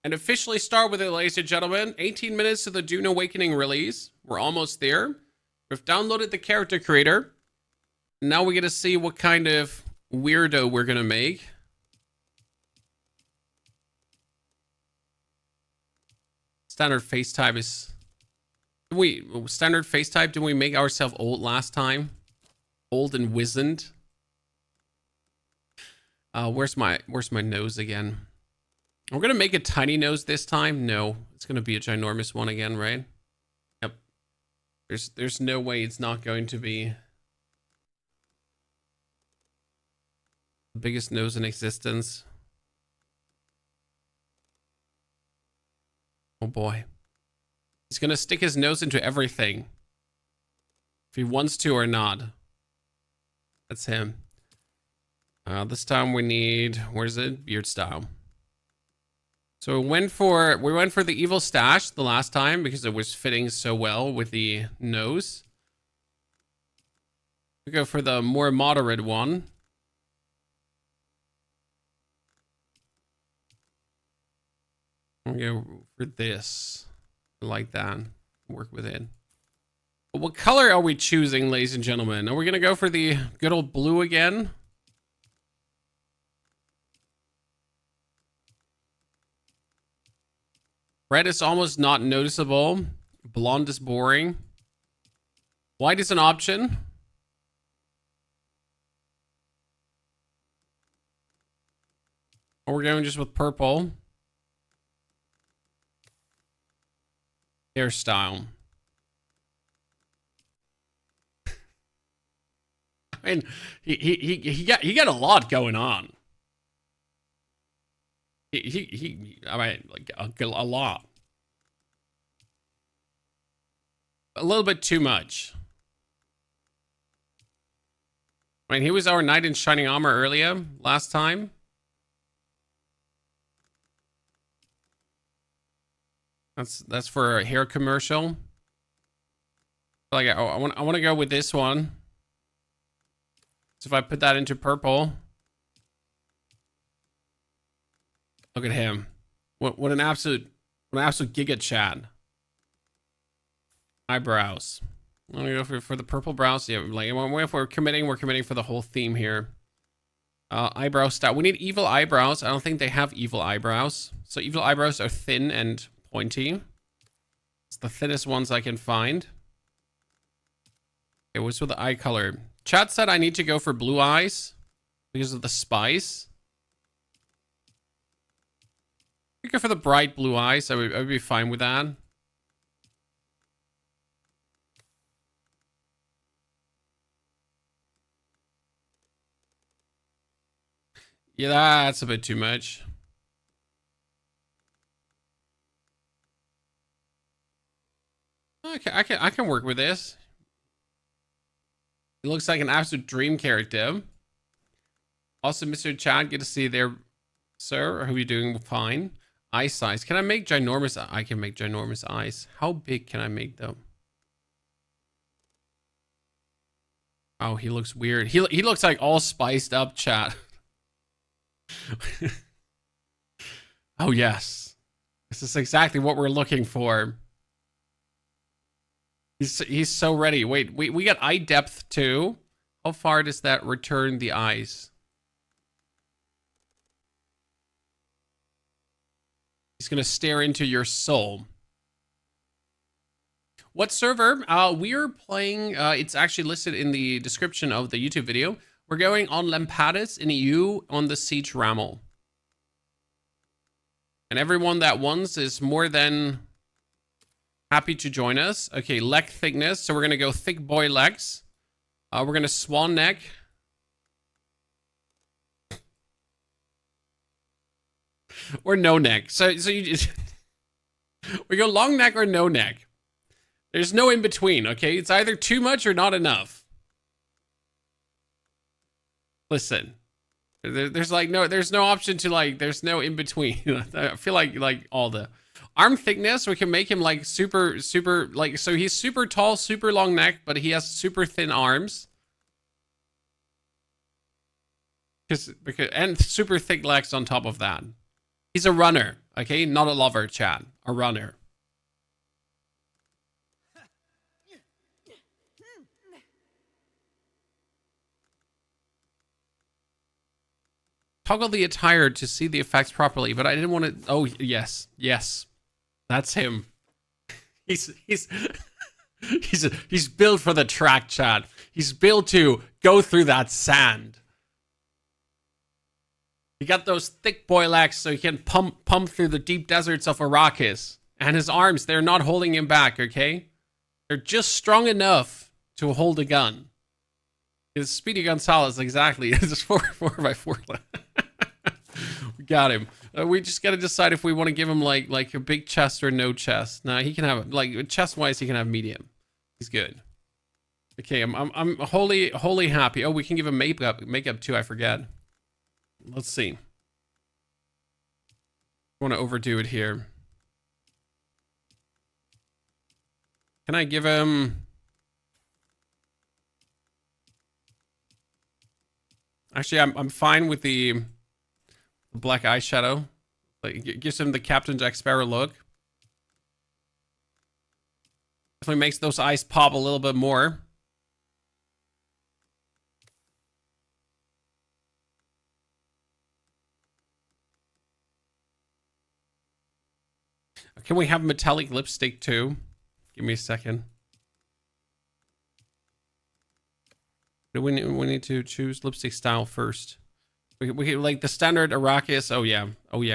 And officially start with it, ladies and gentlemen. 18 minutes to the Dune Awakening release. We're almost there. We've downloaded the character creator. Now we get to see what kind of weirdo we're gonna make. Standard face type is... Standard face type, did we make ourselves old last time? Old and wizened. Where's my nose again? We're gonna make a tiny nose this time. No, it's gonna be a ginormous one again, right? Yep. There's no way it's not going to be the biggest nose in existence. Oh boy. He's gonna stick his nose into everything. If he wants to or not. That's him. This time we need, where's it? Beard style. So we went for the evil stash the last time because it was fitting so well with the nose. We go for the more moderate one. We go for this. Like that. Work with it. But what color are we choosing, ladies and gentlemen? Are we gonna go for the good old blue again? Red is almost not noticeable. Blonde is boring. White is an option. Or we're going just with purple. Hairstyle. I mean, he got a lot going on. I mean, like a lot. A little bit too much. I mean, he was our knight in shining armor earlier, last time. That's for a hair commercial. Like, I want to go with this one. So if I put that into purple. Look at him. What an absolute giga Chad. Eyebrows. I'm gonna go for the purple brows. Yeah, like if we're committing for the whole theme here. Eyebrow style. We need evil eyebrows. I don't think they have evil eyebrows. So evil eyebrows are thin and pointy. It's the thinnest ones I can find. Okay, what's with the eye color? Chat said I need to go for blue eyes because of the spice. Go for the bright blue eyes. I would be fine with that. Yeah, that's a bit too much. Okay, I can work with this. It looks like an absolute dream character. Also, Mr. Chad, good to see you there, sir. Are you doing fine? Eye size. Can I make ginormous? I can make ginormous eyes. How big can I make them? Oh, he looks weird. He looks like all spiced up, chat. Oh, yes. This is exactly what we're looking for. He's so ready. Wait, we got eye depth too. How far does that return the eyes? He's gonna stare into your soul. What server? We're playing, it's actually listed in the description of the YouTube video. We're going on Lampadas in EU on the Sietch Ramal. And everyone that wants is more than happy to join us. Okay, leg thickness. So we're gonna go thick boy legs. We're gonna swan neck. Or no neck. So you just we go long neck or no neck. There's no in between, okay? It's either too much or not enough. Listen. There's no option to like, there's no in between. I feel like all the arm thickness, we can make him like super like, so he's super tall, super long neck, but he has super thin arms. Because and super thick legs on top of that. He's a runner. Okay, not a lover, chat. A runner. Toggle the attire to see the effects properly, but I didn't want to. Oh, yes. Yes. That's him. He's he's built for the track, chat. He's built to go through that sand. He got those thick boy legs so he can pump through the deep deserts of Arrakis. And his arms, they're not holding him back, okay? They're just strong enough to hold a gun. His Speedy Gonzalez, exactly. It's 4x4. We got him. We just got to decide if we want to give him like a big chest or no chest. Nah, he can have, like, chest-wise, he can have medium. He's good. Okay, I'm wholly happy. Oh, we can give him makeup too, I forget. Let's see. I want to overdo it here. Can I give him... Actually, I'm fine with the black eyeshadow. Like, it gives him the Captain Jack Sparrow look. Definitely makes those eyes pop a little bit more. Can we have metallic lipstick too? Give me a second. We need to choose lipstick style first. We like the standard Arrakis. Oh yeah,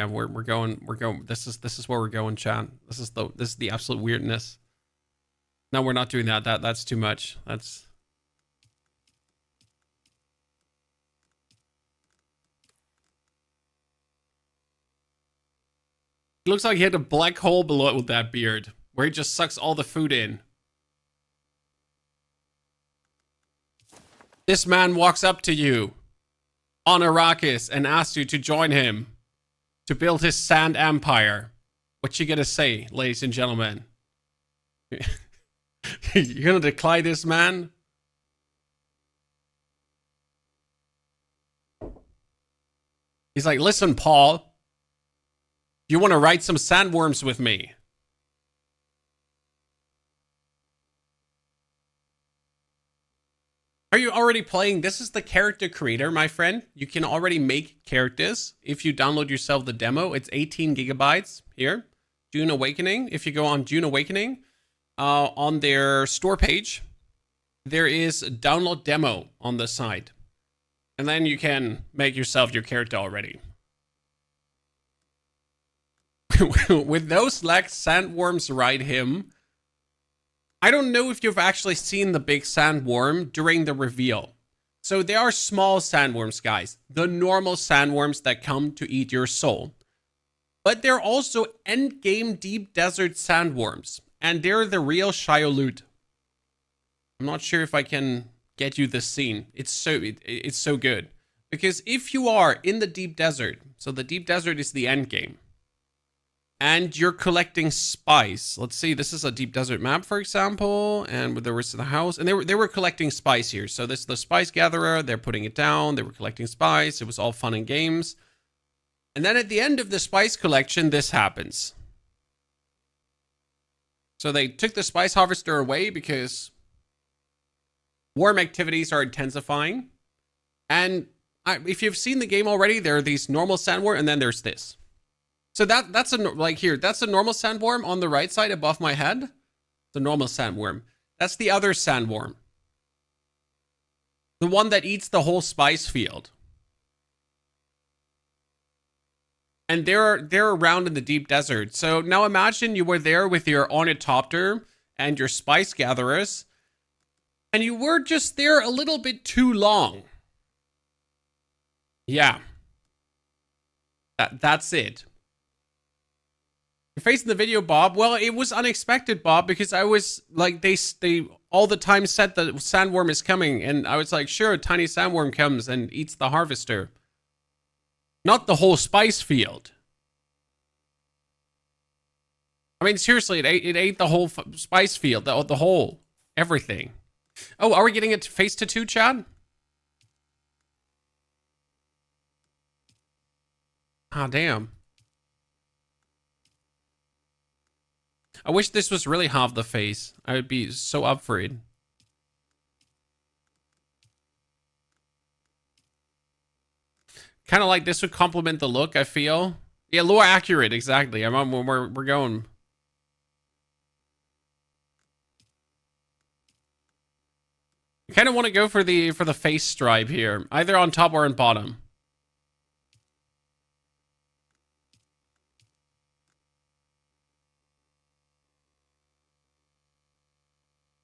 we're going. This is where we're going, chat. This is the absolute weirdness. No, we're not doing that. That's too much. That's... It looks like he had a black hole below it with that beard, where he just sucks all the food in. This man walks up to you on Arrakis and asks you to join him to build his sand empire. What you gonna say, ladies and gentlemen? You're gonna decline this man? He's like, listen, Paul. You want to ride some sandworms with me? Are you already playing? This is the character creator, my friend. You can already make characters if you download yourself the demo. It's 18 gigabytes here. Dune Awakening. If you go on Dune Awakening, on their store page, there is a download demo on the site. And then you can make yourself your character already. With those legs, sandworms ride him. I don't know if you've actually seen the big sandworm during the reveal. So there are small sandworms, guys. The normal sandworms that come to eat your soul. But there are also endgame deep desert sandworms. And they're the real Shia-Lut. I'm not sure if I can get you this scene. It's so good. Because if you are in the deep desert, so the deep desert is the endgame. And you're collecting spice. Let's see, this is a deep desert map, for example, and with the rest of the house. And they were collecting spice here. So this is the spice gatherer. They're putting it down. They were collecting spice. It was all fun and games. And then at the end of the spice collection, this happens. So they took the spice harvester away because worm activities are intensifying. And if you've seen the game already, there are these normal sandworm, and then there's this. So that's that's a normal sandworm on the right side above my head. The normal sandworm. That's the other sandworm. The one that eats the whole spice field. And they're around in the deep desert. So now imagine you were there with your ornithopter and your spice gatherers. And you were just there a little bit too long. Yeah. That's it. You're facing the video, Bob. Well, it was unexpected, Bob, because I was like, they all the time said that sandworm is coming, and I was like, sure, a tiny sandworm comes and eats the harvester. Not the whole spice field. I mean, seriously, it ate the whole spice field, the whole, everything. Oh, are we getting it face tattoo, Chad? Ah, damn. I wish this was really half the face. I would be so up for it. Kind of like this would complement the look, I feel. Yeah, more accurate, exactly. I'm on, we're going. I kind of want to go for the face stripe here, either on top or on bottom.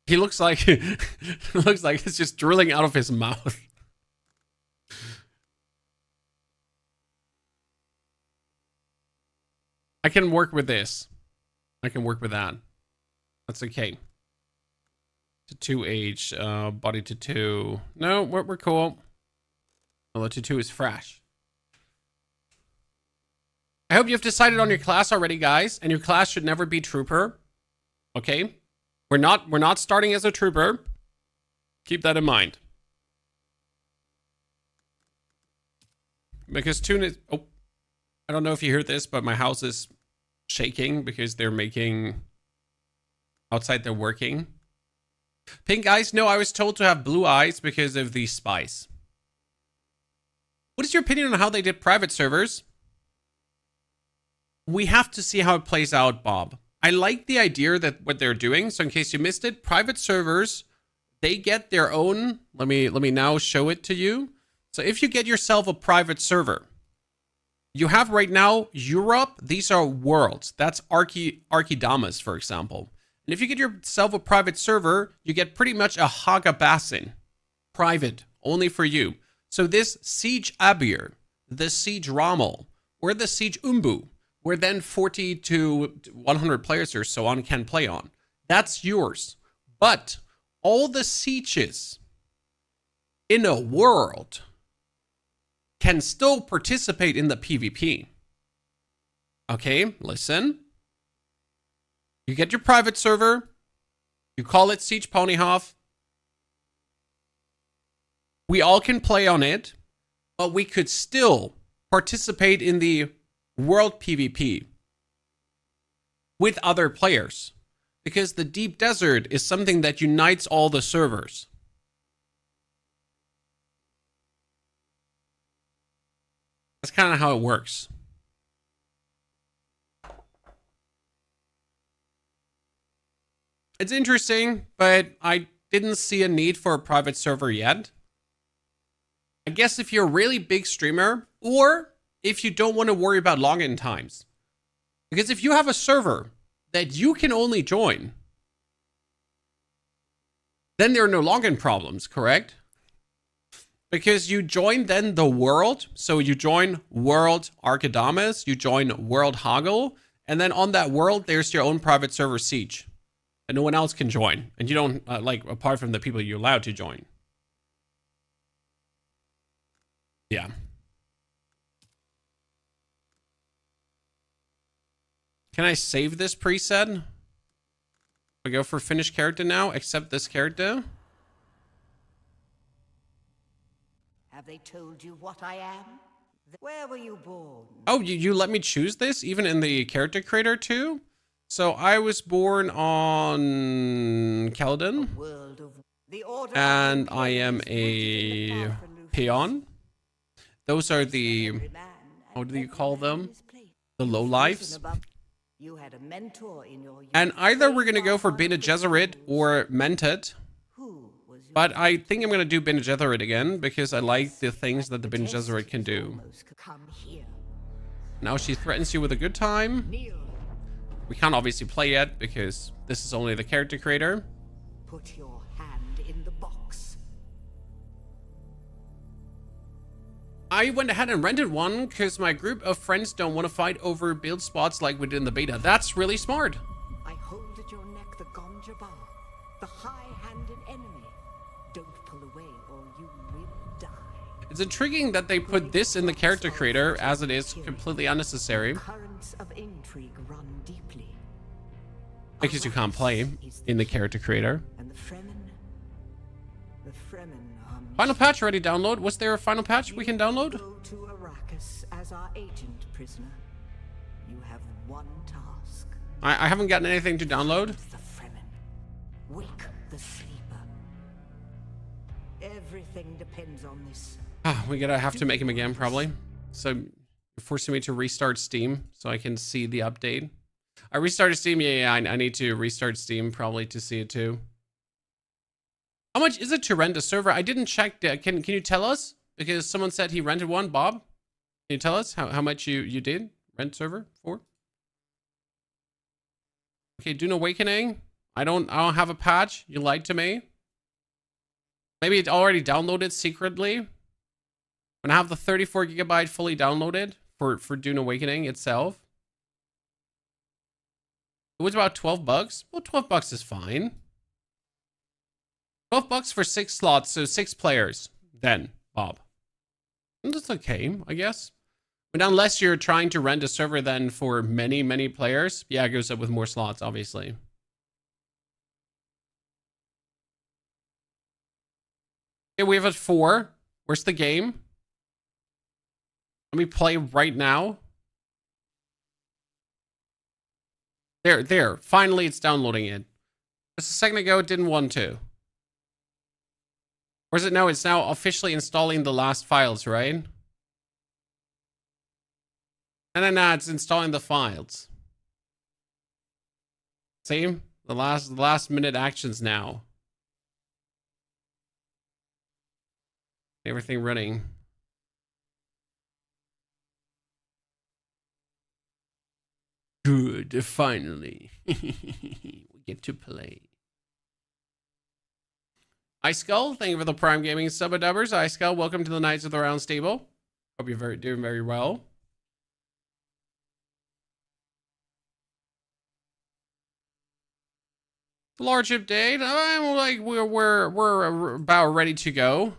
He looks like looks like it's just drilling out of his mouth. I can work with this. I can work with that. That's okay. To 2H, body to 2. No, we're cool. Although to 2 is fresh. I hope you've decided on your class already, guys. And your class should never be trooper. Okay? We're not starting as a trooper. Keep that in mind. Because Tune is... Oh. I don't know if you heard this, but my house is shaking because they're making... Outside they're working. Pink eyes? No, I was told to have blue eyes because of the spice. What is your opinion on how they did private servers? We have to see how it plays out, Bob. I like the idea that what they're doing. So in case you missed it, private servers, they get their own. Let me now show it to you. So if you get yourself a private server, you have right now Europe. These are worlds. That's Archidamas, for example. And if you get yourself a private server, you get pretty much a Hagabasin. Private, only for you. So this Sietch Abir, the Sietch Ramal, or the Sietch Umbu, where then 40 to 100 players or so on can play on. That's yours. But all the sieges in a world can still participate in the PvP. Okay, listen. You get your private server. You call it Sietch Ponyhof. We all can play on it, but we could still participate in the world PvP with other players, because the deep desert is something that unites all the servers. That's kind of how it works. It's interesting, but I didn't see a need for a private server yet. I guess if you're a really big streamer, or if you don't want to worry about login times. Because if you have a server that you can only join, then there are no login problems, correct? Because you join then the world. So you join World Archidamas, you join World Hoggle, and then on that world, there's your own private server Siege. And no one else can join. And you don't, apart from the people you're allowed to join. Yeah. Can I save this preset? I go for finish character now, accept this character. Have they told you what I am? Where were you born? Oh, you let me choose this even in the character creator too? So I was born on Kaladin, and I am a peon. Those are the, what do you call them? The low lives. And either we're going to go for Bene Gesserit or Mentat. But I think I'm going to do Bene Gesserit again, because I like the things that the Bene Gesserit can do. Now she threatens you with a good time. We can't obviously play yet, because this is only the character creator. Put your hand in the box. I went ahead and rented one, because my group of friends don't want to fight over build spots like we did in the beta. That's really smart. I hold at your neck the Gonja bar, the high-handed enemy. Don't pull away or you will die. It's intriguing that they put this in the character creator, as it is completely unnecessary. Currents of intrigue run deeply. Because you can't play in the character creator. And the Fremen are Final patch already download. Was there a final patch we can download? Go to Arrakis as our agent, prisoner. You have one task. I haven't gotten anything to download. The Fremen. Wake the sleeper. Everything depends on this. We gotta have to make him again, probably. So you're forcing me to restart Steam so I can see the update. I restarted Steam. Yeah, I need to restart Steam probably to see it too. How much is it to rent a server? I didn't check. Can you tell us? Because someone said he rented one. Bob, can you tell us how much you did rent server for? Okay, Dune Awakening. I don't have a patch. You lied to me. Maybe it already downloaded secretly. When I have the 34 gigabyte fully downloaded for Dune Awakening itself. It was about 12 bucks. Well, 12 bucks is fine. 12 bucks for 6 slots, so 6 players. Then, Bob. That's okay, I guess. But unless you're trying to rent a server then for many, many players, yeah, it goes up with more slots, obviously. Okay, we have it 4. Where's the game? Let me play right now. There. Finally, it's downloading it. Just a second ago, it didn't want to. Or is it no? It's now officially installing the last files, right? No, it's installing the files. See? The last minute actions now. Everything running. Good, finally. We get to play. iSkull, thank you for the Prime Gaming sub-dubbers. iSkull, welcome to the Knights of the Round Stable. Hope you're doing very well. Large update. I'm like we're about ready to go.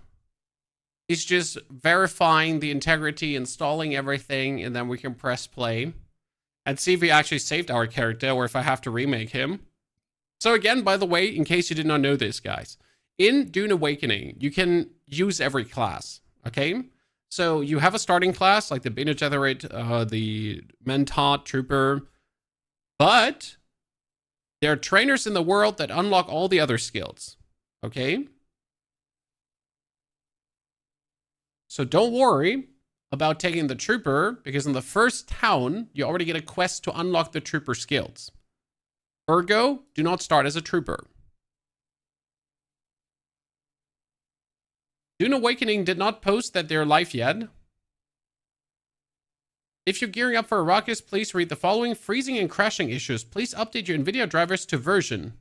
It's just verifying the integrity, installing everything, and then we can press play and see if we actually saved our character or if I have to remake him. So again, by the way, in case you did not know this, guys, in Dune Awakening, you can use every class, okay? So you have a starting class, like the Bene Gesserit, the Mentat, Trooper, but there are trainers in the world that unlock all the other skills, okay? So don't worry about taking the Trooper, because in the first town, you already get a quest to unlock the Trooper skills. Ergo, do not start as a Trooper. Dune Awakening did not post that they're live yet. If you're gearing up for Arrakis, please read the following. Freezing and crashing issues. Please update your NVIDIA drivers to version.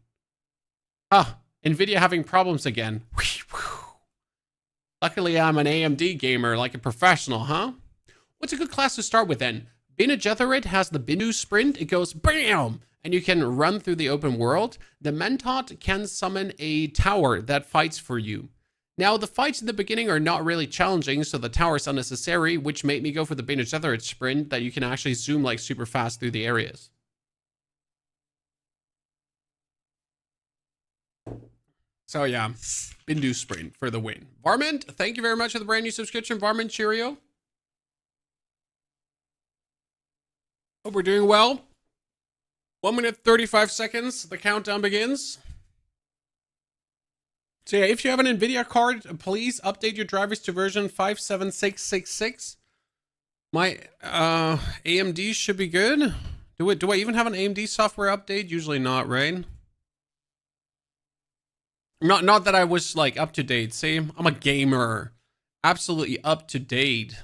NVIDIA having problems again. Luckily, I'm an AMD gamer, like a professional, huh? What's a good class to start with then? Bene Gesserit has the Bindu Sprint. It goes BAM! And you can run through the open world. The Mentat can summon a tower that fights for you. Now, the fights in the beginning are not really challenging, so the tower is unnecessary, which made me go for the Bene Gesserit Sprint, that you can actually zoom like super fast through the areas. So yeah, Bindu Sprint for the win. Varmint, thank you very much for the brand new subscription. Varmint, cheerio. Hope we're doing well. 1 minute 35 seconds, the countdown begins. So yeah, if you have an NVIDIA card, please update your drivers to version 57666. My AMD should be good. Do I even have an AMD software update? Usually not, right? Not that I was like up to date. See, I'm a gamer. Absolutely up to date.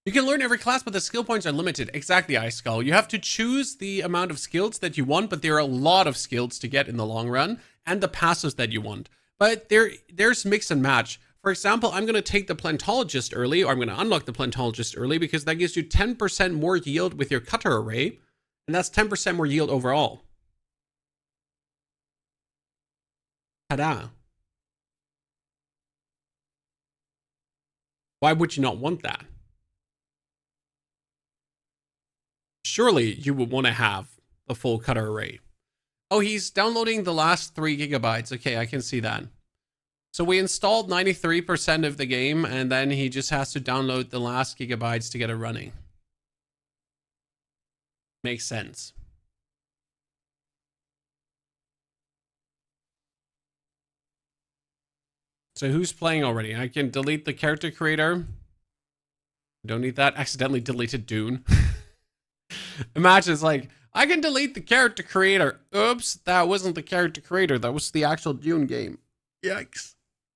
You can learn every class, but the skill points are limited. Exactly, iSkull. You have to choose the amount of skills that you want, but there are a lot of skills to get in the long run, and the passives that you want. But there's mix and match. For example, I'm going to take the Plantologist early, or I'm going to unlock the Plantologist early, because that gives you 10% more yield with your cutter array, and that's 10% more yield overall. Ta-da. Why would you not want that? Surely you would want to have the full cutter array. Oh, he's downloading the last 3 gigabytes. Okay, I can see that. So we installed 93% of the game, and then he just has to download the last gigabytes to get it running. Makes sense. So who's playing already? I can delete the character creator. Don't need that. Accidentally deleted Dune. Imagine it's like, I can delete the character creator. Oops, that wasn't the character creator. That was the actual Dune game. Yikes.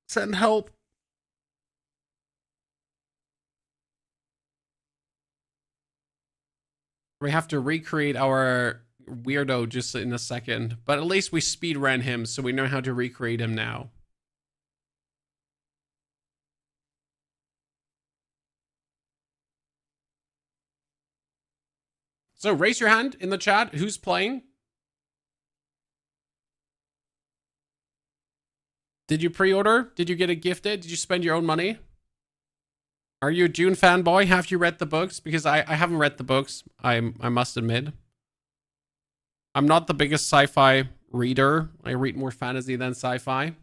Send help. We have to recreate our weirdo just in a second. But at least we speed ran him, so we know how to recreate him now. So raise your hand in the chat. Who's playing? Did you pre-order? Did you get it gifted? Did you spend your own money? Are you a Dune fanboy? Have you read the books? Because I haven't read the books, I must admit. I'm not the biggest sci-fi reader. I read more fantasy than sci-fi.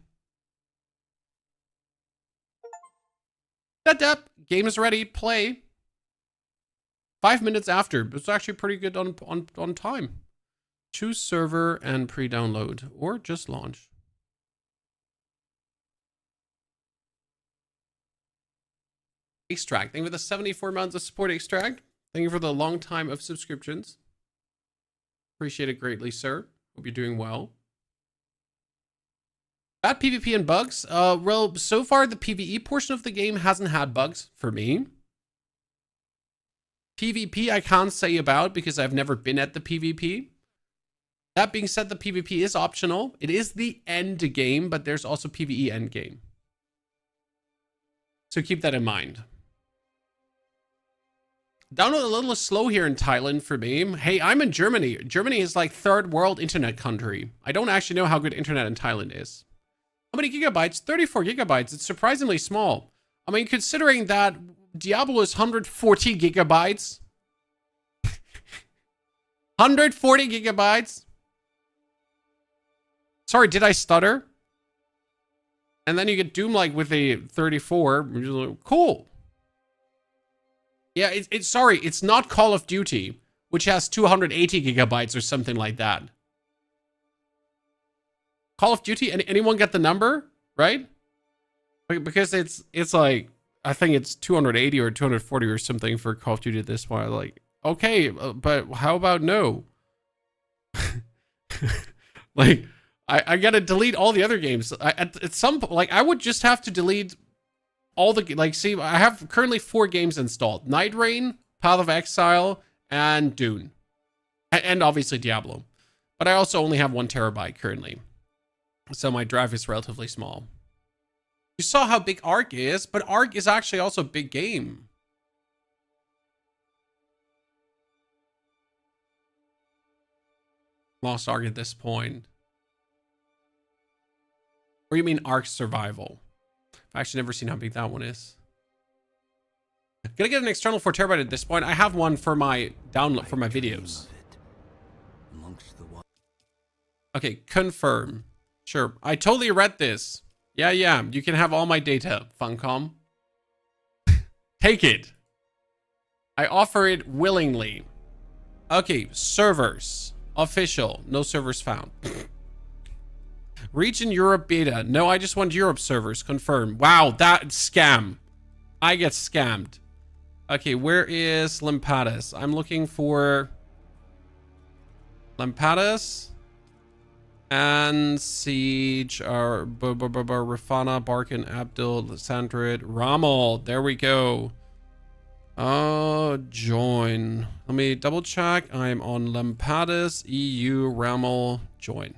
Game is ready. Play. 5 minutes after. It's actually pretty good on time. Choose server and pre-download. Or just launch. Extract. Thank you for the 74 months of support, Extract. Thank you for the long time of subscriptions. Appreciate it greatly, sir. Hope you're doing well. Bad PvP and bugs. Well, so far the PvE portion of the game hasn't had bugs for me. PvP I can't say about because I've never been at the PvP. That being said, the PvP is optional. It is the end game, but there's also PvE end game. So keep that in mind. Download a little slow here in Thailand for me. Hey, I'm in Germany. Germany is like third world internet country. I don't actually know how good internet in Thailand is. How many gigabytes? 34 gigabytes. It's surprisingly small. I mean, considering that Diablo is 140 gigabytes. 140 gigabytes. Sorry, did I stutter? And then you get Doom like with a 34. Cool. Yeah, sorry, it's not Call of Duty, which has 280 gigabytes or something like that. Call of Duty, anyone get the number? Right? Because it's like, I think it's 280 or 240 or something for Call of Duty at this point. Like, okay, but how about no? Like, I gotta delete all the other games. At some point, like, I would just have to delete all the, like, see, I have currently 4 games installed. Night Rain, Path of Exile, and Dune. And obviously Diablo. But I also only have 1 terabyte currently. So my drive is relatively small. You saw how big Ark is, but Ark is actually also a big game. Lost Ark at this point. Or you mean Ark Survival? I've actually never seen how big that one is. Gonna get an external 4 terabyte at this point. I have one for my download for my videos. Okay, confirm. Sure, I totally read this. Yeah, you can have all my data, Funcom. Take it. I offer it willingly. Okay, servers. Official. No servers found. Region Europe beta. No, I just want Europe servers. Confirm. Wow, that scam. I get scammed. Okay, where is Lampadas? I'm looking for Lampadas and Sietch Rafana, Barkin, Abdul, Sandrid, Ramal. There we go. Join. Let me double check. I'm on Lampadas, EU, Ramal, join.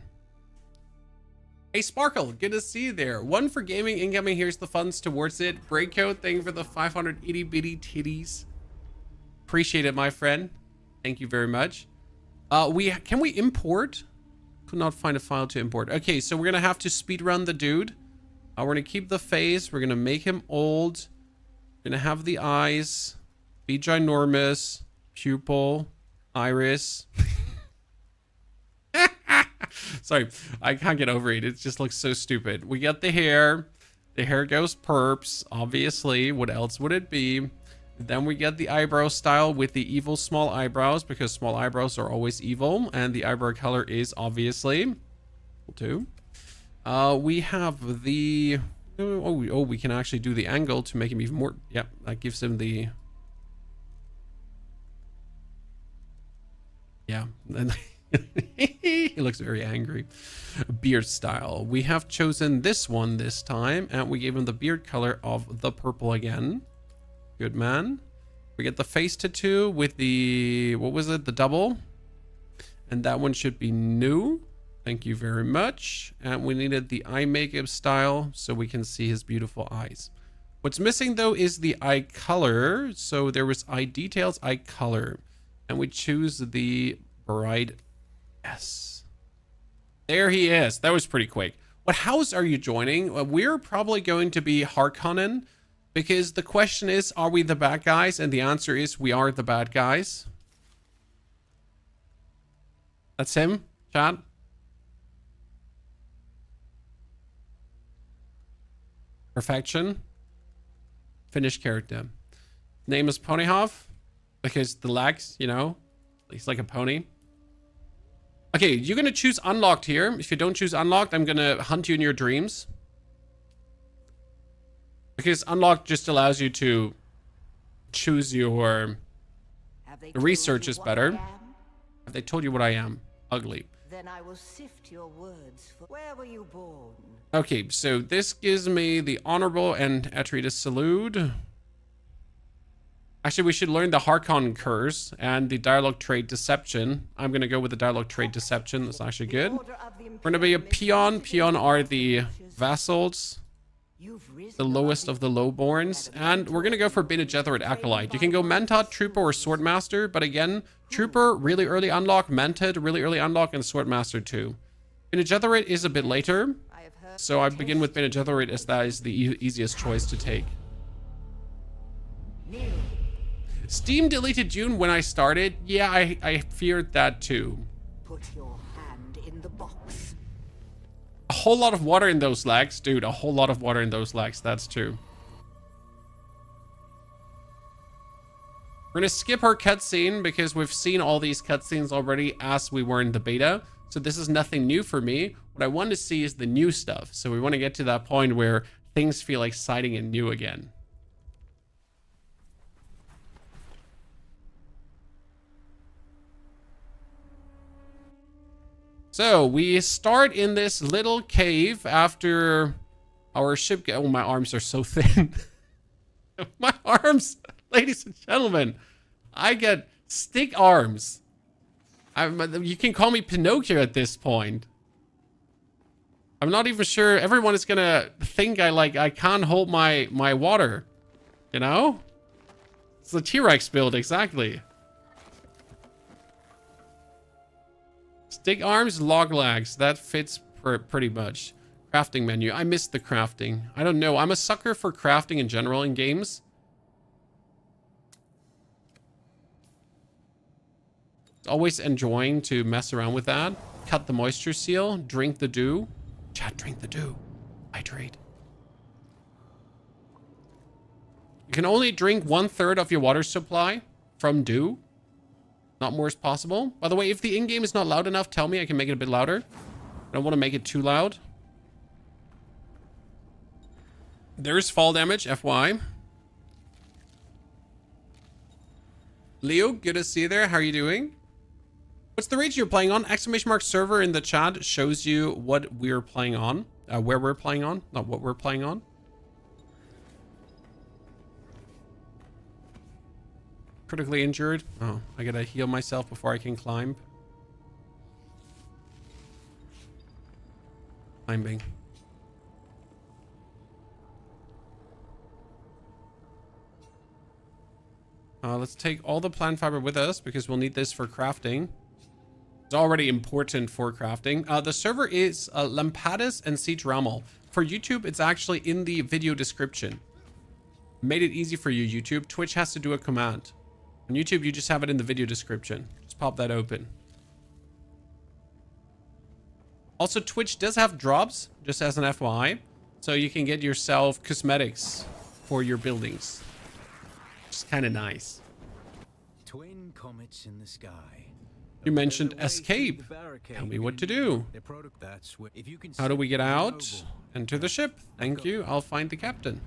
Hey Sparkle, good to see you there. 1 for gaming incoming. Here's the funds towards it. Breakcoat, thank you for the 580 bitty titties. Appreciate it, my friend. Thank you very much. Can we import? Could not find a file to import. Okay, so we're gonna have to speed run the dude. We're gonna keep the face. We're gonna make him old. We're gonna have the eyes. Be ginormous. Pupil. Iris. Sorry, I can't get over it. It just looks so stupid. We got the hair. The hair goes perps, obviously. What else would it be? Then we get the eyebrow style with the evil small eyebrows, because small eyebrows are always evil, and the eyebrow color is obviously too. We have the we can actually do the angle to make him even more. Yep, that gives him the and he looks very angry. Beard style. We have chosen this one this time, and we gave him the beard color of the purple again. Good man. We get the face tattoo with the, what was it? The double. And that one should be new. Thank you very much. And we needed the eye makeup style so we can see his beautiful eyes. What's missing though is the eye color. So there was eye details, eye color. And we choose the bright. Yes. There he is. That was pretty quick. What house are you joining? We're probably going to be Harkonnen. Because the question is, are we the bad guys? And the answer is, we are the bad guys. That's him, chat. Perfection. Finished character. Name is Ponyhoff. Because the legs, you know, he's like a pony. Okay, you're going to choose unlocked here. If you don't choose unlocked, I'm going to hunt you in your dreams. Because unlocked just allows you to choose your research is better. Have they told you what I am? Ugly. Then I will sift your words. Where were you born? Okay, so this gives me the honorable and Attire salute. Actually, we should learn the Harkon curse and the dialogue trait deception. I'm going to go with the dialogue trait deception. That's actually good. We're going to be a peon. Peon are the vassals. The lowest of the lowborns. And we're going to go for Bene Gesserit Acolyte. You can go Mentat, Trooper, or Swordmaster. But again, Trooper, really early unlock. Mentat, really early unlock. And Swordmaster too. Bene Gesserit is a bit later. So I begin with Bene Gesserit as that is the easiest choice to take. Steam deleted Dune when I started. Yeah, I feared that too. Put your hand in the box. A whole lot of water in those legs. Dude, a whole lot of water in those legs. That's true. We're going to skip her cutscene because we've seen all these cutscenes already as we were in the beta. So this is nothing new for me. What I want to see is the new stuff. So we want to get to that point where things feel exciting and new again. So we start in this little cave after our ship. Oh, my arms are so thin. My arms, ladies and gentlemen, I get stick arms. You can call me Pinocchio at this point. I'm not even sure everyone is gonna think I can't hold my water. You know? It's the T-Rex build, exactly. Stick arms, log legs. That fits pretty much. Crafting menu. I missed the crafting. I don't know. I'm a sucker for crafting in general in games. Always enjoying to mess around with that. Cut the moisture seal. Drink the dew. Chat, drink the dew. Hydrate. You can only drink 1/3 of your water supply from dew. Not more is possible. By the way, if the in-game is not loud enough, tell me. I can make it a bit louder. I don't want to make it too loud. There's fall damage, FY. Leo, good to see you there. How are you doing? What's the region you're playing on? ! Server in the chat shows you what we're playing on. Where we're playing on, not what we're playing on. Critically injured. Oh, I gotta heal myself before I can climb. Climbing. Let's take all the plant fiber with us because we'll need this for crafting. It's already important for crafting. The server is Lampadas and Sietch Ramal. For YouTube, it's actually in the video description. Made it easy for you, YouTube. Twitch has to do a command. On YouTube, you just have it in the video description. Just pop that open. Also, Twitch does have drops, just as an FYI. So you can get yourself cosmetics for your buildings. It's kind of nice. Twin comets in the sky. You mentioned escape. Tell me what to do. How do we get out? Enter the ship. Thank you. I'll find the captain.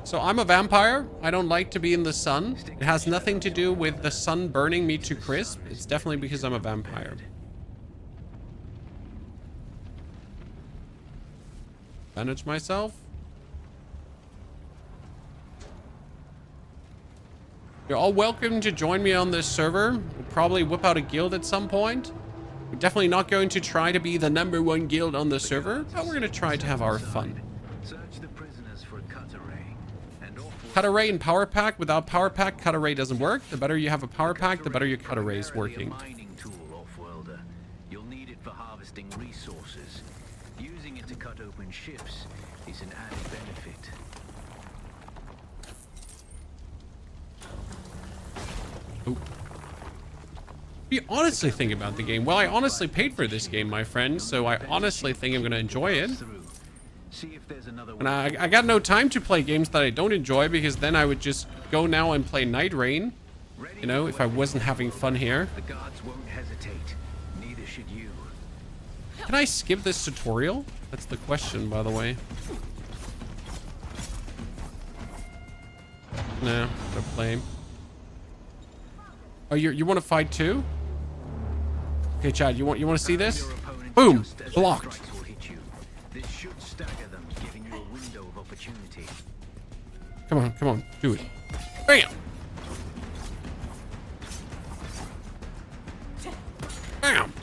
So I'm a vampire. I don't like to be in the sun. It has nothing to do with the sun burning me to crisp. It's definitely because I'm a vampire. Manage myself. You're all welcome to join me on this server. We'll probably whip out a guild at some point. We're definitely not going to try to be the #1 guild on the server, but we're going to try to have our fun. Cut array and power pack. Without power pack, cut array doesn't work. The better you have a power pack, the better your cut array is working. You'll need it for harvesting resources. Using it to cut open ships is an added benefit. What do you honestly think about the game? Well, I honestly paid for this game, my friend, so I honestly think I'm going to enjoy it. And I got no time to play games that I don't enjoy, because then I would just go now and play Night Rain, you know, if I wasn't having fun here. The gods won't hesitate. Neither should you. Can I skip this tutorial? That's the question, by the way. No, gotta play. Oh, you want to fight too? Okay, Chad, you want to see this? Boom, blocked. This should stagger them, giving you a window of opportunity. Come on, do it. Bam! Bam!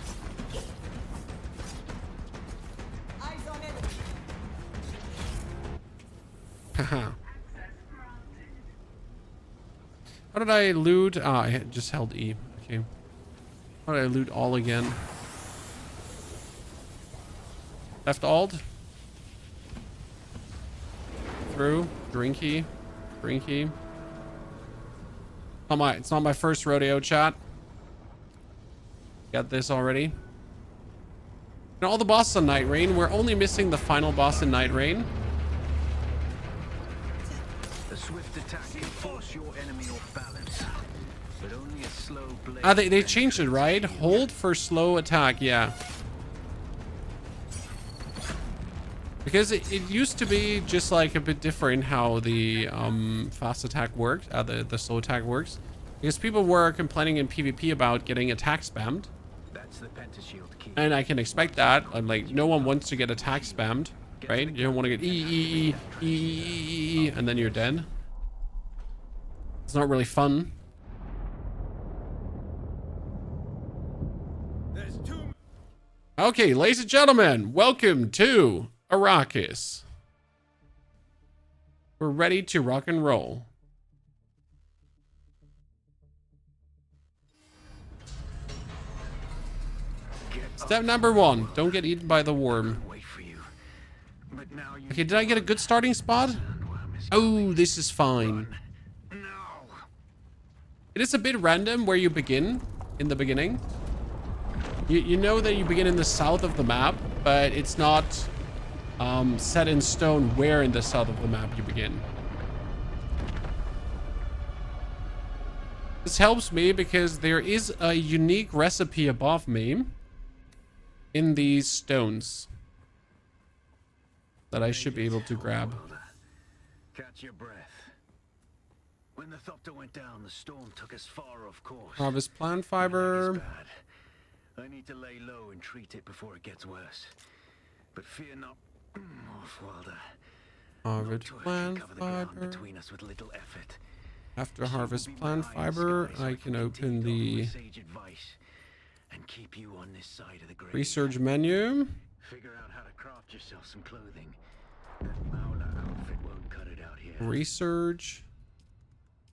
Haha. How did I loot? Ah, I just held E. Okay. How did I loot all again? Left alt. Through. Drinky. Drinky. Oh my, it's not my first rodeo, chat. Got this already. And all the bosses on Night Rain. We're only missing the final boss in Night Rain. A swift attack can force your enemy off balance, but only a slow blade. Ah, they changed it, right? Hold for slow attack, yeah. Because it used to be just like a bit different how the fast attack worked, the slow attack works. Because people were complaining in PvP about getting attack spammed. That's the pentashield key. And I can expect that. I'm like, no one wants to get attack spammed, right? You don't want to get E, and then you're dead. It's not really fun. Okay, ladies and gentlemen, welcome to Arrakis. We're ready to rock and roll. Step number 1, don't get eaten by the worm. Okay, did I get a good starting spot? Oh, this is fine. It is a bit random where you begin in the beginning. You know that you begin in the south of the map, but it's not set in stone where in the south of the map you begin. This helps me because there is a unique recipe above me in these stones that I should be able to grab. Catch your breath. When the Thopter went down, the storm took us far off course. Harvest plant fiber. I need to lay low and treat it before it gets worse. But fear not, Offwalder. Harvest plant fiber. Between us with little effort. After harvest plant fiber, I can open the and keep you on this side of the grave. research menu. Figure out how to craft yourself some clothing. That Maula outfit won't cut it out here. Research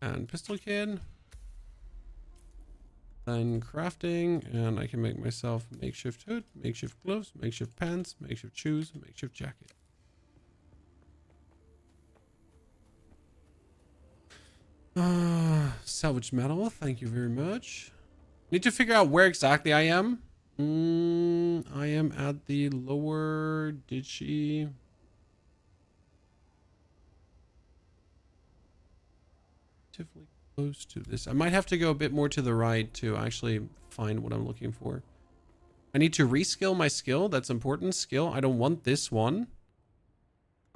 and pistol kit. Then crafting, and I can make myself makeshift hood, makeshift gloves, makeshift pants, makeshift shoes, makeshift jacket. Salvage metal, thank you very much. Need to figure out where exactly I am. I am at the lower ditchy. relatively close to this. I might have to go a bit more to the right to actually find what I'm looking for. I need to reskill my skill. That's important. Skill. I don't want this one.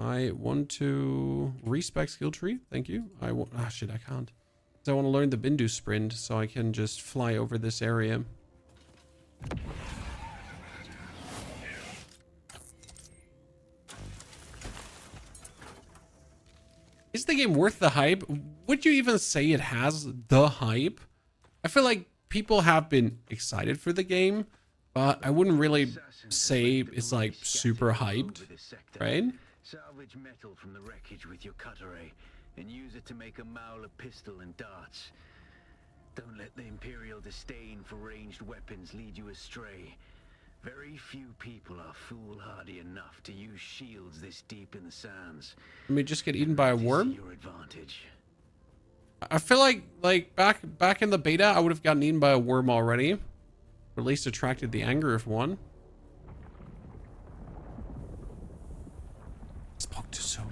I want to respec skill tree. Thank you. I want... Ah, shit, I can't. So I want to learn the Bindu sprint so I can just fly over this area. Is the game worth the hype? Would you even say it has the hype? I feel like people have been excited for the game, but I wouldn't really say it's like super hyped, right? Salvage metal from the wreckage with your Attire and use it to make a Mauler pistol and darts. Don't let the Imperial disdain for ranged weapons lead you astray. Very few people are foolhardy enough to use shields this deep in the sands. Let me just get eaten by a worm. Your advantage. I feel like back in the beta, I would have gotten eaten by a worm already. Or at least attracted the anger of one. Spoke too soon.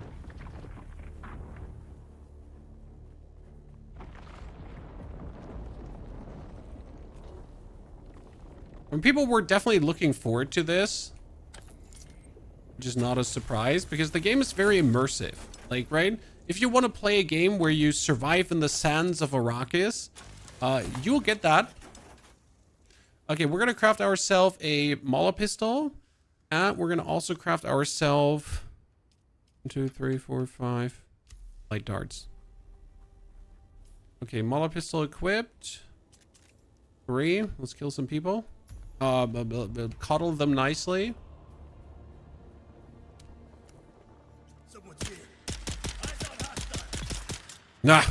And people were definitely looking forward to this, which is not a surprise because the game is very immersive. Like, right? If you want to play a game where you survive in the sands of Arrakis, you'll get that. Okay, we're going to craft ourselves a Mauler pistol. And we're going to also craft ourselves 1, 2, 3, 4, 5 light darts. Okay, Mauler pistol equipped. 3. Let's kill some people. Coddle them nicely. Nah.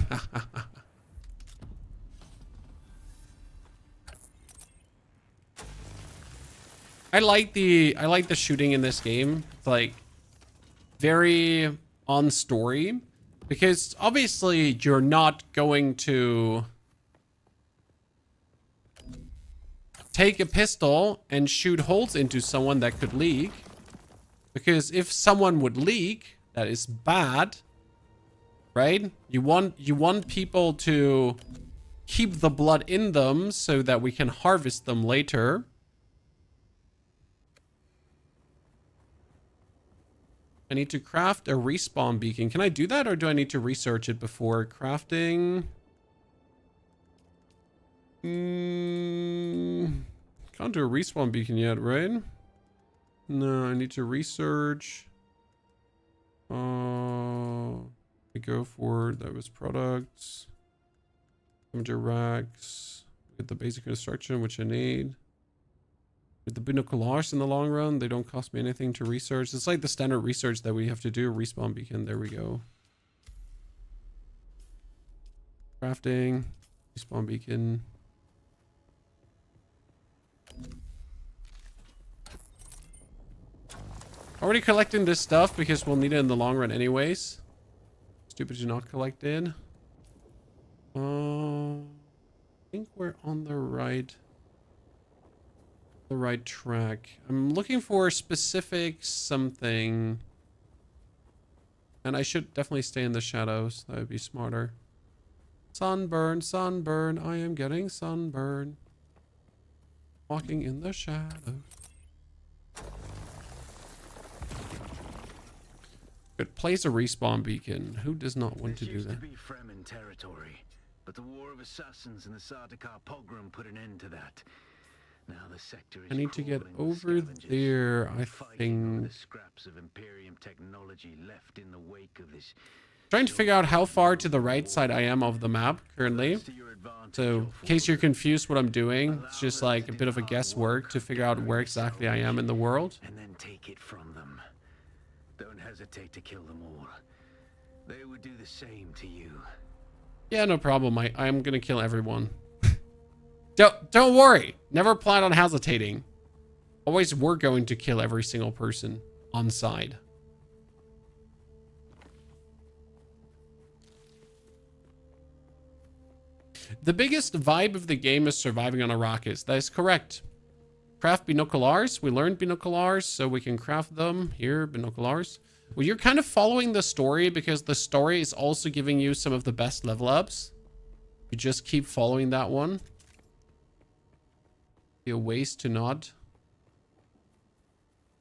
I like the shooting in this game. It's like very on story because obviously you're not going to take a pistol and shoot holes into someone that could leak, because if someone would leak, that is bad, right? You want people to keep the blood in them so that we can harvest them later. I need to craft a respawn beacon. Can I do that, or do I need to research it before crafting? Can't do a respawn beacon yet, right? No, I need to research. We go for those products. Scavenger racks. Get the basic construction, which I need. With the binoculars in the long run, they don't cost me anything to research. It's like the standard research that we have to do. Respawn beacon. There we go. Crafting. Respawn beacon. Already collecting this stuff because we'll need it in the long run anyways. Stupid to not collect it. I think we're on the right track. I'm looking for a specific something. And I should definitely stay in the shadows. That would be smarter. Sunburn, sunburn. I am getting sunburn. Walking in the shadows. Good. Place a respawn beacon. Who does not want to do that? This used to be Fremen territory, but the War of Assassins and the Sardaukar pogrom put an end to that. Now the sector is I need to get crawling with over scavengers, there, I fighting over think. the scraps of Imperium technology left in the wake of this. Trying to figure out how far to the right side I am of the map currently. So in case you're confused what I'm doing, it's just like a bit of a guesswork to figure out where exactly I am in the world. And then take it from them. Don't hesitate to kill them all. They would do the same to you. Yeah, no problem. I'm gonna kill everyone. Don't worry. Never plan on hesitating. Always we're going to kill every single person on side. The biggest vibe of the game is surviving on Arrakis. That is correct. Craft binoculars. We learned binoculars, so we can craft them. Here, binoculars. Well, you're kind of following the story because the story is also giving you some of the best level ups. You just keep following that one. Be a waste to not.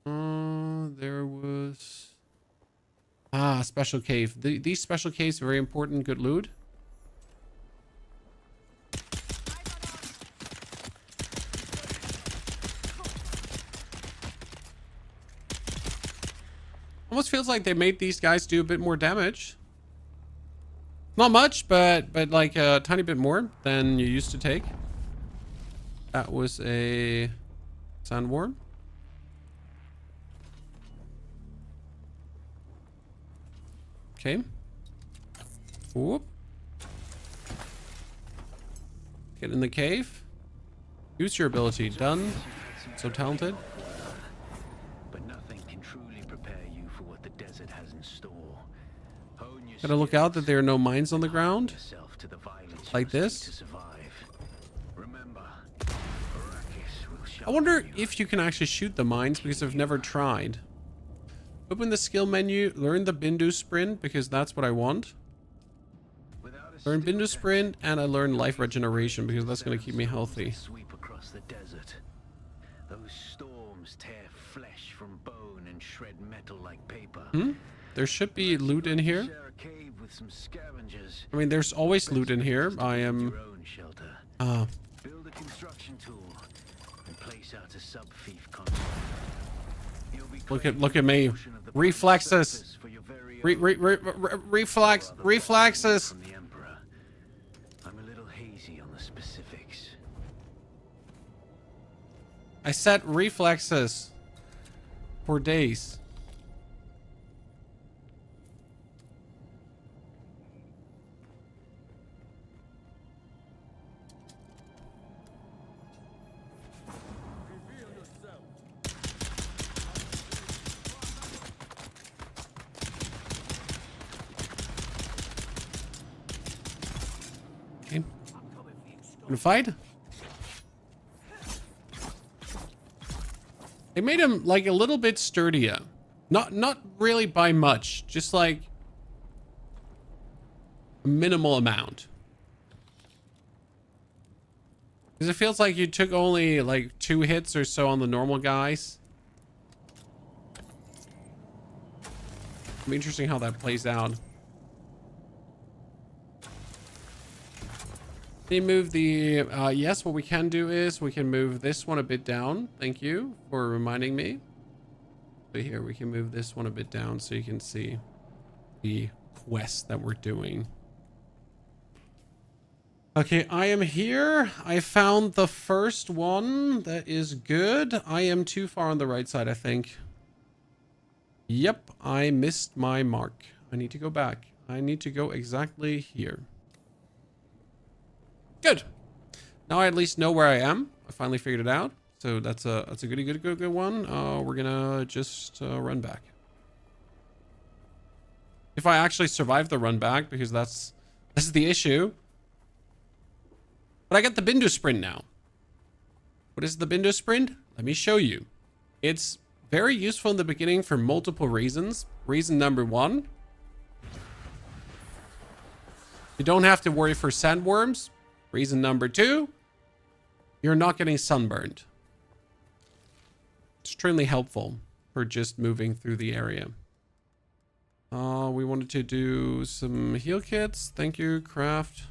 There was... Ah, special cave. These special caves are very important. Good loot. Almost feels like they made these guys do a bit more damage. Not much, but like a tiny bit more than you used to take. That was a sandworm. Okay. Whoop. Get in the cave. Use your ability. Done. So talented. But nothing can truly prepare you for what the desert has in store. Hone your Gotta look out that there are no mines on the ground. yourself to the violence Like you this. seek to survive. Remember, Arrakis will I sharpen wonder you. if you can actually shoot the mines because I've never tried. Open the skill menu, learn the Bindu sprint because that's what I want. Without a Learn still Bindu sprint and I learn life regeneration because that's going to keep me healthy. sweep across the desert. Those storms tear flesh from bone and shred metal like paper. There should be loot in here. Share a cave with some scavengers. I mean, there's always loot in here. I am... Your own shelter. Build a construction tool and place out a sub-thief contract. You'll be Look at me. Reflexes. for your very Reflexes. from the Emperor. I'm a little hazy on the specifics. I set reflexes for days. Okay. Gonna fight? They made him like a little bit sturdier. Not really by much, just like a minimal amount. Because it feels like you took only like 2 hits or so on the normal guys. It'll be interesting how that plays out. Can you move the, yes, what we can do is we can move this one a bit down. Thank you for reminding me. So here we can move this one a bit down so you can see the quest that we're doing. Okay, I am here. I found the first one. That is good. I am too far on the right side, I think. Yep, I missed my mark. I need to go back. I need to go exactly here. Good. Now I at least know where I am. I finally figured it out. So that's a good one. We're gonna just run back. If I actually survive the run back, because that's the issue. But I got the Bindu sprint now. What is the Bindu sprint? Let me show you. It's very useful in the beginning for multiple reasons. Reason number 1. You don't have to worry for sandworms. Reason number 2. You're not getting sunburned. Extremely helpful for just moving through the area. We wanted to do some heal kits. Thank you, craft.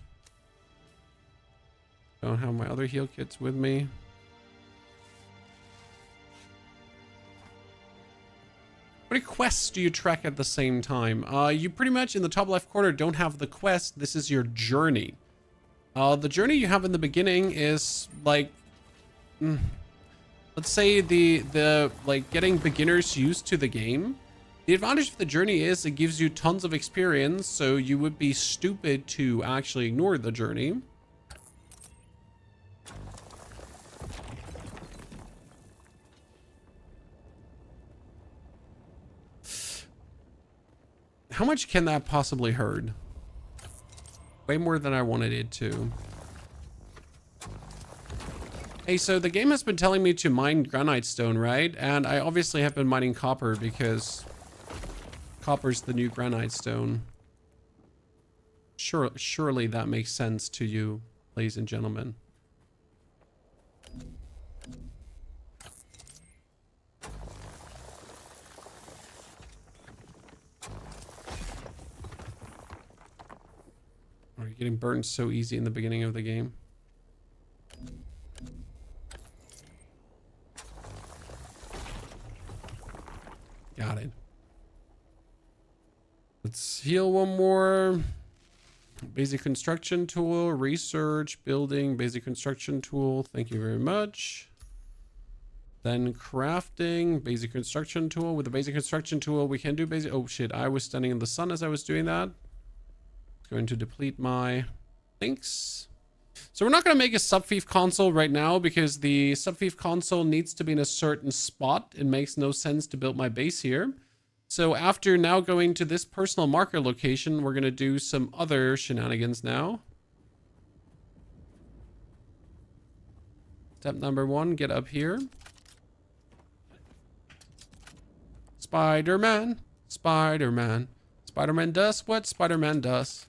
Don't have my other heal kits with me. How many quests do you track at the same time? You pretty much in the top left corner don't have the quest. This is your journey. The journey you have in the beginning is like, let's say the like getting beginners used to the game. The advantage of the journey is it gives you tons of experience, so you would be stupid to actually ignore the journey. How much can that possibly hurt? Way more than I wanted it to. Hey, so the game has been telling me to mine granite stone, right? And I obviously have been mining copper because copper's the new granite stone. Surely that makes sense to you, ladies and gentlemen. Are you getting burned so easy in the beginning of the game? Got it. Let's heal one more. Basic construction tool, research, building, basic construction tool. Thank you very much. Then crafting, basic construction tool. With the basic construction tool, we can do basic... Oh shit, I was standing in the sun as I was doing that. It's going to deplete my links. So we're not going to make a subfief console right now because the subfief console needs to be in a certain spot. It makes no sense to build my base here. So after now going to this personal marker location, we're going to do some other shenanigans now. Step number 1, get up here. Spider-Man, Spider-Man. Spider-Man does what Spider-Man does.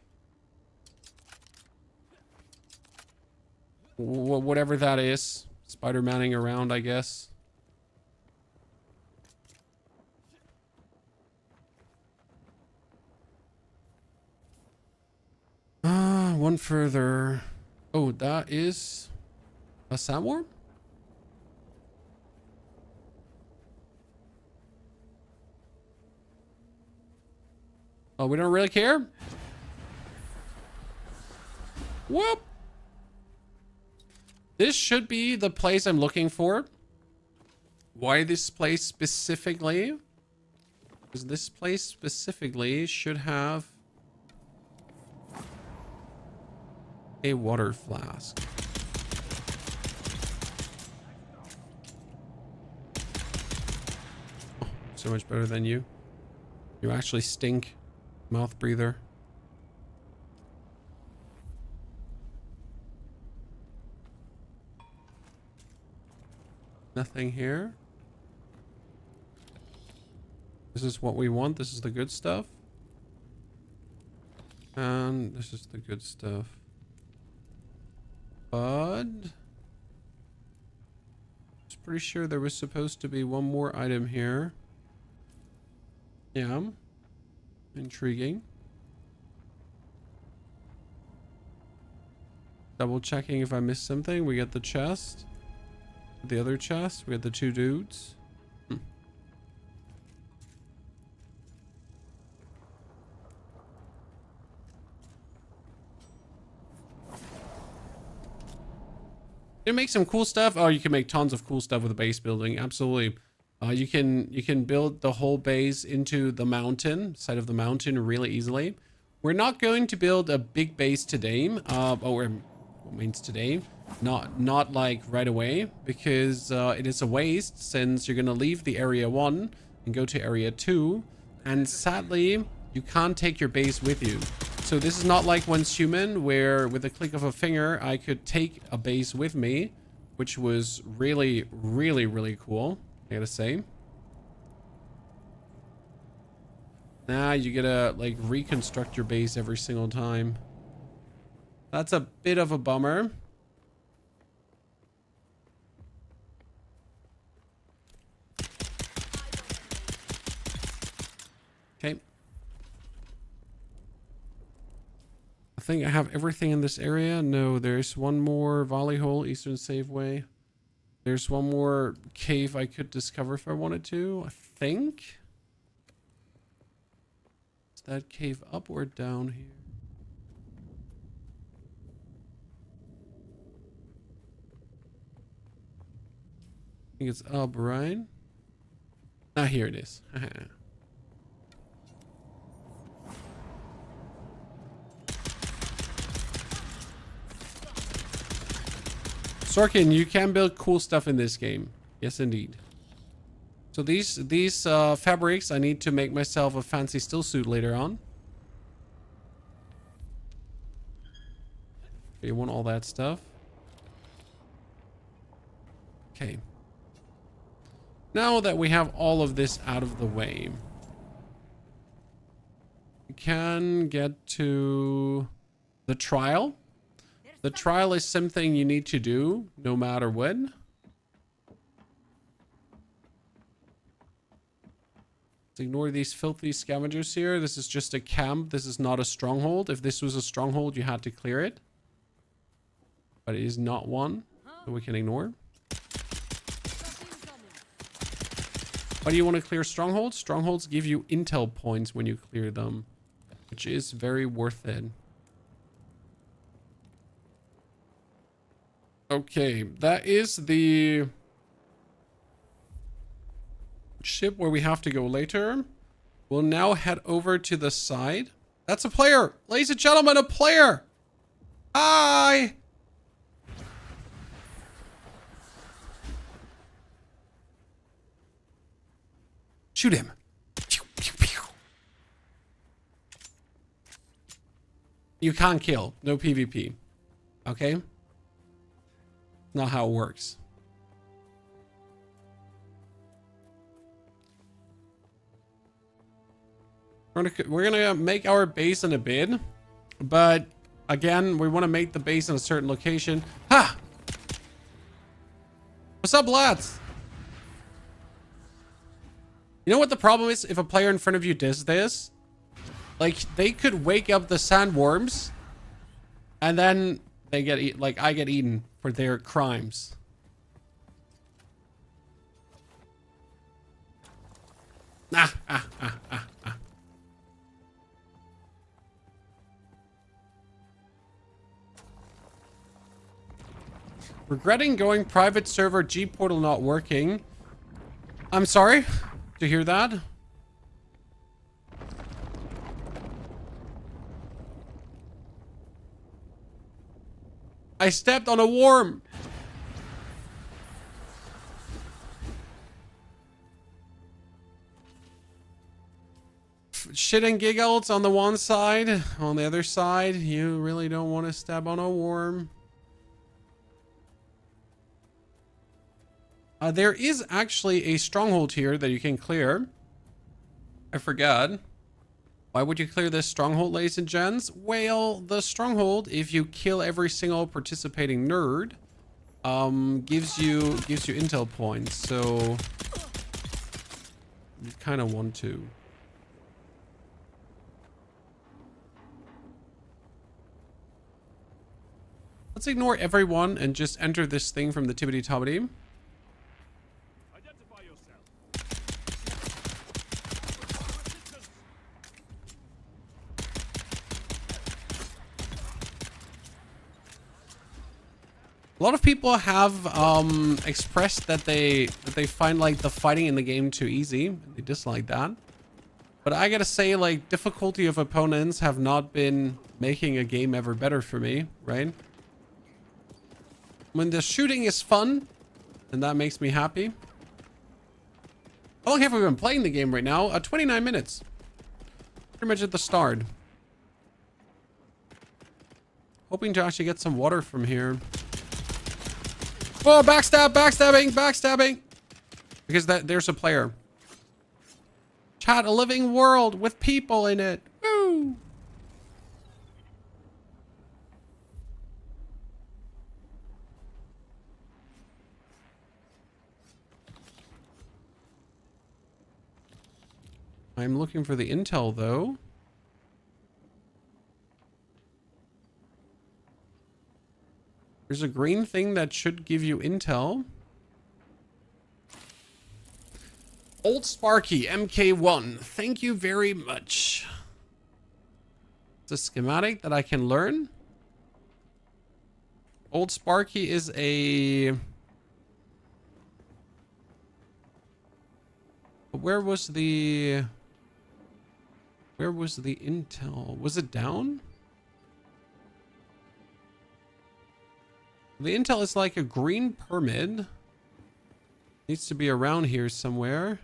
Whatever that is. Spider-Manning around, I guess. One further. Oh, that is a sandworm? Oh, we don't really care? Whoop! This should be the place I'm looking for. Why this place specifically? Because this place specifically should have a water flask. Oh, so much better than you. You actually stink, mouth breather. Nothing here. This is what we want. This is the good stuff. And this is the good stuff. But I'm pretty sure there was supposed to be one more item here. Yeah. Intriguing. Double checking if I missed something. We get the chest. The other chest. We got the 2 dudes. You can make some cool stuff. Oh, you can make tons of cool stuff with the base building. Absolutely. You can build the whole base into the mountain, side of the mountain really easily. We're not going to build a big base today. What means today? Not like right away, because it is a waste since you're going to leave the area 1 and go to area 2. And sadly, you can't take your base with you. So this is not like Once Human, where with a click of a finger, I could take a base with me, which was really, really, really cool, I gotta say. Now you gotta, like, reconstruct your base every single time. That's a bit of a bummer. Okay. I think I have everything in this area. No, there's one more volley hole, eastern saveway. There's one more cave I could discover if I wanted to, I think. Is that cave up or down here? I think it's up, right? Ah, here it is. Sorkin, you can build cool stuff in this game. Yes, indeed. So these fabrics, I need to make myself a fancy still suit later on. You want all that stuff. Okay. Now that we have all of this out of the way, can get to the trial. The trial is something you need to do no matter what. Let's ignore these filthy scavengers here. This is just a camp. This is not a stronghold. If this was a stronghold, you had to clear it. But it is not one, so we can ignore. Why do you want to clear strongholds? Strongholds give you intel points when you clear them, which is very worth it. Okay, that is the ship where we have to go later. We'll now head over to the side. That's a player! Ladies and gentlemen, a player! Hi! Shoot him. You can't kill. No PvP. Okay? Not how it works. We're gonna make our base in a bit, but again, we want to make the base in a certain location. Ha! What's up, lads? You know what the problem is? If a player in front of you does this, like, they could wake up the sandworms, and then they get like I get eaten for their crimes. Regretting going private server, G portal not working. I'm sorry to hear that. I stepped on a worm. Shit and giggles on the one side. On the other side, you really don't want to step on a worm. There is actually a stronghold here that you can clear. I forgot. Why would you clear this stronghold, ladies and gents? Well, the stronghold, if you kill every single participating nerd, gives you intel points. So you kind of want to. Let's ignore everyone and just enter this thing from the tibbity tobbity. A lot of people have expressed that they find like the fighting in the game too easy. They dislike that. But I gotta say, like, difficulty of opponents have not been making a game ever better for me, right? When the shooting is fun, and that makes me happy. How long have we been playing the game right now? 29 minutes. Pretty much at the start. Hoping to actually get some water from here. Oh, backstab, backstabbing, backstabbing. Because there's a player. Chat, a living world with people in it. Woo! I'm looking for the intel, though. There's a green thing that should give you intel. Old Sparky, MK1. Thank you very much. It's a schematic that I can learn. Old Sparky is a... Where was the intel? Was it down? The intel is like a green permit. Needs to be around here somewhere.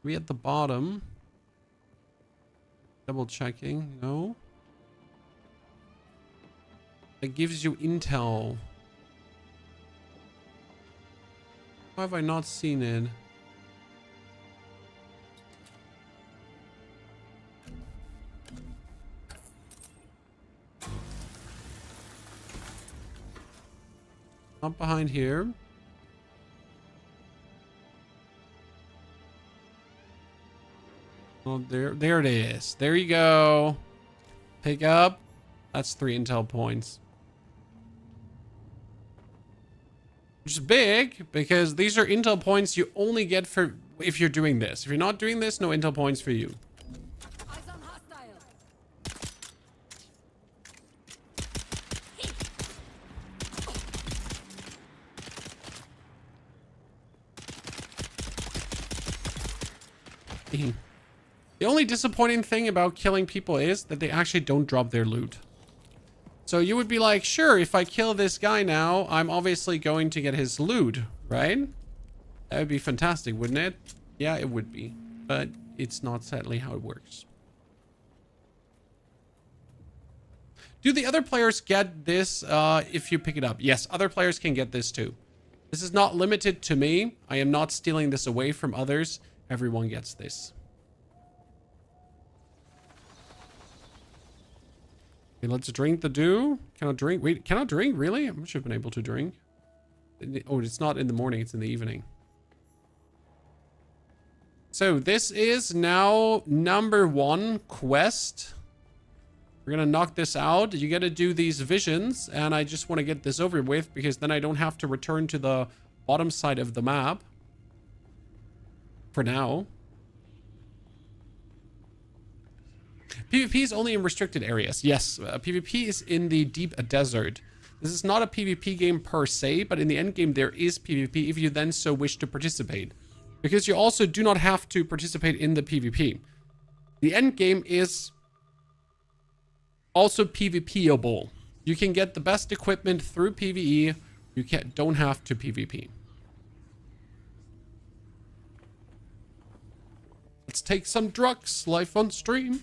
Maybe at the bottom. Double checking. No. It gives you intel. Why have I not seen it? Not behind here. Oh, there it is. There you go. Pick up. That's 3 intel points. Which is big, because these are intel points you only get for if you're doing this. If you're not doing this, no intel points for you. Eyes on hostile. The only disappointing thing about killing people is that they actually don't drop their loot. So you would be like, sure, if I kill this guy now, I'm obviously going to get his loot, right? That would be fantastic, wouldn't it? Yeah, it would be. But it's not sadly how it works. Do the other players get this if you pick it up? Yes, other players can get this too. This is not limited to me. I am not stealing this away from others. Everyone gets this. Okay, let's drink the dew. Cannot drink. Wait, cannot drink? Really? I should have been able to drink. Oh, it's not in the morning. It's in the evening. So this is now number 1 quest. We're going to knock this out. You got to do these visions. And I just want to get this over with because then I don't have to return to the bottom side of the map. For now. PvP is only in restricted areas. Yes, PvP is in the deep desert. This is not a PvP game per se, but in the end game there is PvP if you then so wish to participate. Because you also do not have to participate in the PvP. The end game is also PvP-able. You can get the best equipment through PvE. You don't have to PvP. Let's take some drugs. Life on stream.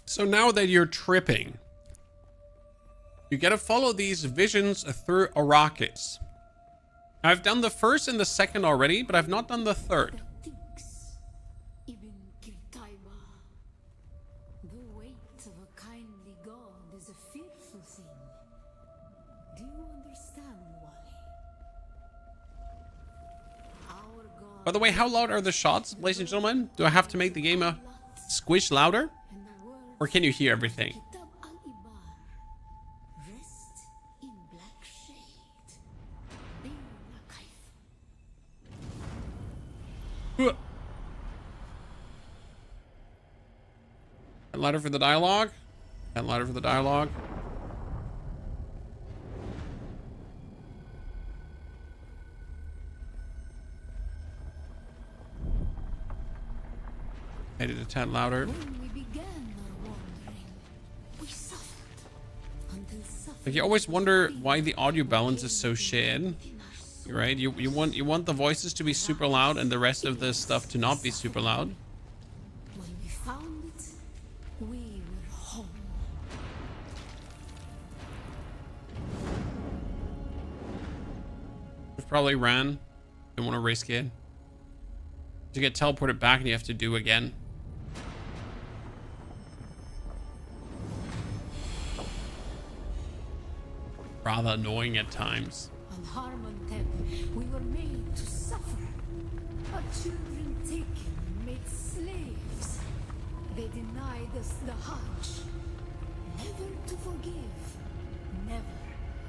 So now that you're tripping, you gotta follow these visions through Arrakis. I've done the first and the second already, but I've not done the third. The weight of a kindly god is a fearful thing. Do you understand why? Our god. By the way, how loud are the shots, ladies and gentlemen? Do I have to make the game a squish louder? And the world Or can you hear everything? Kitab al-Ibar. Rest in black shade. Be like And louder for the dialogue. And louder for the dialogue. Made it a tad louder. when we began our wandering, we suffered until suffering. Like you always wonder why the audio balance is so shit, right? You want the voices to be super loud and the rest of the stuff to not be super loud. When we found it, we were home. We've probably ran. Don't want to risk it. You get teleported back and you have to do again. Rather annoying at times. On Harmontep, we were made to suffer. Our children taken, made slaves. They denied us the Hajj. Never to forgive, never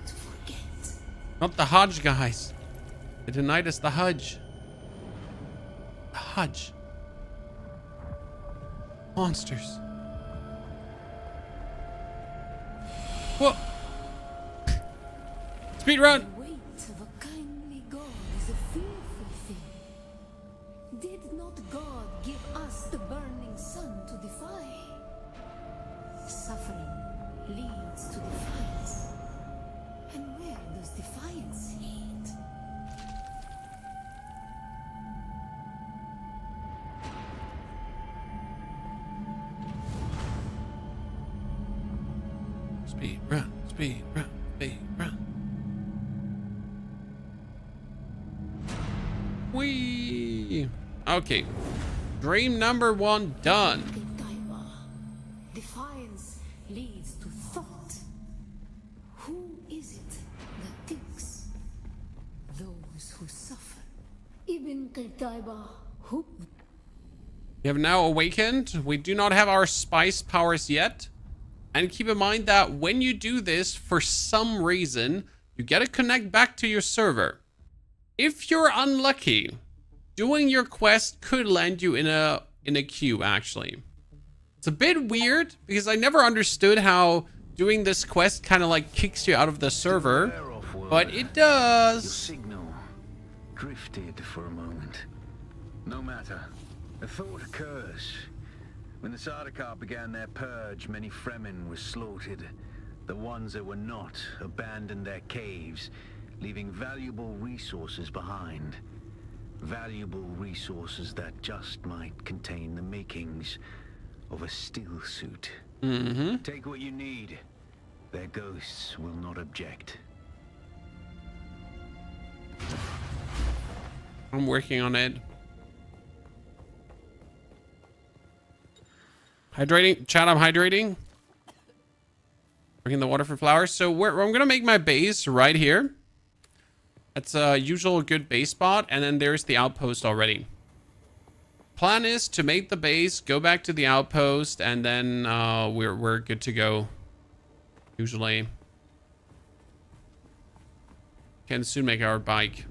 to forget. Not the Hajj, guys. They denied us the Hajj. The Hajj. Monsters. Whoa. Speed run. The weight of a kindly God is a fearful thing. Did not God give us the burning sun to defy? Suffering leads to defiance. And where does defiance lead? Speed run, speed run, speed run. Whee! Okay. Dream number 1 done. Defiance leads to thought. Who is it that thinks? Those who suffer. Ibn Qutayba, who? We have now awakened. We do not have our spice powers yet. And keep in mind that when you do this, for some reason, you get to connect back to your server. If you're unlucky, doing your quest could land you in a queue, actually. It's a bit weird because I never understood how doing this quest kind of like kicks you out of the server, but it Your does. signal drifted for a moment. No matter. A thought occurs. When the Sardaukar began their purge, many Fremen were slaughtered. The ones that were not abandoned their caves, leaving valuable resources behind. Valuable resources that just might contain the makings of a still suit. Take what you need. Their ghosts will not object. I'm working on it. Hydrating. Chat, I'm hydrating. Drinking the water for flowers. So I'm gonna make my base right here. That's a usual good base spot, and then there's the outpost already. Plan is to make the base, go back to the outpost, and then we're good to go. Usually, can soon make our bike.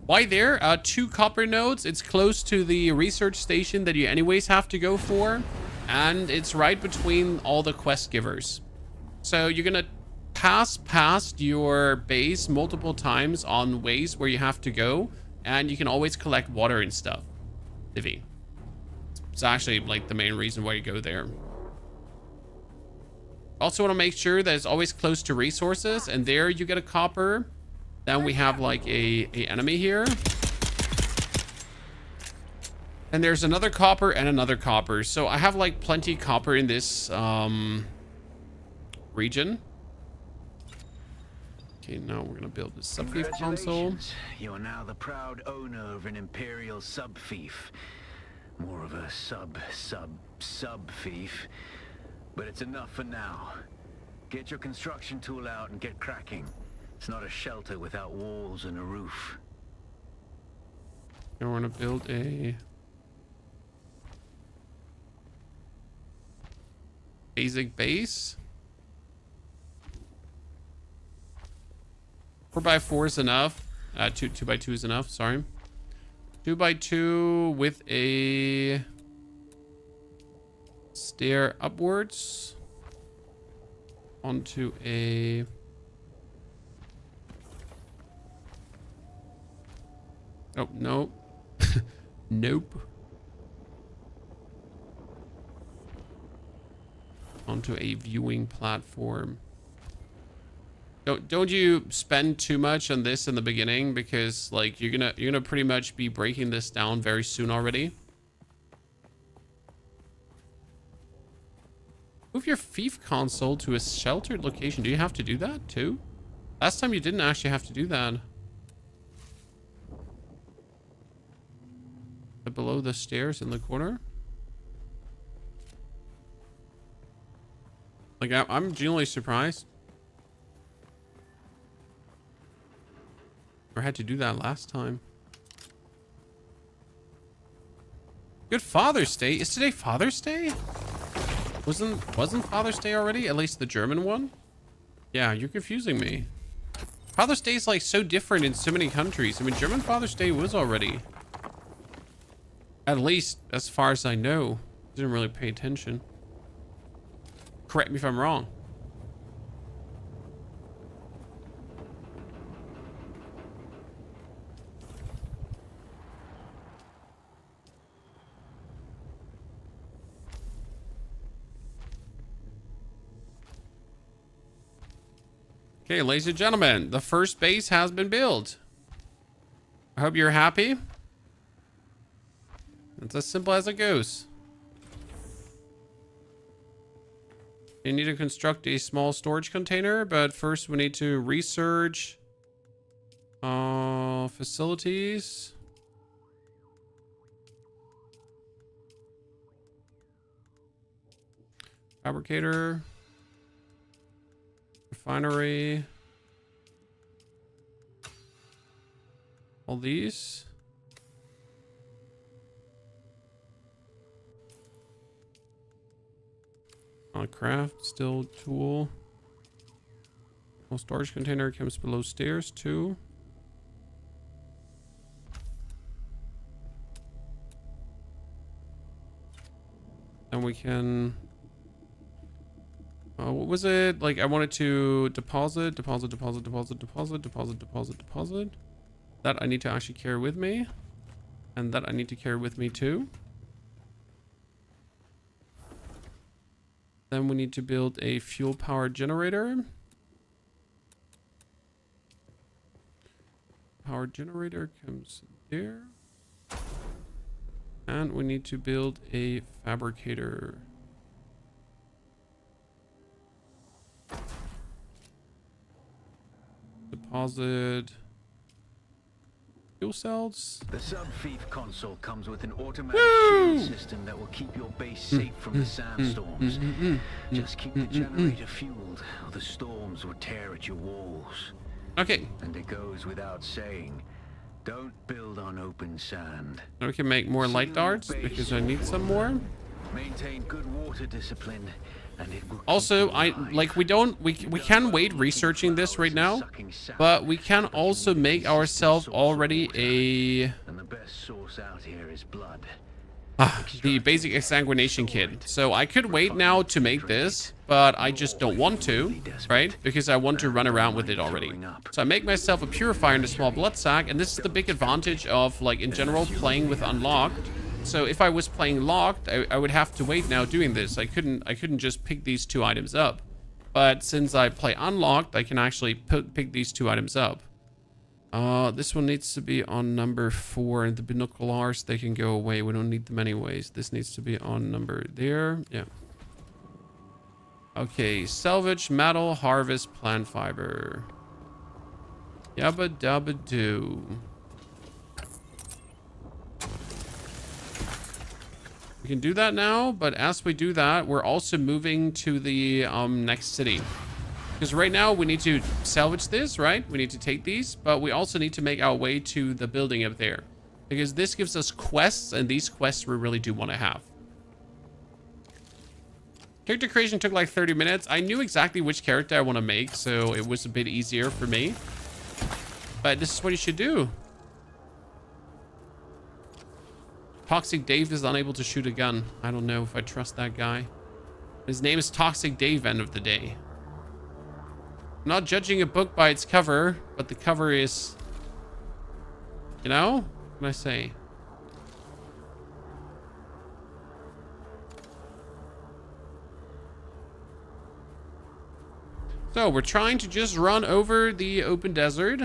Why there? 2 copper nodes. It's close to the research station that you anyways have to go for, and it's right between all the quest givers. So you're gonna pass past your base multiple times on ways where you have to go, and you can always collect water and stuff. Divvy. It's actually like the main reason why you go there. Also want to make sure that it's always close to resources, and there you get a copper. Then we have like a enemy here, and there's another copper and another copper. So I have like plenty copper in this region. Okay, now we're gonna build this sub-thief console. You are now the proud owner of an Imperial sub-thief. More of a sub-thief. But it's enough for now. Get your construction tool out and get cracking. It's not a shelter without walls and a roof. I want to build a basic base. 4x4 is enough. 2x2 is enough. Sorry. 2x2 with a stair upwards onto a oh no. Nope. Onto a viewing platform. Don't you spend too much on this in the beginning, because like you're gonna pretty much be breaking this down very soon already. Move your thief console to a sheltered location. Do you have to do that too? Last time you didn't actually have to do that. Below the stairs in the corner. Like I'm genuinely surprised. I had to do that last time. Good Father's Day. Is today Father's Day? Wasn't Father's Day already? At least the German one? Yeah, you're confusing me. Father's Day is like so different in so many countries. I mean, German Father's Day was already. At least as far as I know. Didn't really pay attention. Correct me if I'm wrong. Okay, ladies and gentlemen, the first base has been built. I hope you're happy. It's as simple as it goes. We need to construct a small storage container, but first we need to research facilities. Fabricator. Refinery. All these. Craft, still tool. Well, storage container comes below stairs too. And we can... what was it? Like, I wanted to deposit. That I need to actually carry with me. And that I need to carry with me too. Then we need to build a fuel power generator. Power generator comes there. And we need to build a fabricator. Deposit fuel cells. The sub-thief console comes with an automatic shield system that will keep your base safe from the sandstorms. Just keep the generator fueled, or the storms will tear at your walls. Okay. And it goes without saying, don't build on open sand. We can make more light darts because I need some more. Maintain good water discipline. And it will also, we can wait researching this right now, but we can also make ourselves already a and the best source out here is blood. The basic exsanguination kit. So I could wait now to make this, but I just don't want to, right? Because I want to run around with it already. So I make myself a purifier and a small blood sac, and this is the big advantage of, like, in general playing with unlocked. So if I was playing locked, I would have to wait now doing this. I couldn't just pick these two items up. But since I play unlocked, I can actually pick these two items up. This one needs to be on number 4, and the binoculars, they can go away. We don't need them anyways. This needs to be on number there. Yeah. Okay, salvage, metal, harvest, plant fiber. Yabba dabba doo. We can do that now, but as we do that, we're also moving to the next city. Because right now we need to salvage this, right? We need to take these, but we also need to make our way to the building up there. Because this gives us quests, and these quests we really do want to have. Character creation took like 30 minutes. I knew exactly which character I want to make, so it was a bit easier for me. But this is what you should do. Toxic Dave is unable to shoot a gun. I don't know if I trust that guy. His name is Toxic Dave, end of the day. I'm not judging a book by its cover, but the cover is... You know? What can I say? So, we're trying to just run over the open desert.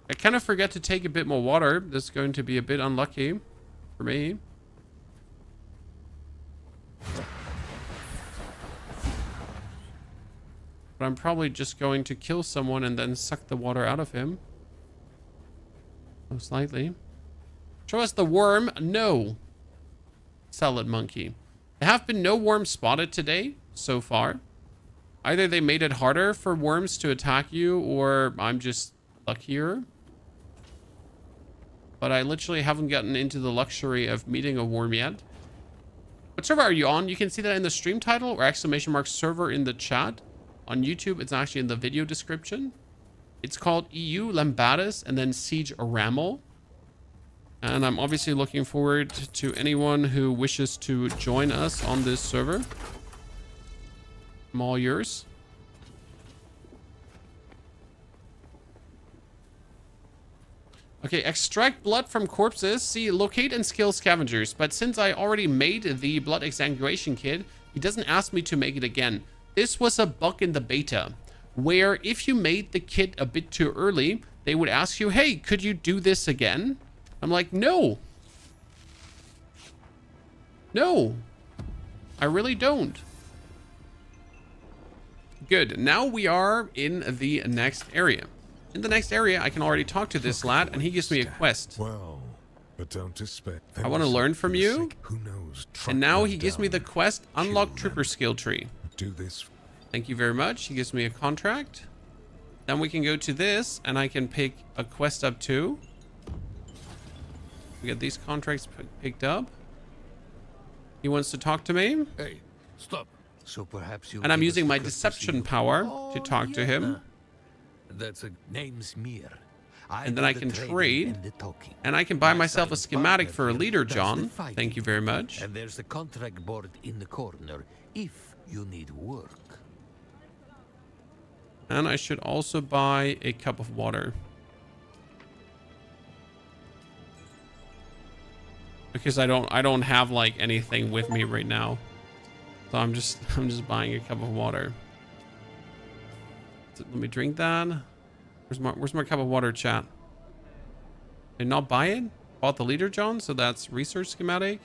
I kind of forget to take a bit more water. This is going to be a bit unlucky for me. But I'm probably just going to kill someone and then suck the water out of him. Most likely. Show us the worm. No. Sell it, monkey. There have been no worms spotted today so far. Either they made it harder for worms to attack you, or I'm just luckier. But I literally haven't gotten into the luxury of meeting a worm yet. What server are you on? You can see that in the stream title or ! server in the chat. On YouTube, it's actually in the video description. It's called EU Lampadas and then Sietch Ramal. And I'm obviously looking forward to anyone who wishes to join us on this server. I'm all yours. Okay, extract blood from corpses. See, locate and skill scavengers. But since I already made the blood exsanguination kit, he doesn't ask me to make it again. This was a bug in the beta, where if you made the kit a bit too early, they would ask you, hey, could you do this again? I'm like, no. No. I really don't. Good. Now we are in the next area. In the next area, I can already talk to this lad, and he gives me a quest. Well, but don't expect. I want to learn from you. Who knows? And now he gives me the quest, unlock trooper skill tree. Do this. Thank you very much. He gives me a contract. Then we can go to this, and I can pick a quest up too. We get these contracts picked up. He wants to talk to me. Hey, stop. So perhaps you. And I'm using my deception power to talk to him. That's a name's Mir. And then I can trade. And I can buy myself a schematic for a leader, John. Thank you very much. And there's the contract board in the corner if you need work. And I should also buy a cup of water. Because I don't have like anything with me right now. So I'm just buying a cup of water. So let me drink that. Where's my cup of water, chat? Did not buy it? Bought the leader, John, so that's research schematic.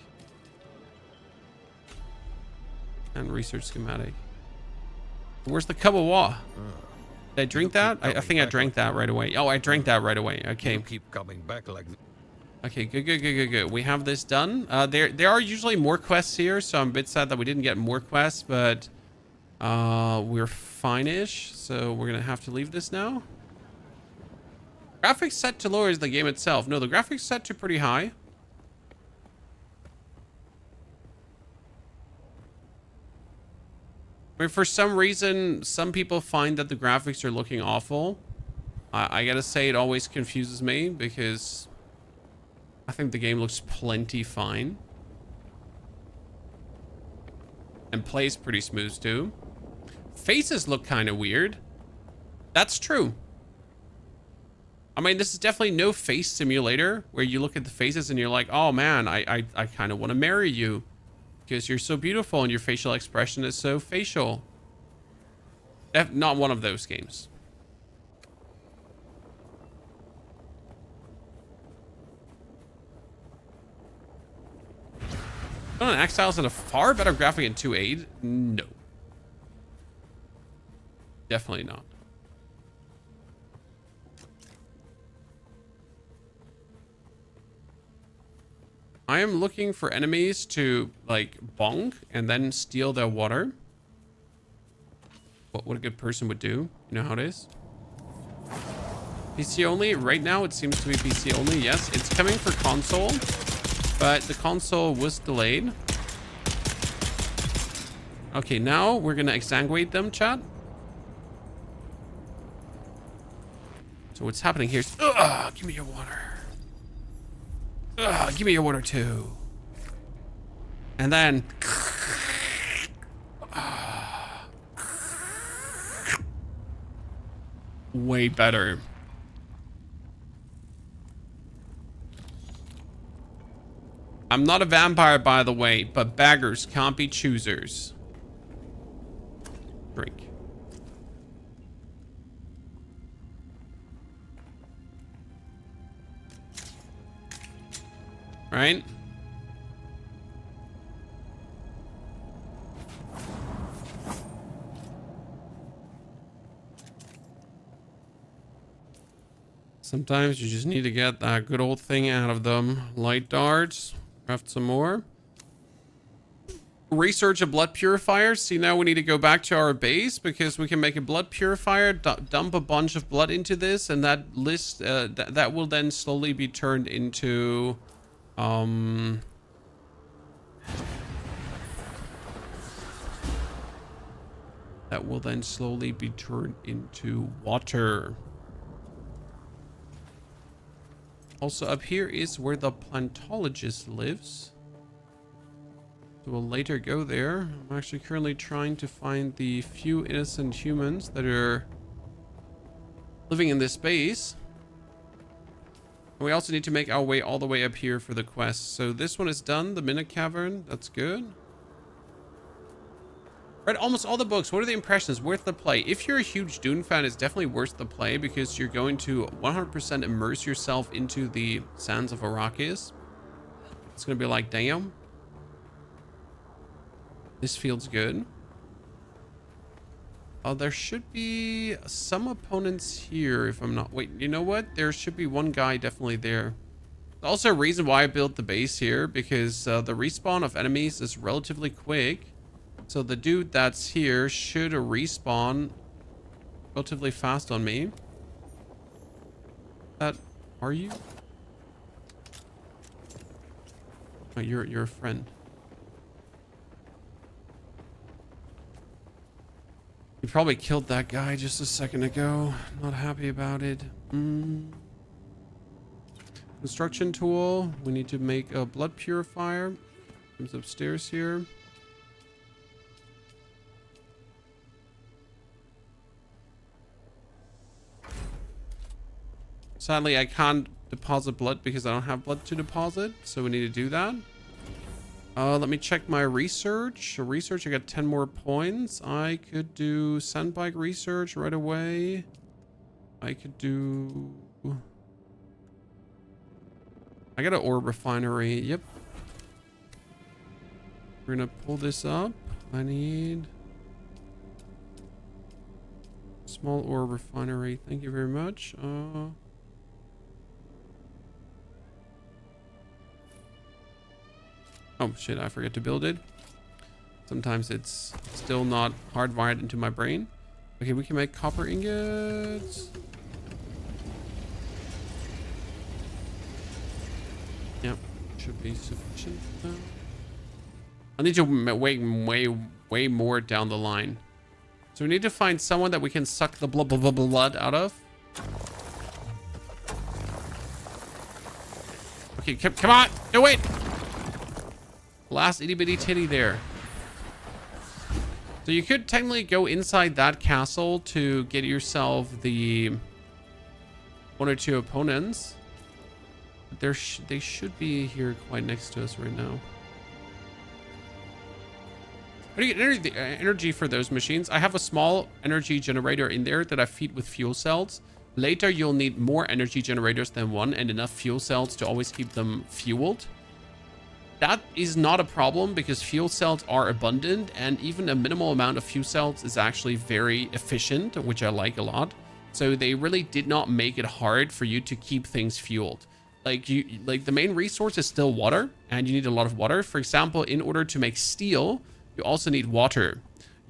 And research schematic. Where's the cup of water? Did I drink that? I think I drank that right away. Oh, I drank that right away. Okay. You keep coming back like this. Okay, good. We have this done. There are usually more quests here, so I'm a bit sad that we didn't get more quests, but we're fine-ish, so we're gonna have to leave this now. Graphics set to lower is the game itself. No, the graphics set to pretty high. I mean, for some reason, some people find that the graphics are looking awful. I gotta say, it always confuses me because I think the game looks plenty fine. And plays pretty smooth too. Faces look kind of weird. That's true. I mean, this is definitely no face simulator where you look at the faces and you're like, oh man, I kind of want to marry you because you're so beautiful and your facial expression is so facial. Not one of those games. Conan Exiles had a far better graphic in 2.8? No. Definitely not. I am looking for enemies to like bonk and then steal their water. What a good person would do. You know how it is? PC only. Right now it seems to be PC only. Yes, it's coming for console, but the console was delayed. Okay, now we're gonna exsanguinate them, chat. So what's happening here is, give me your water. Give me your water too. And then way better. I'm not a vampire, by the way, but beggars can't be choosers. Drink. Right? Sometimes you just need to get that good old thing out of them. Light darts. Craft some more. Research a blood purifier. See, now we need to go back to our base because we can make a blood purifier, dump a bunch of blood into this, and that list that will then slowly be turned into that will then slowly be turned into water. Also up here is where the plantologist lives. So we'll later go there. I'm actually currently trying to find the few innocent humans that are living in this base. And we also need to make our way all the way up here for the quest. So this one is done, the Minute Cavern. That's good. Read almost all the books. What are the impressions? Worth the play. If you're a huge Dune fan, it's definitely worth the play because you're going to 100% immerse yourself into the sands of Arrakis. It's going to be like, damn. This feels good. Oh, there should be some opponents here if I'm not... Wait, you know what? There should be one guy definitely there. Also a reason why I built the base here, because the respawn of enemies is relatively quick. So the dude that's here should respawn relatively fast on me. Are you? Oh, you're a friend. You probably killed that guy just a second ago. Not happy about it. Construction tool. We need to make a blood purifier. Comes upstairs here. Sadly, I can't deposit blood because I don't have blood to deposit. So we need to do that. Let me check my research. Research, I got 10 more points. I could do sandbike research right away. I could do... I got an ore refinery. Yep. We're gonna pull this up. I need... small ore refinery. Thank you very much. Oh shit, I forget to build it. Sometimes it's still not hardwired into my brain. Okay, we can make copper ingots. Yep, should be sufficient. I need to way more down the line. So we need to find someone that we can suck the blood out of. Okay, come on, do it! Last itty bitty titty there. So you could technically go inside that castle to get yourself the 1 or 2 opponents. But they should be here quite next to us right now. How do you get energy for those machines? I have a small energy generator in there that I feed with fuel cells. Later, you'll need more energy generators than one and enough fuel cells to always keep them fueled. That is not a problem because fuel cells are abundant, and even a minimal amount of fuel cells is actually very efficient, which I like a lot. So they really did not make it hard for you to keep things fueled. Like the main resource is still water, and you need a lot of water. For example, in order to make steel, you also need water.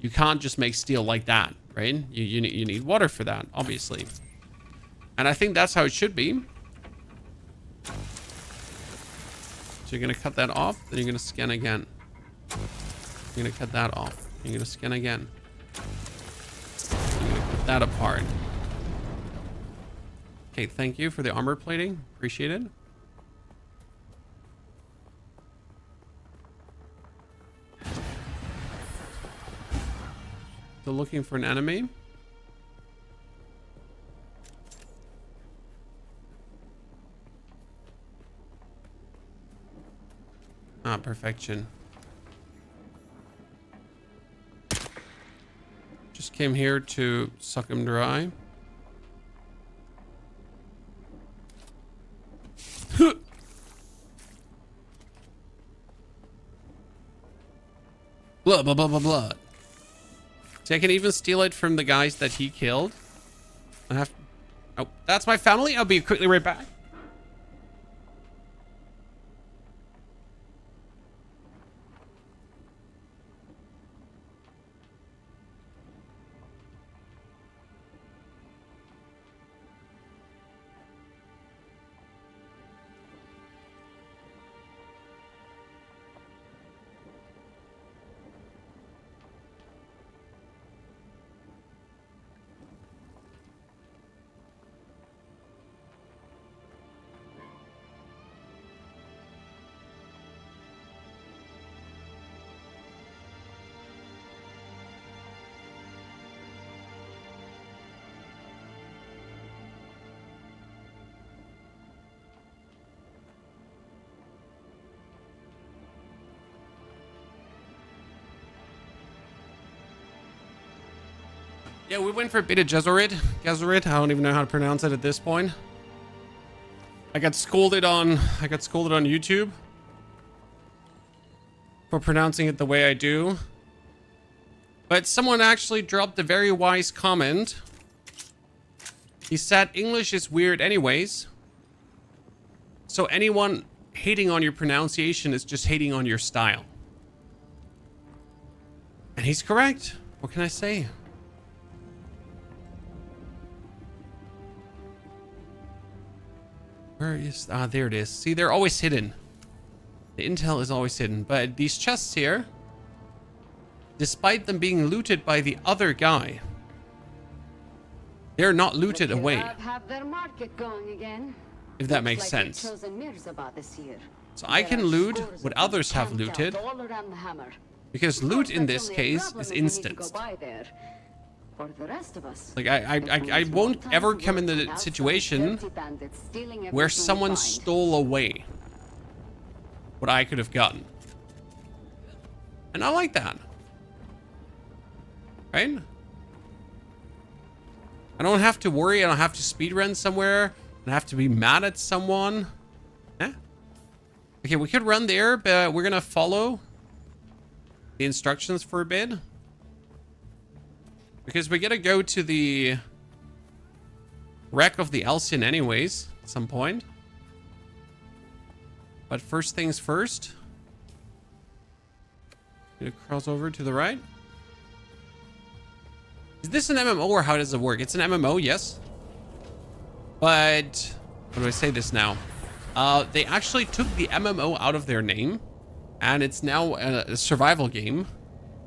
You can't just make steel like that, right? You need water for that, obviously. And I think that's how it should be. So you're going to cut that off, then you're going to scan again. You're going to cut that off. You're going to scan again. You're going to cut that apart. Okay, thank you for the armor plating. Appreciate it. Still looking for an enemy. Ah, perfection. Just came here to suck him dry. Blood, blah, blah, blah, blood. See, I can even steal it from the guys that he killed. I have... Oh, that's my family. I'll be quickly right back. Yeah, we went for a bit of Jezerit. I don't even know how to pronounce it at this point. I got scolded on YouTube for pronouncing it the way I do. But someone actually dropped a very wise comment. He said English is weird anyways. So anyone hating on your pronunciation is just hating on your style. And he's correct. What can I say? Where is... Ah, there it is. See, they're always hidden. The intel is always hidden. But these chests here, despite them being looted by the other guy, they're not looted away. Have their market going again. If that makes sense. So I can loot what others have looted. Because loot in this case is instanced. Like I won't ever come in the situation where someone stole away what I could have gotten. And I like that. Right? I don't have to worry. I don't have to speedrun somewhere. I have to be mad at someone. Eh? Okay, we could run there, but we're gonna follow the instructions for a bit. Because we gotta go to the wreck of the Alcyon anyways, at some point. But first things first. Gonna cross over to the right. Is this an MMO or how does it work? It's an MMO, yes. But, how do I say this now? They actually took the MMO out of their name. And it's now a survival game.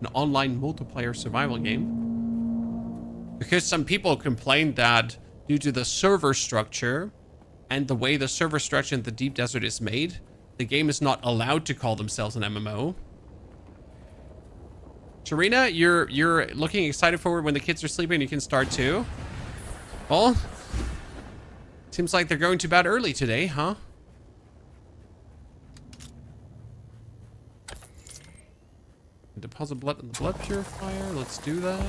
An online multiplayer survival game. Because some people complained that due to the server structure and the way the server structure in the Deep Desert is made, the game is not allowed to call themselves an MMO. Sharina, you're looking excited for when the kids are sleeping. You can start too. Well, seems like they're going to bed early today, huh? Deposit blood in the blood purifier. Let's do that.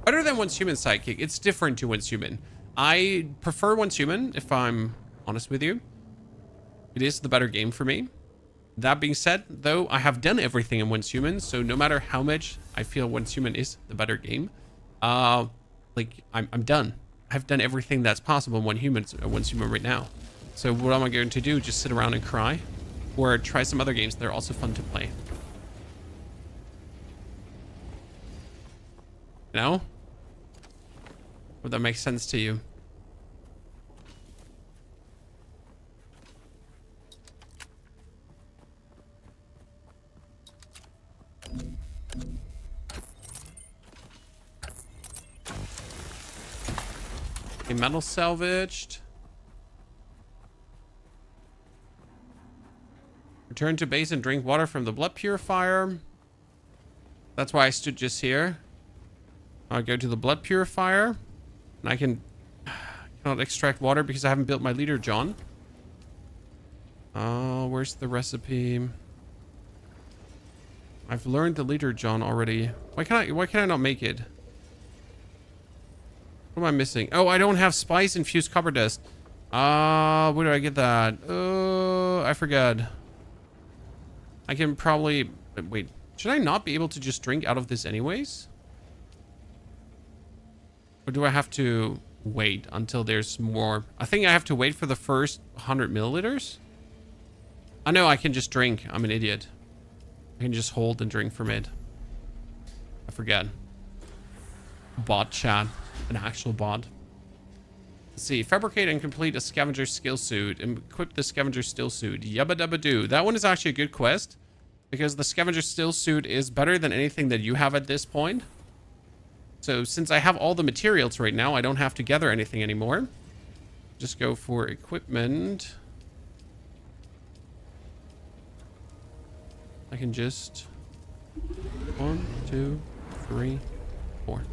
Better than Once Human Sidekick. It's different to Once Human. I prefer Once Human, if I'm honest with you. It is the better game for me. That being said, though, I have done everything in Once Human, so no matter how much I feel Once Human is the better game, like I'm done. I've done everything that's possible in Once Human right now. So what am I going to do? Just sit around and cry, or try some other games that are also fun to play? You know? Would that make sense to you? Okay, metal salvaged. Return to base and drink water from the blood purifier. That's why I stood just here. I'll go to the blood purifier. And I cannot extract water because I haven't built my leader, John. Where's the recipe? I've learned the leader, John, already. Why can I not make it? What am I missing? Oh, I don't have spice infused copper dust. Where do I get that? I forgot. I can probably... Wait, should I not be able to just drink out of this anyways? Or do I have to wait until there's more? I think I have to wait for the first 100 milliliters. I know I can just drink. I'm an idiot. I can just hold and drink from it. I forget. Bot chat. An actual bot. Let's see. Fabricate and complete a scavenger skill suit. And equip the scavenger still suit. Yabba dabba doo. That one is actually a good quest. Because the scavenger still suit is better than anything that you have at this point. So since I have all the materials right now, I don't have to gather anything anymore. Just go for equipment. I can just... 1, 2, 3, 4.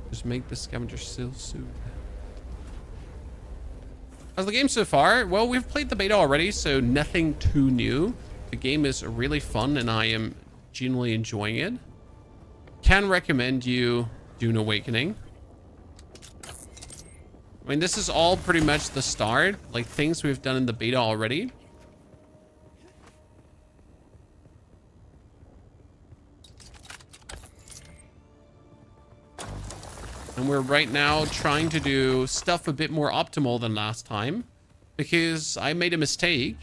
Just make the scavenger still suit. How's the game so far? Well, we've played the beta already, so nothing too new. The game is really fun, and I am genuinely enjoying it. Can recommend you Dune Awakening. I mean, this is all pretty much the start. Like, things we've done in the beta already. And we're right now trying to do stuff a bit more optimal than last time. Because I made a mistake.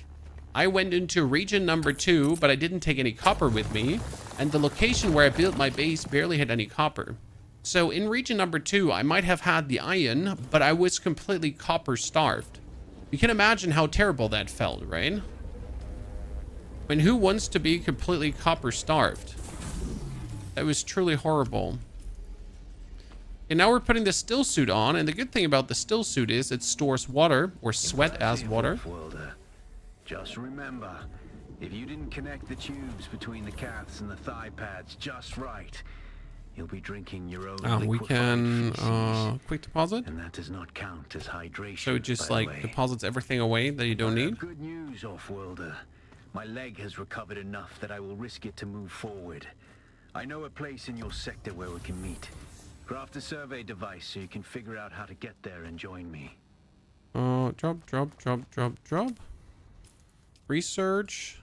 I went into region number 2, but I didn't take any copper with me. And the location where I built my base barely had any copper. So in region number 2, I might have had the iron, but I was completely copper starved. You can imagine how terrible that felt, right? I mean, who wants to be completely copper starved? That was truly horrible. And now we're putting the still suit on, and the good thing about the still suit is it stores water, or sweat as water. Just remember, if you didn't connect the tubes between the calves and the thigh pads just right, you'll be drinking your own We can quick deposit. and that does not count as hydration. So it just by the like way. deposits everything away that you don't I have need. good news, Offworlder. My leg has recovered enough that I will risk it to move forward. I know a place in your sector where we can meet. Craft a survey device so you can figure out how to get there and join me. Drop. Research.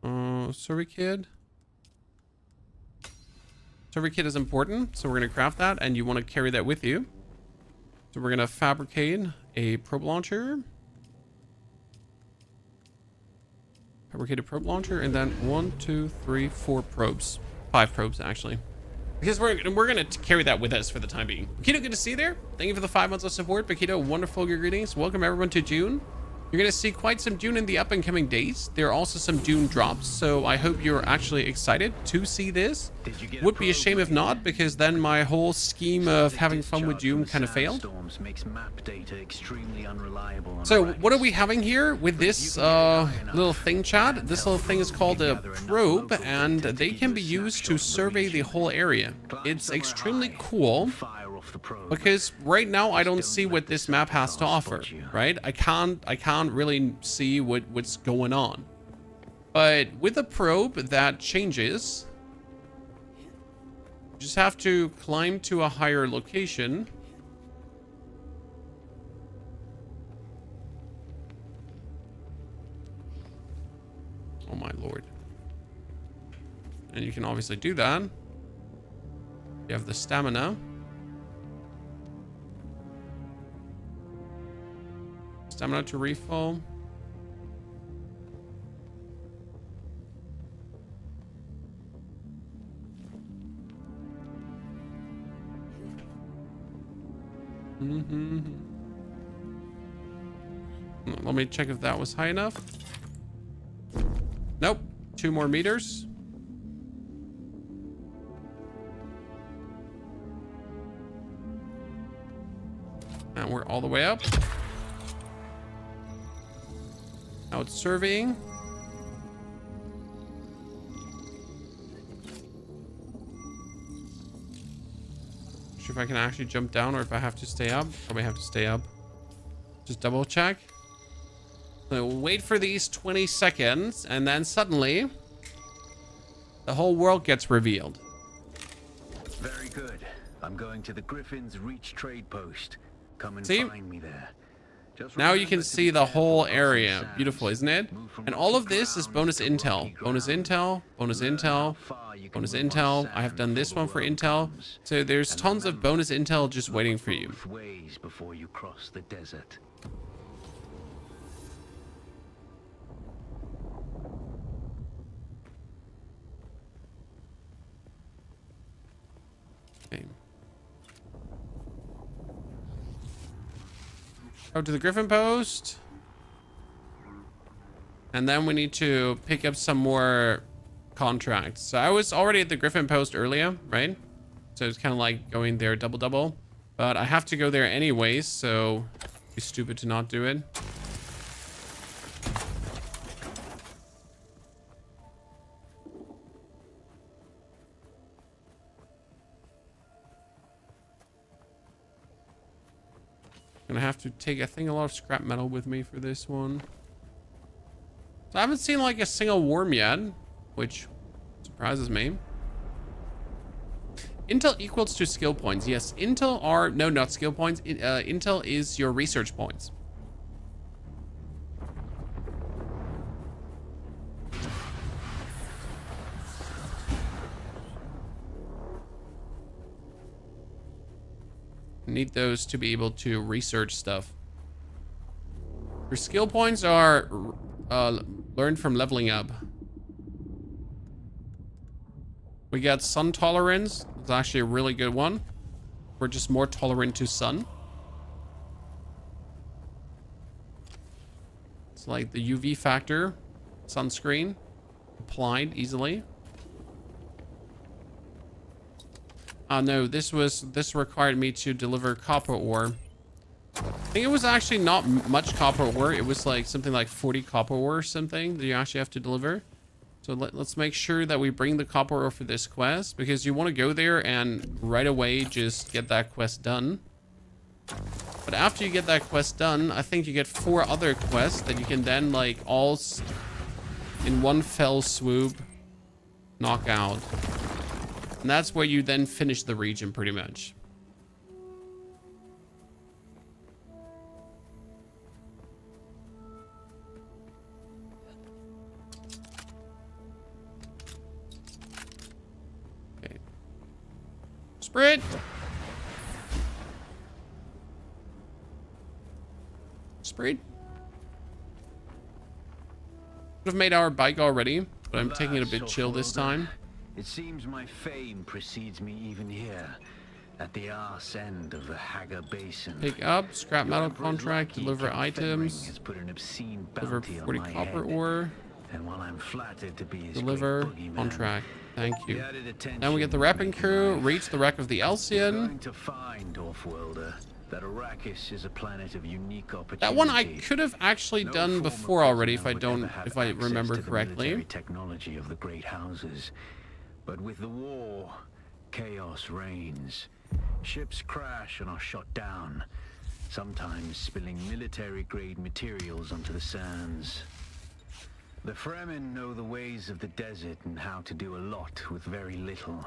Survey kit. Survey kit is important, so we're going to craft that, and you want to carry that with you. So we're going to fabricate a probe launcher. Fabricate a probe launcher, and then 1, 2, 3, 4 probes. 5 probes, actually. Because we're going to carry that with us for the time being. Bakito, good to see you there. Thank you for the 5 months of support. Bakito, wonderful greetings. Welcome everyone to Dune. You're going to see quite some Dune in the up and coming days. There are also some Dune drops, so I hope you're actually excited to see this. Would be a shame if not, because then my whole scheme of having fun with Dune kind of failed. So what are we having here with this little thing, Chad? This little thing is called a probe, and they can be used to survey the whole area. It's extremely cool. Because right now I don't see what this map has to offer, right? I can't really see what's going on. But with a probe that changes, you just have to climb to a higher location. Oh my lord. And you can obviously do that. You have the stamina. Stamina to refill. Let me check if that was high enough. Nope. 2 more meters. And we're all the way up. Now it's surveying. Not sure if I can actually jump down or if I have to stay up. Probably have to stay up. Just double check. So we'll wait for these 20 seconds, and then suddenly the whole world gets revealed. Very good. I'm going to the Griffin's Reach trade post. Come and See? find me there. Now you can see the whole area. Beautiful, isn't it? And all of this is bonus intel. Bonus intel, bonus intel, bonus intel. I have done this one for intel. So there's tons of bonus intel just waiting for you. Ways before you cross the desert. Okay. Go to the Griffin post. And then we need to pick up some more contracts. So I was already at the Griffin post earlier, right? So it's kind of like going there double. But I have to go there anyways, so it'd be stupid to not do it. Gonna have to take, I think, a lot of scrap metal with me for this one. So I haven't seen like a single worm yet, which surprises me. Intel equals to skill points. Yes, intel are, no, not skill points. Intel is your research points. need those to be able to research stuff. Your skill points are learned from leveling up. We got sun tolerance. It's actually a really good one. We're just more tolerant to sun. It's like the UV factor, sunscreen, applied easily. No, this required me to deliver copper ore. I think it was actually not much copper ore. It was like something like 40 copper ore or something that you actually have to deliver. So let's make sure that we bring the copper ore for this quest, because you want to go there and right away just get that quest done. But after you get that quest done, I think you get 4 other quests that you can then like all in one fell swoop knock out. And that's where you then finish the region pretty much. Okay. Sprint! Sprint! Could have made our bike already, but I'm taking it a bit chill this time. It seems my fame precedes me even here, at the arse end of the Haga Basin. Pick up, scrap metal Emperor's contract, lackey, deliver King items, has put an obscene deliver bounty on 40 my copper head. ore, And while I'm flattered to be his deliver great boogeyman, contract. Thank the you. added attention Then we get the will wrapping make crew, life. reach the wreck of the You're Alcyon. going to find, Offworlder, that Arrakis is a planet of unique opportunity. That one I could have actually No done form of before already if personnel I would don't, ever have if I access remember to the correctly. military technology of the great houses. But with the war, chaos reigns. Ships crash and are shot down, sometimes spilling military-grade materials onto the sands. The Fremen know the ways of the desert and how to do a lot with very little.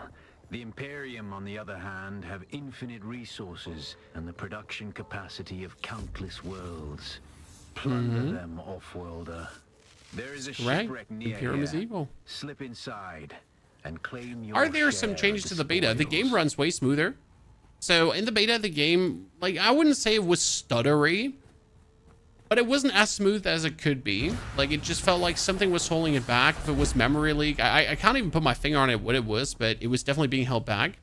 The Imperium, on the other hand, have infinite resources and the production capacity of countless worlds. Plunder them, Offworlder. There is a Right? shipwreck near Imperium is here. evil. Slip inside and claim your Are there some share changes of to the beta? The game spoils. runs way smoother. So in the beta, the game, like, I wouldn't say it was stuttery, but it wasn't as smooth as it could be. Like, it just felt like something was holding it back. If it was memory leak, I can't even put my finger on it what it was, but it was definitely being held back.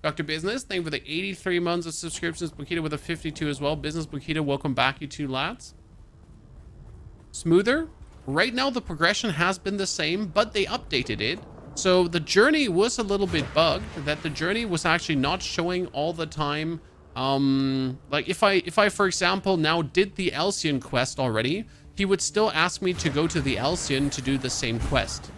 Dr. Business, thank you for the 83 months of subscriptions. Bukita with a 52 as well. Business Bukita, welcome back, you two lads. Smoother. Right now, the progression has been the same, but they updated it. So the journey was a little bit bugged, that the journey was actually not showing all the time. Like if I, for example, now did the Alcyon quest already, he would still ask me to go to the Alcyon to do the same quest.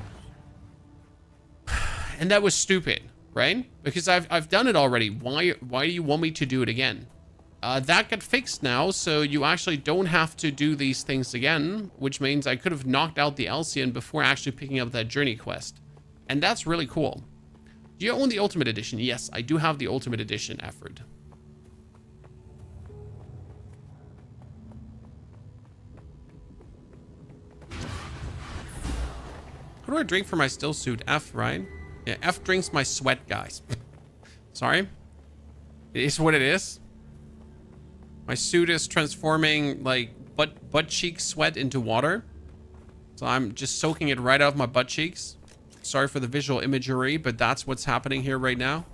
And that was stupid, right? Because I've done it already. Why do you want me to do it again? That got fixed now, so you actually don't have to do these things again, which means I could have knocked out the Alcyon before actually picking up that journey quest. And that's really cool. Do you own the Ultimate Edition? Yes, I do have the Ultimate Edition effort. What do I drink for my still suit? F, right? Yeah, F drinks my sweat, guys. Sorry. It is what it is. My suit is transforming like butt cheek sweat into water. So I'm just soaking it right off my butt cheeks. Sorry for the visual imagery, but that's what's happening here right now.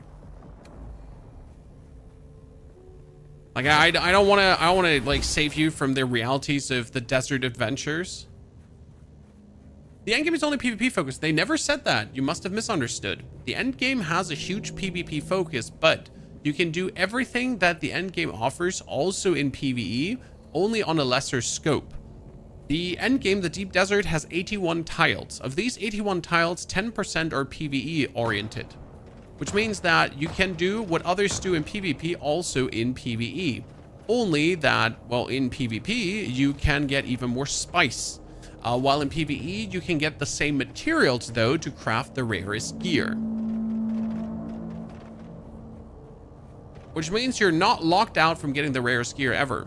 Like I don't want to like save you from the realities of the desert adventures. The endgame is only PvP focused. They never said that. You must have misunderstood. The endgame has a huge PvP focus, but you can do everything that the endgame offers also in PvE, only on a lesser scope. The endgame, the Deep Desert, has 81 tiles. Of these 81 tiles, 10% are PvE oriented, which means that you can do what others do in PvP also in PvE. Only that, well, in PvP, you can get even more spice. While in PvE, you can get the same materials, though, to craft the rarest gear. Which means you're not locked out from getting the rarest gear ever.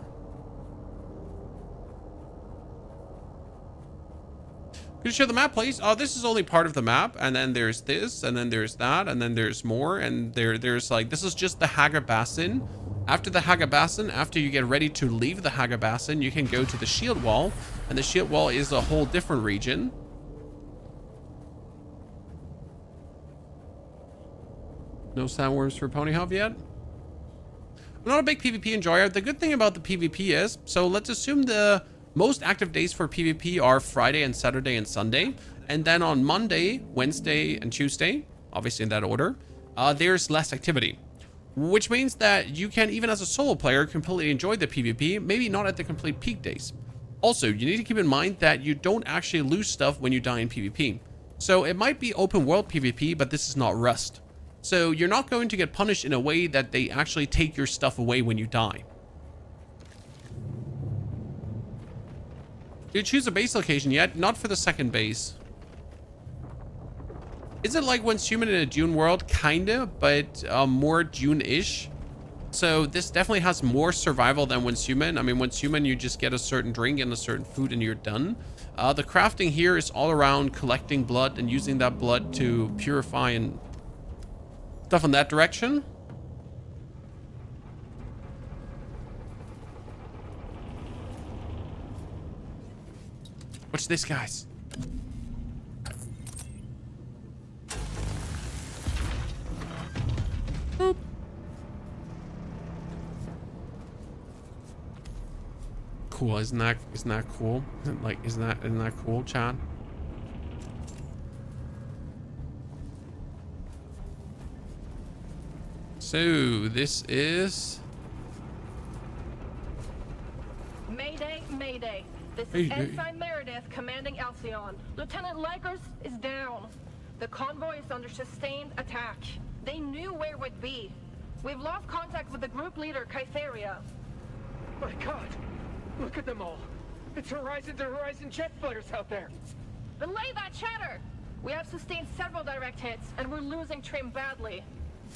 Could you show the map, please? Oh, this is only part of the map, and then there's this, and then there's that, and then there's more, and there's like, this is just the Haga Basin. After the Hagabasin, after you get ready to leave the Hagabasin, you can go to the shield wall, and the shield wall is a whole different region. No sandworms for Ponyhub yet? I'm not a big PvP enjoyer. The good thing about the PvP is, so let's assume the most active days for PvP are Friday and Saturday and Sunday. And then on Monday, Wednesday, and Tuesday, obviously in that order, there's less activity. Which means that you can, even as a solo player, completely enjoy the PvP, maybe not at the complete peak days. Also, you need to keep in mind that you don't actually lose stuff when you die in PvP. So it might be open world PvP, but this is not Rust. So you're not going to get punished in a way that they actually take your stuff away when you die. Do you choose a base location yet? Not for the second base. Is it like Once Human in a Dune world? Kinda, but more Dune-ish. So this definitely has more survival than Once Human. I mean, Once Human, you just get a certain drink and a certain food and you're done. The crafting here is all around collecting blood and using that blood to purify and stuff in that direction. Watch this, guys. Boop. Cool, isn't that cool? Like, isn't that cool, Chad? So this is Mayday, Mayday. This Hey, is hey. Ensign Meredith commanding Alcyon. Lieutenant Likers is down. The convoy is under sustained attack. They knew where we'd be. We've lost contact with the group leader, Kytheria. My God! Look at them all! It's Horizon to Horizon jet fighters out there! Relay that chatter! We have sustained several direct hits, and we're losing Trim badly.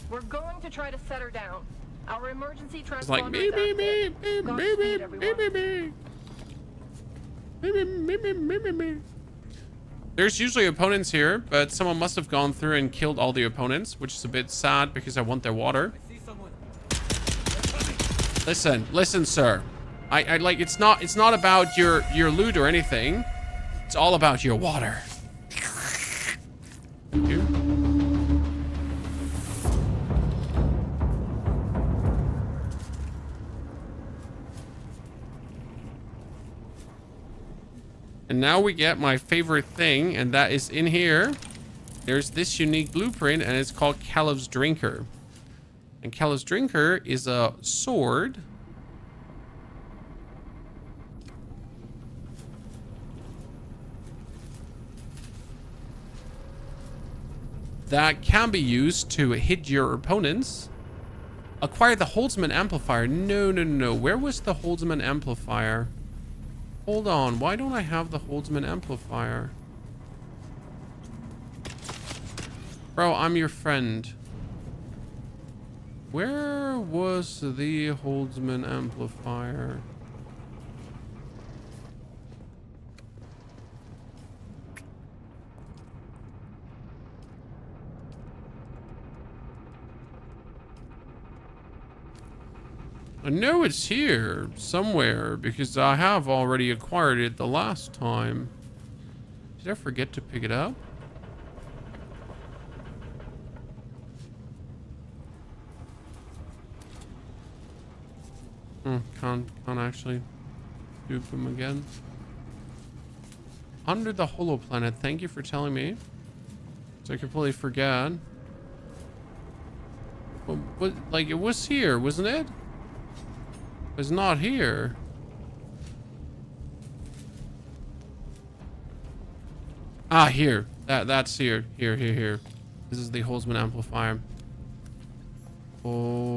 We're going to try to set her down. Our emergency it's like transponder me, is me, me, active. me, Godspeed, me, me, everyone. me, me. Me. There's usually opponents here, but someone must have gone through and killed all the opponents, which is a bit sad because I want their water. Listen, sir. I like it's not about your loot or anything. It's all about your water. Thank you. And now we get my favorite thing, and that is in here. There's this unique blueprint, and it's called Caleb's Drinker. And Caleb's Drinker is a sword that can be used to hit your opponents. Acquire the Holtzman amplifier. No. Where was the Holtzman amplifier? Hold on, why don't I have the Holtzman amplifier? Bro, I'm your friend. Where was the Holtzman amplifier? I know it's here somewhere because I have already acquired it the last time. Did I forget to pick it up? Can't actually dupe them again. Under the Holo Planet. Thank you for telling me. So I completely forgot. What, like, it was here, wasn't it? It's not here. Ah, here. That's here. Here. This is the Holtzman amplifier. Oh,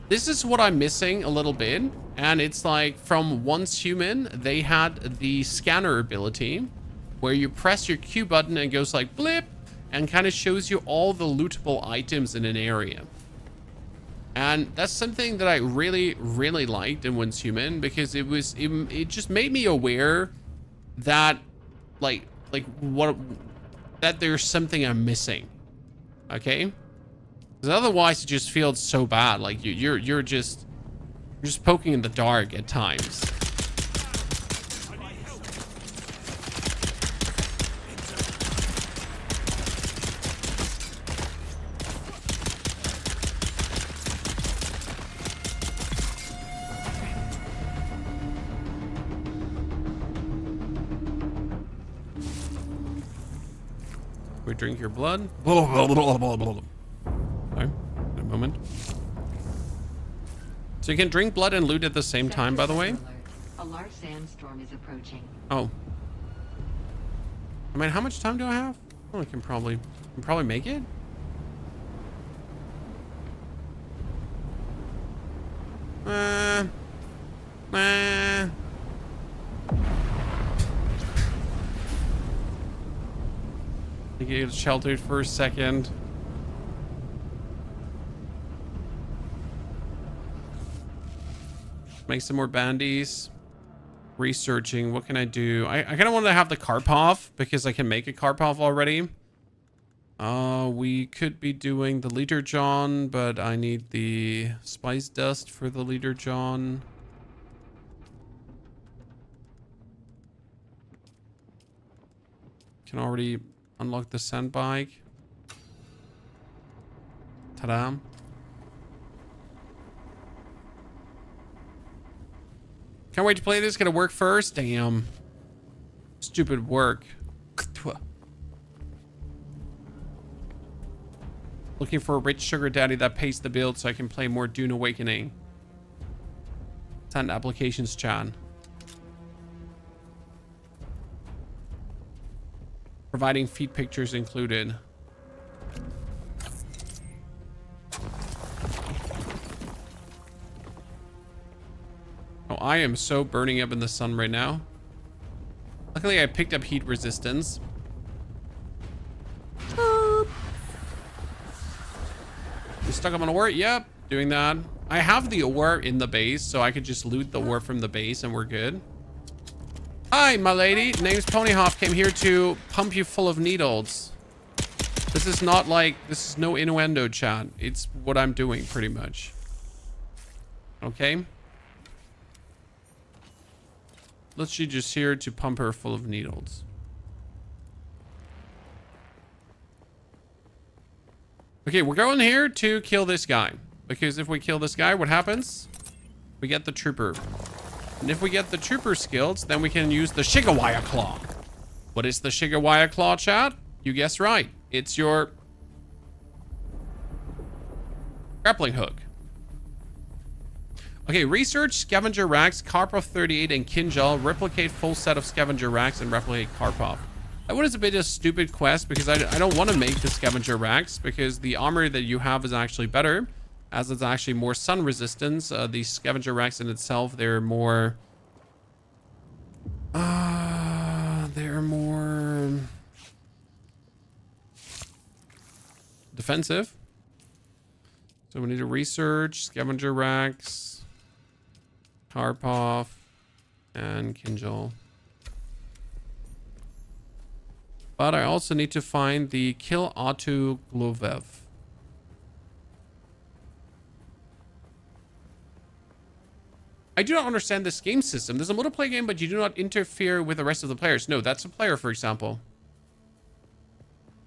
this is what I'm missing a little bit, and it's like from Once Human, they had the scanner ability, where you press your Q button and it goes like blip, and kind of shows you all the lootable items in an area. And that's something that I really liked in Once Human, because it just made me aware that that there's something I'm missing. Okay, Because otherwise it just feels so bad. Like you're just poking in the dark at times. We drink your blood. Sorry, a moment. So you can drink blood and loot at the same time, by the way. A large sandstorm is approaching. Oh. I mean, how much time do I have? Oh, I can probably make it. I get sheltered for a second. Make some more bandies. Researching. What can I do? I kind of want to have the Karpov because I can make a Karpov already. We could be doing the Leader John, but I need the spice dust for the Leader John. Can already unlock the sand bike. Ta-da. Can't wait to play this. Gonna work first. Damn. Stupid work. Looking for a rich sugar daddy that pays the bill so I can play more Dune Awakening. Send applications, Chan. Providing feed pictures included. Oh, I am so burning up in the sun right now. Luckily, I picked up heat resistance. You stuck up on ore? Yep, doing that. I have the ore in the base, so I could just loot the ore from the base and we're good. Hi, my lady. Name's Ponyhoff. Came here to pump you full of needles. This is not like, this is no innuendo, chat. It's what I'm doing, pretty much. Okay. Literally just here to pump her full of needles. Okay, we're going here to kill this guy. Because if we kill this guy, what happens? We get the trooper. And if we get the trooper skills, then we can use the Shigawaya Claw. What is the Shigawaya Claw, chat? You guessed right. It's your grappling hook. Okay, research scavenger racks, Karpov 38 and Kinjal. Replicate full set of scavenger racks and replicate Karpov. That one is a bit of a stupid quest because I don't want to make the scavenger racks because the armor that you have is actually better as it's actually more sun resistance. The scavenger racks in itself, they're more defensive. So we need to research scavenger racks, Karpov, and Kinjal. But I also need to find the Kill Atu Glovev. I do not understand this game system. There's a multiplayer game, but you do not interfere with the rest of the players. No, that's a player, for example.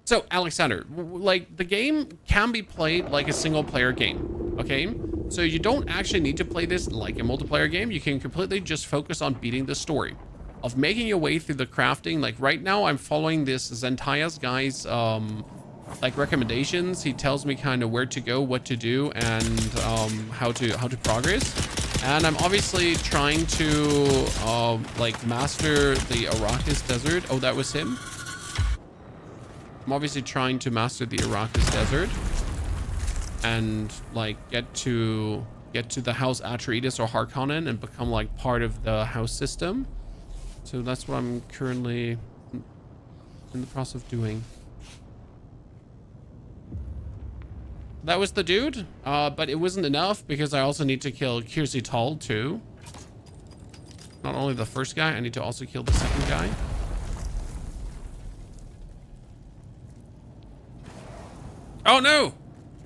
So, Alexander, like, the game can be played like a single player game, okay? So you don't actually need to play this like a multiplayer game. You can completely just focus on beating the story. Of making your way through the crafting. Like right now I'm following this Zentaya's guy's like recommendations. He tells me kind of where to go, what to do, and how to progress. And I'm obviously trying to like master the Arrakis desert. Oh, that was him. I'm obviously trying to master the Arrakis desert and like get to the House Atreides or Harkonnen and become like part of the house system. So that's what I'm currently in the process of doing. That was the dude, but it wasn't enough because I also need to kill Kirsi Tal too. Not only the first guy, I need to also kill the second guy. Oh no!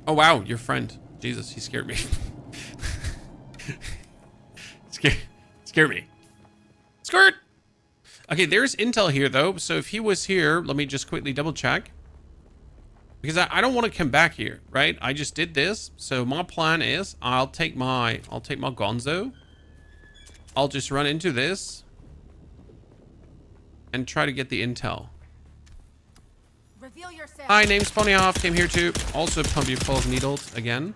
Oh, wow. Your friend. Jesus, he scared me. Scared me. Skirt! Okay, there's intel here, though. So if he was here, let me just quickly double check. Because I don't want to come back here, right? I just did this. So my plan is I'll take my Gonzo. I'll just run into this and try to get the intel. Reveal yourself. Hi, name's Ponyoff. Came here to also pump you full of needles again.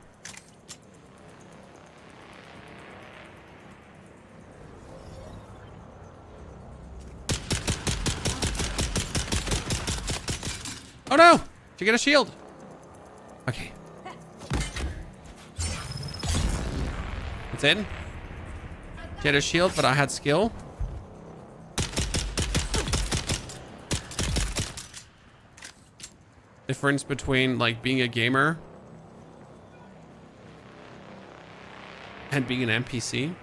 Oh no! Did you get a shield? Okay. It's in. Get a shield, but I had skill. Difference between like being a gamer and being an NPC.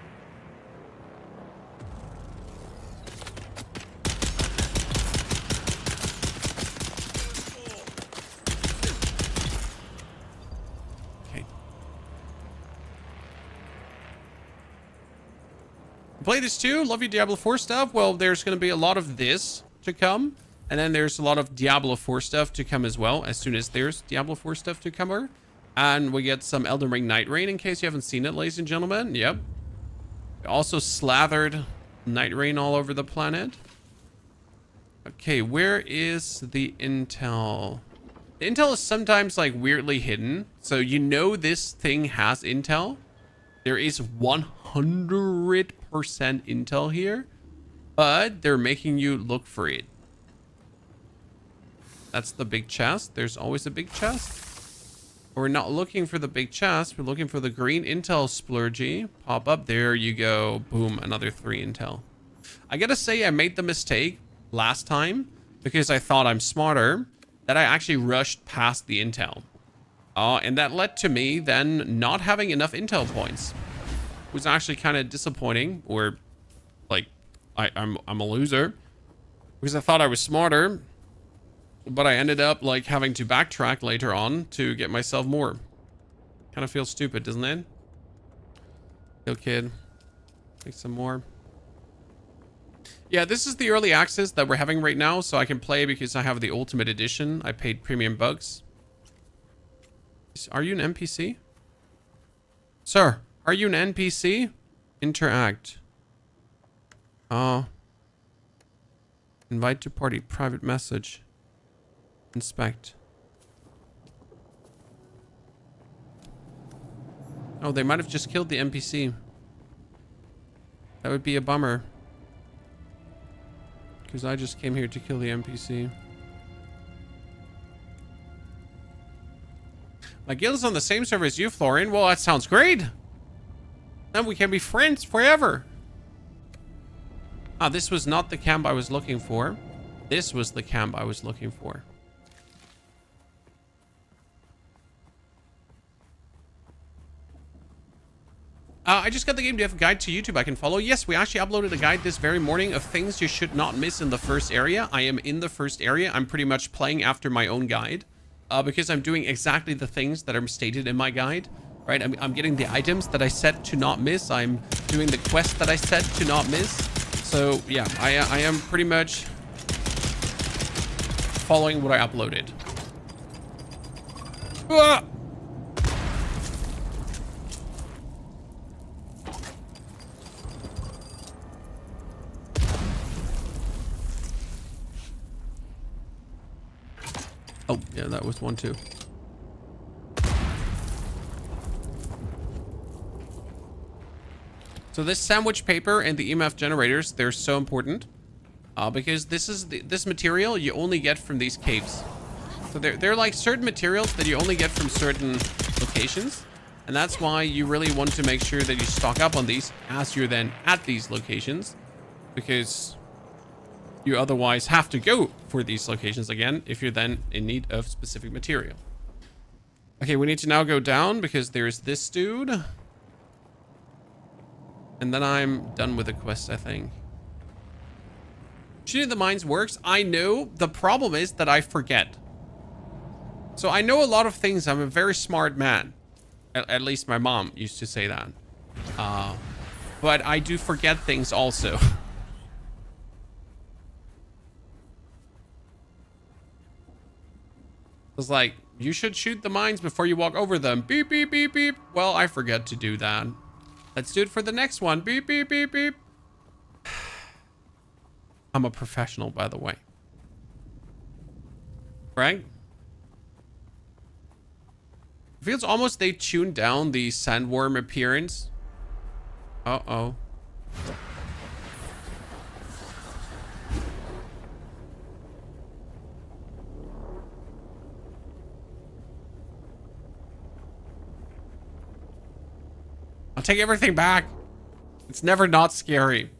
Okay. Play this too? Love your Diablo 4 stuff? Well, there's going to be a lot of this to come. And then there's a lot of Diablo 4 stuff to come as well, as soon as there's Diablo 4 stuff to come. And we get some Elden Ring Night Rain, in case you haven't seen it, ladies and gentlemen. Yep. Also slathered Night Rain all over the planet. Okay, where is the intel? The intel is sometimes, like, weirdly hidden. So you know this thing has intel. There is 100% intel here. But they're making you look for it. That's the big chest. There's always a big chest. We're not looking for the big chest. We're looking for the green intel splurgy. Pop up. There you go. Boom. Another 3 intel. I gotta say, I made the mistake last time because I thought I'm smarter that I actually rushed past the intel. And that led to me then not having enough intel points. It was actually kind of disappointing, or like I'm a loser because I thought I was smarter. But I ended up like having to backtrack later on to get myself more. Kind of feels stupid, doesn't it? Kill kid. Take some more. Yeah, this is the early access that we're having right now, so I can play because I have the ultimate edition. I paid premium bucks. Are you an NPC? Sir, are you an NPC? Interact. Invite to party. Private message. Inspect. Oh, they might have just killed the NPC. That would be a bummer. Because I just came here to kill the NPC. My guild is on the same server as you, Florian. Well, that sounds great. Then we can be friends forever. Ah, this was not the camp I was looking for. This was the camp I was looking for. I just got the game. Do you have a guide to YouTube I can follow? Yes, we actually uploaded a guide this very morning of things you should not miss in the first area. I am in the first area. I'm pretty much playing after my own guide because I'm doing exactly the things that are stated in my guide, right? I'm getting the items that I said to not miss. I'm doing the quest that I said to not miss. So yeah, I am pretty much following what I uploaded. Ah! Oh, yeah, that was one too. So this sandwich paper and the EMF generators, they're so important. Because this material you only get from these caves. So they're like certain materials that you only get from certain locations. And that's why you really want to make sure that you stock up on these as you're then at these locations. Because you otherwise have to go for these locations again if you're then in need of specific material. Okay, we need to now go down because there's this dude. And then I'm done with the quest, I think. Shooting the mines works. I know. The problem is that I forget. So I know a lot of things. I'm a very smart man. At least my mom used to say that. But I do forget things also. It's like, you should shoot the mines before you walk over them. Beep, beep, beep, beep. Well, I forget to do that. Let's do it for the next one. Beep, beep, beep, beep. I'm a professional, by the way. Right? It feels almost they tuned down the sandworm appearance. Uh-oh. I'll take everything back. It's never not scary.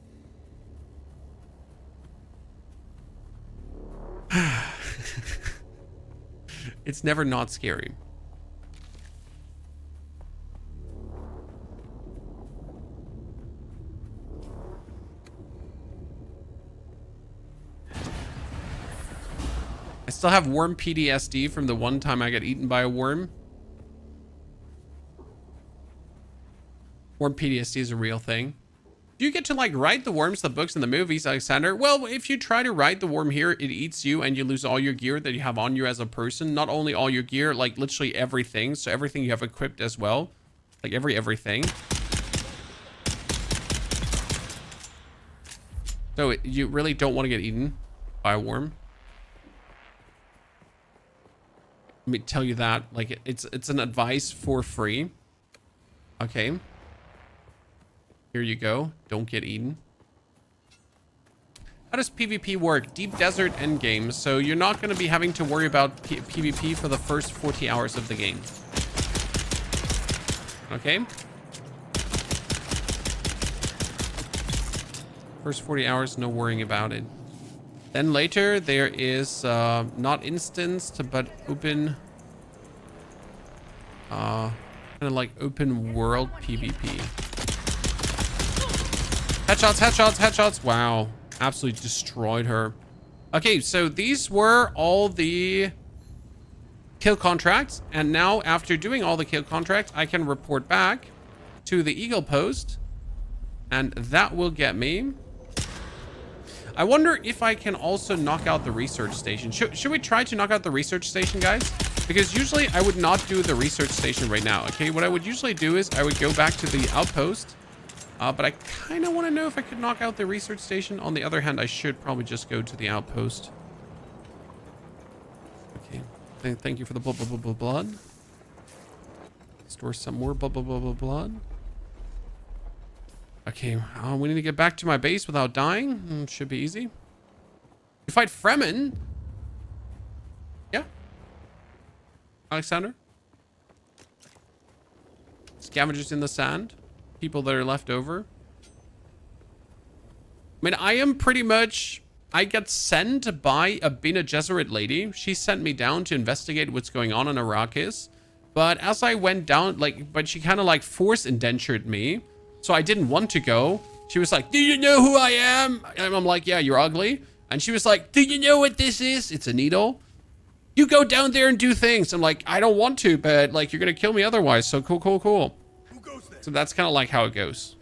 It's never not scary. I still have worm PTSD from the one time I got eaten by a worm. Worm PTSD is a real thing. Do you get to like ride the worms, the books and the movies, Alexander? Well, if you try to ride the worm here, it eats you and you lose all your gear that you have on you as a person. Not only all your gear, like literally everything. So everything you have equipped as well. Like everything. So you really don't want to get eaten by a worm. Let me tell you that. Like it's an advice for free. Okay. Here you go. Don't get eaten. How does PvP work? Deep desert endgame. So you're not going to be having to worry about PvP for the first 40 hours of the game. Okay. First 40 hours, no worrying about it. Then later there is not instanced, but open, kind of like open world PvP. Headshots, headshots, headshots. Wow. Absolutely destroyed her. Okay, so these were all the kill contracts. And now after doing all the kill contracts, I can report back to the Eagle post. And that will get me. I wonder if I can also knock out the research station. Should we try to knock out the research station, guys? Because usually I would not do the research station right now. Okay, what I would usually do is I would go back to the outpost. But I kind of want to know if I could knock out the research station. On the other hand, I should probably just go to the outpost. Okay. Thank you for the blood. Store some more blood. Okay. We need to get back to my base without dying. Should be easy. You fight Fremen? Yeah. Alexander? Scavengers in the sand. People that are left over. I mean, I am pretty much... I got sent by a Bene Gesserit lady. She sent me down to investigate what's going on in Arrakis. But as I went down, but she kind of like force indentured me. So I didn't want to go. She was like, do you know who I am? And I'm like, yeah, you're ugly. And she was like, do you know what this is? It's a needle. You go down there and do things. I'm like, I don't want to, but like, you're going to kill me otherwise. So cool. So that's kind of like how it goes.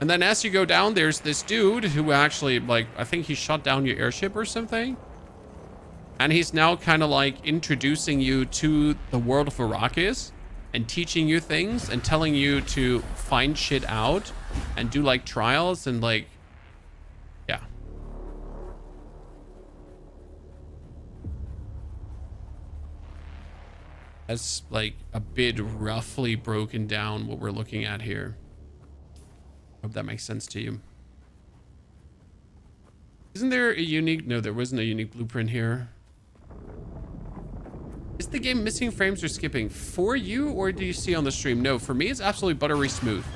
And then as you go down, there's this dude who actually, like, I think he shot down your airship or something. And he's now kind of like introducing you to the world of Arrakis and teaching you things and telling you to find shit out and do like trials and like, yeah. That's like a bit roughly broken down what we're looking at here. Hope that makes sense to you. Isn't there a unique... No, there wasn't a unique blueprint here. Is the game missing frames or skipping? For you, or do you see on the stream? No, for me, it's absolutely buttery smooth.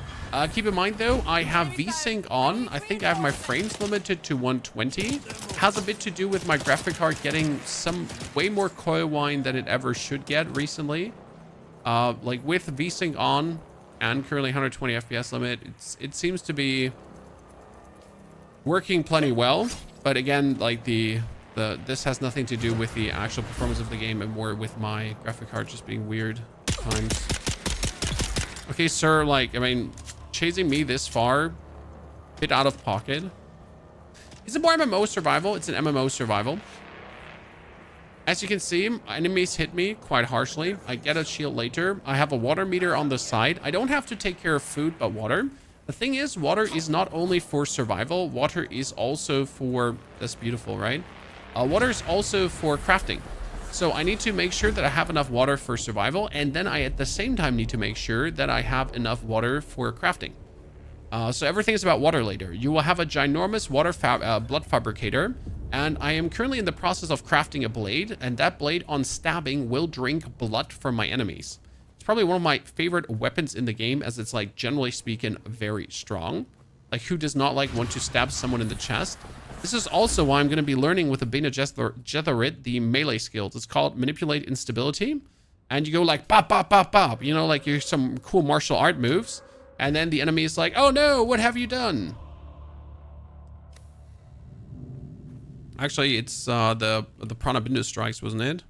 Keep in mind, though, I have VSync on. I think I have my frames limited to 120. Has a bit to do with my graphic card getting some way more coil whine than it ever should get recently. Like with VSync on and currently 120 FPS limit, it seems to be working plenty well. But again, like the This has nothing to do with the actual performance of the game and more with my graphic card just being weird at times. Okay, sir, like, I mean, chasing me this far, bit out of pocket. Is it more MMO survival? It's an MMO survival. As you can see, enemies hit me quite harshly. I get a shield later. I have a water meter on the side. I don't have to take care of food, but water. The thing is, water is not only for survival. Water is also for... That's beautiful, right? Water is also for crafting. So I need to make sure that I have enough water for survival. And then I, at the same time, need to make sure that I have enough water for crafting. So everything is about water later. You will have a ginormous water blood fabricator. And I am currently in the process of crafting a blade. And that blade on stabbing will drink blood from my enemies. It's probably one of my favorite weapons in the game, as it's, like, generally speaking, very strong. Like, who does not, like, want to stab someone in the chest? This is also why I'm going to be learning with the Bene Gesserit the melee skills. It's called Manipulate Instability. And you go like, bop, bop, bop, bop. You know, like you're some cool martial art moves. And then the enemy is like, oh no, what have you done? Actually, it's the Pranabindu strikes, wasn't it?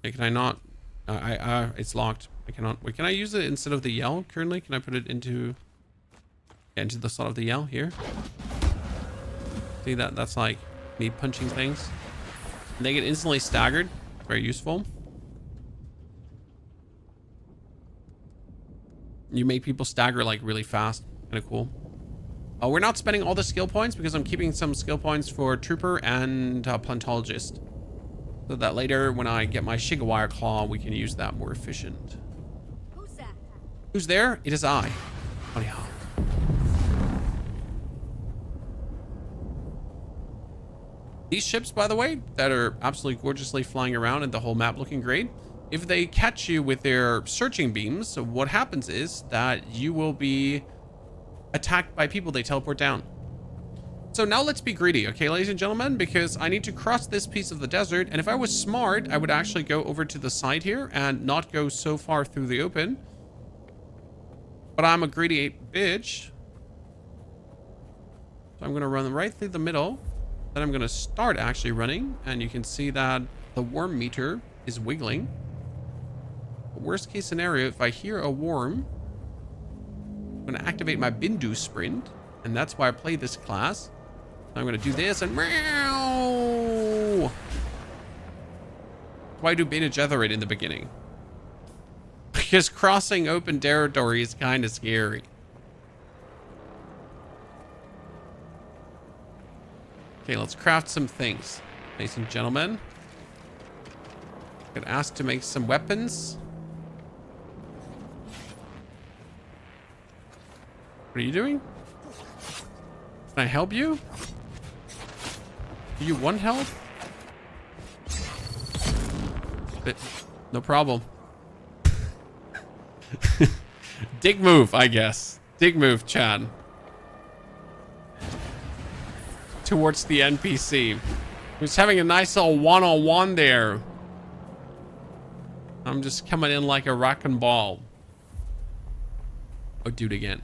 Hey, can I not? It's locked. I cannot. Wait, can I use it instead of the yell currently? Can I put it into the slot of the yell here? See that? That's like me punching things. And they get instantly staggered. Very useful. You make people stagger like really fast. Kind of cool. We're not spending all the skill points because I'm keeping some skill points for Trooper and Plantologist. So that later, when I get my Shigawire Claw, we can use that more efficient. Who's that? Who's there? It is I. Funny how. These ships, by the way, that are absolutely gorgeously flying around and the whole map looking great, if they catch you with their searching beams, what happens is that you will be attacked by people they teleport down. So now let's be greedy, okay, ladies and gentlemen, because I need to cross this piece of the desert. And if I was smart, I would actually go over to the side here and not go so far through the open. But I'm a greedy bitch. So I'm going to run right through the middle. Then I'm going to start actually running. And you can see that the worm meter is wiggling. Worst case scenario, if I hear a worm, I'm going to activate my Bindu sprint. And that's why I play this class. I'm going to do this and meow. Why do Bene Gesserit in the beginning? Because crossing open territory is kind of scary. Okay, let's craft some things, ladies and gentlemen. Get asked to make some weapons. What are you doing? Can I help you? Do you want help? But no problem. Dig move, I guess. Dig move, Chad. Towards the NPC. Who's having a nice little one-on-one there. I'm just coming in like a wrecking ball. Oh, do it again.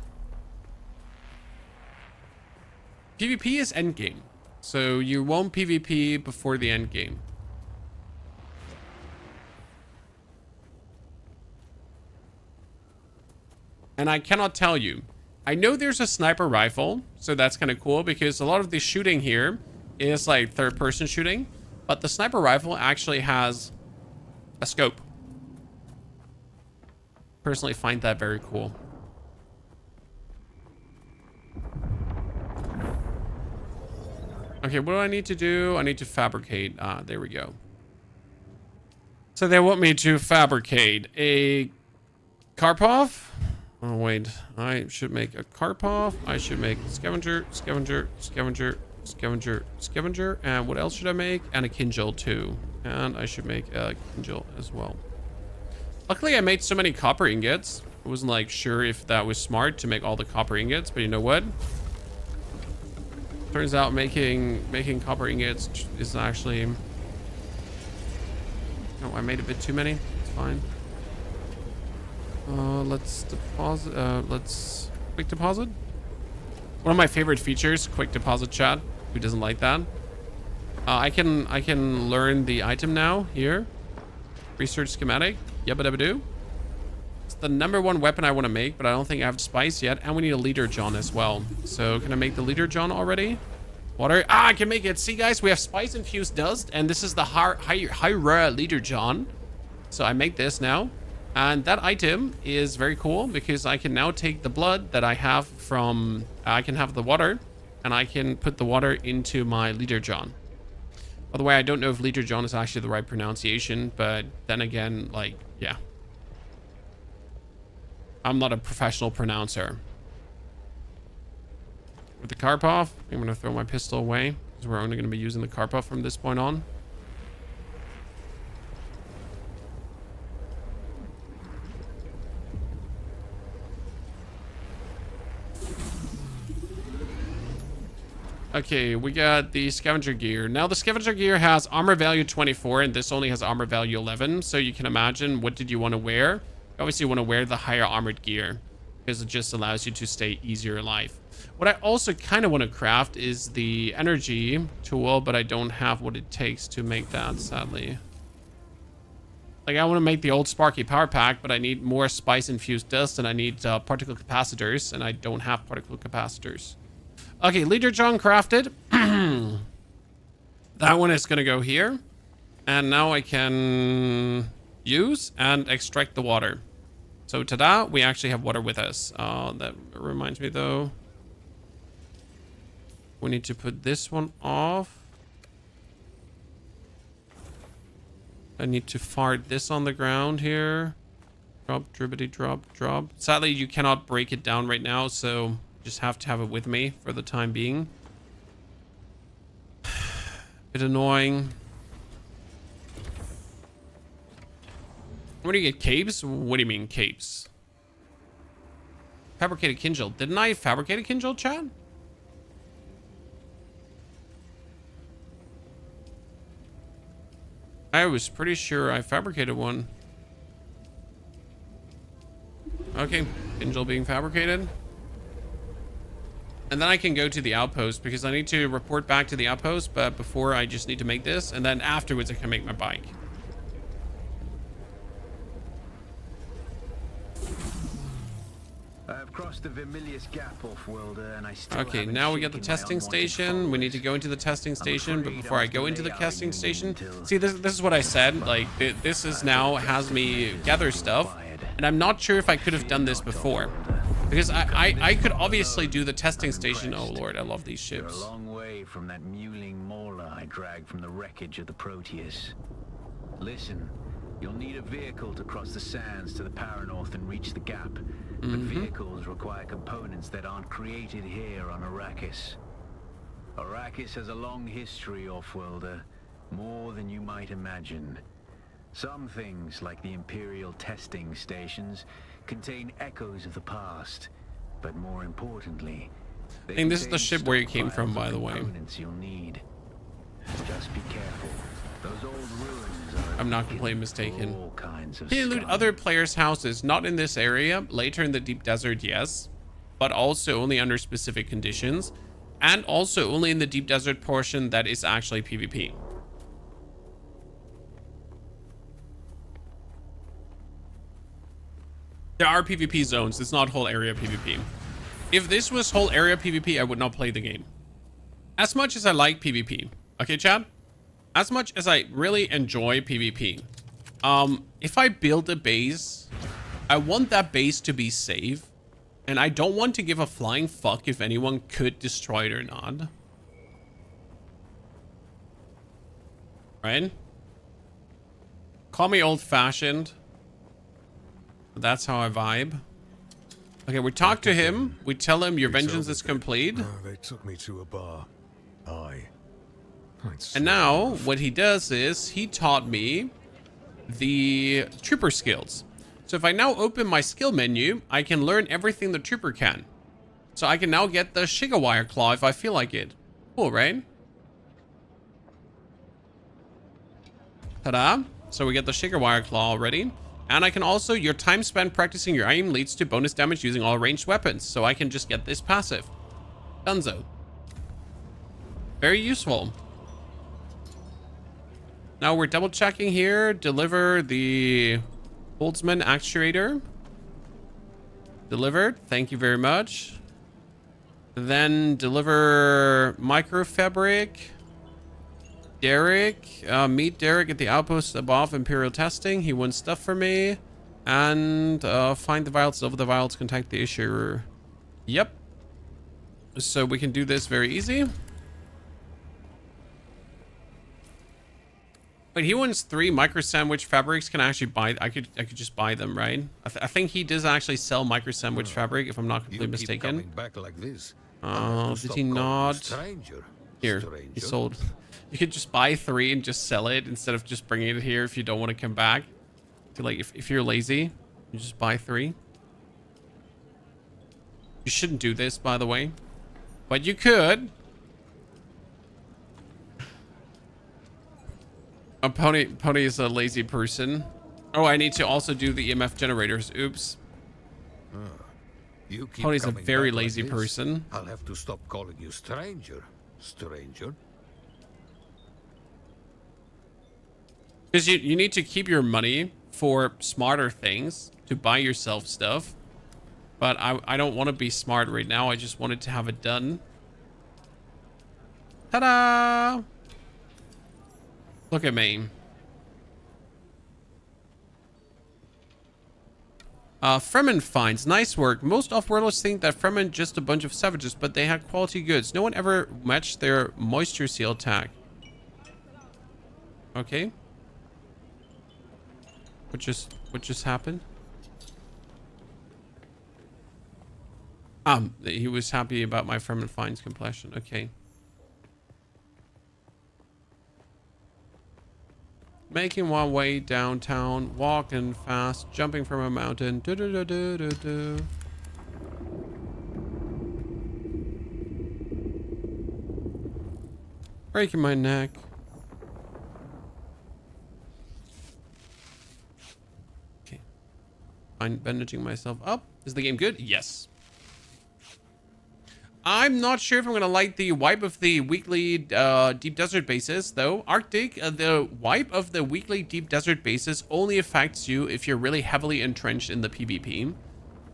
PvP is endgame. So you won't PvP before the endgame. And I cannot tell you. I know there's a sniper rifle, so that's kind of cool because a lot of the shooting here is like third-person shooting, but the sniper rifle actually has a scope. Personally find that very cool. Okay, what do I need to do? I need to fabricate. There we go. So they want me to fabricate a Karpov. Oh, wait. I should make a Karpov. I should make Scavenger, Scavenger, Scavenger, Scavenger, Scavenger. And what else should I make? And a Kinjal too. And I should make a Kinjal as well. Luckily, I made so many copper ingots. I wasn't like sure if that was smart to make all the copper ingots, but you know what? Turns out making copper ingots is actually... Oh, I made a bit too many. It's fine. Let's deposit. Let's quick deposit. One of my favorite features, quick deposit chat. Who doesn't like that? I can learn the item now here. Research schematic. Yabba dabba doo. It's the #1 weapon I want to make, but I don't think I have spice yet. And we need a leader John as well. So can I make the leader John already? Water. Ah, I can make it. See, guys, we have spice infused dust, and this is the high rare leader John. So I make this now. And that item is very cool because I can now take the blood that I have from, I can have the water, and I can put the water into my leader John. By the way, I don't know if leader John is actually the right pronunciation, but then again, like, yeah. I'm not a professional pronouncer. With the Karpov, I'm going to throw my pistol away because we're only going to be using the Karpov from this point on. Okay, we got the scavenger gear. Now the scavenger gear has armor value 24 and this only has armor value 11. So you can imagine, what did you want to wear? Obviously you want to wear the higher armored gear because it just allows you to stay easier alive. What I also kind of want to craft is the energy tool, but I don't have what it takes to make that, sadly. Like, I want to make the old Sparky power pack, but I need more spice infused dust and I need particle capacitors, and I don't have particle capacitors. Okay, leader John crafted. That one is going to go here. And now I can use and extract the water. So ta-da, we actually have water with us. That reminds me though. We need to put this one off. I need to fart this on the ground here. Drop, dribbity, drop, drop. Sadly, you cannot break it down right now, so just have to have it with me for the time being. Bit annoying. Where do you get capes? What do you mean capes? Fabricated Kindle. Didn't I fabricate a Kindle, Chad? I was pretty sure I fabricated one. Okay, Kindle being fabricated. And then I can go to the outpost because I need to report back to the outpost, but before I just need to make this, and then afterwards I can make my bike. I've crossed the Vermilius Gap off-worlder, and I still Okay, haven't now we got the shaken my testing unwanted station. We need to go into the testing station, but before I go into the testing station, see, this is what I said. Like, this is now has me gather stuff, and I'm not sure if I could have done this before. Because I could obviously do the testing station. Oh lord, I love these ships. You're a long way from that mewling mauler I dragged from the wreckage of the Proteus. Listen, you'll need a vehicle to cross the sands to the Paranorth and reach the gap. But vehicles require components that aren't created here on Arrakis. Arrakis has a long history, off-worlder, more than you might imagine. Some things, like the Imperial testing stations, contain echoes of the past, but more importantly, I think this is the ship where you came from, by the way. You'll need. Just be careful. Those old ruins are I'm not completely mistaken. all kinds of Can you loot scum. other players' houses? Not in this area. Later in the deep desert, yes. But also only under specific conditions. And also only in the deep desert portion that is actually PvP. There are PvP zones. It's not whole area PvP. If this was whole area PvP, I would not play the game. As much as I like PvP. Okay, Chad? As much as I really enjoy PvP. If I build a base, I want that base to be safe. And I don't want to give a flying fuck if anyone could destroy it or not. Right? Call me old-fashioned. That's how I vibe. Okay, we talk to him. We tell him your vengeance is complete. They took me to a bar. And now what he does is he taught me the trooper skills. So if I now open my skill menu, I can learn everything the trooper can. So I can now get the Shigawire Claw if I feel like it. Cool, right? Ta-da. So we get the Shigawire Claw already. And I can also, your time spent practicing your aim leads to bonus damage using all ranged weapons. So I can just get this passive. Dunzo. Very useful. Now we're double checking here. Deliver the Boltzmann actuator. Delivered. Thank you very much. Then deliver microfabric. Derek. Meet Derek at the outpost above Imperial testing. He wants stuff for me. And find the vials. Over the vials, contact the issuer. Yep. So we can do this very easy. But he wants 3 micro sandwich fabrics. Can I actually buy? I could just buy them, right? I think he does actually sell micro sandwich fabric, if I'm not completely mistaken. Back like this. Did he not? Stranger. Here, he sold. You could just buy 3 and just sell it instead of just bringing it here if you don't want to come back. So like, if you're lazy, you just buy 3. You shouldn't do this, by the way, but you could. Pony is a lazy person. Oh, I need to also do the EMF generators. Oops. You keep Pony's a coming very back like lazy this, person. I'll have to stop calling you stranger. Stranger. Because you need to keep your money for smarter things, to buy yourself stuff. But I don't want to be smart right now. I just wanted to have it done. Ta-da! Look at me. Fremen finds. Nice work. Most off-worlders think that Fremen just a bunch of savages, but they had quality goods. No one ever matched their moisture seal tag. Okay. What just happened? He was happy about my Fremen finds completion. Okay. Making my way downtown, walking fast, jumping from a mountain. Do do do do do do. Breaking my neck. Okay. I'm bandaging myself up. Is the game good? Yes. I'm not sure if I'm going to like the wipe of the weekly deep desert bases, though. Arctic, the wipe of the weekly deep desert bases only affects you if you're really heavily entrenched in the PvP.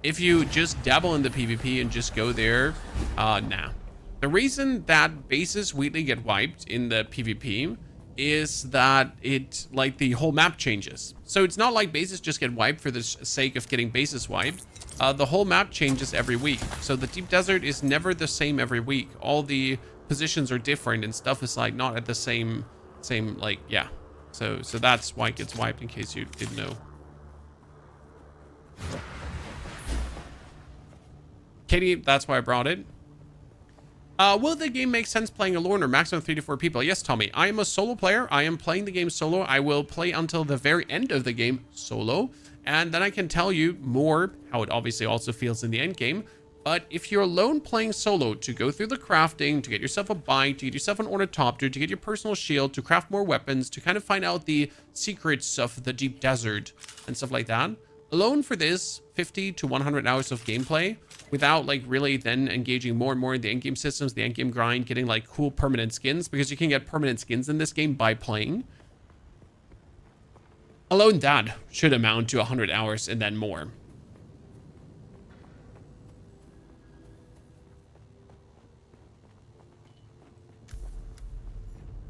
If you just dabble in the PvP and just go there, nah. The reason that bases weekly get wiped in the PvP is that it, like, the whole map changes. So it's not like bases just get wiped for the sake of getting bases wiped. The whole map changes every week. So the deep desert is never the same every week. All the positions are different and stuff is like not at the same like, yeah. So that's why it gets wiped, in case you didn't know. Katie, that's why I brought it. Will the game make sense playing alone or maximum 3 to 4 people? Yes, Tommy. I am a solo player. I am playing the game solo. I will play until the very end of the game solo. And then I can tell you more how it obviously also feels in the end game. But if you're alone playing solo, to go through the crafting, to get yourself a bite, to get yourself an ornithopter, to get your personal shield, to craft more weapons, to kind of find out the secrets of the deep desert and stuff like that. Alone for this, 50 to 100 hours of gameplay without like really then engaging more and more in the endgame systems, the endgame grind, getting like cool permanent skins, because you can get permanent skins in this game by playing. Alone that should amount to 100 hours and then more.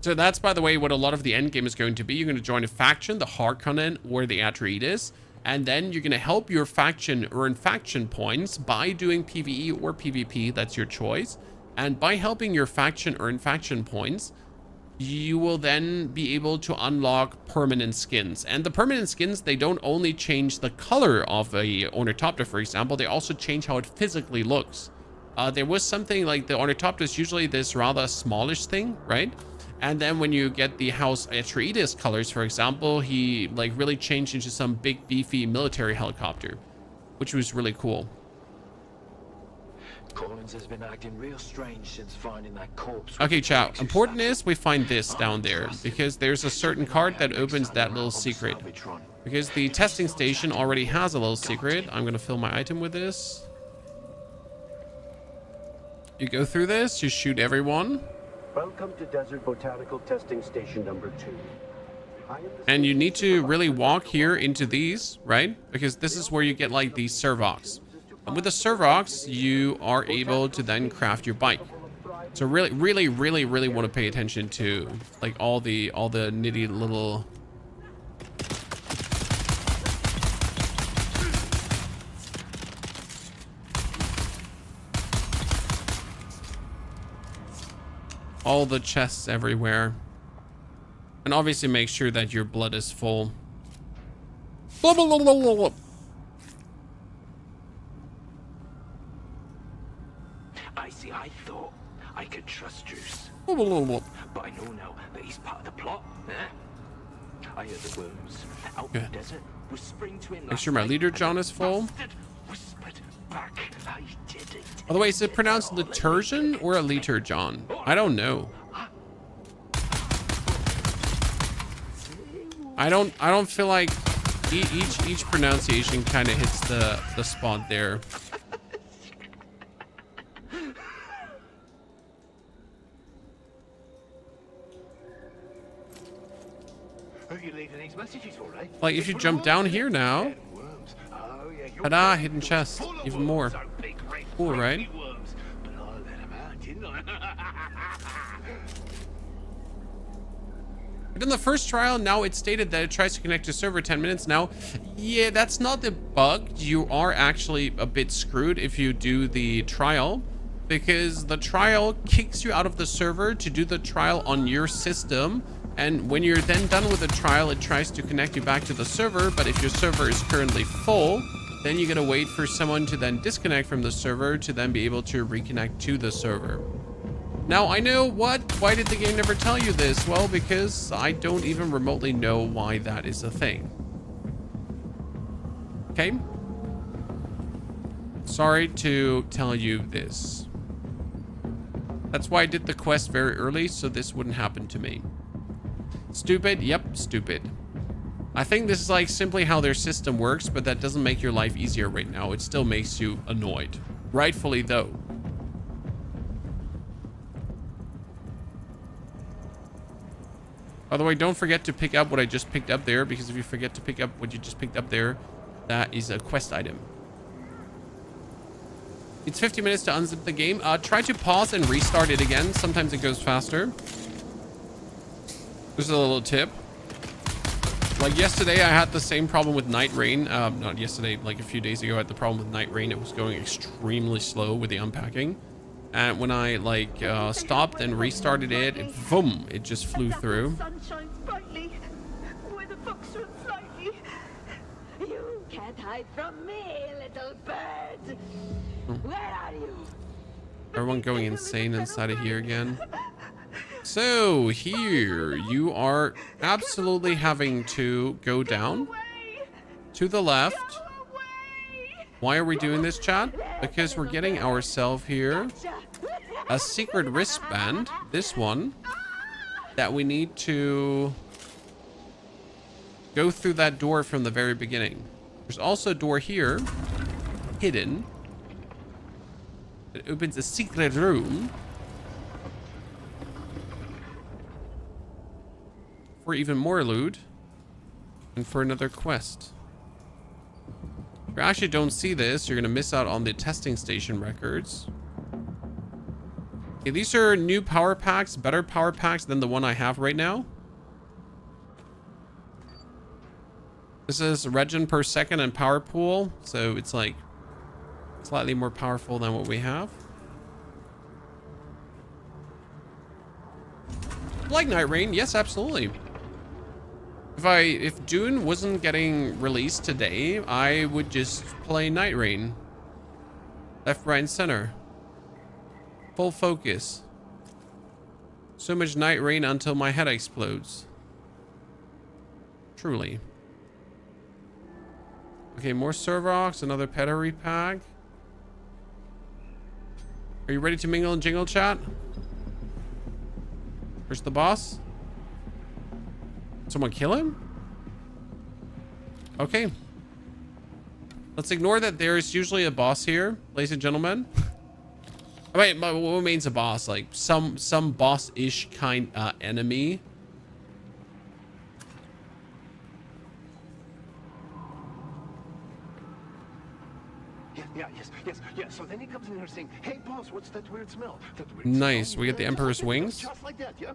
So that's, by the way, what a lot of the end game is going to be. You're going to join a faction, the Harkonnen or the Attire, and then you're going to help your faction earn faction points by doing PvE or PvP. That's your choice. And by helping your faction earn faction points, you will then be able to unlock permanent skins. And the permanent skins, they don't only change the color of a ornithopter, for example, they also change how it physically looks. There was something like the ornithopter is usually this rather smallish thing, right? And then when you get the House Atreides colors, for example, he like really changed into some big beefy military helicopter, which was really cool. Collins has been acting real strange since finding that corpse. Okay, chat. Important is we find this down there because there's a certain card that opens that little secret. Because the testing station already has a little secret. I'm gonna fill my item with this. You go through this, you shoot everyone. Welcome to Desert Botanical Testing Station number 2. And you need to really walk here into these, right? Because this is where you get like these servox. And with the servox, you are able to then craft your bike. So really want to pay attention to like all the nitty little. All the chests everywhere. And obviously make sure that your blood is full. Blah, blah, blah, blah, blah. I see, I thought I could trust Juice. Blah, blah, blah, blah. But I know now that he's part of the plot. I heard the worms out Good. in the desert whispering to him. Make sure my leader John is full. Whispered back, I did it. By the way, is it pronounced liturgian or a liter John? I don't know. I don't feel like each pronunciation kind of hits the spot there. Who are you leaving these messages for, eh? Like if you jump down here now, Oh, yeah, you're ta-da, hidden chest, full of even more. worms, oh, big, red, Cool, right? fluffy worms. But I let them out, didn't I? But in the first trial, now it's stated that it tries to connect to server 10 minutes. Now, yeah, that's not debugged. You are actually a bit screwed if you do the trial, because the trial kicks you out of the server to do the trial on your system. And when you're then done with the trial, it tries to connect you back to the server. But if your server is currently full, then you gotta wait for someone to then disconnect from the server to then be able to reconnect to the server. Now, I know what? Why did the game never tell you this? Well, because I don't even remotely know why that is a thing. Okay? Sorry to tell you this. That's why I did the quest very early, so this wouldn't happen to me. Stupid? Yep, stupid. I think this is like simply how their system works, but that doesn't make your life easier right now. It still makes you annoyed. Rightfully, though. By the way, don't forget to pick up what I just picked up there, because if you forget to pick up what you just picked up there, that is a quest item. It's 50 minutes to unzip the game. Try to pause and restart it again. Sometimes it goes faster. There's a little tip. Like yesterday, I had the same problem with Night Rain. Not yesterday, like a few days ago, I had the problem with Night Rain. It was going extremely slow with the unpacking. And when I like stopped and restarted it, boom, it just flew through. Sun shines brightly, where the books run slightly. You can't hide from me, little bird. Where are you? Everyone going insane inside of here again. So here you are absolutely having to go down to the left. Why are we doing this, chat? Because we're getting ourselves here a secret wristband, this one, that we need to go through that door from the very beginning. There's also a door here, hidden. It opens a secret room for even more loot and for another quest. If you actually don't see this, you're gonna miss out on the testing station records. Okay, these are new power packs, better power packs than the one I have right now. This is regen per second and power pool, so it's like slightly more powerful than what we have. Like Night Rain, yes, absolutely. If Dune wasn't getting released today, I would just play Night Rain. Left, right, and center. Full focus. So much Night Rain until my head explodes. Truly. Okay, more Servox, another Pedigree pack. Are you ready to mingle and jingle, chat? Where's the boss? Someone kill him? Okay. Let's ignore that there's usually a boss here, ladies and gentlemen. Wait, what means a boss? Like some boss-ish kind enemy. Yeah. So then he comes in here saying, "Hey, boss, what's that weird smell?" Nice. Smell? We get the Emperor's wings. Just like that, yeah.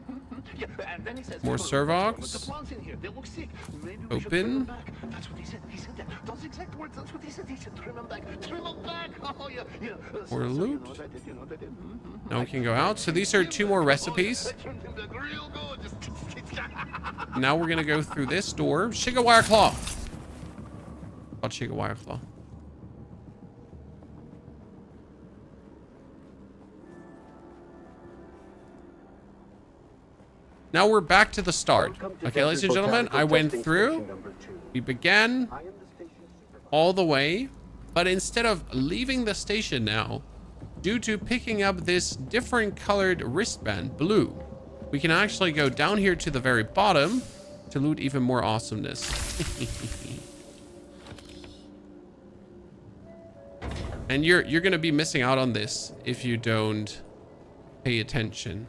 Yeah. And then he says, More servox. The plants in here, they look sick. Maybe we should Open. trim them back. That's what he said. He said that. Those exact words. That's what he said. He said, "Trim them back. Trim them back." Oh yeah. More loot. Now we can go out. So these are 2 more recipes. Now we're gonna go through this door. Shiga wire claw. Called Shiga wire claw. Now we're back to the start. Okay, ladies and gentlemen, I went through. We began all the way, but instead of leaving the station now, due to picking up this different colored wristband, blue, we can actually go down here to the very bottom to loot even more awesomeness. And you're going to be missing out on this if you don't pay attention.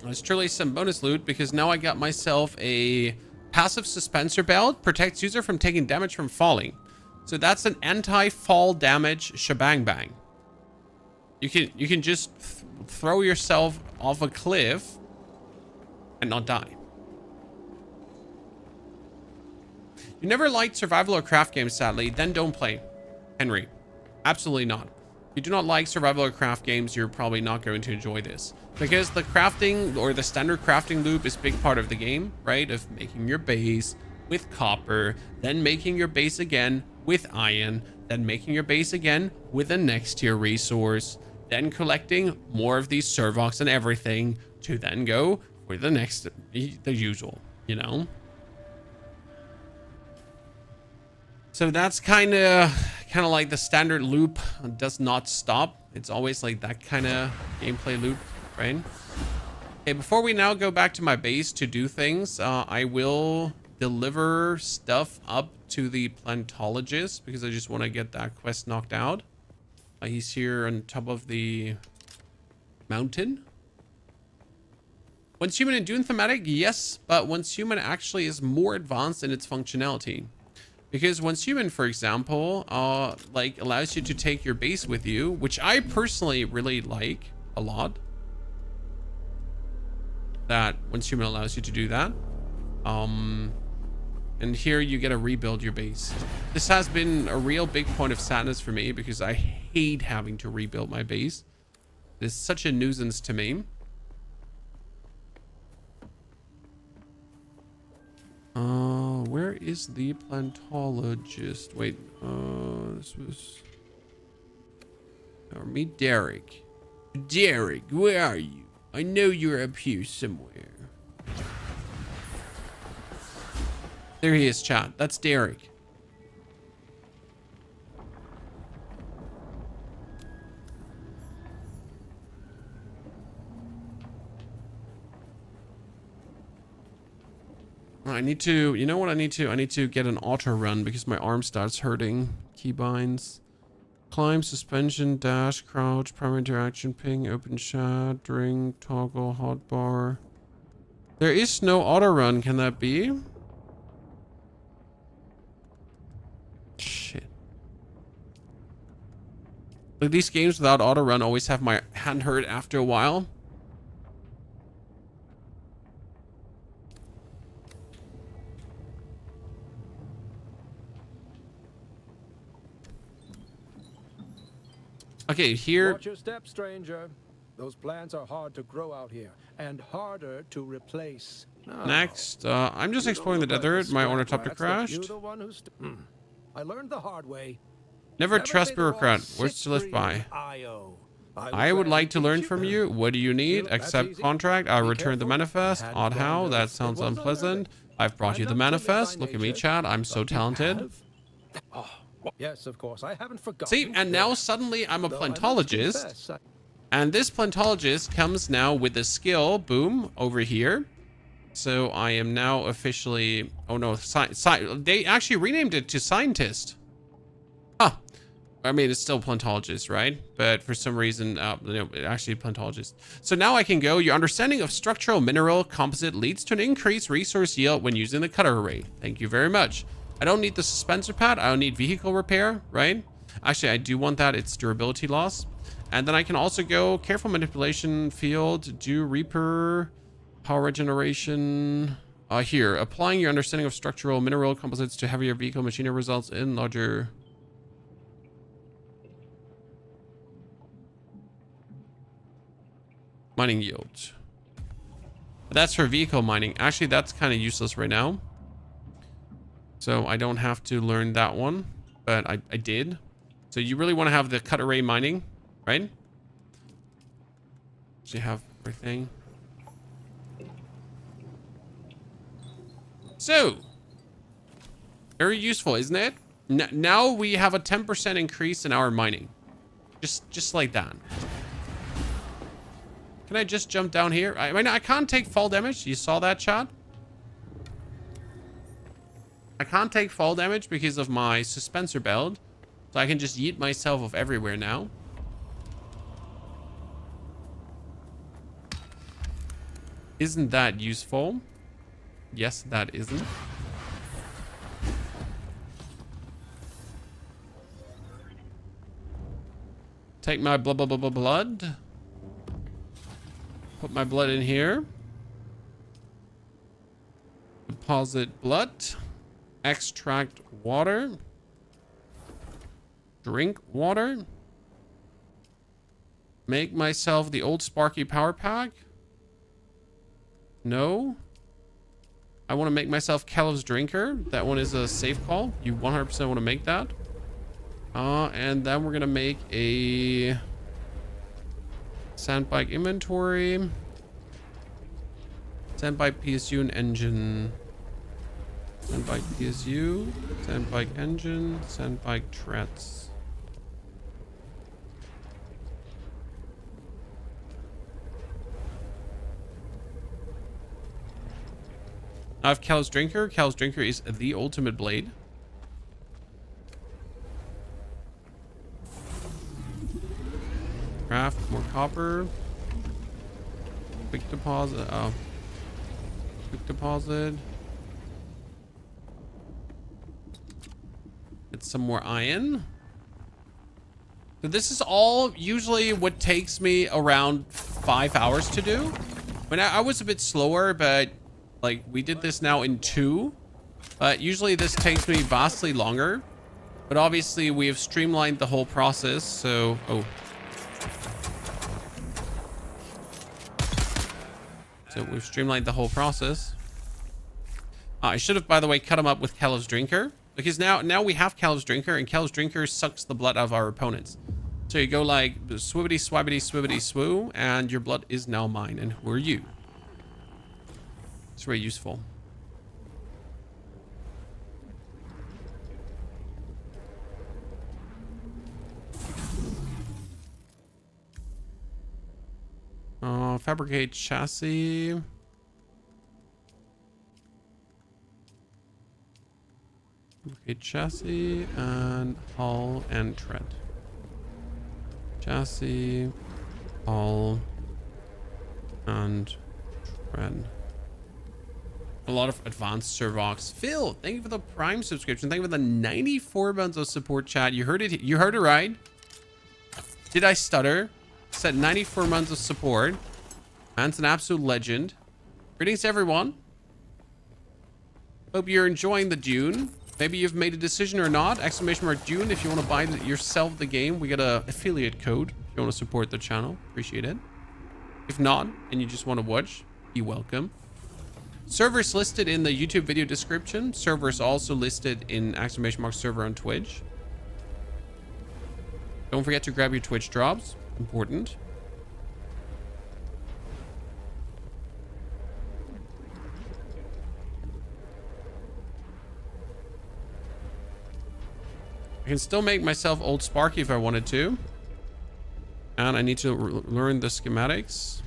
There's truly some bonus loot because now I got myself a passive suspensor belt, protects user from taking damage from falling. So that's an anti-fall damage shebang bang. You can just throw yourself off a cliff and not die. You never liked survival or craft games, sadly, then don't play. Henry, absolutely not. If you do not like survival or craft games, you're probably not going to enjoy this. Because the crafting or the standard crafting loop is a big part of the game, right? Of making your base with copper, then making your base again with iron, then making your base again with a next tier resource, then collecting more of these servox and everything to then go for the next, the usual, you know? So that's kind of like the standard loop does not stop. It's always like that kind of gameplay loop. Right? Okay, before we now go back to my base to do things, I will deliver stuff up to the plantologist because I just want to get that quest knocked out. He's here on top of the mountain. Once human and Dune thematic, yes, but once human actually is more advanced in its functionality. Because once human, for example, like allows you to take your base with you, which I personally really like a lot. That once human allows you to do that. And here you get to rebuild your base. This has been a real big point of sadness for me because I hate having to rebuild my base. It is such a nuisance to me. Where is the plantologist? Wait, this was... Or meet Derek. Derek, where are you? I know you're up here somewhere. There he is, chat. That's Derek. I need to, you know what I need to? I need to get an auto run because my arm starts hurting. Keybinds. Climb, suspension, dash, crouch, primary interaction, ping, open chat, ring, toggle, hotbar. There is no auto run. Can that be? Shit. Like these games without auto run always have my hand hurt after a while. Okay, here. Watch your step, stranger. Those plants are hard to grow out here and harder to replace. Next, I'm just exploring the desert. My ornithopter crashed. I learned the hard way. Never trust bureaucrat. Words to live by. I would like to learn from you. What do you need? Accept contract. I'll return the manifest. Odd how? That sounds unpleasant. I've brought you the manifest. Look at me, chat. I'm so talented. Yes, of course. I haven't forgotten. See, and now suddenly I'm a Though I must plantologist. confess, And this plantologist comes now with a skill, boom, over here. So I am now officially, oh no, they actually renamed it to scientist. Huh. I mean, it's still plantologist, right? But for some reason, actually plantologist. So now I can go, your understanding of structural mineral composite leads to an increased resource yield when using the cutter array. Thank you very much. I don't need the suspensor pad. I don't need vehicle repair, right? Actually, I do want that. It's durability loss. And then I can also go careful manipulation field, do Reaper, power regeneration. Here, applying your understanding of structural mineral composites to heavier vehicle machinery results in larger... mining yield. That's for vehicle mining. Actually, that's kind of useless right now. So I don't have to learn that one, but I did. So you really want to have the cut array mining, right? So you have everything. So, very useful, isn't it? Now we have a 10% increase in our mining. Just like that. Can I just jump down here? I mean, I can't take fall damage. You saw that, chat? I can't take fall damage because of my suspensor belt. So I can just yeet myself off everywhere now. Isn't that useful? Yes, that isn't. Take my blood. Put my blood in here. Deposit blood. Extract water. Drink water. Make myself the old Sparky power pack. No. I want to make myself Caleb's drinker. That one is a safe call. You 100% want to make that. And then we're going to make a sandbike inventory. Sandbike PSU and engine. Sandbike PSU. Sandbike engine. Sandbike treads. I have Cal's Drinker. Cal's Drinker is the ultimate blade. Craft more copper. Quick deposit. Oh. Quick deposit. Get some more iron. So this is all usually what takes me around 5 hours to do. When I was a bit slower, but like we did this now in 2. But usually this takes me vastly longer. But obviously we have streamlined the whole process. So, So we've streamlined the whole process. I should have, by the way, cut him up with Caleb's Drinker. Because now we have Caleb's Drinker, and Caleb's Drinker sucks the blood out of our opponents. So you go like swibbity swabbity swibbity swoo, and your blood is now mine. And who are you? It's very useful. Fabricate chassis. Fabricate chassis and hull and tread. Chassis, hull, and tread. A lot of advanced servox. Phil, thank you for the Prime subscription. Thank you for the 94 months of support, chat. You heard it. You heard it right. Did I stutter? Said 94 months of support. Man's an absolute legend. Greetings to everyone. Hope you're enjoying the Dune. Maybe you've made a decision or not. !Dune if you want to buy yourself the game. We got a affiliate code if you want to support the channel. Appreciate it. If not, and you just want to watch, you're welcome. Servers listed in the YouTube video description. Servers also listed in !server on Twitch. Don't forget to grab your Twitch drops. Important. I can still make myself old Sparky if I wanted to. And I need to learn the schematics.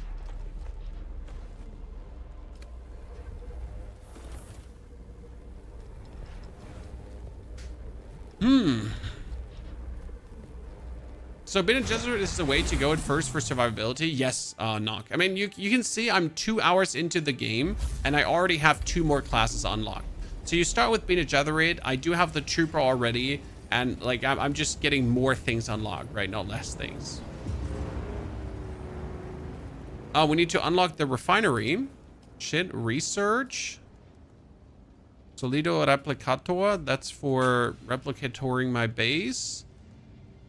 So Bene Gesserit is the way to go at first for survivability. Yes, Knock. I mean, you can see I'm 2 hours into the game and I already have 2 more classes unlocked. So you start with Bene Gesserit. I do have the Trooper already, and like I'm just getting more things unlocked, right? Not less things. We need to unlock the refinery. Shit, research. Solido Replicator. That's for replicatoring my base.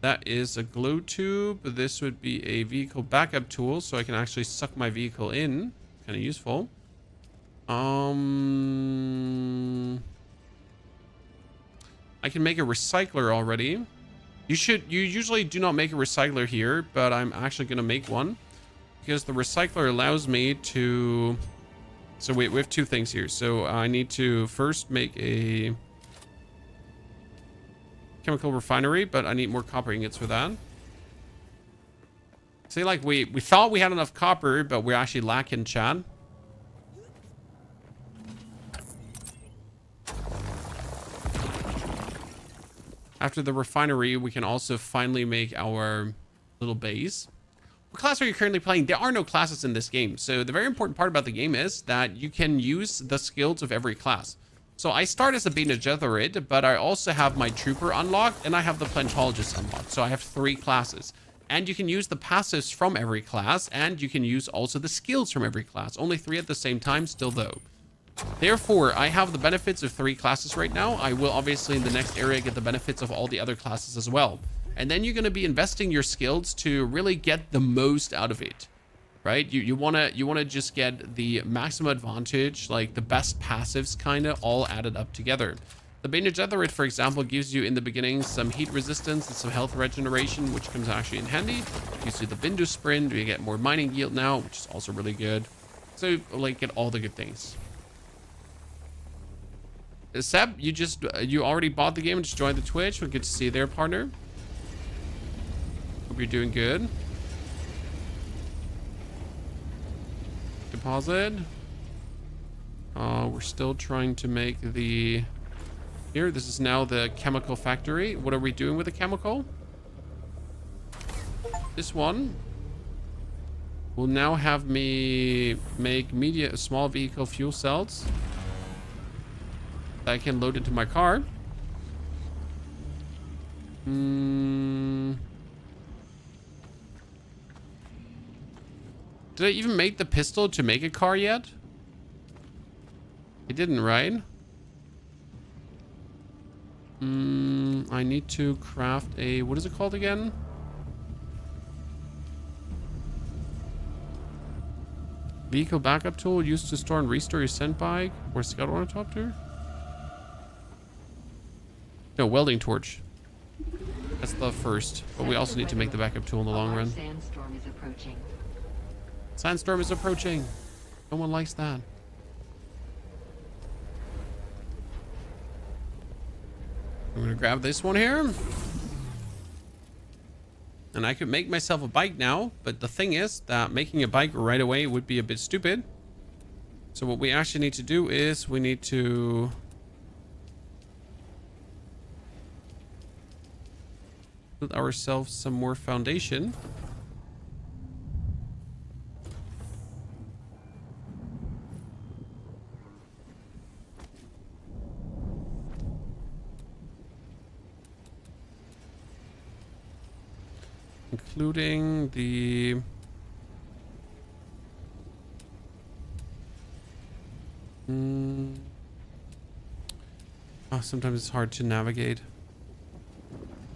That is a glow tube. This would be a vehicle backup tool, so I can actually suck my vehicle in. Kind of useful. I can make a recycler already. You usually do not make a recycler here, but I'm actually going to make one because the recycler allows me to... So we have 2 things here. So I need to first make a chemical refinery, but I need more copper ingots for that. See, like we thought we had enough copper, but we're actually lacking, Chad. After the refinery, we can also finally make our little base. What class are you currently playing? There are no classes in this game. So the very important part about the game is that you can use the skills of every class. So I start as a Bene Gesserit, but I also have my Trooper unlocked and I have the Plantologist unlocked. So I have 3 classes. And you can use the passives from every class, and you can use also the skills from every class. Only 3 at the same time still though. Therefore, I have the benefits of 3 classes right now. I will obviously in the next area get the benefits of all the other classes as well. And then you're going to be investing your skills to really get the most out of it. Right? You want to just get the maximum advantage, like the best passives kind of all added up together. The Bene Gesserit, for example, gives you in the beginning some heat resistance and some health regeneration, which comes actually in handy. Gives you the Bindu Sprint, you get more mining yield now, which is also really good. So like get all the good things. Seb, you already bought the game and just joined the Twitch. Well, good to see you there, partner. Hope you're doing good. Deposit. We're still trying to make the... Here, this is now the chemical factory. What are we doing with the chemical? This one will now have me make small vehicle fuel cells that I can load into my car. Did I even make the pistol to make a car yet? I didn't, right? I need to craft a... What is it called again? Vehicle backup tool used to store and restore your scent bike or scout ornithopter? No, welding torch. That's the first. But we also need to make the backup tool in the long run. Sandstorm is approaching. Sandstorm is approaching. No one likes that. I'm gonna grab this one here. And I could make myself a bike now, but the thing is that making a bike right away would be a bit stupid. So what we actually need to do is we need to build ourselves some more foundation. Including the... Oh, sometimes it's hard to navigate.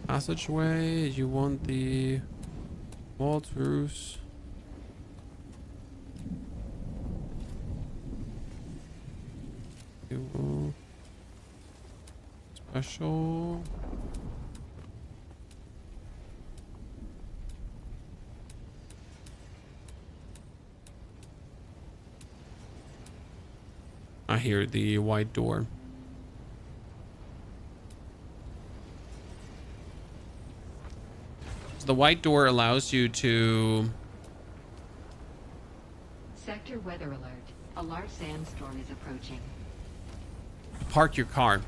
Passageway, you want the vault roofs. Special. I hear the white door. the white door allows you to... Sector weather alert. A large sandstorm is approaching. park your car.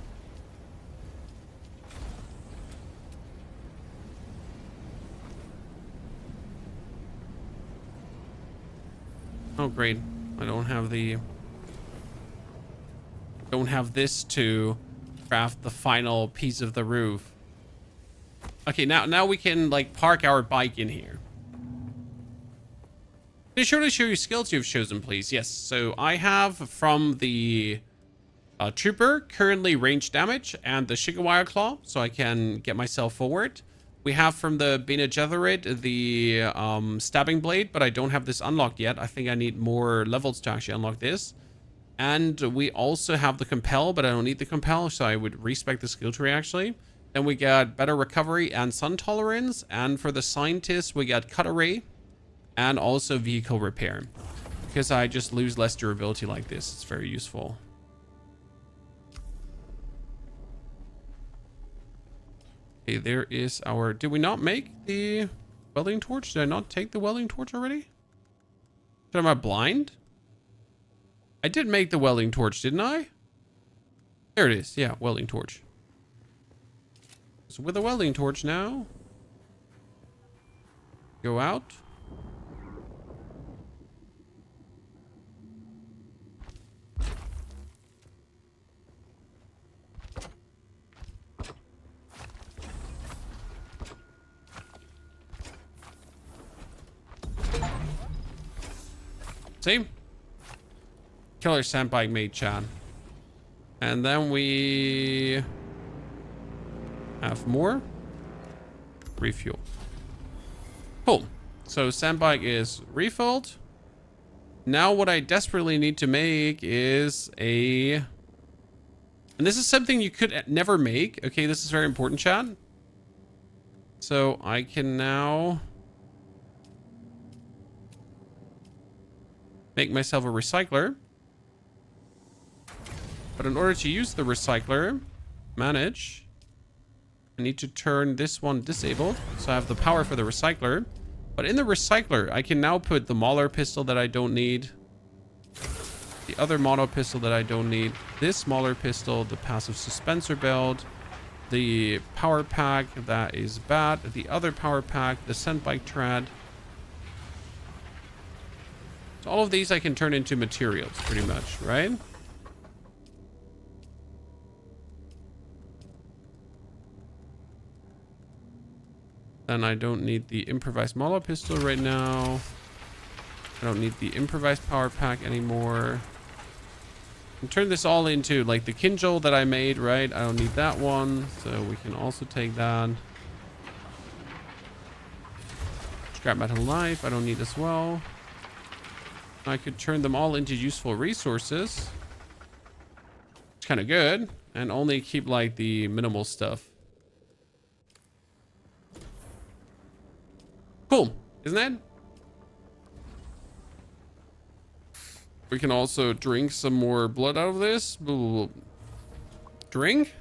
Oh, great. I don't have this to craft the final piece of the roof. Okay, now we can like park our bike in here. Can you surely show your skills you've chosen, please? Yes. So I have from the trooper currently range damage and the Shigawire Claw, so I can get myself forward. We have from the Bene Gesserit the stabbing blade, but I don't have this unlocked yet. I think I need more levels to actually unlock this. And we also have the compel, but I don't need the compel, so I would respec the skill tree actually. Then we got better recovery and sun tolerance, and for the scientist we got cut array and also vehicle repair, because I just lose less durability like this. It's very useful. Okay, there is our... Did we not make the welding torch? Did I not take the welding torch already? Am I blind? I did make the welding torch, didn't I? There it is. Yeah, welding torch. So with a welding torch now, go out. See? Killer sandbike made Chad. And then we have more refuel. Cool. So sandbike is refilled. Now what I desperately need to make is a... And this is something you could never make. Okay, this is very important, Chad. So I can now make myself a recycler. But in order to use the recycler, manage, I need to turn this one disabled. So I have the power for the recycler. But in the recycler, I can now put the Mauler pistol that I don't need, the other mono pistol that I don't need, this Mauler pistol, the passive suspensor belt, the power pack that is bad, the other power pack, the scent bike trad. So all of these I can turn into materials pretty much, right? Then I don't need the improvised Mauler pistol right now. I don't need the improvised power pack anymore. And turn this all into like the Kinjal that I made, right? I don't need that one, so we can also take that. Scrap metal knife, I don't need as well. I could turn them all into useful resources. It's kind of good, and only keep like the minimal stuff. Cool, isn't it? We can also drink some more blood out of this. Drink.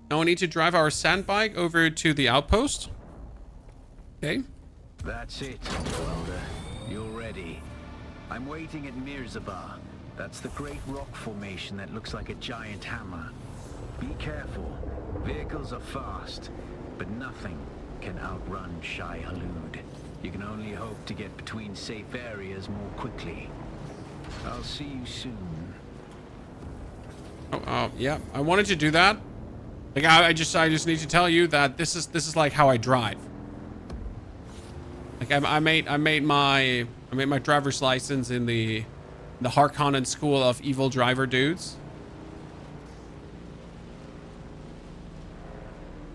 Now we need to drive our sand bike over to the outpost. Okay. That's it, Welder. You're ready. I'm waiting at Mirzabar. That's the great rock formation that looks like a giant hammer. Be careful. Vehicles are fast, but nothing can outrun Shai Halud. You can only hope to get between safe areas more quickly. I'll see you soon. Oh, yeah. I wanted to do that. Like I just need to tell you that this is like how I drive. Like I made my driver's license in the Harkonnen School of Evil Driver Dudes.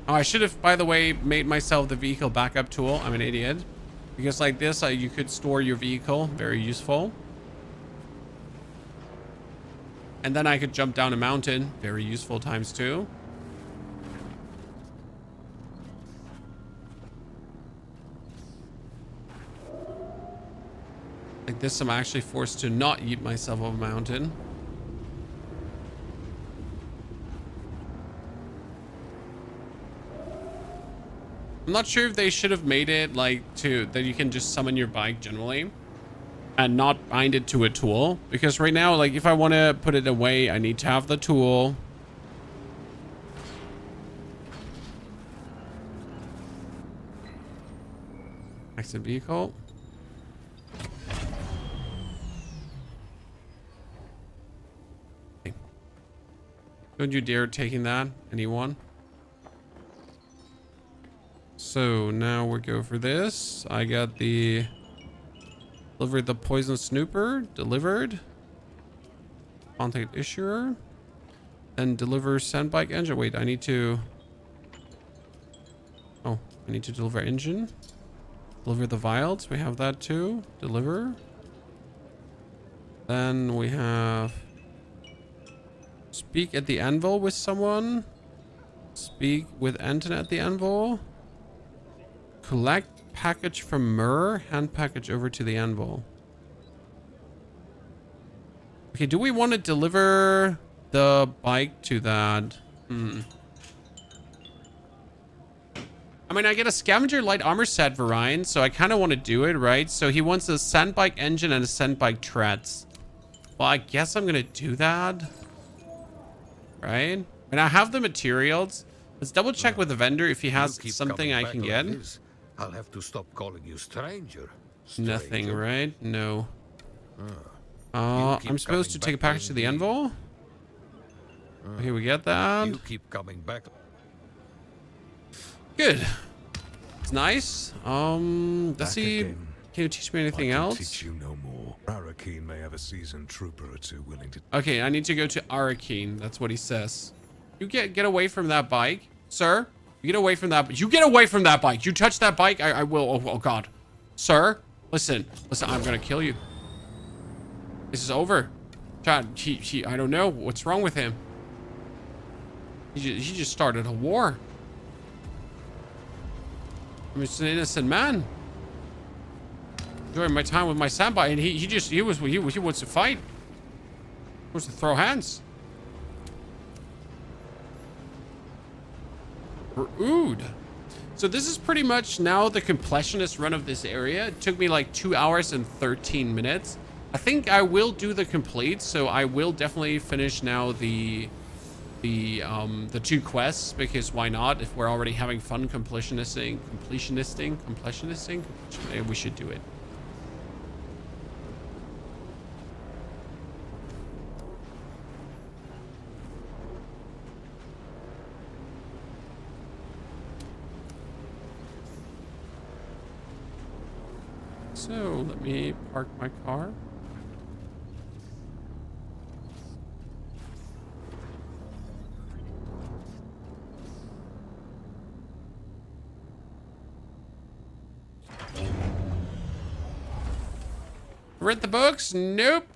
Oh, I should have, by the way, made myself the vehicle backup tool. I'm an idiot. Because like this, you could store your vehicle. Very useful. And then I could jump down a mountain. Very useful times two. Like this, I'm actually forced to not eat myself off a mountain. I'm not sure if they should have made it like that you can just summon your bike generally and not bind it to a tool, because right now, like, if I want to put it away, I need to have the tool. Exit vehicle. Don't you dare taking that, anyone? So now we go for this. I got the delivered the poison snooper delivered. Contact issuer. Then deliver sandbike engine. Wait, I need to. Oh, I need to deliver engine. Deliver the vials. We have that too. Deliver. Then we have speak at the anvil with someone. Speak with Anton at the anvil. Collect package from Myrrh. Hand package over to the anvil. Okay, do we want to deliver the bike to that? I mean, I get a scavenger light armor set variant, so I kind of want to do it, right? So he wants a sandbike engine and a sandbike treads. Well, I guess I'm going to do that. Right? And I have the materials. Let's double check with the vendor if he has something I can get. I'll have to stop calling you stranger. Nothing, right? No. I'm supposed to take a package to the anvil. Okay, we get that. You keep coming back. Good. It's nice. Does he? Can you teach me anything else? Teach you no more. Arrakis may have a seasoned trooper or two willing to. Okay, I need to go to Arrakis. That's what he says. You get away from that bike, sir. You get away from that. You get away from that bike. You touch that bike, I will. Oh God, sir. Listen. I'm gonna kill you. This is over. Chad, I don't know what's wrong with him. He just started a war. I'm just an innocent man. Enjoying my time with my sandbike, and he wants to fight. He wants to throw hands. Rude. So this is pretty much now the completionist run of this area. It took me like 2 hours and 13 minutes. I think I will do the complete, so I will definitely finish now the 2 quests, because why not? If we're already having fun completionisting, we should do it. So let me park my car. Read the books? Nope.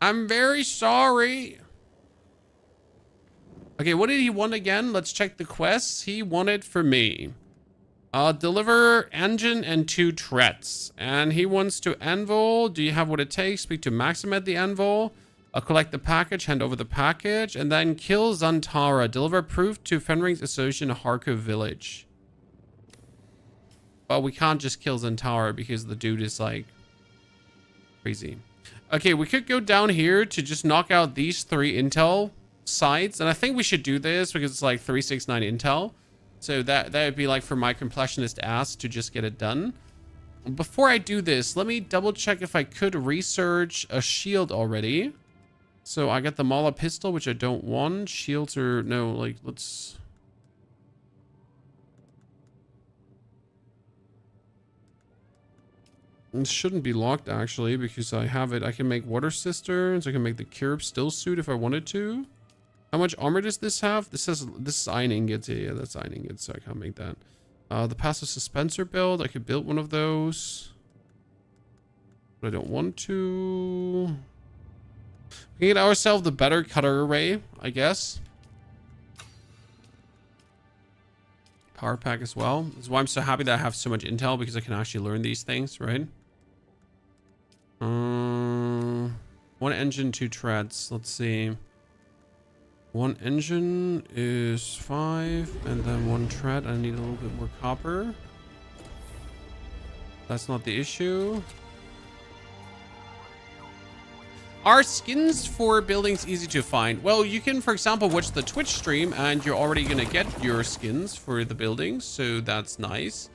I'm very sorry. Okay, what did he want again? Let's check the quests. He wanted for me. Deliver engine and 2 treads. And he wants to anvil. Do you have what it takes? Speak to Maxim at the anvil. Collect the package, hand over the package, and then kill Zantara. Deliver proof to Fenring's Association Harko Village. But we can't just kill Zantara because the dude is like crazy. Okay, we could go down here to just knock out these 3 intel sites. And I think we should do this because it's like 369 intel. So that would be like for my completionist ass to just get it done. Before I do this, let me double check if I could research a shield already. So I got the Mala pistol, which I don't want. Shields are no, like let's. It shouldn't be locked actually because I have it. I can make water cisterns. I can make the Kirib still suit if I wanted to. How much armor does this have? This is iron ingots. Yeah, that's iron ingots, so I can't make that. The passive dispenser build. I could build one of those. But I don't want to. We can get ourselves the better cutter array, I guess. Power pack as well. That's why I'm so happy that I have so much intel, because I can actually learn these things, right? 1 engine, 2 treads. Let's see. 1 engine is 5, and then 1 tread. I need a little bit more copper. That's not the issue. Are skins for buildings easy to find? Well, you can, for example, watch the Twitch stream and you're already gonna get your skins for the buildings, so that's nice.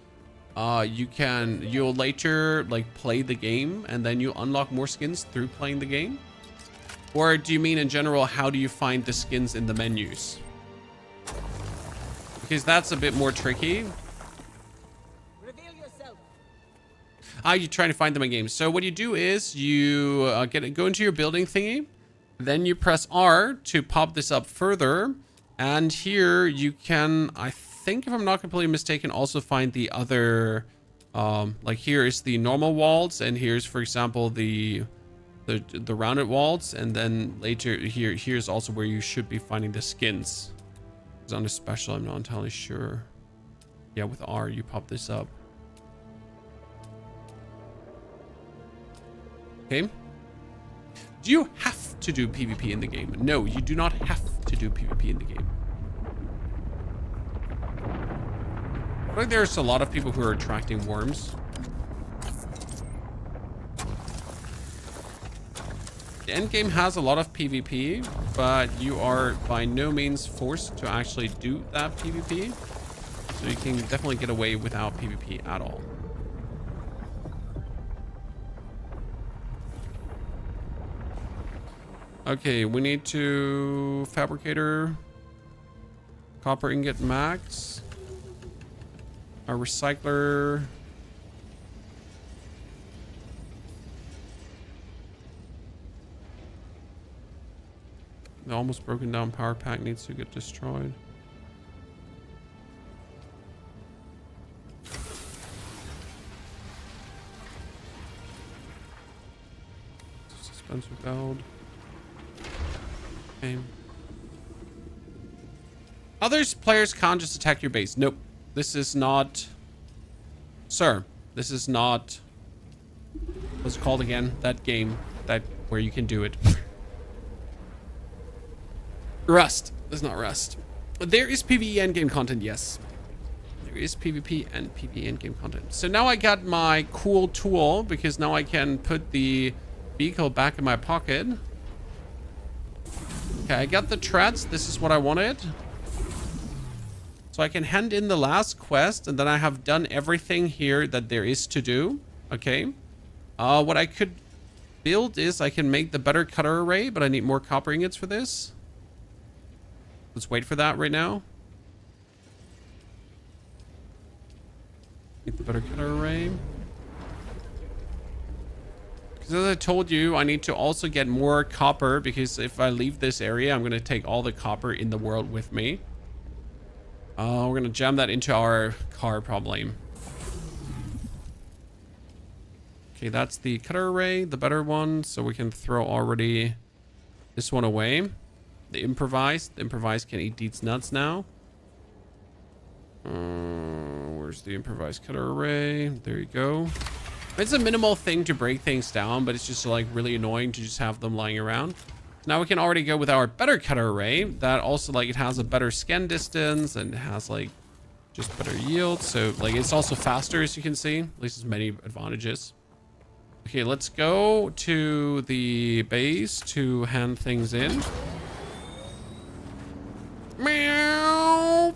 You'll later like play the game and then you unlock more skins through playing the game. Or do you mean in general, how do you find the skins in the menus? Because that's a bit more tricky. You're trying to find them in games. So what you do is you go into your building thingy, then you press R to pop this up further, and here you can, I think if I'm not completely mistaken, also find the other, like here is the normal walls, and here's, for example, the rounded walls, and then later here's also where you should be finding the skins. It's on a special, I'm not entirely sure. Yeah, with R you pop this up. Okay. Do you have to do PvP in the game? No, you do not have to do PvP in the game. I feel like there's a lot of people who are attracting worms. The endgame has a lot of PvP, but you are by no means forced to actually do that PvP. So you can definitely get away without PvP at all. Okay, we need to fabricator, copper ingot max, a recycler. The almost broken down power pack needs to get destroyed. Suspension belt. Okay. Others players can't just attack your base. Nope. This is not... Sir, this is not... What's it called again? That game where you can do it. Rust. It's not Rust. There is PvE endgame content, yes. There is PvP and PvE endgame content. So now I got my cool tool, because now I can put the vehicle back in my pocket. Okay, I got the treads. This is what I wanted. So I can hand in the last quest, and then I have done everything here that there is to do. Okay. What I could build is I can make the better cutter array, but I need more copper ingots for this. Let's wait for that right now. Get the better cutter array. Because as I told you, I need to also get more copper, because if I leave this area, I'm going to take all the copper in the world with me. We're going to jam that into our car probably. Okay, that's the cutter array, the better one. So we can throw already this one away. The improvised can eat Deet's nuts now. Where's the improvised cutter array? There you go. It's a minimal thing to break things down, but it's just like really annoying to just have them lying around. Now we can already go with our better cutter array. That also, like, it has a better scan distance and it has like just better yield. So like it's also faster, as you can see. At least there's many advantages. Okay, let's go to the base to hand things in. Meow.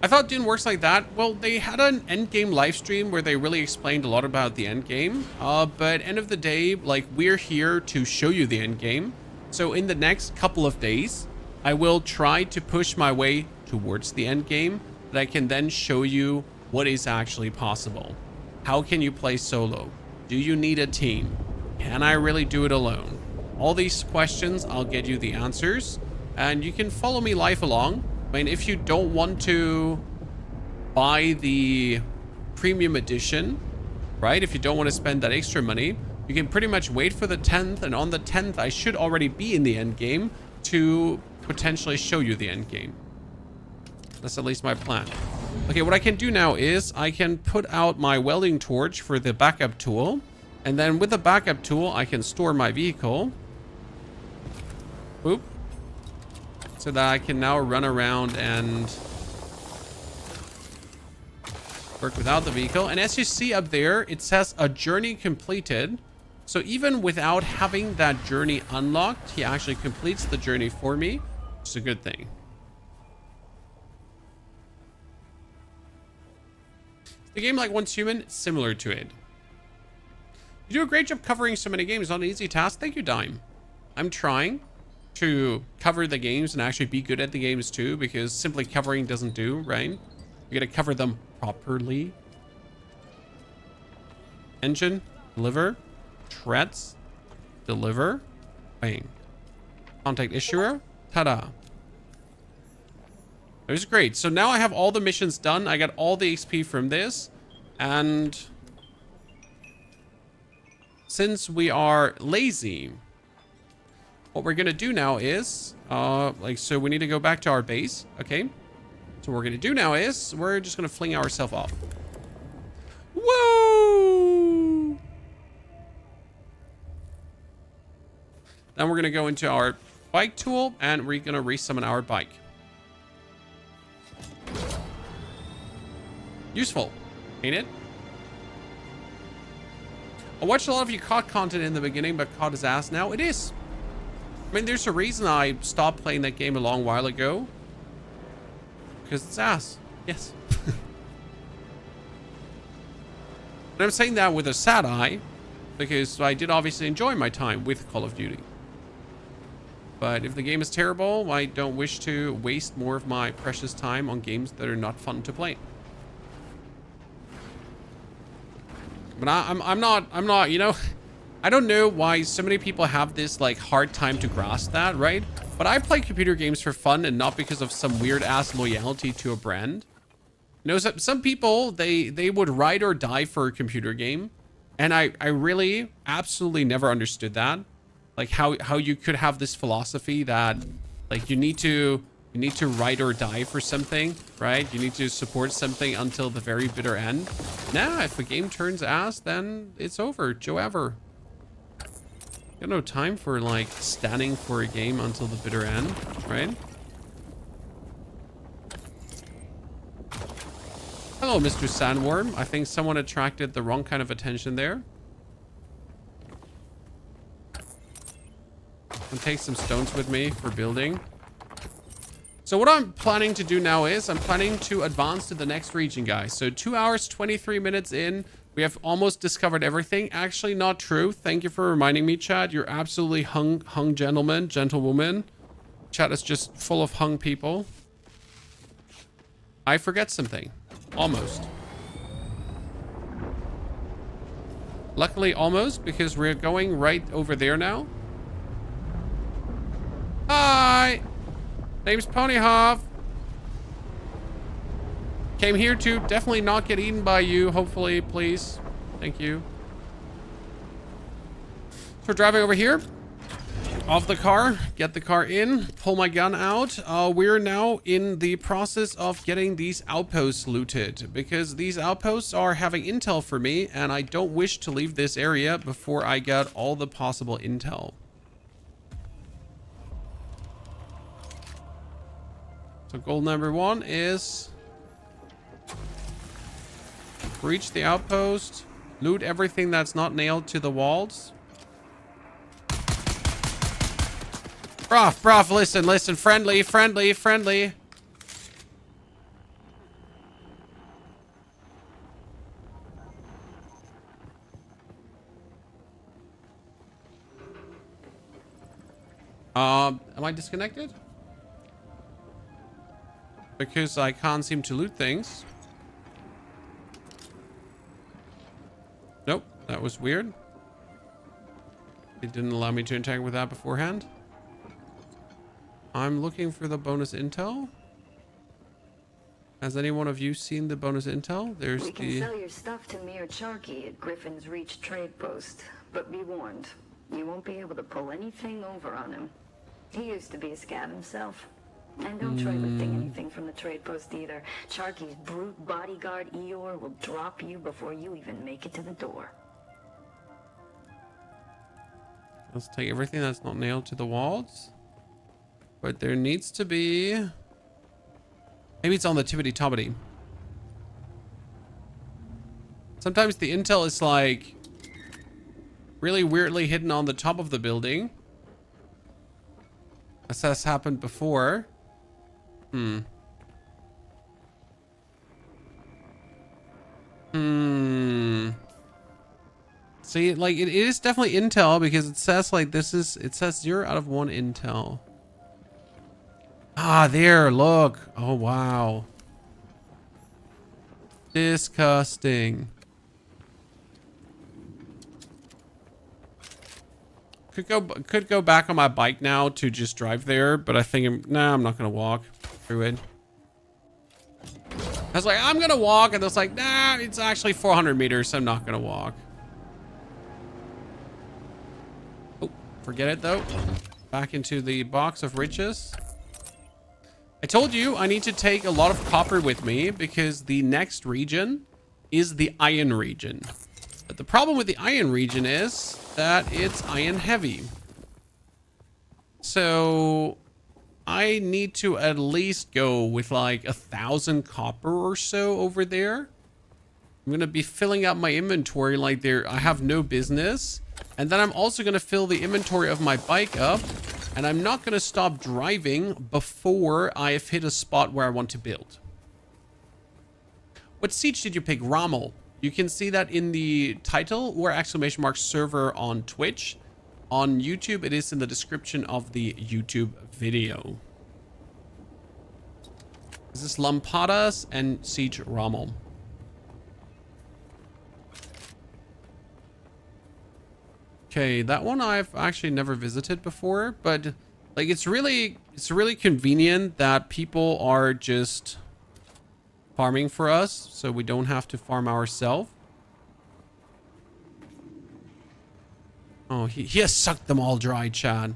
I thought Dune works like that. Well, they had an endgame live stream where they really explained a lot about the endgame. But end of the day, like, we're here to show you the endgame. So in the next couple of days, I will try to push my way towards the endgame, that I can then show you what is actually possible. How can you play solo? Do you need a team? Can I really do it alone? All these questions, I'll get you the answers, and you can follow me live along. I mean, if you don't want to buy the premium edition, right? If you don't want to spend that extra money, you can pretty much wait for the 10th, and on the 10th, I should already be in the end game to potentially show you the end game. That's at least my plan. Okay, what I can do now is I can put out my welding torch for the backup tool, And then with the backup tool, I can store my vehicle. Boop. So that I can now run around and work without the vehicle. And as you see up there, it says a journey completed. So even without having that journey unlocked, he actually completes the journey for me. It's a good thing. The game like Once Human, similar to it. You do a great job covering so many games. Not an easy task. Thank you, Dime. I'm trying to cover the games and actually be good at the games too, because simply covering doesn't do, right? You gotta cover them properly. Engine, deliver. Treads, deliver. Bang. Contact issuer. Ta-da. It was great. So now I have all the missions done. I got all the XP from this. And since we are lazy, what we're going to do now is, so we need to go back to our base. Okay. So what we're going to do now is we're just going to fling ourselves off. Woo! Then we're going to go into our bike tool and we're going to resummon our bike. Useful, ain't it? I watched a lot of you COD content in the beginning, but COD is ass now. It is. I mean, there's a reason I stopped playing that game a long while ago. Because it's ass. Yes. And I'm saying that with a sad eye, because I did obviously enjoy my time with Call of Duty. But if the game is terrible, I don't wish to waste more of my precious time on games that are not fun to play. But I'm not, you know, I don't know why so many people have this like hard time to grasp that, right? But I play computer games for fun and not because of some weird ass loyalty to a brand. You know, some people, they would ride or die for a computer game. And I really absolutely never understood that. Like how you could have this philosophy that like you need to ride or die for something, right? You need to support something until the very bitter end. Nah, if a game turns ass, then it's over. Joe ever. Got no time for like standing for a game until the bitter end, right? Hello, Mr. Sandworm. I think someone attracted the wrong kind of attention there. I'll take some stones with me for building. So what I'm planning to do now is I'm planning to advance to the next region, guys. So 2 hours, 23 minutes in. We have almost discovered everything. Actually, not true. Thank you for reminding me, Chad. You're absolutely hung gentleman, gentlewoman. Chat is just full of hung people. I forget something. Almost. Luckily, almost, because we're going right over there now. Hi! Name's Ponyhoff. Came here to definitely not get eaten by you, hopefully, please. Thank you. So we're driving over here. Off the car, get the car in, pull my gun out. We're now in the process of getting these outposts looted because these outposts are having intel for me and I don't wish to leave this area before I get all the possible intel. So goal number 1 is reach the outpost, loot everything that's not nailed to the walls. Bruv, listen, friendly. Am I disconnected? Because I can't seem to loot things. Nope, that was weird. It didn't allow me to interact with that beforehand. I'm looking for the bonus intel. Has any one of you seen the bonus intel? We can sell your stuff to Mayor Charkey at Griffin's Reach trade post, but be warned, you won't be able to pull anything over on him. He used to be a scav himself. And don't try lifting anything from the trade post either. Charkey's brute bodyguard Eeyore will drop you before you even make it to the door. Let's take everything that's not nailed to the walls. But there needs to be... Maybe it's on the tippity toppity. Sometimes the intel is like really weirdly hidden on the top of the building. As has happened before. See, like it is definitely intel because it says like this is, it says 0 out of 1 intel. Ah, there, look. Oh, wow. Disgusting. Could go back on my bike now to just drive there, but I think I'm not gonna walk through it. I was like, I'm gonna walk, and it's like, nah, it's actually 400 meters, so I'm not gonna walk. Oh, forget it though. Back into the box of riches. I told you I need to take a lot of copper with me because the next region is the iron region. But the problem with the iron region is that it's iron heavy. So I need to at least go with like 1,000 copper or so over there. I'm going to be filling up my inventory like there. I have no business. And then I'm also going to fill the inventory of my bike up. And I'm not going to stop driving before I have hit a spot where I want to build. What siege did you pick? Ramal. You can see that in the title or ! server on Twitch. On YouTube, it is in the description of the YouTube video. This is Lampadas and Sietch Ramal. Okay, that one I've actually never visited before, but like it's really convenient that people are just farming for us, so we don't have to farm ourselves. Oh, he has sucked them all dry, Chad.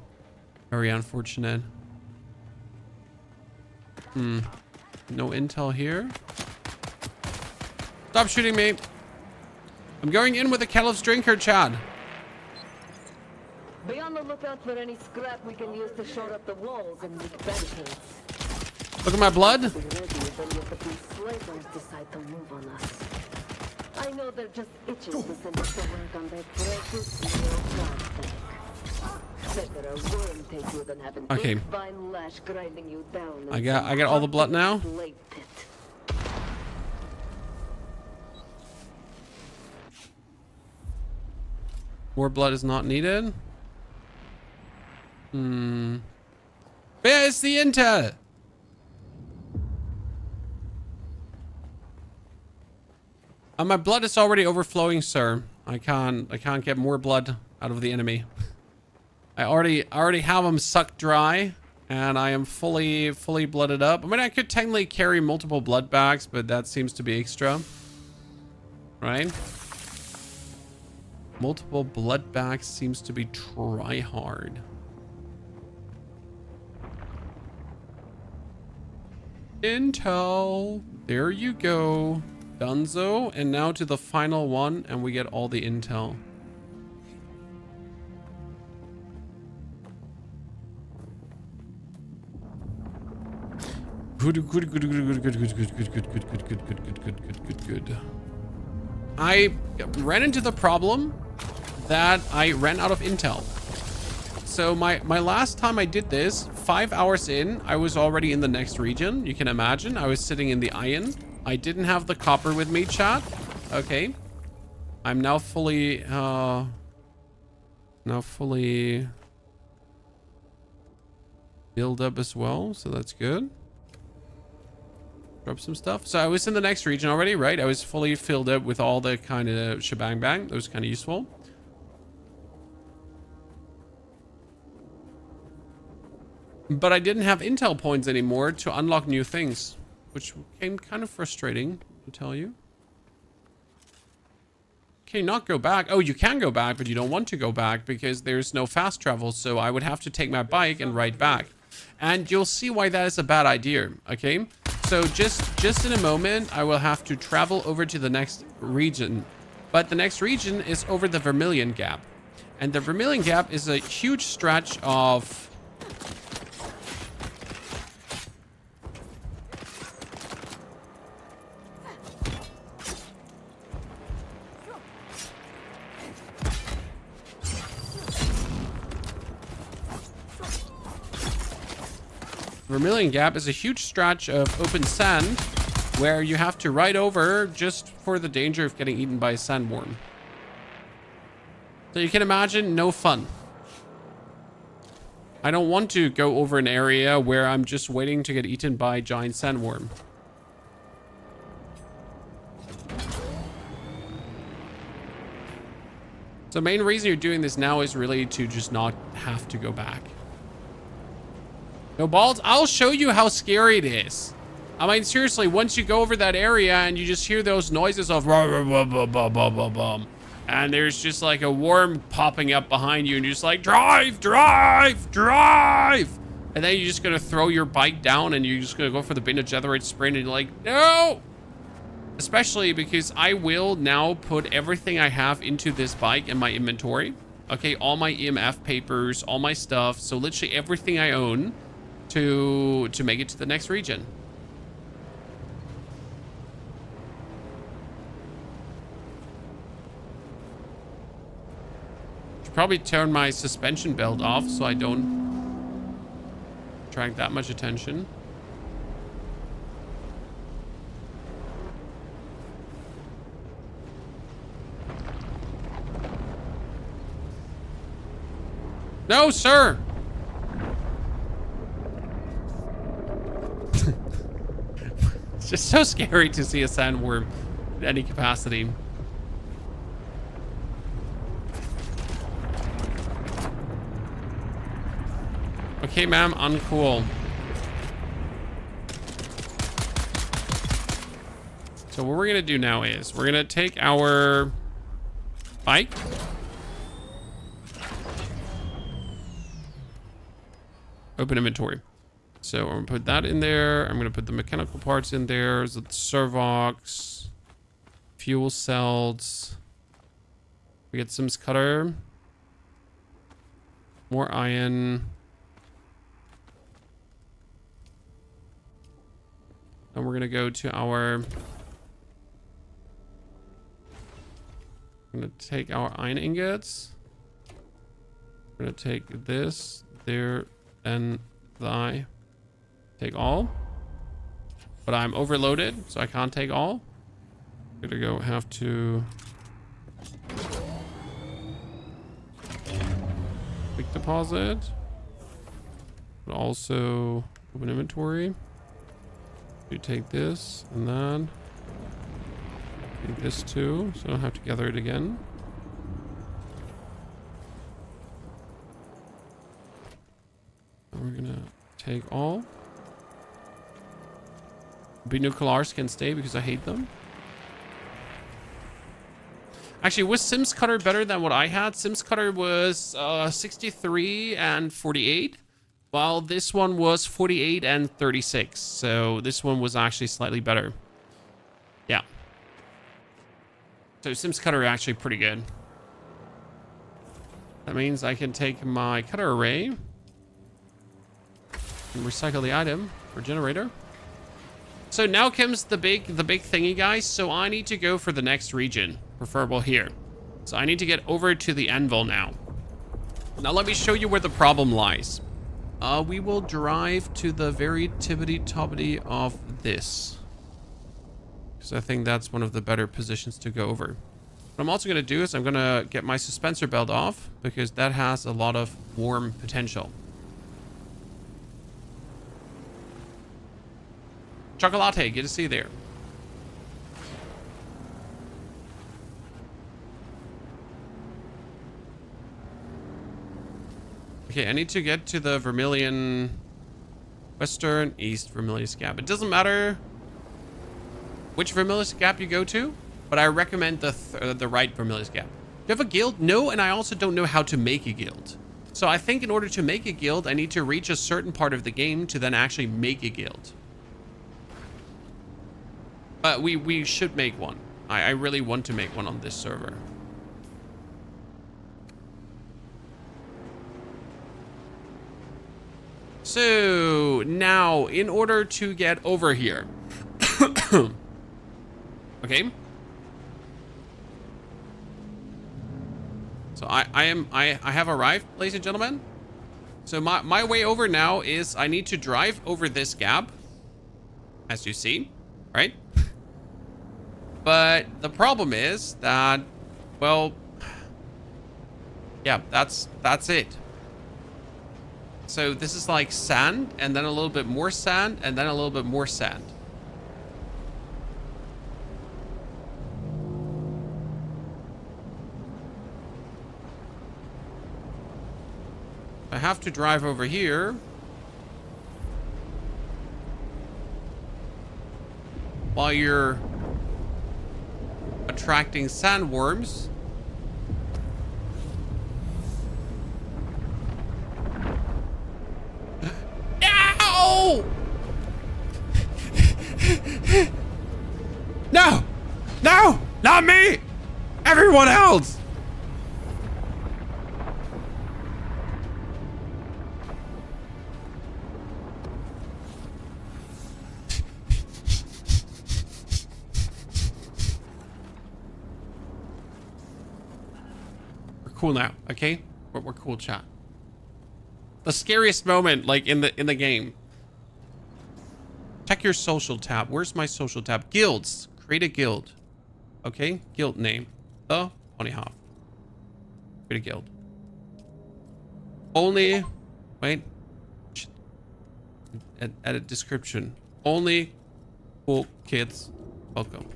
Very unfortunate. No intel here. Stop shooting me. I'm going in with a Kellogg's drinker, Chad. Be on the lookout for any scrap we can use to shore up the walls and make barricades. Look at my blood. Be ready if any of the big slavers decide to move on us. I know they're just itching to send us to work on their precious little god thing. Better a worm take you than having Okay. big vine lash grinding you down. I got all the blood now. Slave pit. More blood is not needed. Where's the intel? My blood is already overflowing, sir. I can't get more blood out of the enemy. I already have them sucked dry, and I am fully blooded up. I mean, I could technically carry multiple blood bags, but that seems to be extra, right? Multiple blood bags seems to be try hard. Intel. There you go. Dunzo. And now to the final one, and we get all the intel. Good. I ran into the problem that I ran out of intel. So my last time I did this, 5 hours in, I was already in the next region. You can imagine. I was sitting in the iron. I didn't have the copper with me, chat. Okay. I'm now fully build up as well, so that's good. Drop some stuff. So I was in the next region already, right? I was fully filled up with all the kind of shebang bang. That was kind of useful. But I didn't have intel points anymore to unlock new things, which became kind of frustrating, to tell you. Can you not go back? Oh, you can go back, but you don't want to go back because there's no fast travel. So I would have to take my bike and ride back. And you'll see why that is a bad idea, okay? So just in a moment, I will have to travel over to the next region. But the next region is over the Vermilion Gap. And the Vermilion Gap is a huge stretch of... Vermilion Gap is a huge stretch of open sand where you have to ride over just for the danger of getting eaten by a sandworm. So you can imagine, no fun. I don't want to go over an area where I'm just waiting to get eaten by a giant sandworm. So the main reason you're doing this now is really to just not have to go back. No balls, I'll show you how scary it is. I mean, seriously, once you go over that area and you just hear those noises of and there's just like a worm popping up behind you and you're just like, drive, drive, drive. And then you're just gonna throw your bike down and you're just gonna go for the Beta Generate sprint and you're like, no. Especially because I will now put everything I have into this bike in my inventory. Okay, all my EMF papers, all my stuff. So literally everything I own to make it to the next region. Should probably turn my suspension belt off so I don't attract that much attention. No, sir. It's just so scary to see a sandworm in any capacity. Okay, ma'am, uncool. So what we're gonna do now is we're gonna take our bike. Open inventory. So I'm gonna put that in there. I'm gonna put the mechanical parts in there. So the servox, fuel cells. We get Sims cutter, more iron. And we're gonna go to our. I'm gonna take our iron ingots. We're gonna take this, there, and the take all, but I'm overloaded, so I can't take all. Gonna go have to quick deposit, but also open inventory. You take this and that. Take this too, so I don't have to gather it again. And we're gonna take all. Binoculars can stay because I hate them. Actually, was Sims Cutter better than what I had? Sims Cutter was 63 and 48, while this one was 48 and 36. So this one was actually slightly better. Yeah. So Sims Cutter actually pretty good. That means I can take my cutter array and recycle the item for generator. So now comes the big thingy, guys. So I need to go for the next region, preferable here. So I need to get over to the anvil now. Now let me show you where the problem lies. We will drive to the very tippity-toppity of this, because I think that's one of the better positions to go over. What I'm also going to do is I'm going to get my suspensor belt off, because that has a lot of worm potential. Chocolate, good to see you there. Okay, I need to get to the Vermilion, Western, East Vermilion Gap. It doesn't matter which Vermilion Gap you go to, but I recommend the right Vermilion Gap. Do you have a guild? No, and I also don't know how to make a guild. So I think in order to make a guild, I need to reach a certain part of the game to then actually make a guild. But we should make one. I really want to make one on this server. So now, in order to get over here, okay. So I have arrived, ladies and gentlemen. So my way over now is I need to drive over this gap, as you see, right? But the problem is that, well, yeah, that's it. So this is like sand, and then a little bit more sand, and then a little bit more sand. I have to drive over here. While you're attracting sandworms. No! No! No! Not me! Everyone else! Cool now, okay? We're cool, chat. The scariest moment, like in the game. Check your social tab. Where's my social tab? Guilds. Create a guild. Okay, guild name. The Ponyhof. Create a guild. Only. Wait. Edit description. Only cool kids. Welcome.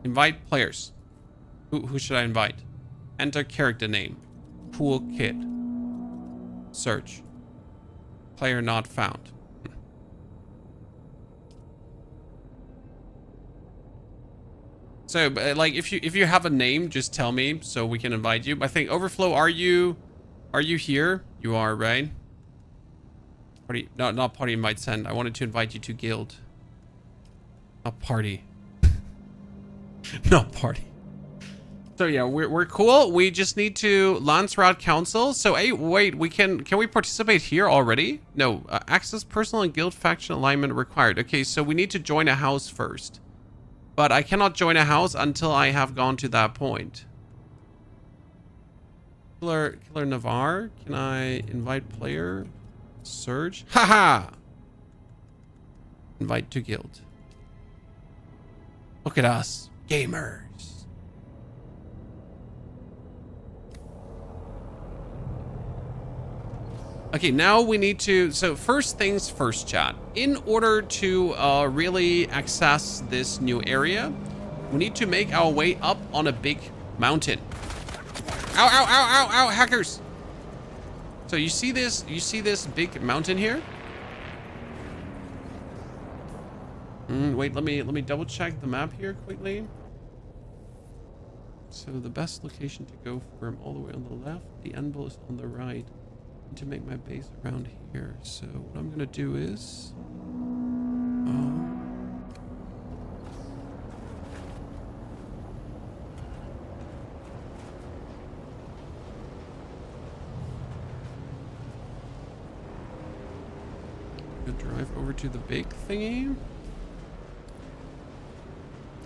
Invite players. Who should I invite? Enter character name. Cool kid. Search. Player not found. So, like, if you have a name, just tell me so we can invite you. I think Overflow, are you here? You are, right? Party, no, not party invite send. I wanted to invite you to guild. Not party. Not party. So yeah, we're cool. We just need to Lance Route Council. So hey, wait, can we participate here already? No, access personal and guild faction alignment required. Okay, so we need to join a house first. But I cannot join a house until I have gone to that point. Killer Navarre, can I invite player? Surge? Haha! Invite to guild. Look at us. Gamers. Okay, now we need to, so first things first, chat. In order to really access this new area, we need to make our way up on a big mountain. Ow, ow, ow, ow, ow, hackers. So you see this big mountain here? Wait, let me double check the map here quickly. So the best location to go from all the way on the left, the anvil is on the right. To make my base around here. So what I'm gonna do is gonna drive over to the big thingy.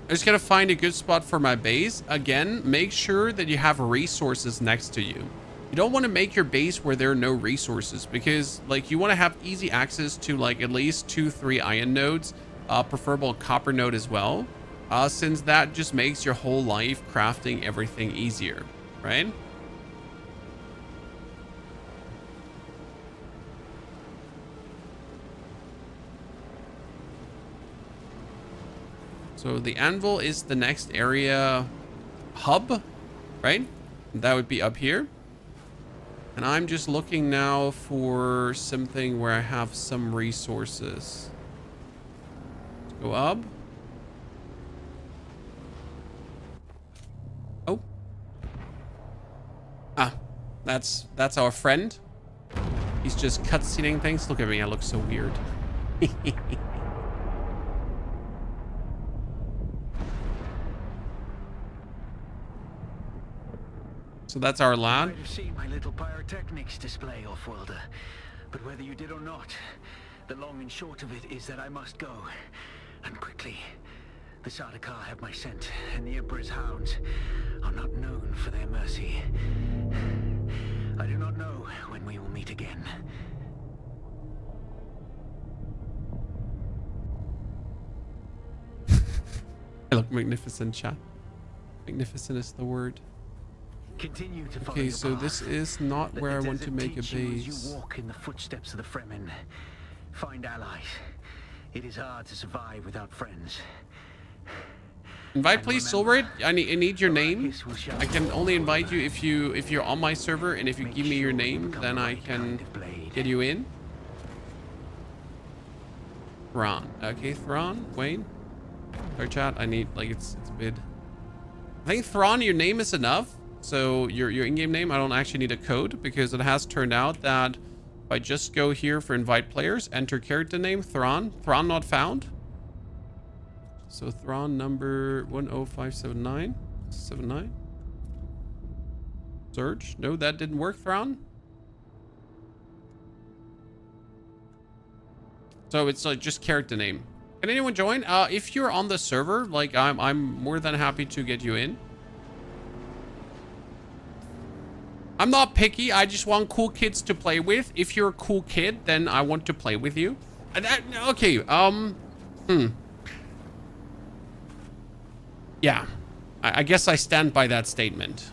I'm just gonna find a good spot for my base. Again, make sure that you have resources next to you. You don't want to make your base where there are no resources, because like you want to have easy access to like at least 2-3 iron nodes, preferable copper node as well, since that just makes your whole life crafting everything easier, right? So the anvil is the next area hub, right? That would be up here. And I'm just looking now for something where I have some resources. Let's go up. Oh. Ah, that's our friend. He's just cutscening things. Look at me, I look so weird. So that's our You lad. might have seen my little pyrotechnics display, off-worlder. But whether you did or not, the long and short of it is that I must go. And quickly. The Sardaukar have my scent, and the Emperor's hounds are not known for their mercy. I do not know when we will meet again. I look magnificent, chat. Magnificent is the word. Continue to follow Okay, your so path. this is not Let where I the want to desert make a teach you as base. You walk in the footsteps of the Fremen. Find allies. It is hard to survive without friends. Invite, And please, remember, Silbert. I need your name. Arrakis will show I can you only invite you if you're on my server, and if you Make give me your sure you name, become then the I right can kind of blade. get you in. Thrawn. Okay, Thrawn. Wayne. Sorry, chat. I need it's a bit. I think Thrawn, your name is enough. So your in-game name, I don't actually need a code, because it has turned out that if I just go here for invite players, enter character name Thrawn not found. So Thrawn number 10579. Search. No, that didn't work, Thrawn. So it's like just character name. Can anyone join? If you're on the server, like I'm more than happy to get you in. I'm not picky. I just want cool kids to play with. If you're a cool kid, then I want to play with you. Okay. Yeah. I guess I stand by that statement.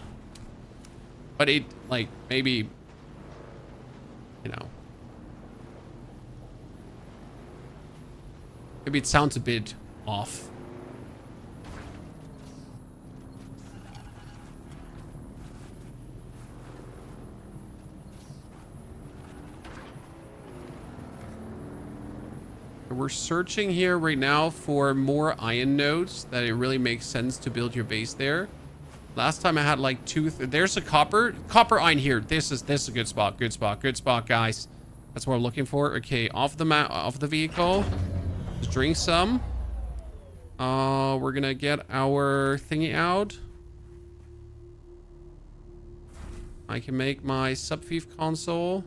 But it, like, maybe, you know. Maybe it sounds a bit off. We're searching here right now for more iron nodes that it really makes sense to build your base there. Last time I had like there's a copper iron here. This is a good spot. Good spot, guys. That's what we're looking for. Okay, off the vehicle. Let's drink some. We're gonna get our thingy out. I can make my sub-thief console.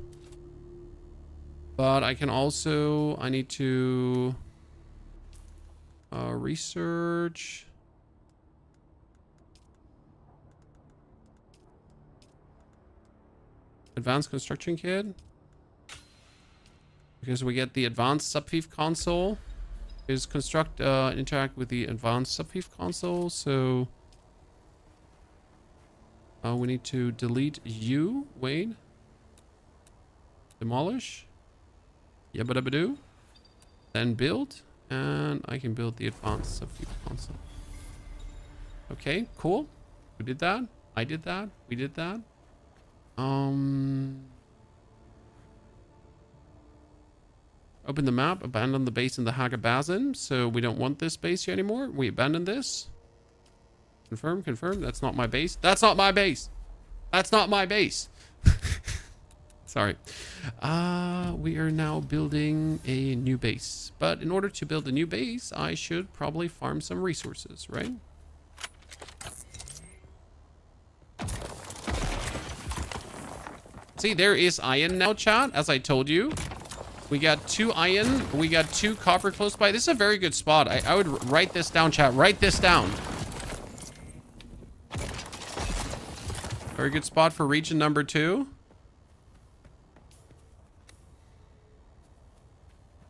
But I can also, I need to research. Advanced construction kit. Because we get the advanced sub-thief console. Is construct, interact with the advanced sub-thief console. So we need to delete you, Wayne. Demolish. Yabba-dabba-doo. Then build. And I can build the advanced sub-thief console. Okay, cool. We did that. I did that. We did that. Open the map. Abandon the base in the Hagabazin. So we don't want this base here anymore. We abandon this. Confirm. That's not my base. That's not my base. That's not my base. Sorry. We are now building a new base. But in order to build a new base, I should probably farm some resources, right? See, there is iron now, chat, as I told you. We got 2 iron. We got 2 copper close by. This is a very good spot. I would write this down, chat. Write this down. Very good spot for region number 2.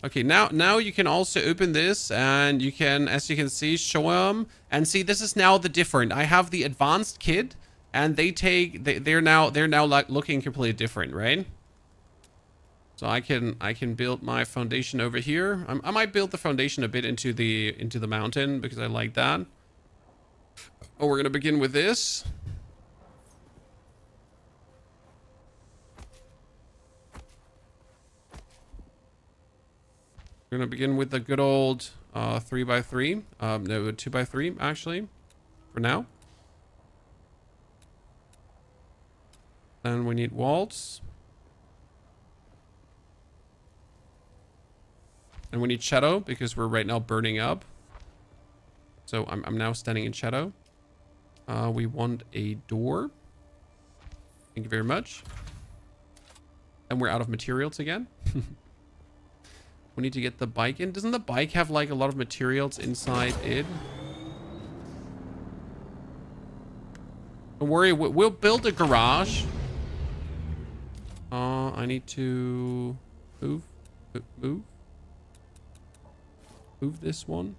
Okay, now you can also open this, and you can, as you can see, show them. And see, this is now the different. I have the advanced kit, and they're now like looking completely different, right? So I can build my foundation over here. I might build the foundation a bit into the mountain because I like that. Oh, we're gonna begin with this. We're gonna begin with the good old 3x3. No, 2x3 actually, for now. Then we need walls. And we need shadow because we're right now burning up. So I'm now standing in shadow. We want a door. Thank you very much. And we're out of materials again. We need to get the bike in. Doesn't the bike have like a lot of materials inside it? Don't worry, we'll build a garage. I need to move this one.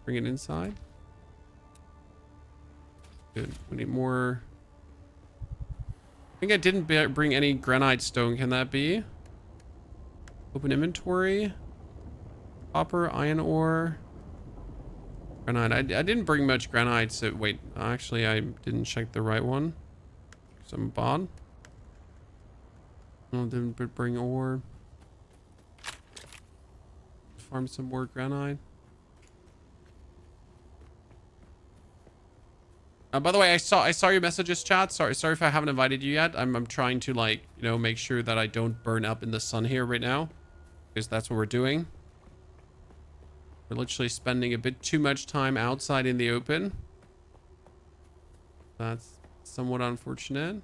Bring it inside. Good. We need more. I think I didn't bring any granite stone. Can that be? Open inventory. Copper, iron ore. Granite. I didn't bring much granite, so wait. Actually, I didn't check the right one. Some bond. No, didn't bring ore. Farm some more granite. By the way, I saw your messages, chat. Sorry if I haven't invited you yet. I'm trying to, like, you know, make sure that I don't burn up in the sun here right now, because that's what we're doing. We're literally spending a bit too much time outside in the open. That's somewhat unfortunate.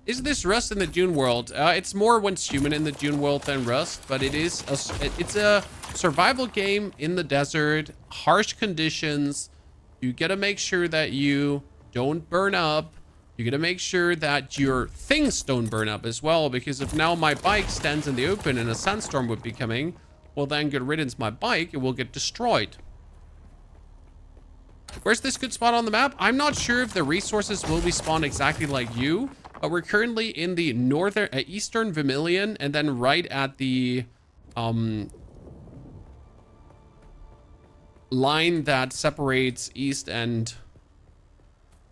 Is this Rust in the Dune world? It's more once human in the Dune world than Rust, but it's a survival game in the desert, harsh conditions. You gotta make sure that you don't burn up. You gotta make sure that your things don't burn up as well, because if now my bike stands in the open and a sandstorm would be coming, well then good riddance, my bike, it will get destroyed. Where's this good spot on the map? I'm not sure if the resources will be spawned exactly like you, but we're currently in the northern, eastern Vermilion, and then right at the line that separates east and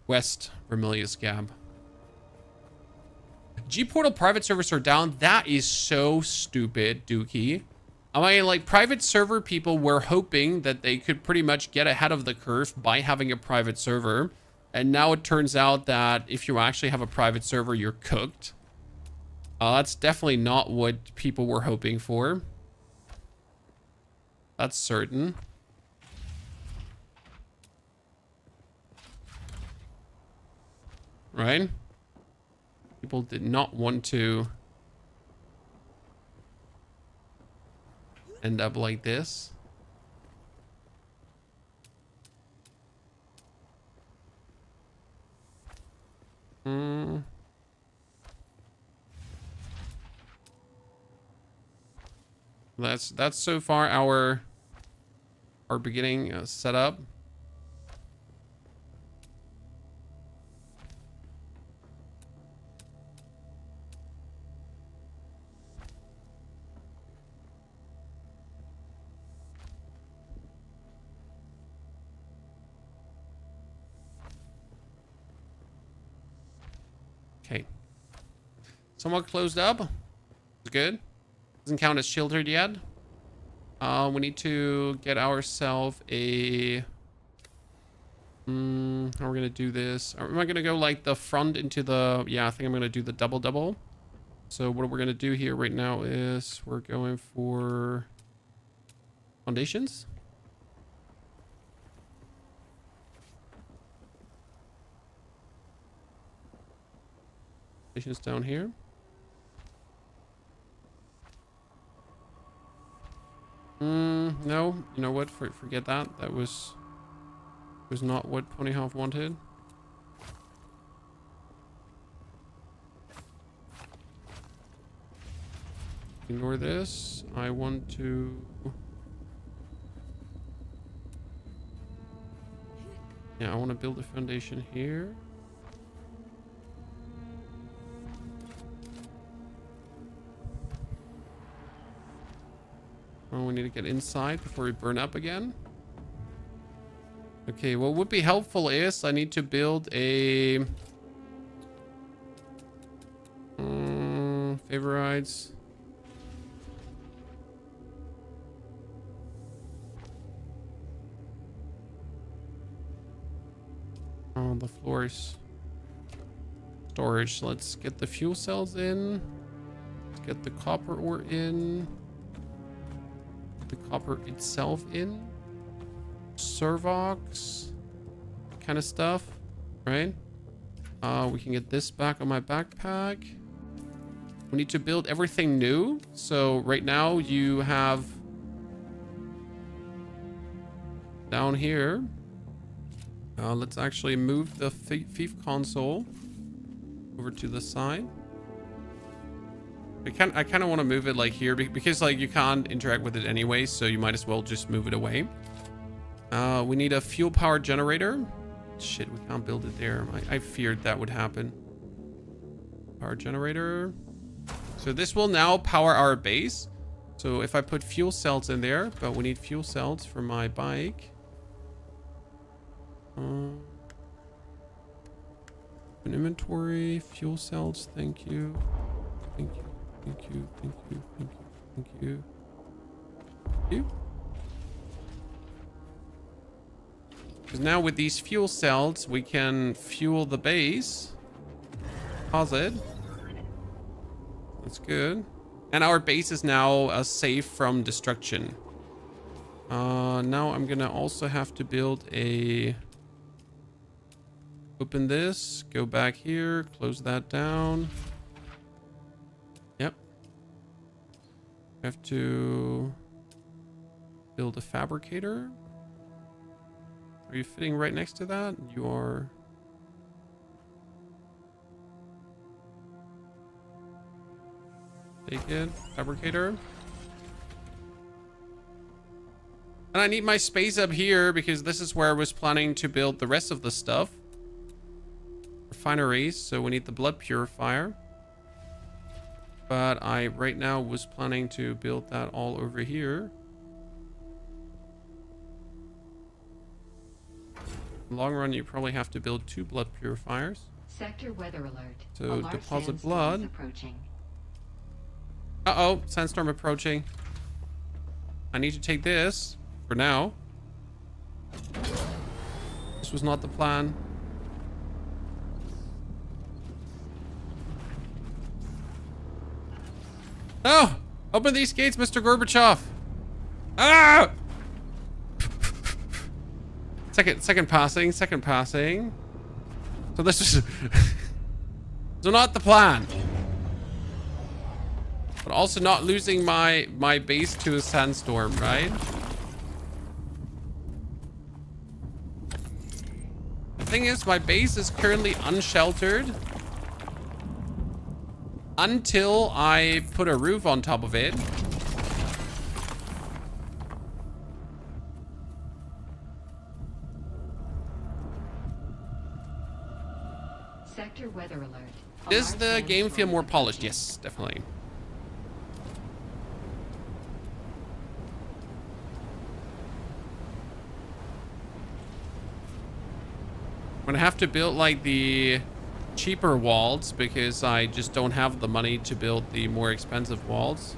west Vermilius Gap. G-Portal private servers are down. That is so stupid, Dookie. I mean, like, private server people were hoping that they could pretty much get ahead of the curve by having a private server. And now it turns out that if you actually have a private server, you're cooked. That's definitely not what people were hoping for. That's certain. Right? People did not want to end up like this. That's so far our beginning setup. Okay. Somewhat closed up. It's good. Doesn't count as sheltered yet. We need to get ourselves a... how are we going to do this? Am I going to go like the front into the... Yeah, I think I'm going to do the double. So what we're going to do here right now is we're going for foundations. Foundations down here. No, you know what? Forget that. That was not what Ponyhoff wanted. Ignore this. I want to... Yeah, I want to build a foundation here. Oh, we need to get inside before we burn up again. Okay, what would be helpful is I need to build a... favorites. Oh, the floors. Storage. Let's get the fuel cells in. Let's get the copper ore in. The copper itself in. Servox. kind of stuff, right? We can get this back on my backpack. We need to build everything new. So right now you have down here. Let's actually move the thief console over to the side. I kind of want to move it like here because like you can't interact with it anyway, so you might as well just move it away. We need a fuel power generator. Shit, we can't build it there. I feared that would happen. Power generator. So this will now power our base. So if I put fuel cells in there, but we need fuel cells for my bike. An inventory, fuel cells, thank you. Thank you, thank you, thank you, thank you, thank you. Thank you. Because now with these fuel cells, we can fuel the base. Pause it. That's good. And our base is now safe from destruction. Now I'm gonna also have to build a... Open this, go back here, close that down. Yep. I have to build a fabricator. Are you fitting right next to that? You are. Take it, fabricator. And I need my space up here because this is where I was planning to build the rest of the stuff. Refineries, so we need the blood purifier. But I right now was planning to build that all over here. In the long run, you probably have to build 2 blood purifiers. Sector weather alert. So deposit blood. Uh-oh, sandstorm approaching. I need to take this for now. This was not the plan. No! Open these gates, Mr. Gorbachev! Ah! Second passing. So this is... So not the plan. But also not losing my base to a sandstorm, right? The thing is, my base is currently unsheltered. Until I put a roof on top of it. Sector weather alert. Does the game feel more polished? Yes, definitely. I'm gonna have to build like the cheaper walls because I just don't have the money to build the more expensive walls.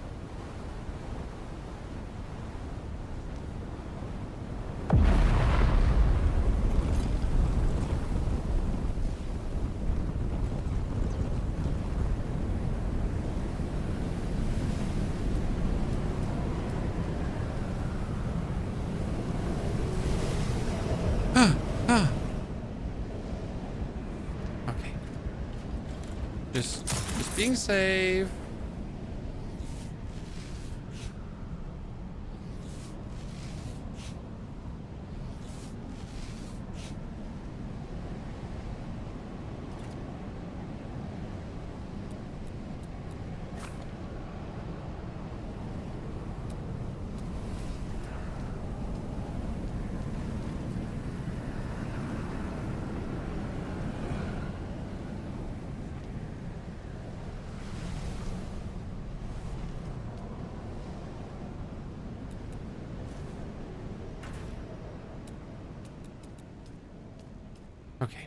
Just being safe. Okay.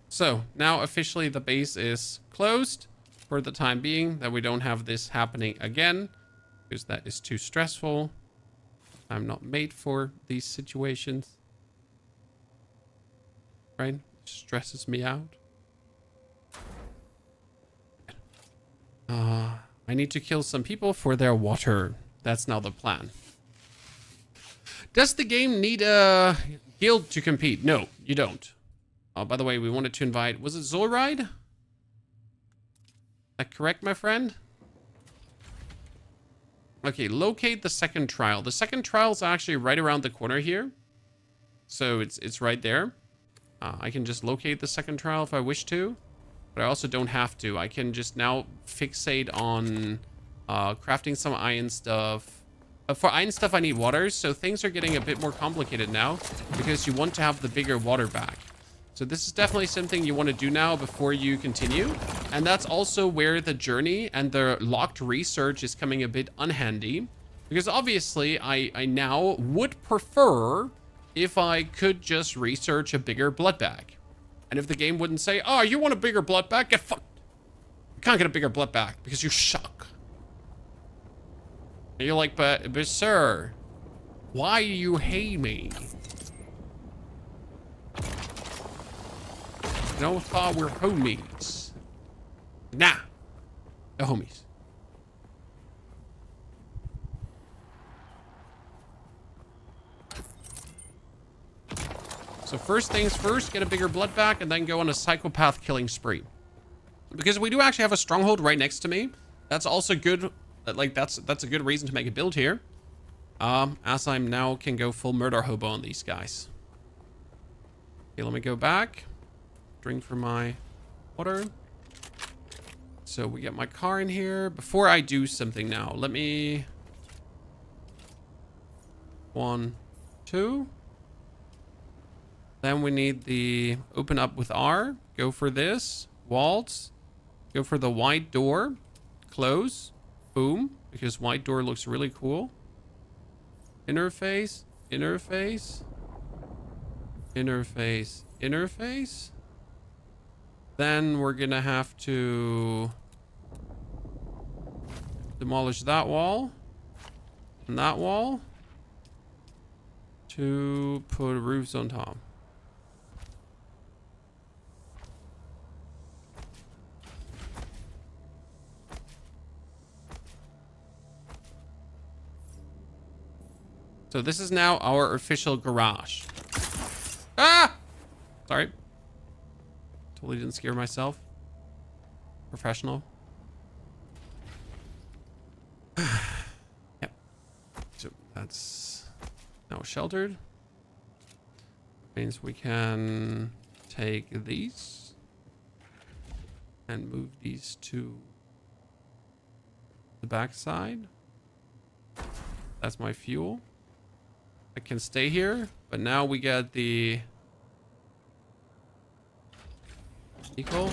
So now officially the base is closed for the time being, that we don't have this happening again, because that is too stressful. I'm not made for these situations. Right? It stresses me out. I need to kill some people for their water. That's now the plan. Does the game need a Guild to compete. No, you don't. By the way, we wanted to invite... Was it Zoraide? Is that correct, my friend? Okay, locate the second trial. The second trial is actually right around the corner here. So it's right there. I can just locate the second trial if I wish to. But I also don't have to. I can just now fixate on crafting some iron stuff. For iron stuff, I need water. So things are getting a bit more complicated now. Because you want to have the bigger water back. So this is definitely something you want to do now before you continue. And that's also where the journey and the locked research is coming a bit unhandy. Because obviously, I now would prefer if I could just research a bigger blood bag. And if the game wouldn't say, oh, you want a bigger blood bag? Get fucked. You can't get a bigger blood bag because you suck. And you're like, but sir, why you hate me? You know, I thought we're homies. Nah, no homies. So first things first, get a bigger blood back and then go on a psychopath killing spree. Because we do actually have a stronghold right next to me. That's also good. Like that's a good reason to make a build here. As I'm now can go full murder hobo on these guys. Okay, let me go back. Drink from my water. So we get my car in here. Before I do something now, let me... 1, 2. Then we need the open up with R. Go for this. Walls. Go for the wide door. Close. Boom. Because wide door looks really cool. Interface. Interface. Interface. Interface. Then we're gonna have to demolish that wall and that wall to put roofs on top. So this is now our official garage. Ah! Sorry. Totally didn't scare myself. Professional. Yep. So that's now sheltered. Means we can take these and move these to the back side. That's my fuel. I can stay here, but now we get the vehicle.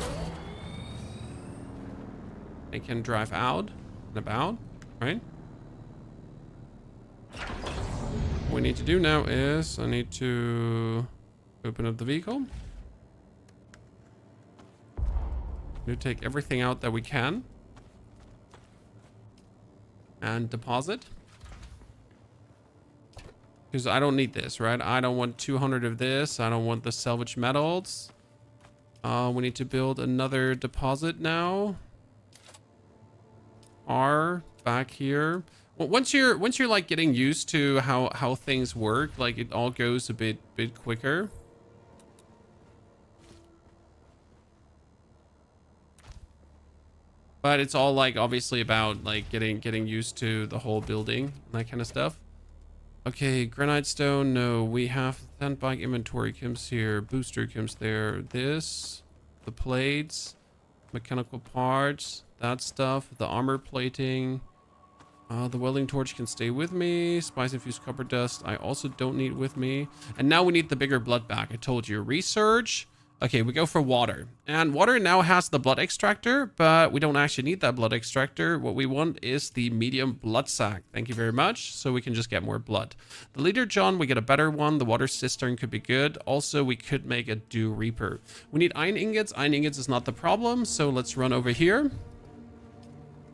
I can drive out and about, right? What we need to do now is I need to open up the vehicle. We take everything out that we can and deposit. Because I don't need this, right? I don't want 200 of this. I don't want the salvage metals. We need to build another deposit now. R back here. Well, once you're like getting used to how things work, like it all goes a bit quicker. But it's all like obviously about like getting used to the whole building and that kind of stuff. Okay, granite stone. No, we have sandbag inventory comes here. Booster comes there. This, the plates, mechanical parts, that stuff, the armor plating. The welding torch can stay with me. Spice infused copper dust I also don't need with me. And now we need the bigger blood bag. I told you. Research. Okay, we go for water. And water now has the blood extractor, but we don't actually need that blood extractor. What we want is the medium blood sac. Thank you very much. So we can just get more blood. The leader John, we get a better one. The water cistern could be good. Also, we could make a dew reaper. We need iron ingots. Iron ingots is not the problem. So let's run over here.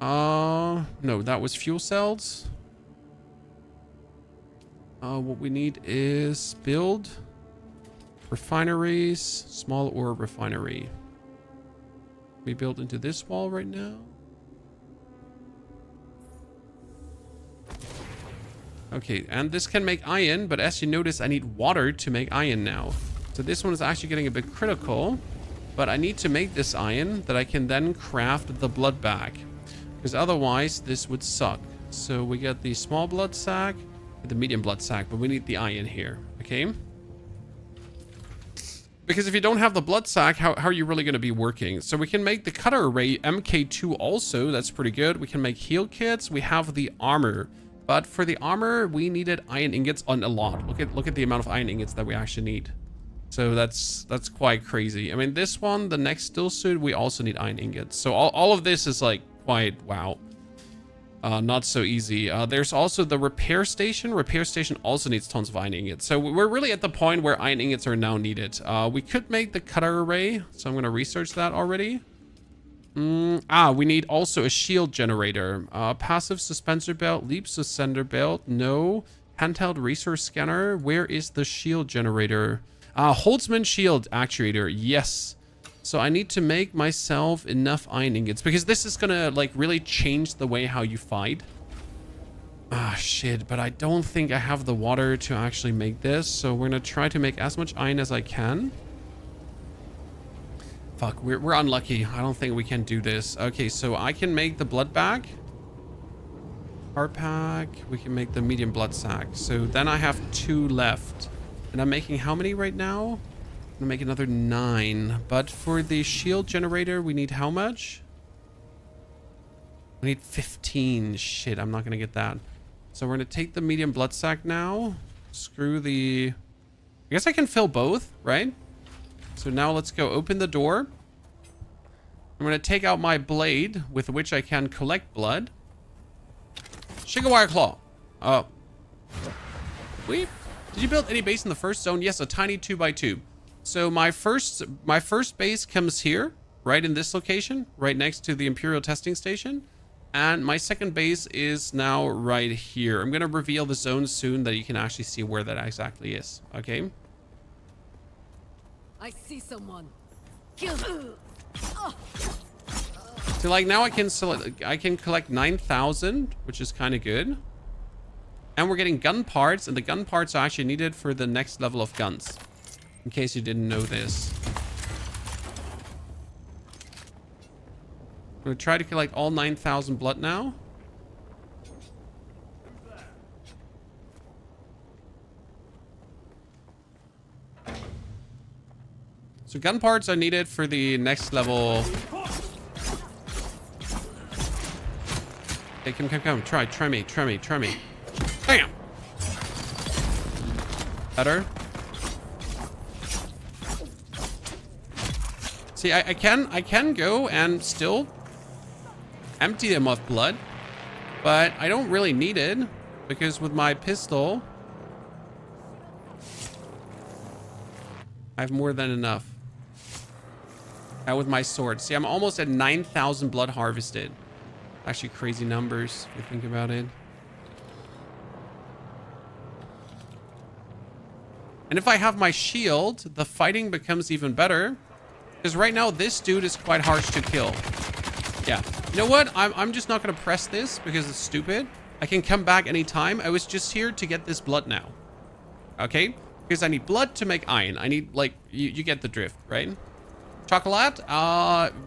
No, that was fuel cells. What we need is build refineries, small ore refinery. We build into this wall right now. Okay, and this can make iron, but as you notice, I need water to make iron now. So this one is actually getting a bit critical, but I need to make this iron that I can then craft the blood bag, because otherwise this would suck. So we get the small blood sack, the medium blood sack, but we need the iron here, okay? Because if you don't have the blood sack, how are you really going to be working? So we can make the cutter array MK2 also. That's pretty good. We can make heal kits. We have the armor. But for the armor, we needed iron ingots on a lot. Look at the amount of iron ingots that we actually need. So that's quite crazy. I mean, this one, the next still suit, we also need iron ingots. So all of this is like quite, wow. Not so easy. There's also the repair station. Repair station also needs tons of iron ingots. So we're really at the point where iron ingots are now needed. We could make the cutter array. So I'm going to research that already. We need also a shield generator. Passive suspensor belt, leap suspender belt. No. Handheld resource scanner. Where is the shield generator? Holtzman shield actuator. Yes. So I need to make myself enough iron ingots because this is gonna like really change the way how you fight. Shit, but I don't think I have the water to actually make this. So we're gonna try to make as much iron as I can. Fuck, we're unlucky. I don't think we can do this. Okay, so I can make the blood bag. Heart pack. We can make the medium blood sack. So then I have 2 left. And I'm making how many right now? I'm gonna make another 9. But for the shield generator, we need how much? We need 15. Shit, I'm not gonna get that. So we're gonna take the medium blood sack now. Screw the... I guess I can fill both, right? So now let's go open the door. I'm going to take out my blade with which I can collect blood. Shigawire Claw. Oh. Did you build any base in the first zone? Yes, a tiny 2x2. So my first base comes here, right in this location, right next to the Imperial testing station. And my second base is now right here. I'm going to reveal the zone soon that you can actually see where that exactly is. Okay. I see someone. Kill. So like now I can collect 9,000, which is kind of good. And we're getting gun parts, and the gun parts are actually needed for the next level of guns. In case you didn't know this. I'm gonna try to collect all 9,000 blood now. So gun parts are needed for the next level. Hey, come. Try me. Bam! Better. See, I can go and still empty them of blood, but I don't really need it because with my pistol, I have more than enough. And with my sword, see, I'm almost at 9,000 blood harvested. Actually, crazy numbers if you think about it. And if I have my shield, the fighting becomes even better. Because right now, this dude is quite harsh to kill. Yeah. You know what? I'm just not going to press this because it's stupid. I can come back anytime. I was just here to get this blood now. Okay? Because I need blood to make iron. I need, like, you get the drift, right? Chocolate,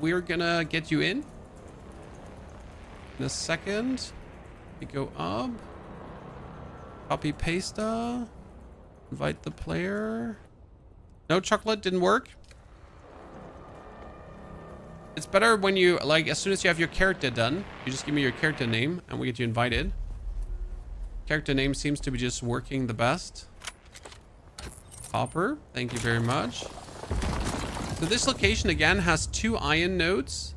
we're going to get you in a second. We go up. Copy paste. Invite the player. No, chocolate didn't work. It's better when you, like, as soon as you have your character done, you just give me your character name and we get you invited. Character name seems to be just working the best. Copper, thank you very much. So this location again has 2 iron nodes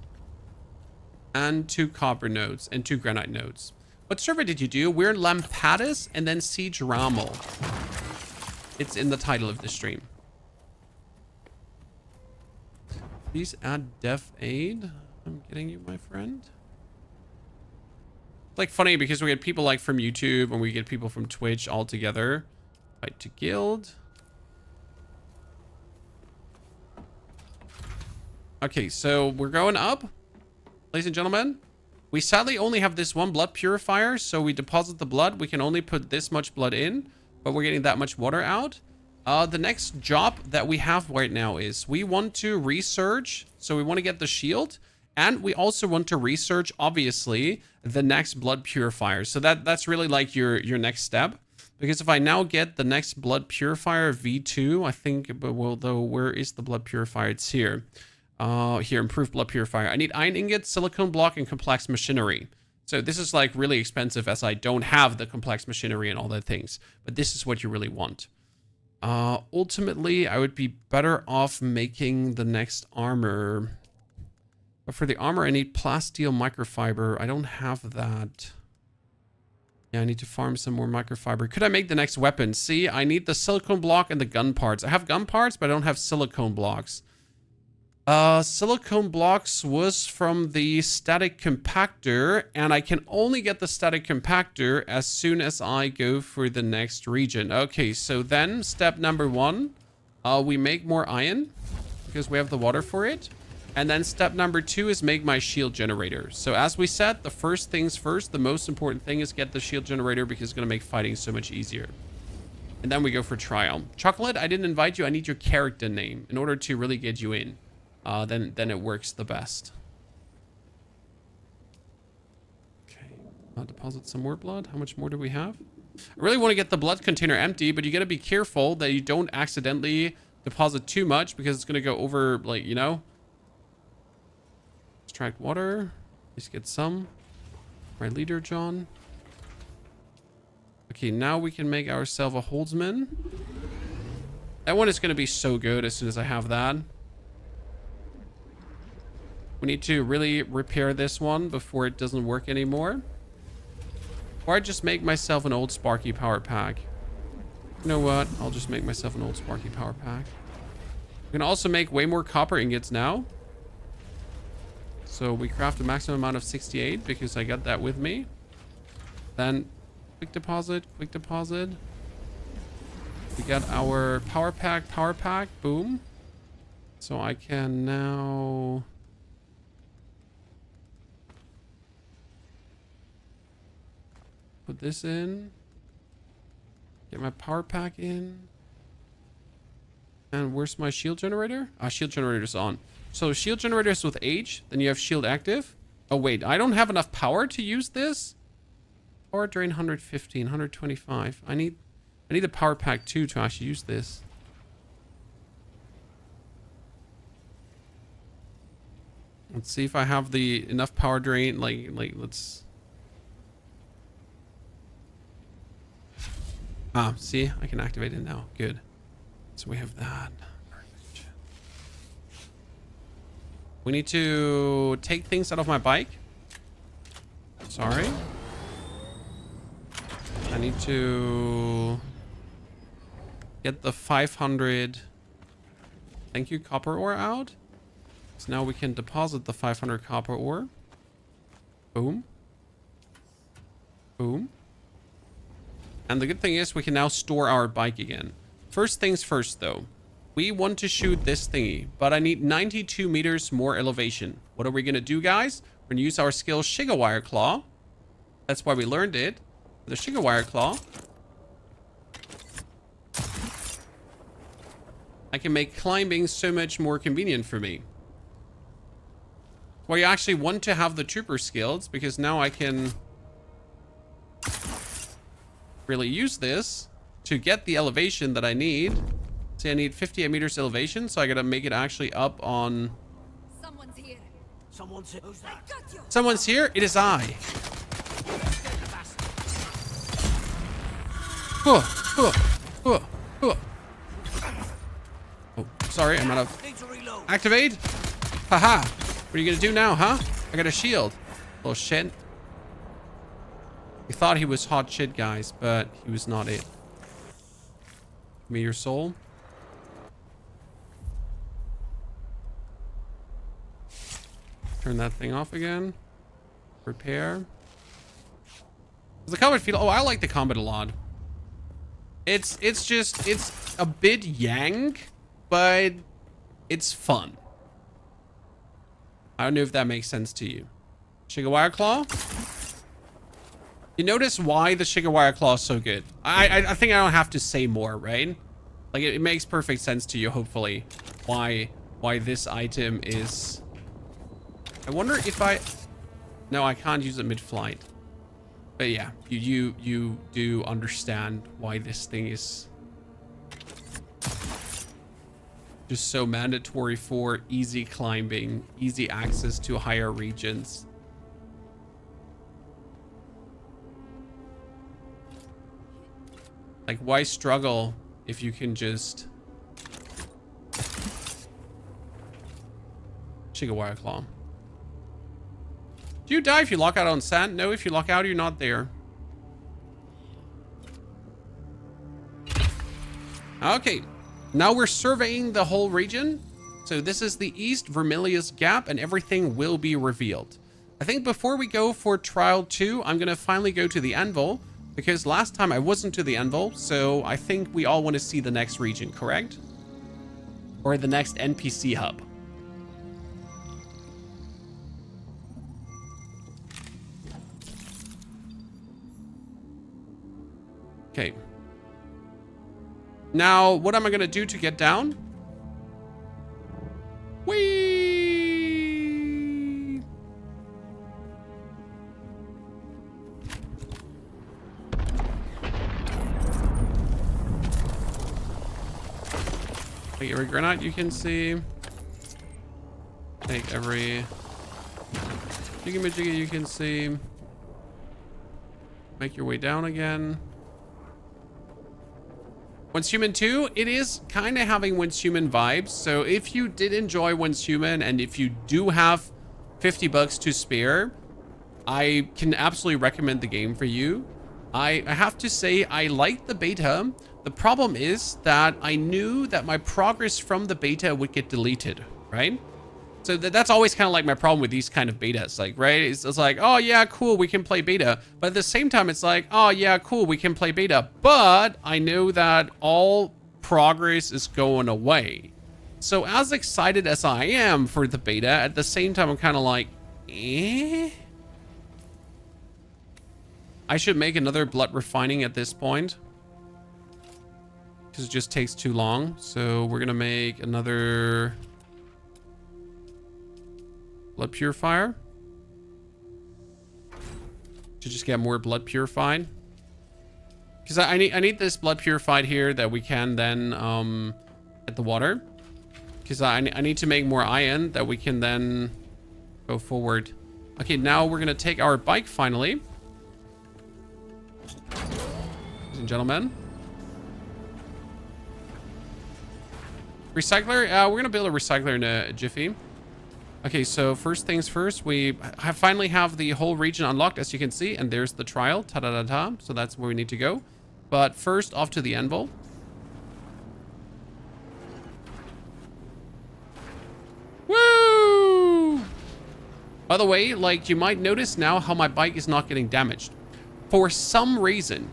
and 2 copper nodes and 2 granite nodes. What server did you do? We're in Lampadas and then Sietch Ramal. It's in the title of the stream. Please add def aid. I'm getting you, my friend. It's like funny because we had people like from YouTube and we get people from Twitch all together. Fight to guild. Okay, so we're going up, ladies and gentlemen. We sadly only have this one blood purifier, so we deposit the blood. We can only put this much blood in, but we're getting that much water out. The next job that we have right now is we want to research. So we want to get the shield, and we also want to research, obviously, the next blood purifier. So that's really like your next step. Because if I now get the next blood purifier V2, I think, but well, though, where is the blood purifier? It's here. Here, improved blood purifier. I need iron ingots, silicone block, and complex machinery. So this is like really expensive as I don't have the complex machinery and all that things. But this is what you really want. Ultimately, I would be better off making the next armor. But for the armor, I need plasteel microfiber. I don't have that. Yeah, I need to farm some more microfiber. Could I make the next weapon? See, I need the silicone block and the gun parts. I have gun parts, but I don't have silicone blocks. Silicone blocks was from the static compactor, and I can only get the static compactor as soon as I go for the next region. Okay, so then step number 1, we make more iron because we have the water for it. And then step number 2 is make my shield generator. So as we said, the first things first, the most important thing is get the shield generator because it's going to make fighting so much easier. And then we go for trial. Chocolate, I didn't invite you. I need your character name in order to really get you in. Then it works the best. Okay, I'll deposit some more blood. How much more do we have? I really want to get the blood container empty, but you got to be careful that you don't accidentally deposit too much because it's going to go over, like, you know. Extract water. Let's get some. My leader, John. Okay, now we can make ourselves a holdsman. That one is going to be so good as soon as I have that. We need to really repair this one before it doesn't work anymore. Or I just make myself an old Sparky power pack. You know what? I'll just make myself an old Sparky power pack. We can also make way more copper ingots now. So we craft a maximum amount of 68 because I got that with me. Then quick deposit, quick deposit. We got our power pack, boom. So I can now... put this in. Get my power pack in. And where's my shield generator? Shield generator's on. So shield generator is with H. Then you have shield active. Oh, wait. I don't have enough power to use this. Power drain 115, 125. I need a power pack too to actually use this. Let's see if I have the enough power drain. Like let's... see, I can activate it now. Good. So we have that. Perfect. We need to take things out of my bike. Sorry. I need to get the 500 thank you copper ore out. So now we can deposit the 500 copper ore. Boom. Boom. And the good thing is we can now store our bike again. First things first, though. We want to shoot this thingy, but I need 92 meters more elevation. What are we going to do, guys? We're going to use our skill Shigawire Claw. That's why we learned it. The Shigawire Claw. I can make climbing so much more convenient for me. Well, you actually want to have the trooper skills because now I can... really use this to get the elevation that I need. See, I need 58 meters elevation, so I gotta make it actually up on... Someone's here. Someone's here. Who's that? Someone's here? It is I. Oh, sorry, I'm out of... Activate? Haha. What are you gonna do now, huh? I got a shield. Little shit. We thought he was hot shit, guys, but he was not it. Give me your soul. Turn that thing off again. Repair. The combat feel... Oh, I like the combat a lot. It's a bit yank, but it's fun. I don't know if that makes sense to you. Shigawire Claw. You notice why the Shigawire Claw is so good. I think I don't have to say more, right? Like, it makes perfect sense to you, hopefully, why this item is... I wonder if I... No, I can't use it mid-flight. But yeah, you do understand why this thing is just so mandatory for easy climbing, easy access to higher regions. Like, why struggle if you can just... Shigawire Claw. Do you die if you lock out on sand? No, if you lock out, you're not there. Okay. Now we're surveying the whole region. So this is the East Vermilius Gap, and everything will be revealed. I think before we go for Trial 2, I'm going to finally go to the Anvil, because last time I wasn't to the Anvil, so I think we all want to see the next region, correct? Or the next NPC hub. Okay. Now, what am I going to do to get down? Whee! Take every granite you can see. Take every jiggy-majiggy you can see. Make your way down again. Once Human 2, it is kind of having Once Human vibes. So if you did enjoy Once Human, and if you do have $50 to spare, I can absolutely recommend the game for you. I have to say, I liked the beta. The problem is that I knew that my progress from the beta would get deleted, right? So that's always kind of like my problem with these kind of betas, like, right? It's like, oh yeah, cool, we can play beta. But at the same time, it's like, oh yeah, cool, we can play beta. But I know that all progress is going away. So as excited as I am for the beta, at the same time, I'm kind of like, eh? I should make another blood refining at this point, because it just takes too long. So we're going to make another... blood purifier to just get more blood purified, because I need this blood purified here that we can then get the water, because I need to make more iron that we can then go forward. Okay, now we're gonna take our bike finally, ladies and gentlemen. Recycler, we're gonna build a recycler in a jiffy. Okay, so first things first, we finally have the whole region unlocked, as you can see, and there's the trial, ta-da-da-da, so that's where we need to go. But first, off to the Anvil. Woo! By the way, like, you might notice now how my bike is not getting damaged. For some reason,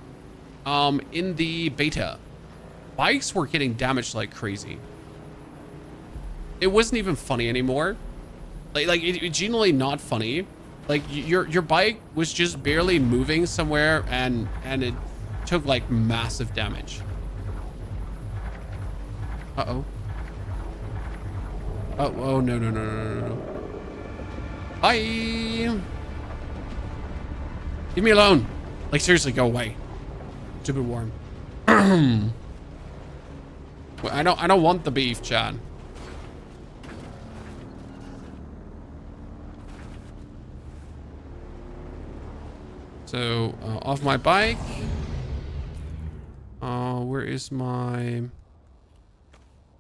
in the beta, bikes were getting damaged like crazy. It wasn't even funny anymore. Like it's genuinely not funny. Like your bike was just barely moving somewhere, and it took like massive damage. Uh-oh. Oh no. Bye. Leave me alone. Like, seriously, go away. Stupid worm. I don't want the beef, Chad. So, off my bike. Where is my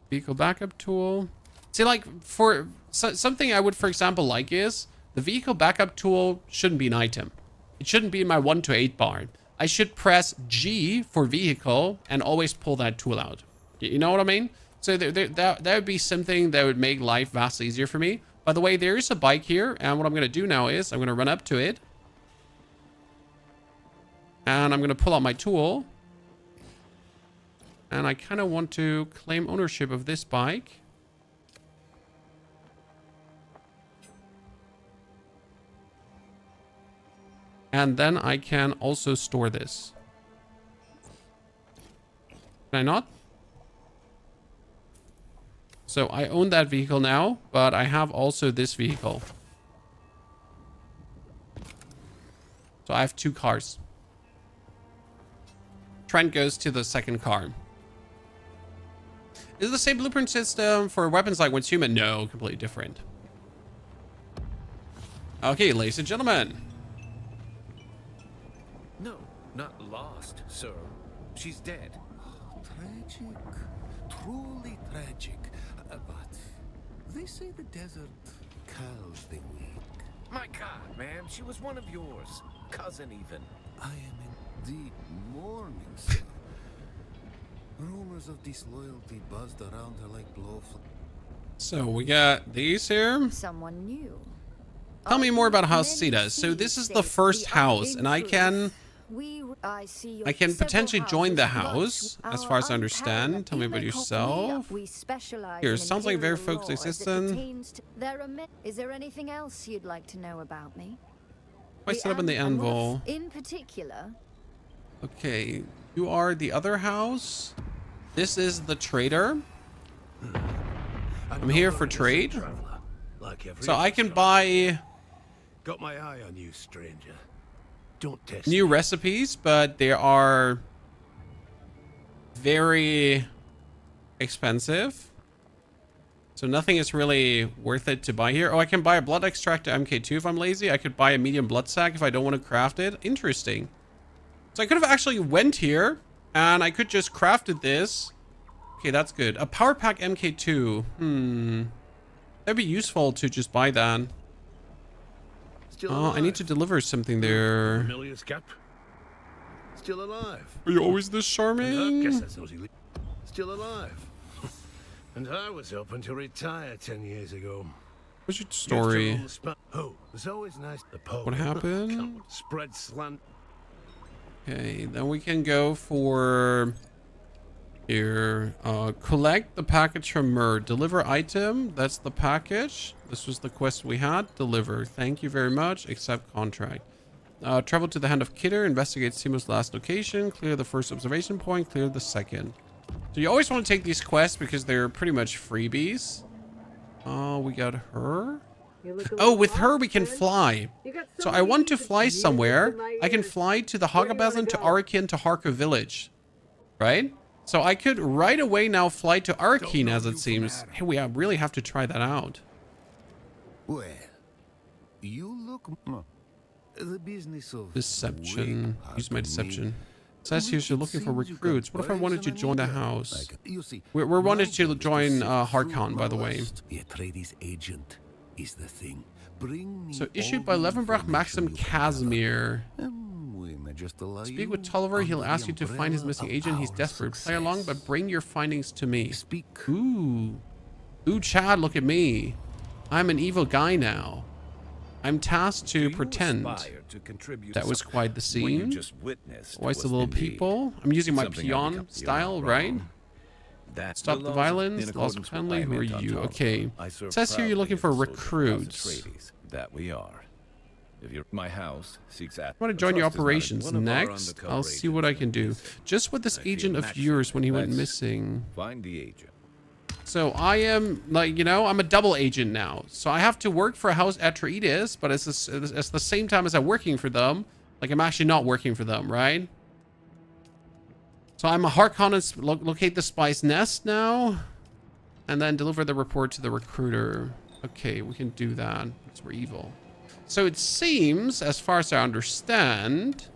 vehicle backup tool? See, like, for something I would, for example, like is the vehicle backup tool shouldn't be an item. It shouldn't be in my 1 to 8 bar. I should press G for vehicle and always pull that tool out. You know what I mean? So that would be something that would make life vastly easier for me. By the way, there is a bike here, and what I'm going to do now is I'm going to run up to it. And I'm going to pull out my tool. And I kind of want to claim ownership of this bike. And then I can also store this. Can I not? So I own that vehicle now, but I have also this vehicle. So I have 2 cars. Trent goes to the second car. Is it the same blueprint system for weapons like Once Human? No, completely different. Okay, ladies and gentlemen. No, not lost, sir. She's dead. Tragic. Truly tragic. But they say the desert calls the weak. My God, man, she was one of yours. Cousin even. I am indeed mourning, sir. Rumors of disloyalty buzzed around her like blowflies. So we got these here. Someone new. Tell me more about House Sita. So this is the first house, and I can potentially join the house, as far as I understand. Tell me about yourself. Here, sounds like a very focused assistant. Is there anything else you'd like to know about me? Why set up in the anvil? In particular. Okay, you are the other house. This is the trader. I'm here for trade. So I can buy Got my eye on you, stranger. Don't test new recipes, but they are very expensive. So nothing is really worth it to buy here. Oh, I can buy a blood extract MK2 if I'm lazy. I could buy a medium blood sac if I don't want to craft it. Interesting. So I could have actually went here and I could just crafted this. Okay, that's good. A power pack MK2. That'd be useful to just buy that. Oh, I need to deliver something there. Familiar Cap? Still alive. Are you always this charming? Guess that's not illegal. Still alive. And I was hoping to retire 10 years ago. What's your story? Oh, it's always nice to poke. What happened? Spread slant. Okay, then we can go for here. Collect the package from Mer. Deliver item. That's the package. This was the quest we had. Deliver. Thank you very much. Accept contract. Travel to the Hand of Kidder. Investigate Simo's last location. Clear the first observation point. Clear the second. So you always want to take these quests because they're pretty much freebies. Oh, we got her. Oh, with her we can fly. So I want to fly somewhere. I can fly to the Hagabazan, to Arakin, to Harko village. Right? So I could right away now fly to Arakin, as it seems. Hey, we really have to try that out. Well, you look the business of Deception. Use my deception. It says here you're looking for recruits. What if I wanted to join the house? We're wanted to join Harkon, by the way. The Atreides agent is the thing. So issued by Levenbrock Maxim Casimir. Speak with Tulliver. He'll ask you to find his missing agent. He's desperate. Play along, but bring your findings to me. Ooh. Ooh, Chad, look at me. I'm an evil guy now. I'm tasked to pretend. That was quite the scene. Twice the little people. I'm using my peon style, right? Stop the violence. Lost friendly. Who are you? Okay. It says here you're looking for recruits. That we are. If you're my house seeks at. I want to join your operations. Next, I'll see what I can do. Just with this agent of yours when he went missing. Find the agent. So I am, like, you know, I'm a double agent now. So I have to work for House Atreides, but it's the same time as I'm working for them. Like, I'm actually not working for them, right? So I'm a Harkonnen, locate the spy's nest now. And then deliver the report to the recruiter. Okay, we can do that. Because we're evil. So it seems, as far as I understand,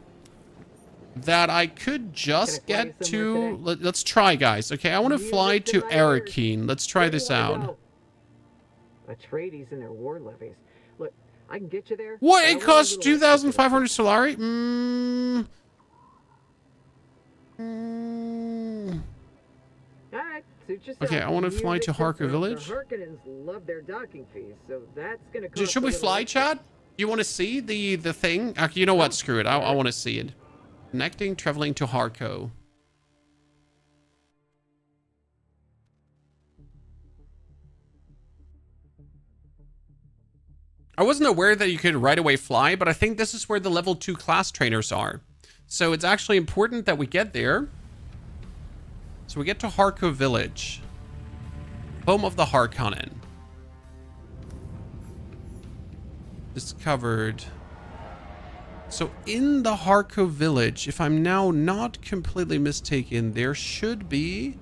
that I could just get to... Let's try, guys. Okay, I want to fly to Arakin. Let's try this out. Atreides and their war levies. Look, I can get you there. What? It costs 2,500 Solari? Alright, suit yourself. Okay, I want to fly to Harko village. The Harkonnens love their docking fees, so that's gonna cost. Should we fly, Chad? You want to see the thing? Actually, you know what? Screw it. I want to see it. Connecting, traveling to Harko. I wasn't aware that you could right away fly, but I think this is where the level 2 class trainers are. So it's actually important that we get there. So we get to Harko Village. Home of the Harkonnen. Discovered. So in the Harko Village, if I'm now not completely mistaken, there should be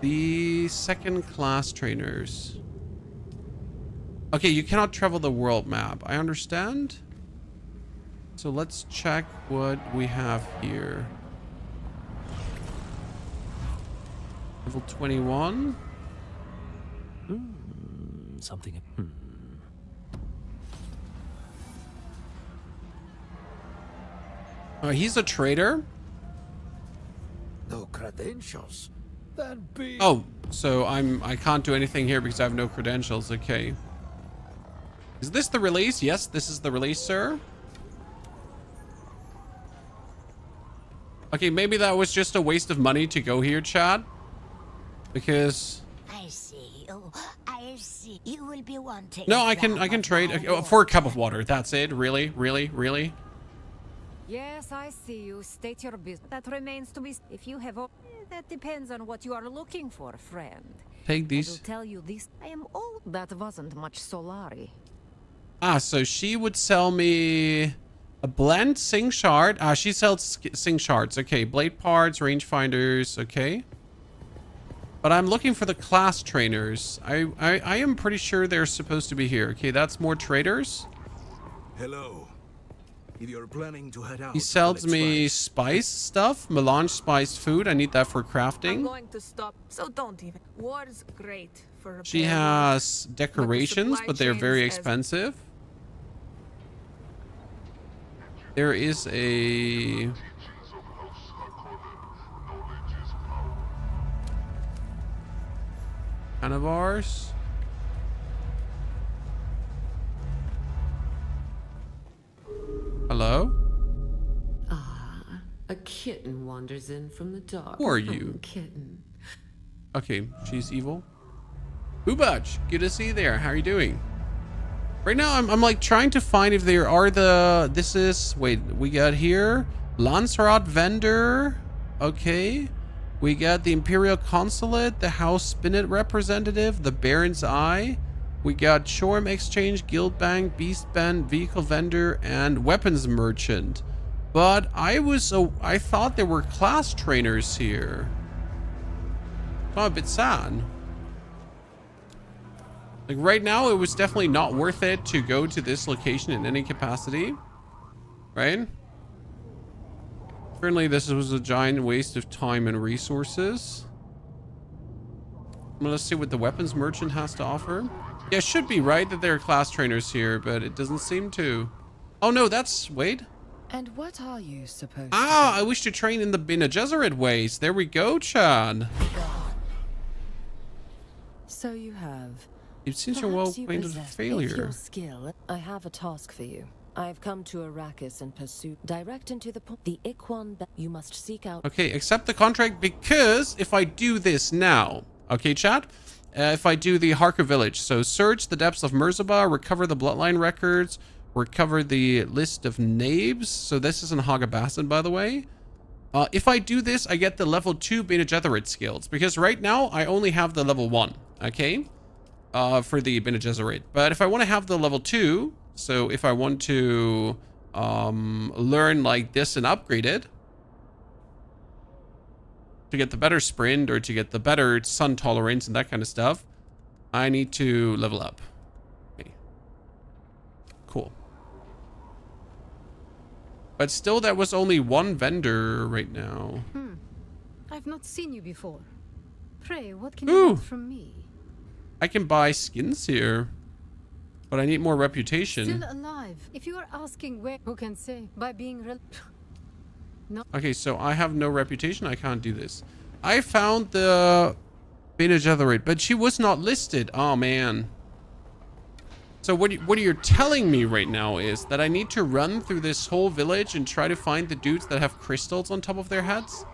the second class trainers. Okay, you cannot travel the world map. I understand. So let's check what we have here. Level 21. Something. He's a trader. No credentials. Then be. Oh, so I can't do anything here because I have no credentials. Okay. Is this the release? Yes, this is the release, sir. Okay, maybe that was just a waste of money to go here, Chad. Because I see. Oh, I see. You will be wanting. no, I can trade for a cup of water. That's it. Really, really, really. Yes, I see you. State your business. That remains to be. If you have, that depends on what you are looking for, friend. Take I these. will tell you this. I am old. That wasn't much Solari. Ah, so she would sell me a blend sing shard. Ah, she sells sing shards. Okay, blade parts, rangefinders. Okay. But I'm looking for the class trainers. I am pretty sure they're supposed to be here. Okay, that's more traders. Hello. If you're planning to head out, He sells me spice stuff, melange spiced food. I need that for crafting. I'm going to stop, so don't even. War's great for repair. She has decorations, but they're very chains as- expensive. There is a... Canavars. Hello? Ah, a kitten wanders in from the dark. Who are you? Kitten. Okay, she's evil. Ubach, good to see you there. How are you doing? Right now, I'm like trying to find if there are the... This is... Wait, we got here... Lanzarote vendor. Okay. We got the Imperial Consulate, the House Spinet representative, the Baron's Eye. We got Shoreham Exchange, Guild Bank, Beast Band, Vehicle Vendor, and Weapons Merchant. But I thought there were class trainers here. Oh, a bit sad. Like right now, it was definitely not worth it to go to this location in any capacity. Right? Certainly, this was a giant waste of time and resources. Well, let's see what the weapons merchant has to offer. Yeah, it should be right that there are class trainers here, but it doesn't seem to. Oh no, that's... Wait. And what are you supposed Ah, I wish to train in the Bene Gesserit ways. There we go, Chad. So you have. It seems you're well acquainted with If failure. your skill, I have a task for you. I've come to Arrakis in pursuit, direct into the point. The Iquan you must seek out. Okay, accept the contract because if I do this now, okay, chat? If I do the Harker Village, so search the depths of Merzaba, recover the bloodline records, recover the list of names. So this is in Hagabassan, by the way. If I do this, I get the level 2 Bene Gesserit skills because right now I only have the level 1, okay? For the Bene Gesserit. But if I want to have the level 2, so if I want to learn like this and upgrade it to get the better sprint or to get the better sun tolerance and that kind of stuff, I need to level up. Okay. Cool. But still, that was only one vendor right now. I've not seen you before. Pray, what can you want from me? I can buy skins here, but I need more reputation. Still alive. If you are asking where, who can say? By being no. Okay, so I have no reputation. I can't do this. I found the Bene Gesserit, but she was not listed. Oh, man. So what you're telling me right now is that I need to run through this whole village and try to find the dudes that have crystals on top of their heads?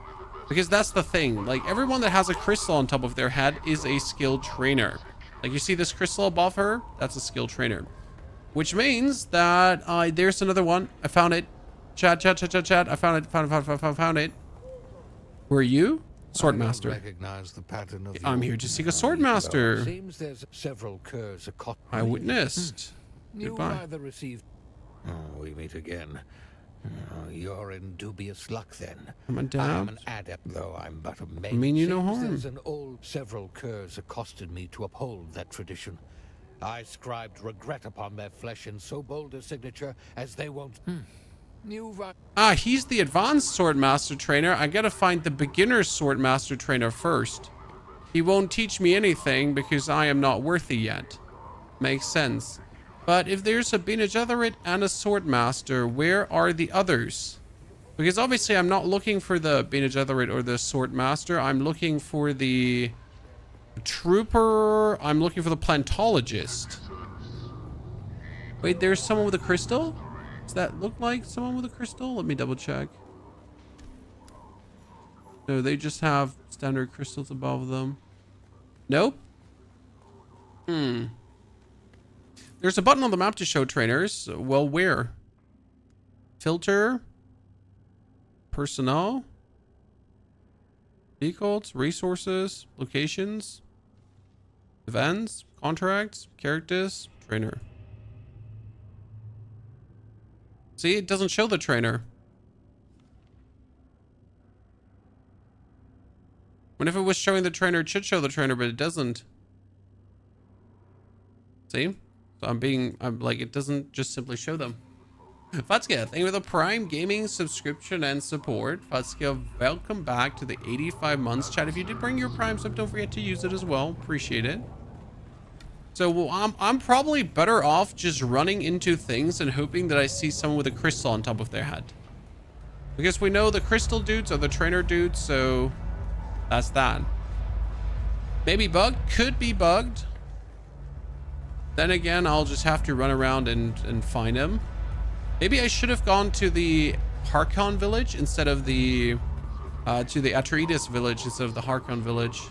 Because that's the thing. Like, everyone that has a crystal on top of their head is a skilled trainer. Like, you see this crystal above her? That's a skilled trainer. Which means that there's another one. I found it. Chat. I found it. Who are you? Swordmaster. Recognize the pattern of I'm here to seek a Swordmaster. Seems there's several curs across. I witnessed. You Goodbye. either received. Oh, we meet again. Oh, you're in dubious luck then. I'm I am adapt. an adept, though I'm but a mage. I mean you no Seems harm. there's an old several curs accosted me to uphold that tradition. I scribed regret upon their flesh in so bold a signature as they won't. He's the advanced Swordmaster trainer. I gotta find the beginner Swordmaster trainer first. He won't teach me anything because I am not worthy yet. Makes sense. But if there's a Bene Gesserit and a Swordmaster, where are the others? Because obviously I'm not looking for the Bene Gesserit or the Swordmaster. I'm looking for the Trooper. I'm looking for the Plantologist. Wait, there's someone with a crystal? Does that look like someone with a crystal? Let me double check. No, they just have standard crystals above them. Nope. There's a button on the map to show trainers. Well, where? Filter. Personnel. Vehicles. Resources. Locations. Events. Contracts. Characters. Trainer. See, it doesn't show the trainer. When if it was showing the trainer, it should show the trainer, but it doesn't. See? So I'm like, it doesn't just simply show them. Fatska, thank you for the Prime Gaming subscription and support. Fatska, welcome back to the 85 months chat. If you did bring your Prime sub, don't forget to use it as well. Appreciate it. So well, I'm probably better off just running into things and hoping that I see someone with a crystal on top of their head. Because we know the crystal dudes are the trainer dudes, so that's that. Maybe bugged, could be bugged. Then again, I'll just have to run around and find him. Maybe I should have gone to the Harkon village instead of the to the Atreides village instead of the Harkon village.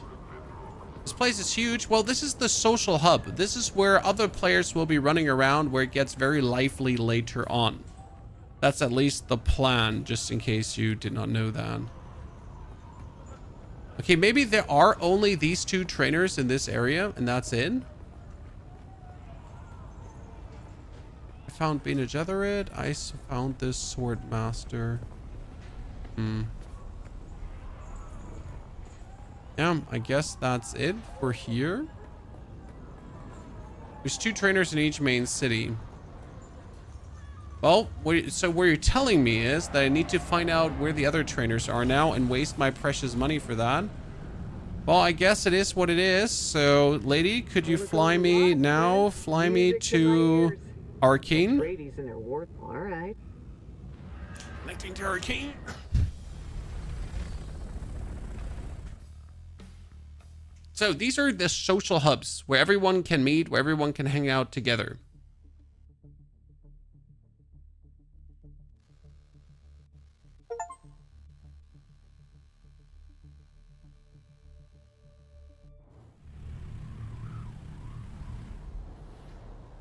This place is huge. Well, this is the social hub. This is where other players will be running around, where it gets very lively later on. That's at least the plan, just in case you did not know that. Okay, maybe there are only these two trainers in this area, and that's it. I found Bene Gesserit. I found this Swordmaster. Yeah, I guess that's it for here. There's two trainers in each main city. Well, so what you're telling me is that I need to find out where the other trainers are now and waste my precious money for that. Well, I guess it is what it is. So, lady, could you fly me now? Fly me to Arcane. Brady's in their war. All right. Connecting to Arcane. So these are the social hubs where everyone can meet, where everyone can hang out together.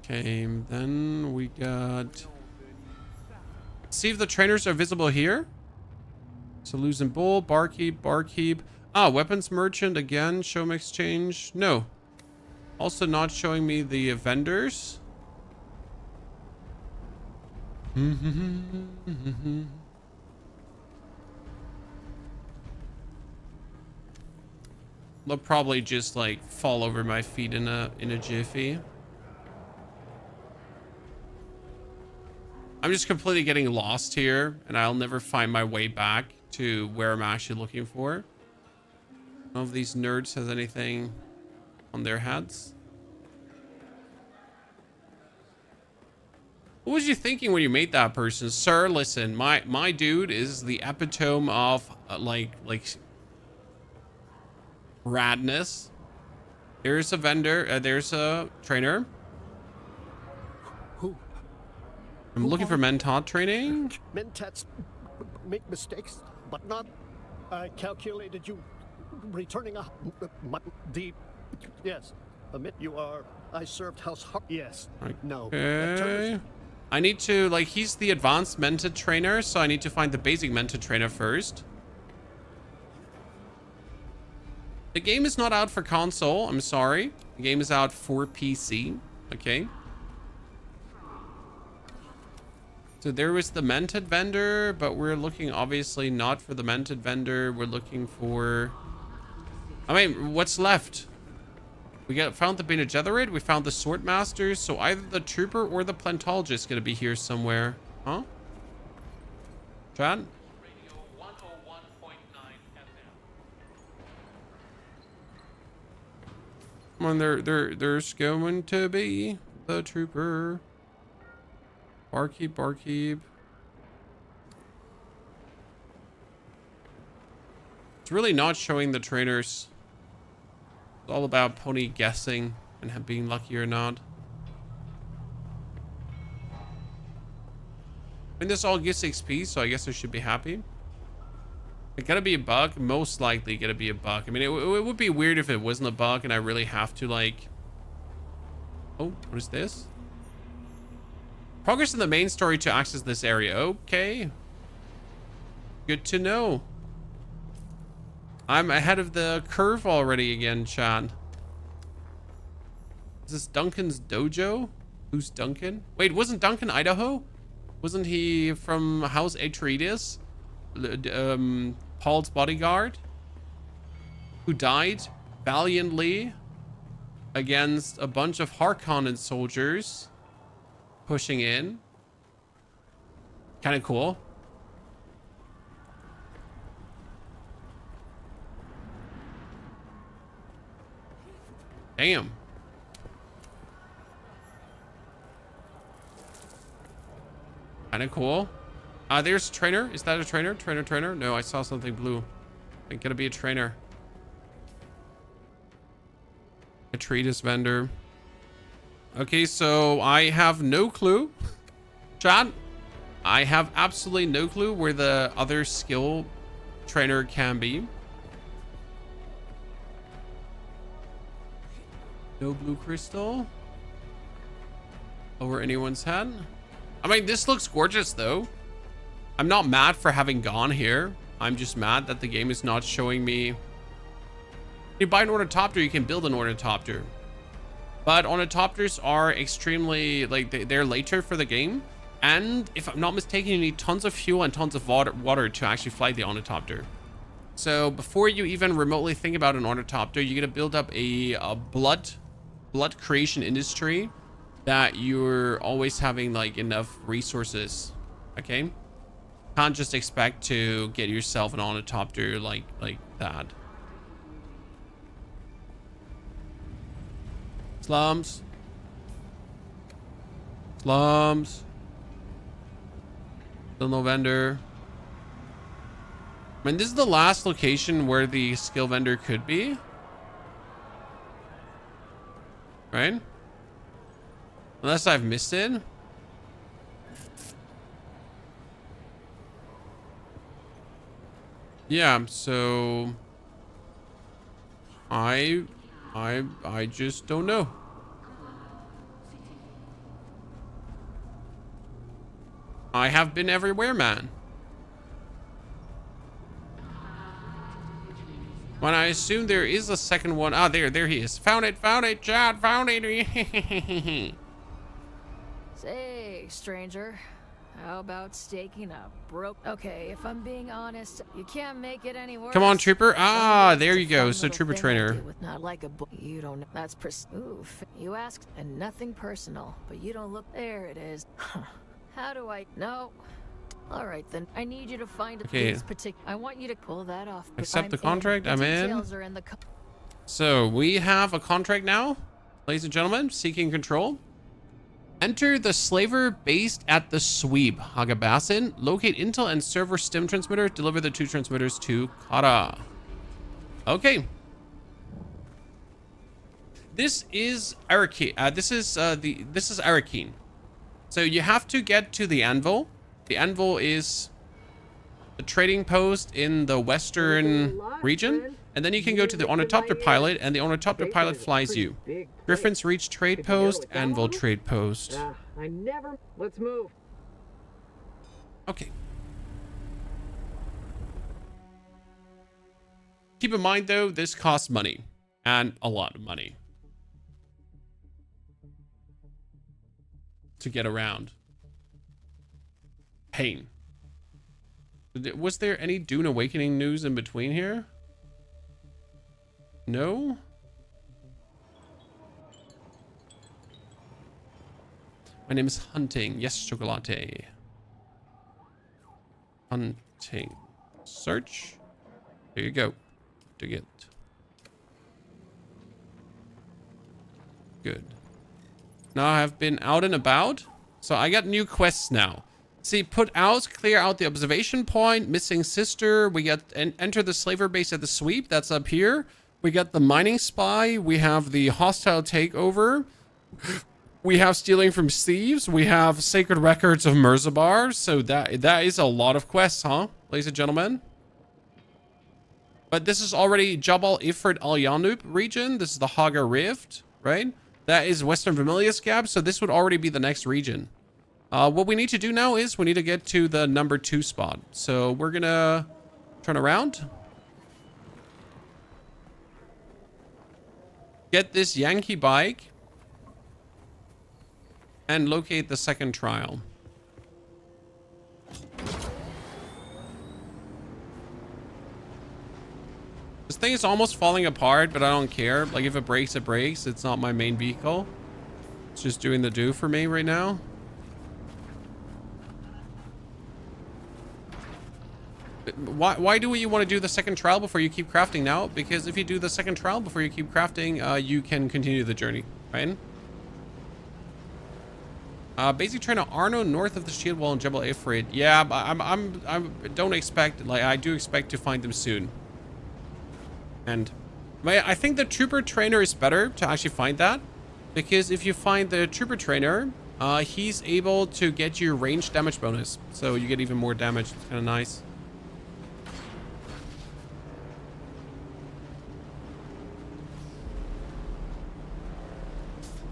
Okay, then we got... See if the trainers are visible here. So losing bull, barkeep. Ah, weapons merchant again, show 'em exchange. No. Also not showing me the vendors. They'll probably just like fall over my feet in a jiffy. I'm just completely getting lost here, and I'll never find my way back to where I'm actually looking for. None of these nerds has anything on their heads. What was you thinking when you made that person? Sir, listen, my dude is the epitome of like radness. There's a vendor, there's a trainer. Who? I'm looking for Mentat training. Mentats make mistakes, but not. I calculated you returning yes. Admit you are. I served House Har- Yes. No. Okay. I need to, like, he's the advanced mentor trainer, so I need to find the basic mentor trainer first. The game is not out for console. I'm sorry. The game is out for PC. Okay. So there was the mented vendor, but we're looking obviously not for the mented vendor. We're looking for... I mean, what's left? We found the Bene Gesserit. We found the Sword Masters. So either the Trooper or the Plantologist going to be here somewhere. Huh? Chat? Come on, there's going to be the Trooper. Barkeep. It's really not showing the trainers. It's all about pony guessing and being lucky or not. I mean, this all gives XP, so I guess I should be happy. It gotta be a bug. Most likely gotta be a bug. I mean, it would be weird if it wasn't a bug and I really have to, like... Oh, what is this? Progress in the main story to access this area. Okay. Good to know. I'm ahead of the curve already again, Chad. Is this Duncan's dojo? Who's Duncan? Wait, wasn't Duncan Idaho? Wasn't he from House Atreides? Paul's bodyguard? Who died valiantly against a bunch of Harkonnen soldiers pushing in. Kind of cool. Damn. Kind of cool. There's a trainer. Is that a trainer? Trainer. No, I saw something blue. Ain't gonna be a trainer. Atreides vendor. Okay, so I have no clue. Chat, I have absolutely no clue where the other skill trainer can be. No blue crystal over anyone's head. I mean, this looks gorgeous though. I'm not mad for having gone here. I'm just mad that the game is not showing me. You buy an ornithopter, you can build an ornithopter. But ornithopters are extremely, like, they're later for the game. And if I'm not mistaken, you need tons of fuel and tons of water to actually fly the ornithopter. So before you even remotely think about an ornithopter, you're going to build up a blood creation industry that you're always having, like, enough resources. Okay? Can't just expect to get yourself an ornithopter like that. Slums. Still no vendor. I mean, this is the last location where the skill vendor could be. Right? Unless I've missed it. Yeah, so I just don't know. I have been everywhere, man. When I assume there is a second one. Ah, there he is. Found it, Chad, found it. Say, stranger, how about staking up? Okay, if I'm being honest, you can't make it any worse. Come on, Trooper. Ah, there you go. So Trooper trainer. With not like a you don't know. That's oof. You asked, and nothing personal, but you don't look. There it is. How do I? No. All right then. I need you to find okay. I want you to pull that off. Accept the contract. I'm in. So we have a contract now, ladies and gentlemen. Seeking control. Enter the slaver based at the Sweep, Hagabasin. Locate intel and server stim transmitter. Deliver the 2 transmitters to Kara. Okay. This is Arrakis. This is Arrakis. So you have to get to the anvil. The anvil is the trading post in the western region. And then you can go to the ornithopter pilot, and the ornithopter pilot flies you. Griffin's Reach trade post, Anvil trade post. I never... Let's move. Okay. Keep in mind, though, this costs money. And a lot of money. To get around. Pain. Was there any Dune Awakening news in between here? No? My name is Hunting. Yes, Chocolate. Hunting. Search. There you go. To get. Good. Now I've been out and about. So I got new quests now. See, put out, clear out the observation point, missing sister. We got enter the slaver base at the sweep. That's up here. We got the mining spy. We have the hostile takeover. We have stealing from thieves. We have sacred records of Murzabar. So that is a lot of quests, huh, ladies and gentlemen? But this is already Jabal Ifrit Al Yanub region. This is the Haga Rift, right? That is Western Vermilius Gap. So this would already be the next region. What we need to do now is we need to get to the number 2 spot. So we're gonna turn around. Get this Yankee bike. And locate the second trial. This thing is almost falling apart, but I don't care. Like, if it breaks, it breaks. It's not my main vehicle. It's just doing the do for me right now. Why do you want to do the second trial before you keep crafting now? Because if you do the second trial before you keep crafting, you can continue the journey, right? Basic train to Arno, north of the shield wall in Jebel Ifrit. Yeah, I don't expect, like, I do expect to find them soon. And I think the trooper trainer is better to actually find that, because if you find the trooper trainer, he's able to get you range damage bonus, so you get even more damage. It's kind of nice.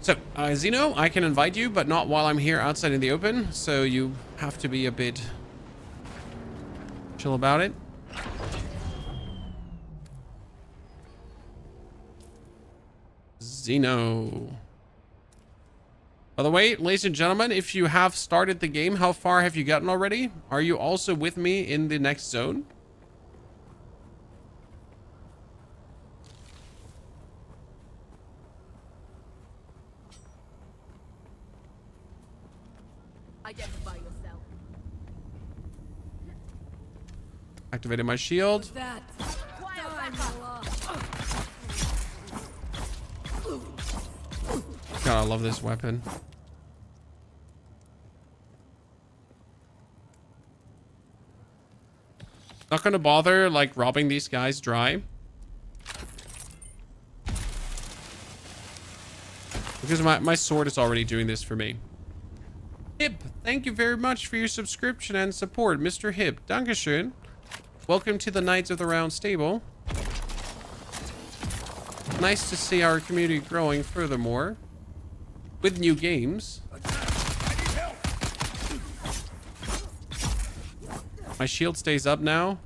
So, Zeno, I can invite you, but not while I'm here outside in the open. So you have to be a bit chill about it. Zeno. By the way, ladies and gentlemen, if you have started the game, how far have you gotten already? Are you also with me in the next zone? Identify yourself. Activated my shield. That. God, I love this weapon. Not gonna bother, like, robbing these guys dry. Because my sword is already doing this for me. Hip, thank you very much for your subscription and support, Mr. Hip. Dankeschön. Welcome to the Knights of the Round Stable. Nice to see our community growing furthermore. With new games. My shield stays up now.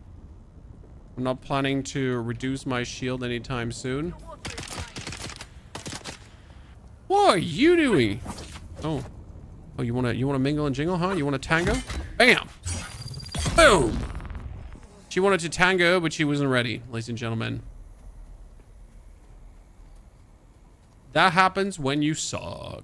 I'm not planning to reduce my shield anytime soon. What are you doing? Oh, you wanna mingle and jingle, huh? You wanna tango? Bam! Boom! She wanted to tango, but she wasn't ready, ladies and gentlemen. That happens when you suck.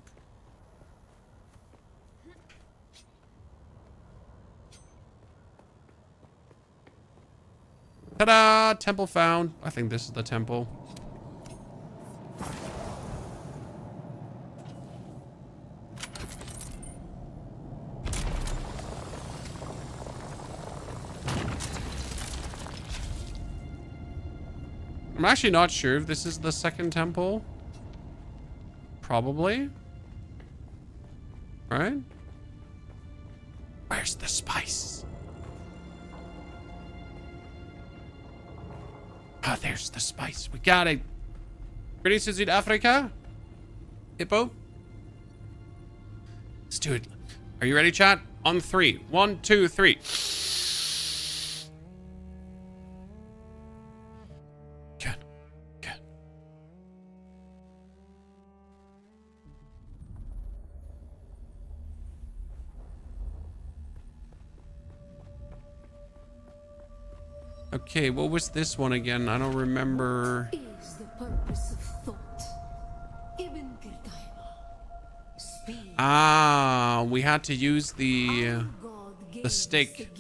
Ta-da! Temple found. I think this is the temple. I'm actually not sure if this is the second temple. Probably. Right? Where's the spice? Ah, there's the spice. We got it. Ready to South Africa? Hippo? Let's do it. Are you ready, chat? On 3. 1, 2, 3. Good. Good. Okay, what was this one again? I don't remember. Is the purpose of thought? Ibn Kirtaiba. Speed. Ah, we had to use the stick.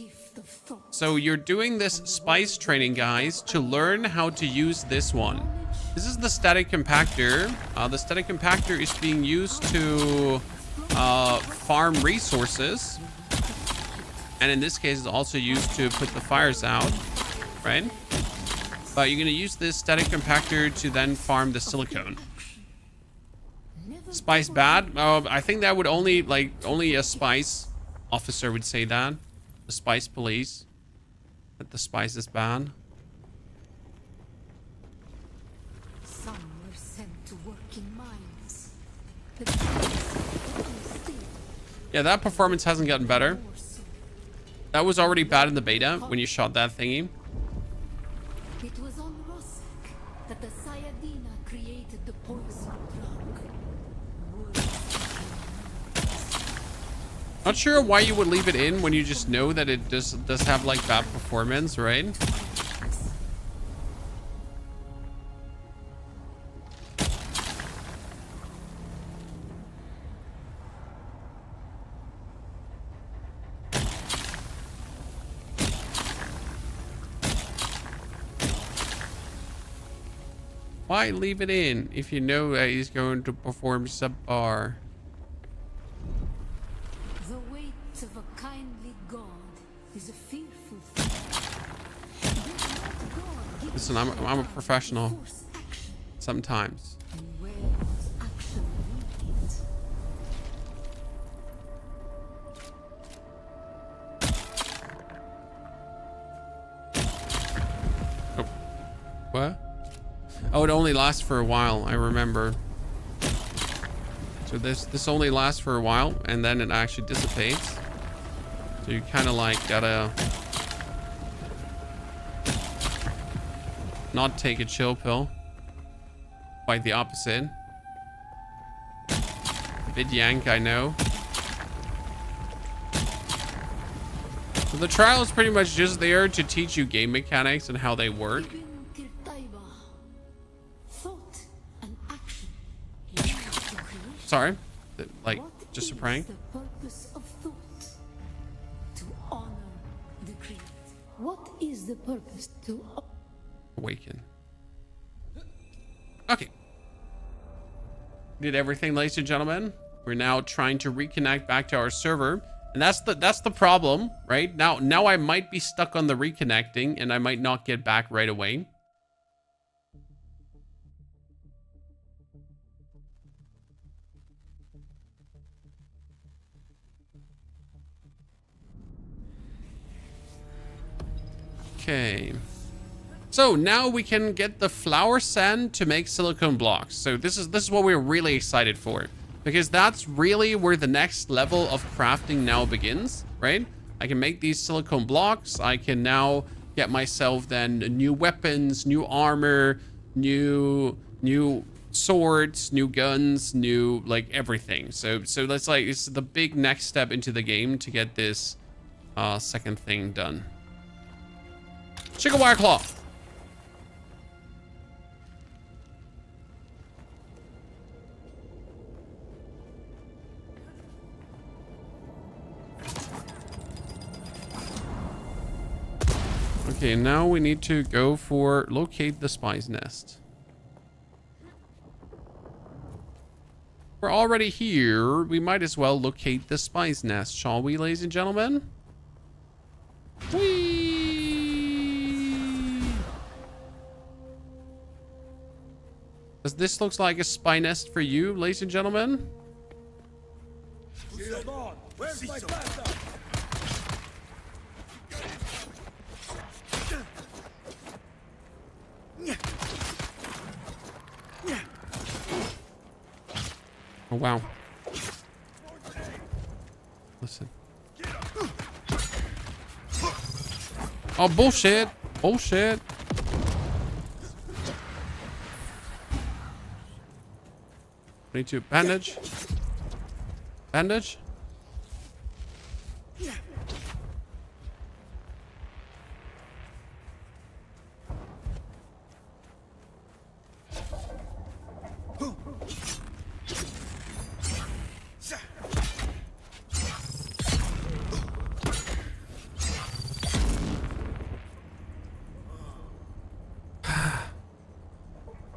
So you're doing this spice training, guys, to learn how to use this one. This is the static compactor. The static compactor is being used to farm resources. And in this case, it's also used to put the fires out, right? But you're going to use this static compactor to then farm the silicone. Spice bad? I think that would only a spice officer would say that. The spice police. That the spice is bad. Some were sent to work in mines. Yeah, that performance hasn't gotten better. That was already bad in the beta when you shot that thingy. It was on Rossack that the Sayadina created the poison drug. Not sure why you would leave it in when you just know that it does have like bad performance, right? Why leave it in if you know that he's going to perform subpar? The weight of a kindly god is a fearful thing. Listen, I'm a professional. Sometimes. Oh. What? Oh, it only lasts for a while, I remember. So this only lasts for a while, and then it actually dissipates. So you kind of like gotta not take a chill pill. Quite the opposite. A bit yank, I know. So the trial is pretty much just there to teach you game mechanics and how they work. Sorry, like just a prank. The purpose of thought to honor the creed. What is the purpose to Awaken? Okay. Did everything, ladies and gentlemen. We're now trying to reconnect back to our server, and that's the problem, right? Now I might be stuck on the reconnecting, and I might not get back right away. Okay, so now we can get the flower sand to make silicone blocks. So this is what we're really excited for, because that's really where the next level of crafting now begins, right? I can make these silicone blocks. I can now get myself then new weapons, new armor, new swords, new guns, new like everything. So that's like, this is the big next step into the game to get this second thing done. Chicken wire claw. Okay, now we need to go for locate the spy's nest. We're already here. We might as well locate the spy's nest, shall we, ladies and gentlemen? Whee! Does this look like a spy nest for you, ladies and gentlemen? Where's my pasta? Oh, wow. Listen. Oh, bullshit. Bullshit. Need to bandage. Bandage.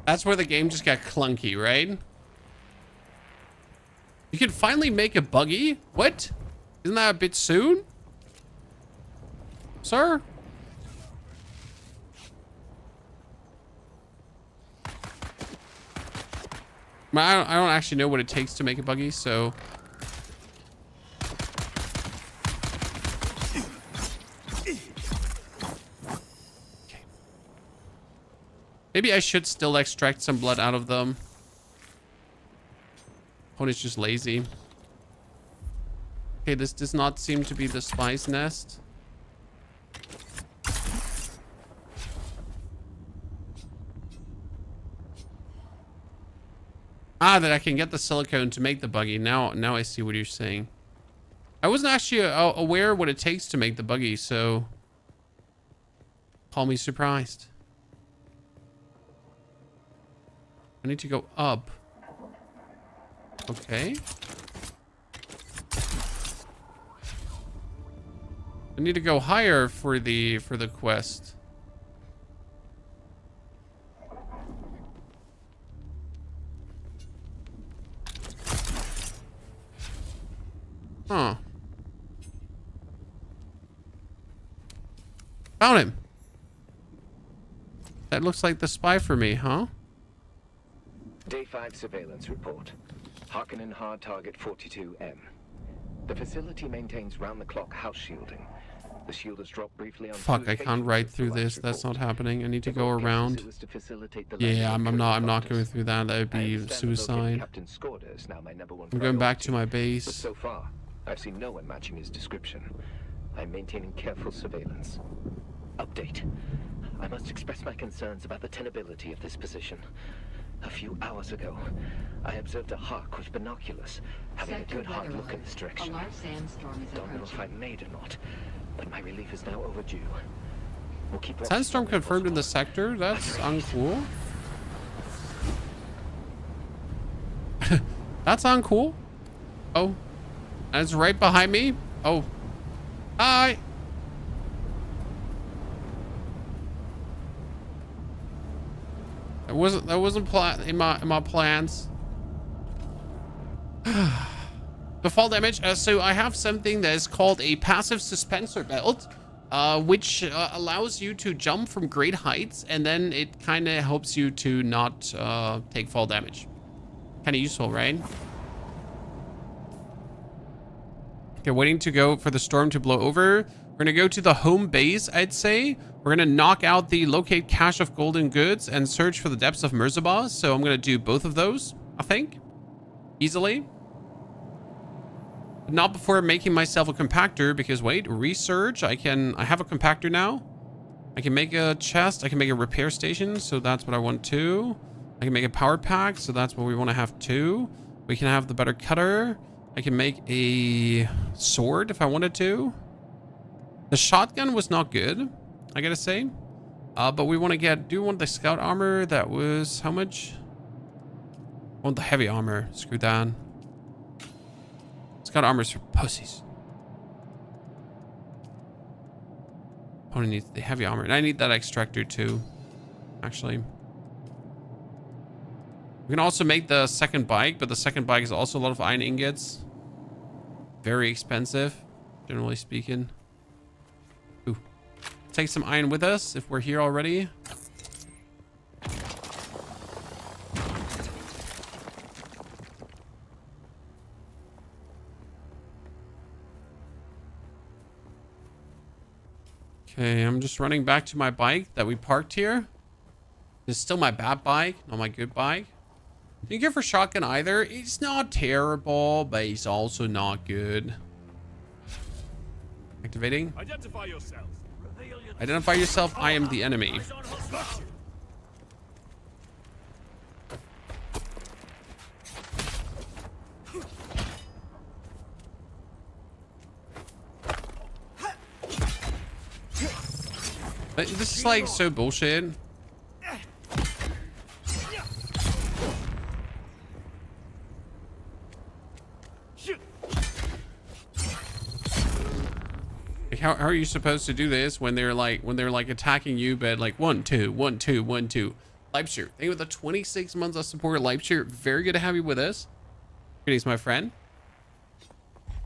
That's where the game just got clunky, right? You can finally make a buggy? What? Isn't that a bit soon? Sir? I don't actually know what it takes to make a buggy, so... Maybe I should still extract some blood out of them. Pony's just lazy. Okay, this does not seem to be the spice nest. Ah, that I can get the silicone to make the buggy. Now I see what you're saying. I wasn't actually aware what it takes to make the buggy, so... Call me surprised. I need to go up. Okay. I need to go higher for the quest. Huh. Found him. That looks like the spy for me, huh? Day 5 surveillance report. Harkonnen hard target 42M. The facility maintains round-the-clock house shielding. The shield has dropped briefly on... Fuck, I can't ride through this. That's not happening. I need to go around. Yeah, I'm not going through that. That would be suicide. I'm going back to my base. But so far, I've seen no one matching his description. I'm maintaining careful surveillance. Update. I must express my concerns about the tenability of this position. A few hours ago, I observed a hawk with binoculars, having a good hard look in this direction. Don't know if I made or not, but my relief is now overdue. We'll keep Sandstorm confirmed in the sector? That's uncool. That's uncool. Oh. And it's right behind me? Oh. Hi. That wasn't in my plans. The fall damage. So I have something that is called a passive suspensor belt, which allows you to jump from great heights, and then it kind of helps you to not take fall damage. Kind of useful, right? Okay, waiting to go for the storm to blow over. We're gonna go to the home base, I'd say. We're gonna knock out the locate cache of golden goods and search for the depths of Merzabah. So I'm gonna do both of those, I think. Easily. But not before making myself a compactor, because wait, research. I have a compactor now. I can make a chest. I can make a repair station. So that's what I want too. I can make a power pack. So that's what we want to have too. We can have the better cutter. I can make a sword if I wanted to. The shotgun was not good, I gotta say. But we want to do want the scout armor. That was how much? I want the heavy armor. Screw that. Scout armor's for pussies. Pony needs the heavy armor. And I need that extractor too, actually. We can also make the second bike, but the second bike is also a lot of iron ingots. Very expensive, generally speaking. Take some iron with us if we're here already. Okay, I'm just running back to my bike that we parked here. It's still my bad bike, not my good bike. Didn't care for shotgun either. It's not terrible, but it's also not good. Activating. Identify yourself. Identify yourself. I am the enemy. This is like so bullshit. Like how are you supposed to do this when they're like attacking you, but like 1 2 1 2 1 2. Leipzig, thank you for the 26 months of support. Leipzig, very good to have you with us. Greetings, my friend.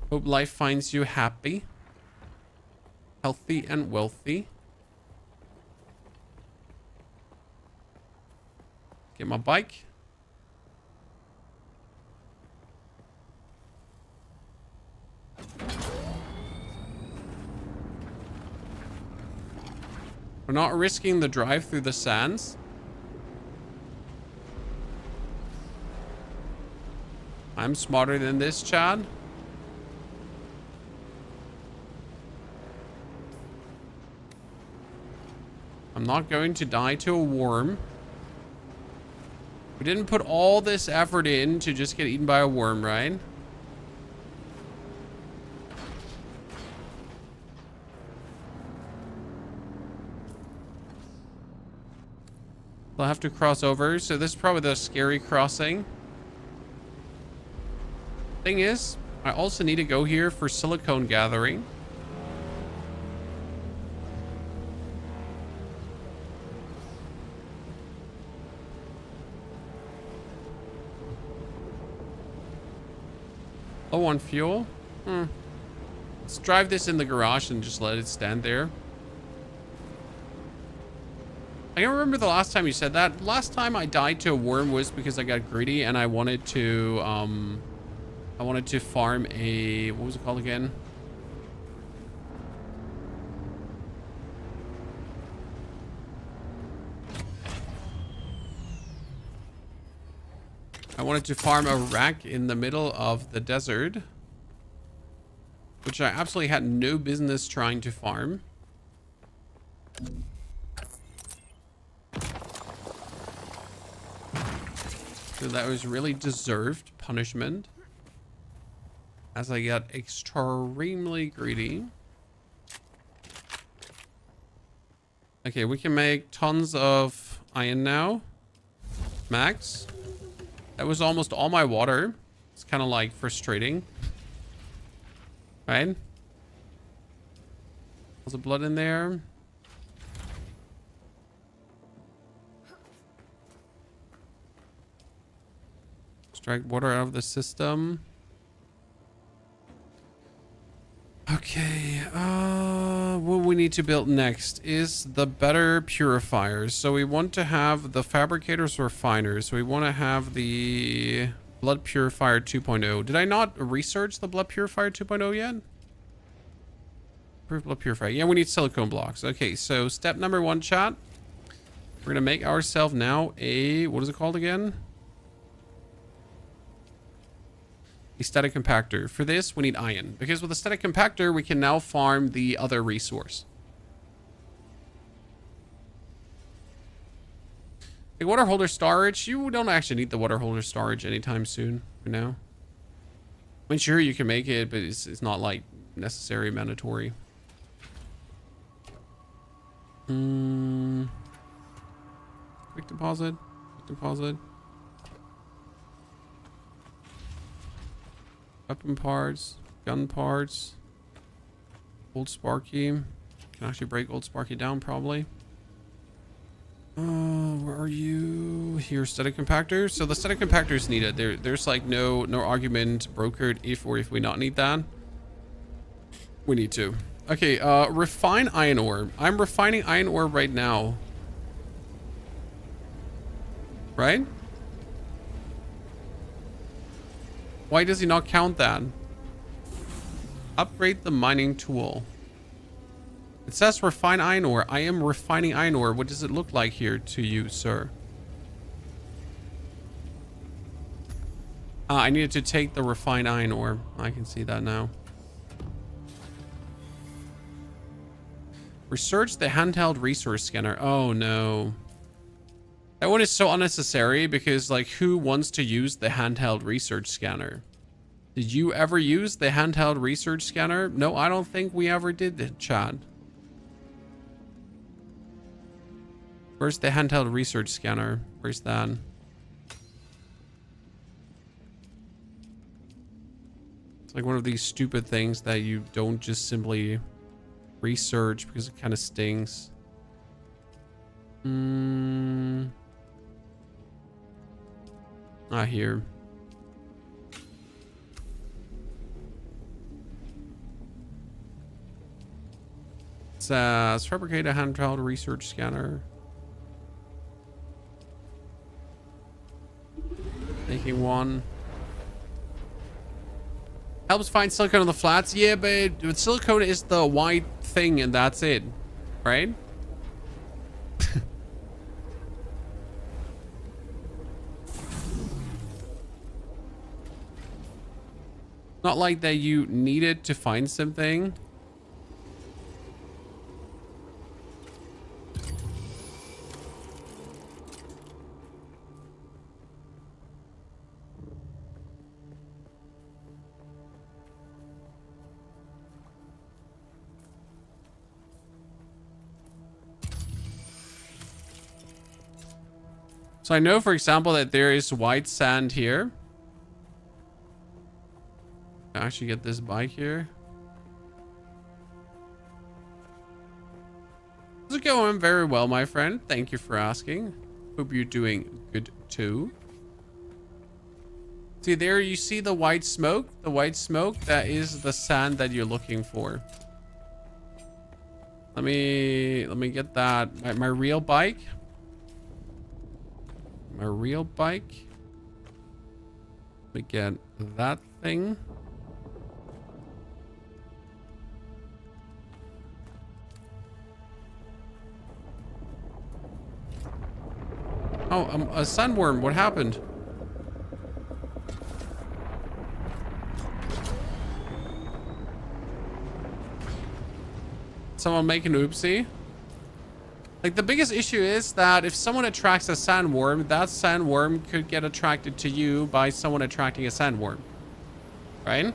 Hope life finds you happy, healthy, and wealthy. Get my bike. We're not risking the drive through the sands. I'm smarter than this, Chad. I'm not going to die to a worm. We didn't put all this effort in to just get eaten by a worm, right? I'll have to cross over. So this is probably the scary crossing. Thing is, I also need to go here for silicone gathering. Low on fuel. Let's drive this in the garage and just let it stand there. I don't remember the last time you said that. Last time I died to a worm was because I got greedy and I wanted to farm a, what was it called again? I wanted to farm a rack in the middle of the desert, which I absolutely had no business trying to farm. So that was really deserved punishment, as I got extremely greedy. Okay, we can make tons of iron now. Max. That was almost all my water. It's kind of like frustrating. Right? There's a blood in there. Extract water out of the system. Okay, what we need to build next is the better purifiers. So we want to have the fabricators refiners. So we want to have the blood purifier 2.0. Did I not research the blood purifier 2.0 yet? Blood purifier. Yeah, we need silicone blocks. Okay, so step number 1, chat. We're gonna make ourselves now a, what is it called again? A static compactor. For this, we need iron, because with a static compactor, we can now farm the other resource. The water holder storage, you don't actually need the water holder storage anytime soon for now. I mean, sure, you can make it, but it's not like necessary, mandatory. Quick deposit. Quick deposit. Weapon parts. Gun parts. Old Sparky. Can actually break Old Sparky down, probably. Where are you? Here, static compactor. So the static compactor is needed. There's like no argument brokered if we not need that. We need to. Okay, refine iron ore. I'm refining iron ore right now. Right? Why does he not count that? Upgrade the mining tool. It says refine iron ore. I am refining iron ore. What does it look like here to you, sir? I needed to take the refined iron ore. I can see that now. Research the handheld resource scanner. Oh no. That one is so unnecessary because like who wants to use the handheld research scanner? Did you ever use the handheld research scanner? No, I don't think we ever did, Chad. Where's the handheld research scanner? Where's that? It's like one of these stupid things that you don't just simply research because it kind of stings. Here. It says fabricate a handheld research scanner. Making one. Helps find silicone on the flats. Yeah, but silicone is the white thing and that's it, right? Not like that you needed to find something. So I know, for example, that there is white sand here. I actually get this bike here. It's going very well, my friend. Thank you for asking. Hope you're doing good too. See there, you see the white smoke? The white smoke, that is the sand that you're looking for. Let me get that. My real bike. My real bike. Let me get that thing. Oh, a sandworm. What happened? Someone make an oopsie? Like, the biggest issue is that if someone attracts a sandworm, that sandworm could get attracted to you by someone attracting a sandworm. Right?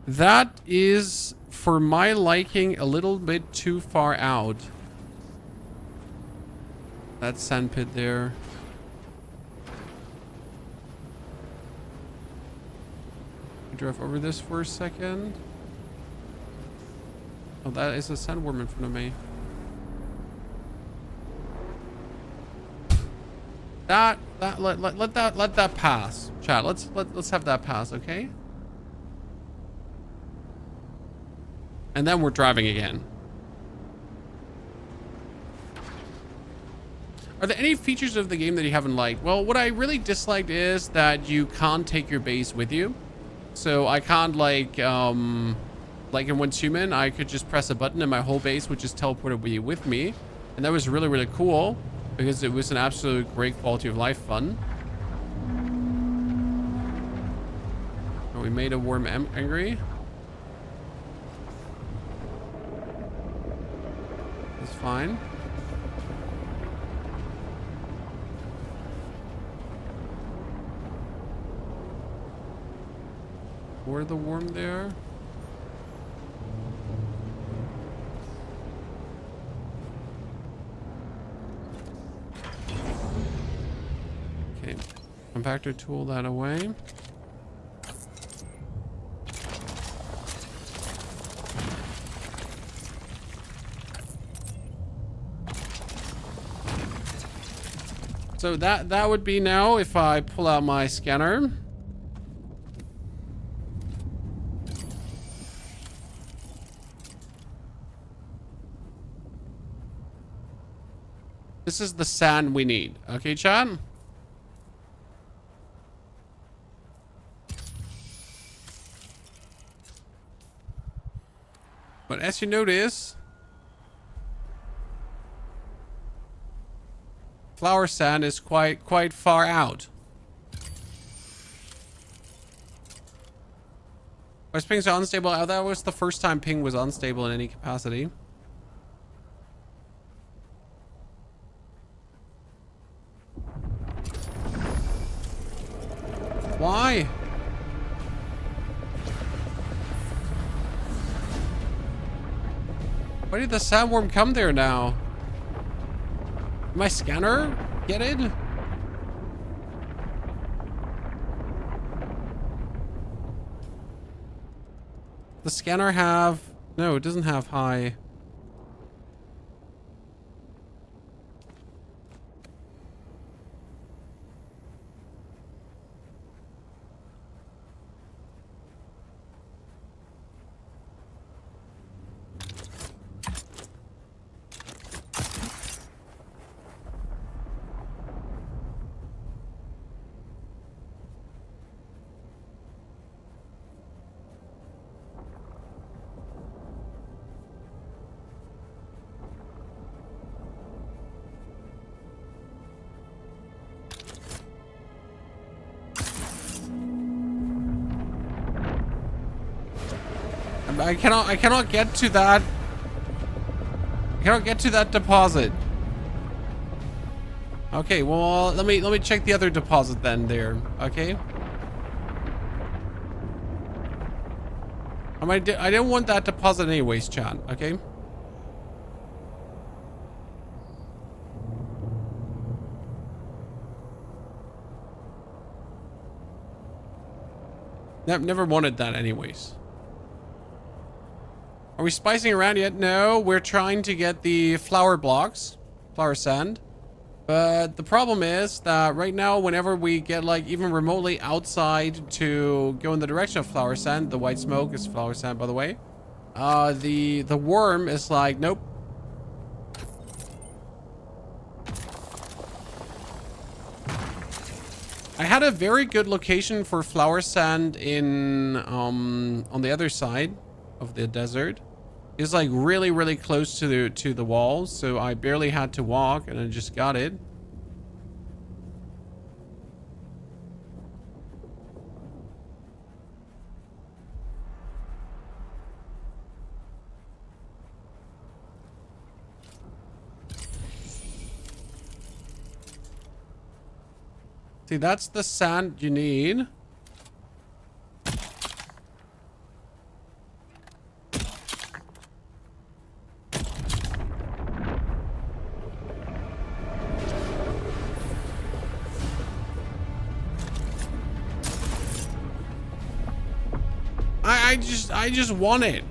That is, for my liking, a little bit too far out. That sand pit there. Drive over this for a second. Oh, that is a sandworm in front of me. Let that pass. Chat, let's have that pass, okay? And then we're driving again. Are there any features of the game that you haven't liked? Well, what I really disliked is that you can't take your base with you. So I can't like in Once Human, I could just press a button and my whole base would just teleport with me. And that was really, really cool because it was an absolute great quality of life fun. Oh, we made a worm angry. That's fine. Or the worm there. Okay, compactor tool that away. So that would be now if I pull out my scanner. This is the sand we need. Okay, chat? But as you notice, flower sand is quite far out. Was pings are unstable? Oh, that was the first time ping was unstable in any capacity. Why? Why did the sandworm come there now? My scanner? Get it? The scanner have... No, it doesn't have high. I cannot get to that. I cannot get to that deposit. Okay, well, let me check the other deposit then there. Okay. I don't want that deposit anyways, chat. Okay. Never wanted that anyways. Are we spicing around yet? No, we're trying to get the flower blocks, flower sand. But the problem is that right now, whenever we get like even remotely outside to go in the direction of flower sand, the white smoke is flower sand, by the way. The worm is like, nope. I had a very good location for flower sand in on the other side of the desert. It's like really close to the wall, so I barely had to walk and I just got it. See, that's the sand you need. I just want it.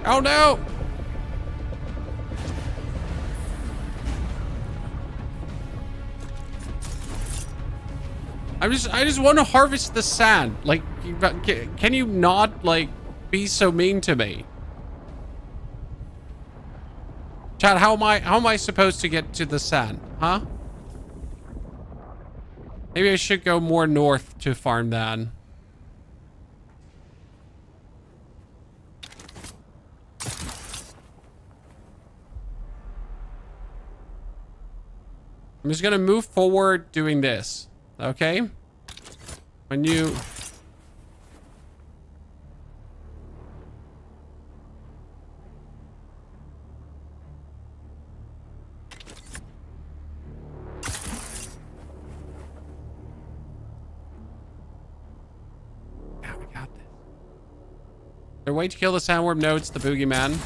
Oh no! I just want to harvest the sand. Like, can you not like be so mean to me? Chad, how am I supposed to get to the sand? Huh? Maybe I should go more north to farm that. I'm just gonna move forward doing this, okay? When you... there a way to kill the sandworm? No, it's the boogeyman.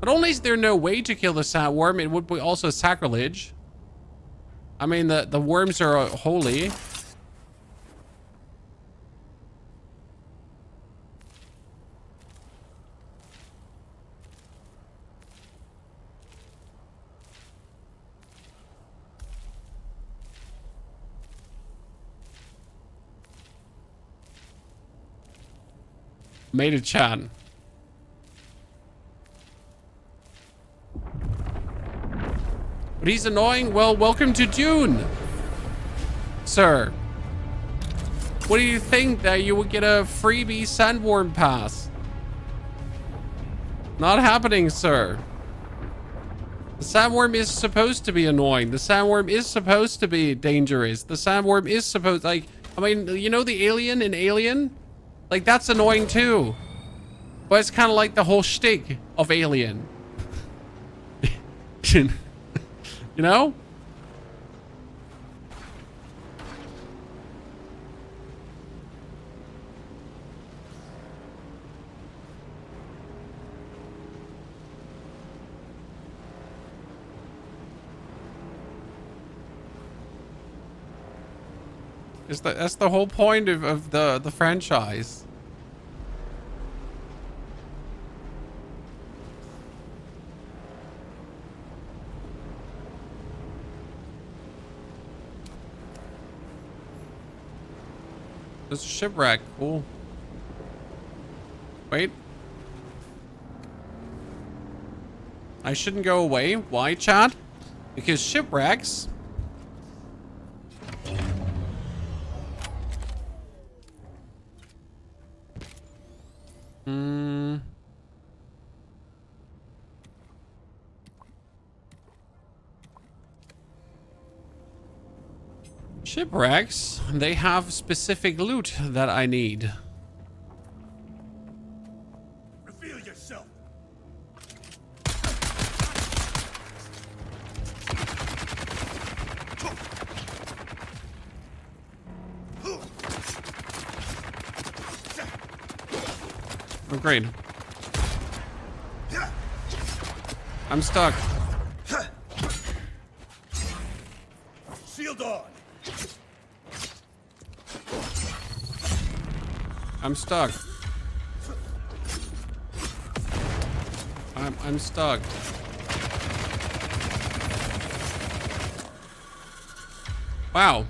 Not only is there no way to kill the sandworm, it would be also sacrilege. I mean, the worms are holy. Made a chat. But he's annoying. Well, welcome to Dune, sir. What do you think, that you would get a freebie sandworm pass? Not happening, sir. The sandworm is supposed to be annoying. The sandworm is supposed to be dangerous. The sandworm is supposed, like, I mean, you know the alien in Alien? Like, that's annoying too. But it's kind of like the whole shtick of Alien. You know? That's the whole point of the franchise. There's a shipwreck. Cool. Wait. I shouldn't go away. Why, chat? Because shipwrecks... Shipwrecks, they have specific loot that I need. Reveal yourself. Oh, great. I'm stuck. Shield on. I'm stuck. I'm stuck. Wow.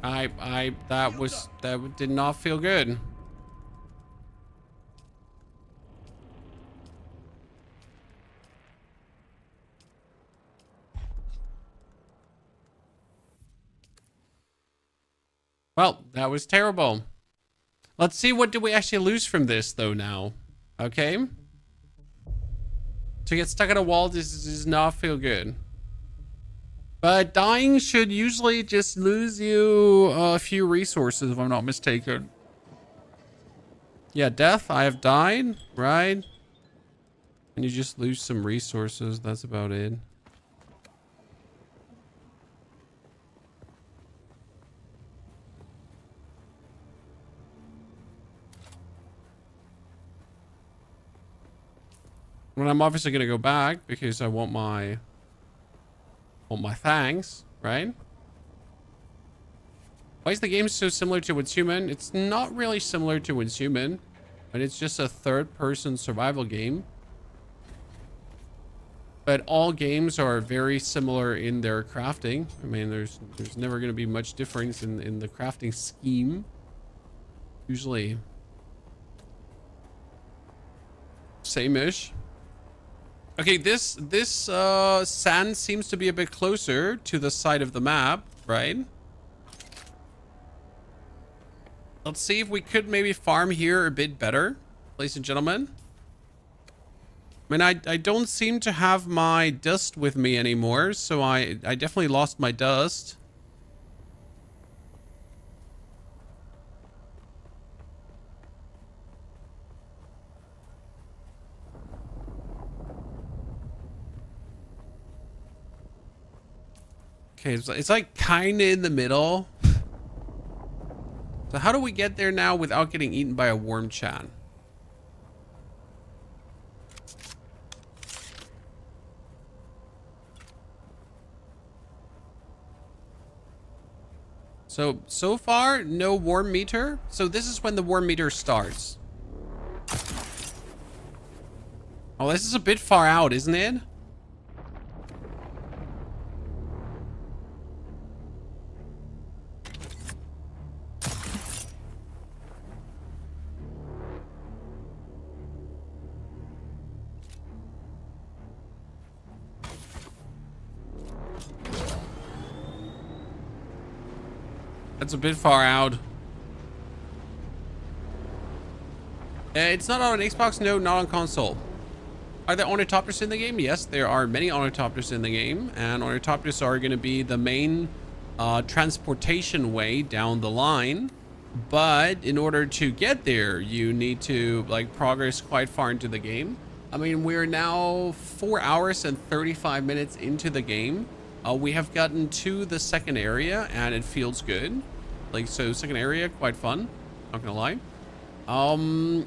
That did not feel good. Well, that was terrible. Let's see, what do we actually lose from this, though, now? Okay? To get stuck at a wall, this does not feel good. But dying should usually just lose you a few resources, if I'm not mistaken. Yeah, death, I have died, right? And you just lose some resources, that's about it. Well, I'm obviously going to go back because I want my thanks, right? Why is the game so similar to What's Human? It's not really similar to What's Human, but it's just a third-person survival game. But all games are very similar in their crafting. I mean, there's never going to be much difference in the crafting scheme. Usually same-ish. Okay, this sand seems to be a bit closer to the side of the map, right? Let's see if we could maybe farm here a bit better, ladies and gentlemen. I mean, I don't seem to have my dust with me anymore, so I definitely lost my dust. Okay, it's like kind of in the middle. So how do we get there now without getting eaten by a worm, chan? So far, no worm meter. So this is when the worm meter starts. Oh, this is a bit far out, isn't it? That's a bit far out. It's not on Xbox, no, not on console. Are there ornithopters in the game? Yes, there are many ornithopters in the game, and ornithopters are going to be the main transportation way down the line. But in order to get there, you need to like progress quite far into the game. I mean, we're now 4 hours and 35 minutes into the game. We have gotten to the second area, and it feels good. Like, so second area, quite fun. Not gonna lie.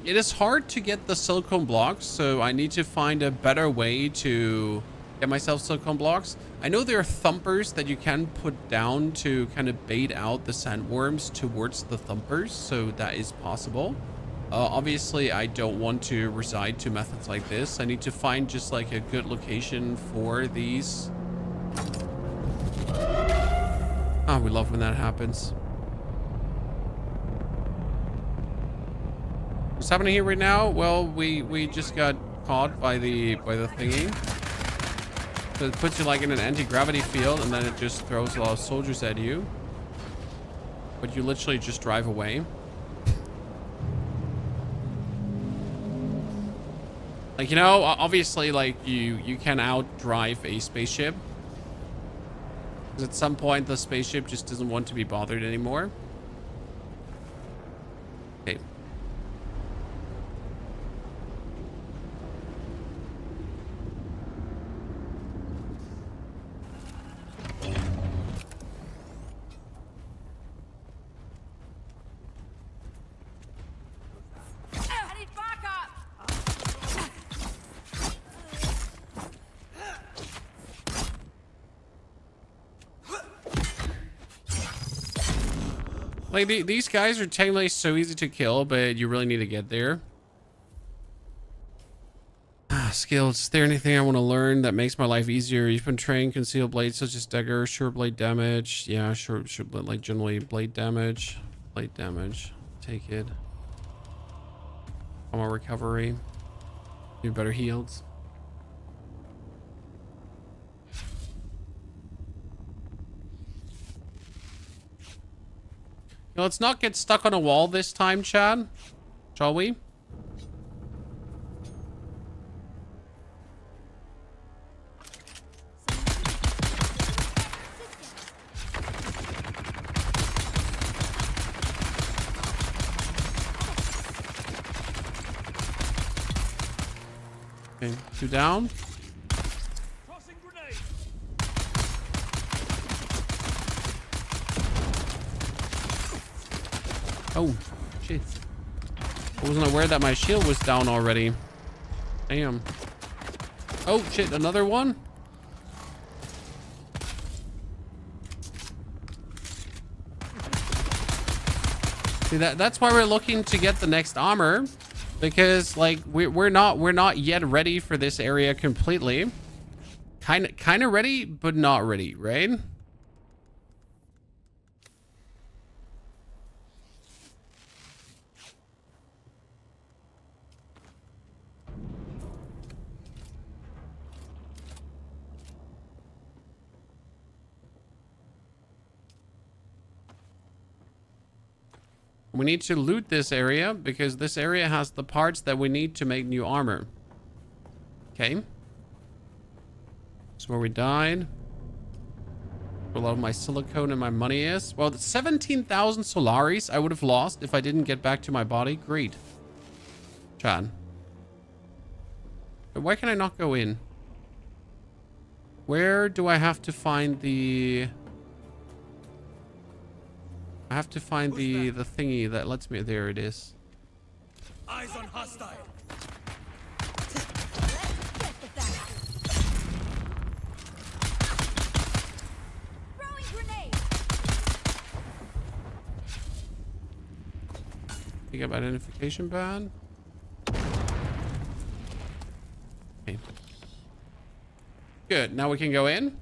It is hard to get the silicone blocks, so I need to find a better way to get myself silicone blocks. I know there are thumpers that you can put down to kind of bait out the sandworms towards the thumpers, so that is possible. Obviously, I don't want to reside to methods like this. I need to find just like a good location for these. Ah, we love when that happens. What's happening here right now? Well, we just got caught by the thingy. So it puts you like in an anti-gravity field, and then it just throws a lot of soldiers at you. But you literally just drive away. Like, you know, obviously, like you can outdrive a spaceship. Because at some point the spaceship just doesn't want to be bothered anymore. Okay. Like, these guys are technically so easy to kill, but you really need to get there. Skills. Is there anything I want to learn that makes my life easier? You've been trained concealed blades such as dagger, sure blade damage. Yeah, sure, like generally blade damage. Blade damage. Take it. Trauma recovery. Do better heals. Now, let's not get stuck on a wall this time, Chad. Shall we? Okay, 2 down. Oh, shit. I wasn't aware that my shield was down already. Damn. Oh, shit, another one? See, that's why we're looking to get the next armor. Because, like, we're not yet ready for this area completely. Kind of ready, but not ready, right? We need to loot this area because this area has the parts that we need to make new armor. Okay. That's where we died. Where a lot of my silicone and my money is. Well, the 17,000 Solaris I would have lost if I didn't get back to my body. Great. Chad. But why can I not go in? Where do I have to find the... I have to find the thingy that lets me. There it is. Eyes on hostile. Throwing grenade. Pick up identification band. Okay. Good. Now we can go in.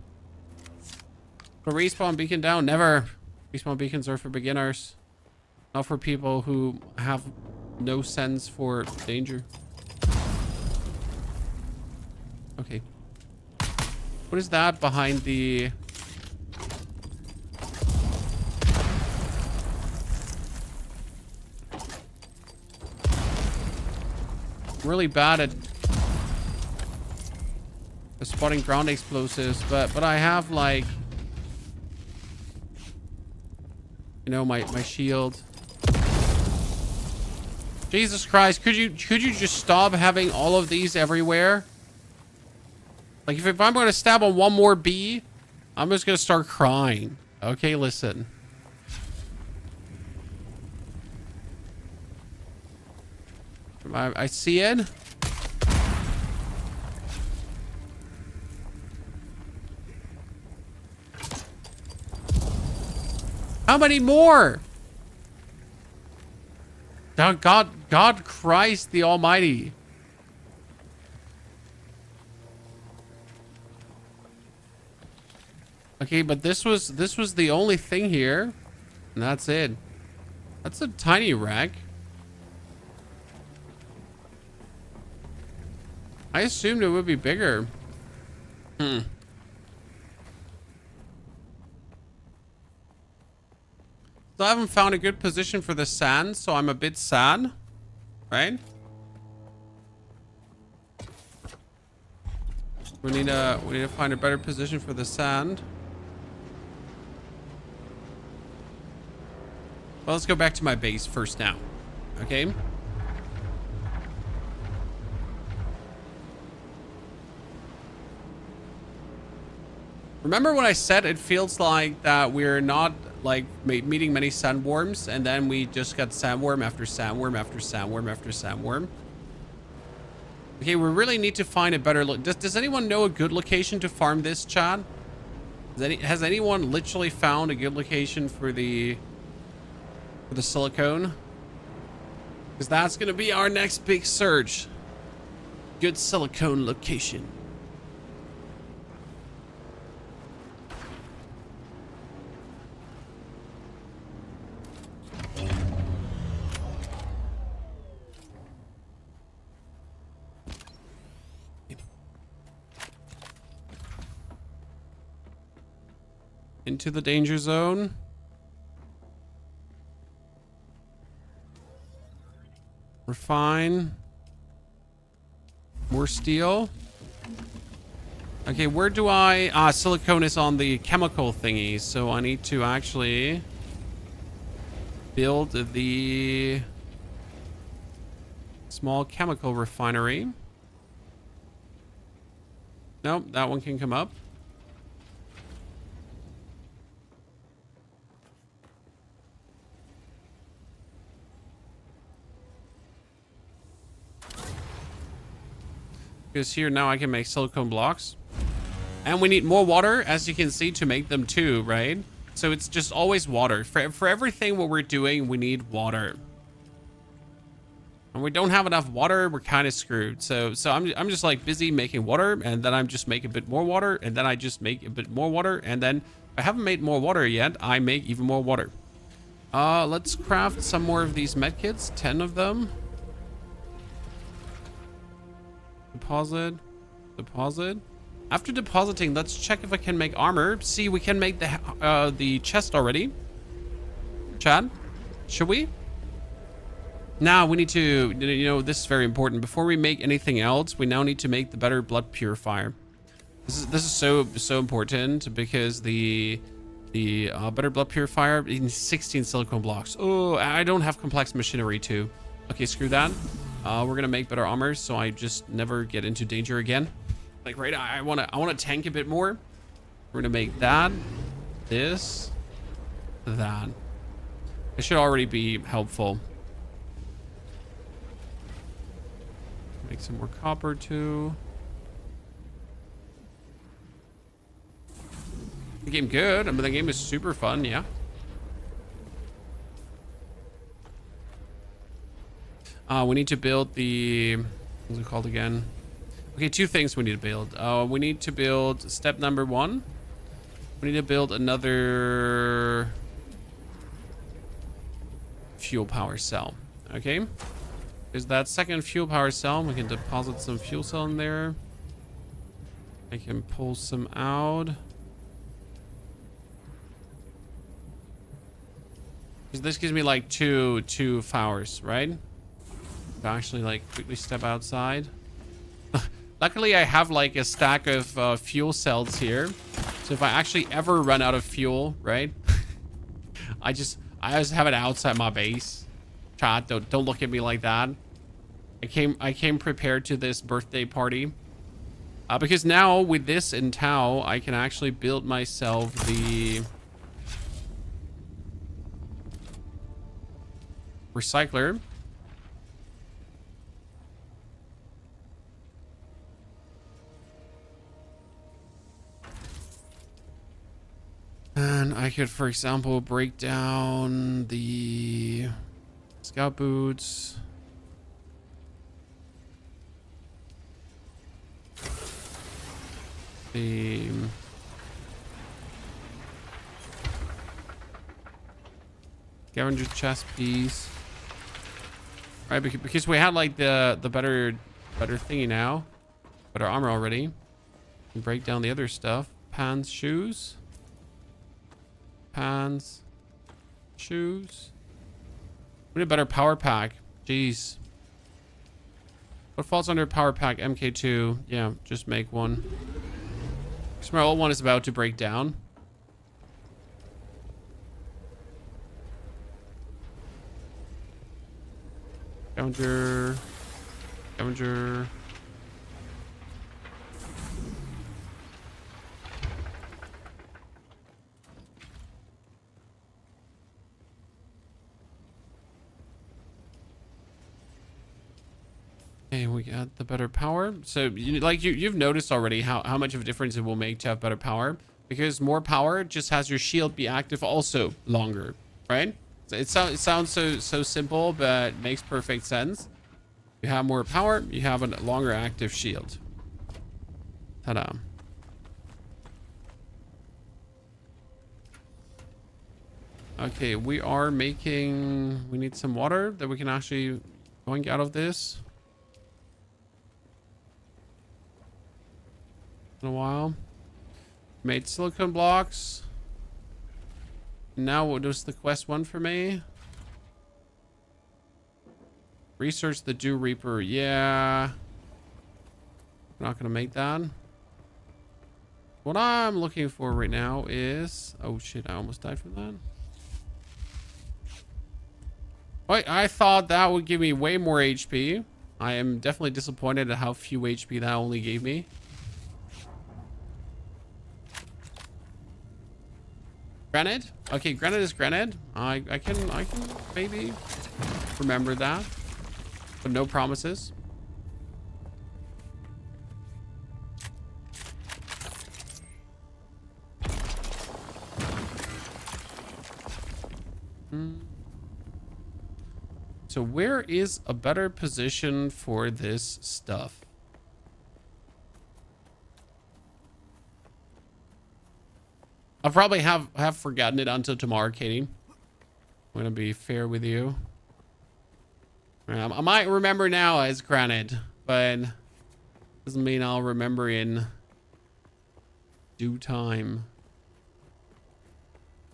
The respawn beacon down. Never. Respawn beacons are for beginners. Not for people who have no sense for danger. Okay. What is that behind the... really bad at spotting ground explosives, but I have like, you know, my shield. Jesus Christ, could you just stop having all of these everywhere? Like if I'm gonna stab on one more bee, I'm just gonna start crying. Okay, listen. I see it. How many more? God Christ the Almighty. Okay, but this was the only thing here, and that's it. That's a tiny wreck. I assumed it would be bigger. So I haven't found a good position for the sand, so I'm a bit sad, right? We need to find a better position for the sand. Well, let's go back to my base first now. Okay. Remember when I said it feels like that we're not like meeting many sandworms, and then we just got sandworm after sandworm after sandworm after sandworm? Okay, we really need to find a better look. Does anyone know a good location to farm this, Chad? Has anyone literally found a good location for the silicone? Because that's gonna be our next big search. Good silicone location. Into the danger zone. Refine. More steel. Okay, where do I... silicone is on the chemical thingy, so I need to actually build the small chemical refinery. Nope, that one can come up. Because here now I can make silicone blocks. And we need more water, as you can see, to make them too, right? So it's just always water. For everything what we're doing, we need water. And we don't have enough water, we're kind of screwed. So I'm just like busy making water, and then I'm just make a bit more water, and then I just make a bit more water, and then if I haven't made more water yet, I make even more water. Let's craft some more of these medkits, 10 of them. Deposit. After depositing, let's check if I can make armor. See, we can make the chest already. Chad, should we? Now we need to, you know, this is very important. Before we make anything else, we now need to make the better blood purifier. This is so important, because the better blood purifier in 16 silicone blocks. Oh, I don't have complex machinery too. Okay, screw that. We're gonna make better armor, so I just never get into danger again. Like, right, I wanna tank a bit more. We're gonna make that, this, that. It should already be helpful. Make some more copper too. The game good. I mean, the game is super fun, yeah. We need to build the... What's it called again? Okay, 2 things we need to build. We need to build step number 1. We need to build another fuel power cell. Okay. There's that second fuel power cell. We can deposit some fuel cell in there. I can pull some out. Because this gives me like two powers, right? To actually like quickly step outside. Luckily, I have like a stack of fuel cells here. So if I actually ever run out of fuel, right? I just have it outside my base. Chat, don't look at me like that. I came prepared to this birthday party. Because now with this in Tau, I can actually build myself the recycler. And I could, for example, break down the scout boots. The scavenger chest piece. Right, because we had like the better thingy now. Better armor already. And break down the other stuff. Pants, shoes. Pants, shoes. We need a better power pack. Jeez. What falls under power pack? MK2. Yeah, just make one. Because my old one is about to break down. Scavenger. Scavenger. Okay, we got the better power. So you've noticed already how much of a difference it will make to have better power, because more power just has your shield be active also longer, right? So it sounds so simple, but makes perfect sense. You have more power, you have a longer active shield. Ta-da. Okay, we need some water that we can actually going out of this. In a while. Made silicone blocks. Now what does the quest want for me? Research the Dew Reaper. Yeah. I'm not gonna make that. What I'm looking for right now is... Oh shit, I almost died from that. Wait, I thought that would give me way more HP. I am definitely disappointed at how few HP that only gave me. Granite? Okay, granite is granite. I can maybe remember that. But no promises. So where is a better position for this stuff? I'll probably have forgotten it until tomorrow, Katie. I'm gonna be fair with you. I might remember now as granite, but doesn't mean I'll remember in due time.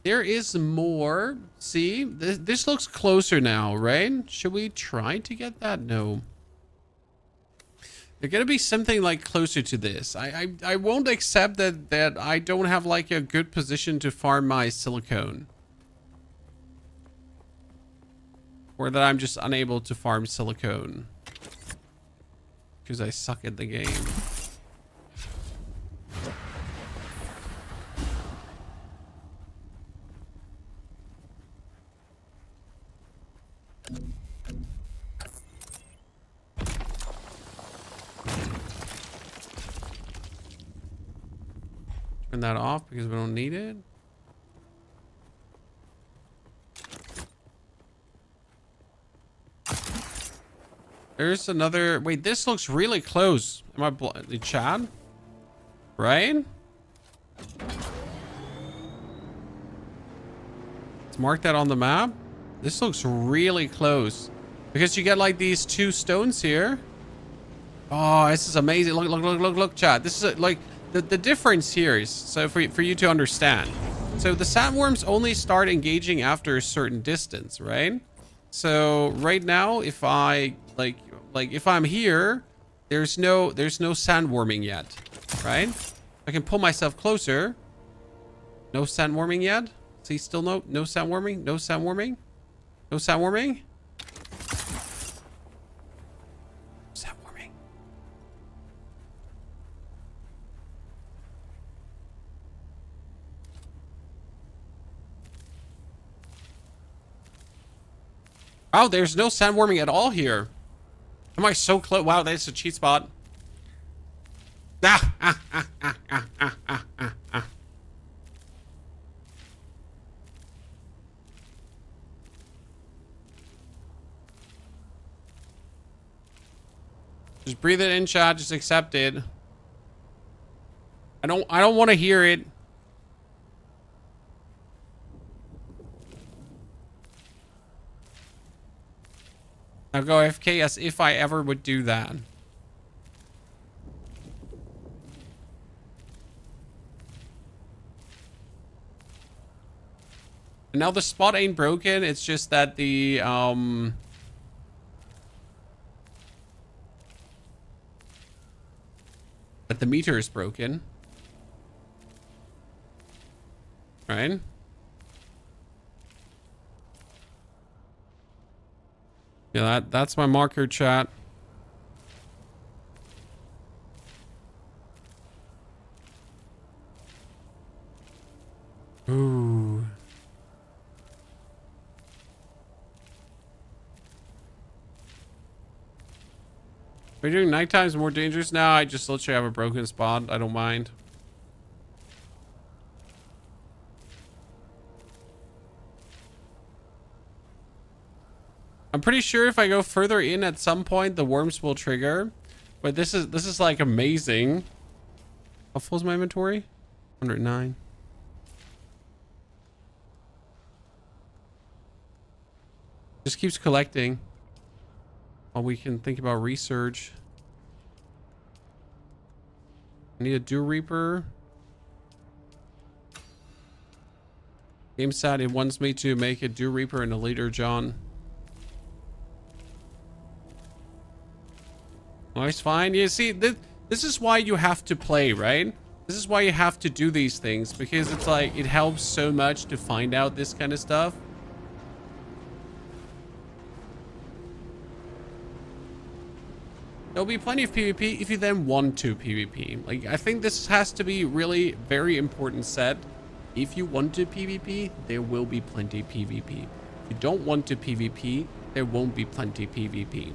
There is more. See, this looks closer now, right? Should we try to get that? No. There's gonna be something like closer to this. I won't accept that I don't have like a good position to farm my silicone. Or that I'm just unable to farm silicone. Because I suck at the game. Turn that off because we don't need it. There's another. Wait, this looks really close. Am I the Chad? Right? Let's mark that on the map. This looks really close because you get like these two stones here. Oh, this is amazing. Look, look, look, look, look, Chad. This is like the difference here is so for you to understand. So the sandworms only start engaging after a certain distance, right? So right now, if I like if I'm here, there's no sandworming yet, right? I can pull myself closer. No sandworming yet. See, still no sandworming, no sandworming, no sandworming. Sandworming. Wow, there's no sandworming at all here. Am I so close? Wow, that's a cheat spot. Just breathe it in, chat. Just accept it. I don't want to hear it. Now go AFK as if I ever would do that. And now the spot ain't broken. It's just that the meter is broken. Right? Yeah, that's my marker, chat. Ooh. Are you doing night times more dangerous now? I just literally have a broken spot. I don't mind. I'm pretty sure if I go further in at some point, the worms will trigger. But this is like amazing. How full is my inventory? 109. Just keeps collecting. While we can think about research. I need a Dew Reaper. Game sad, it wants me to make a Dew Reaper and a Leader John. Oh, it's fine. You see, this is why you have to play, right? This is why you have to do these things, because it's like, it helps so much to find out this kind of stuff. There'll be plenty of PvP if you then want to PvP. Like, I think this has to be really very important set. If you want to PvP, there will be plenty PvP. If you don't want to PvP, there won't be plenty PvP.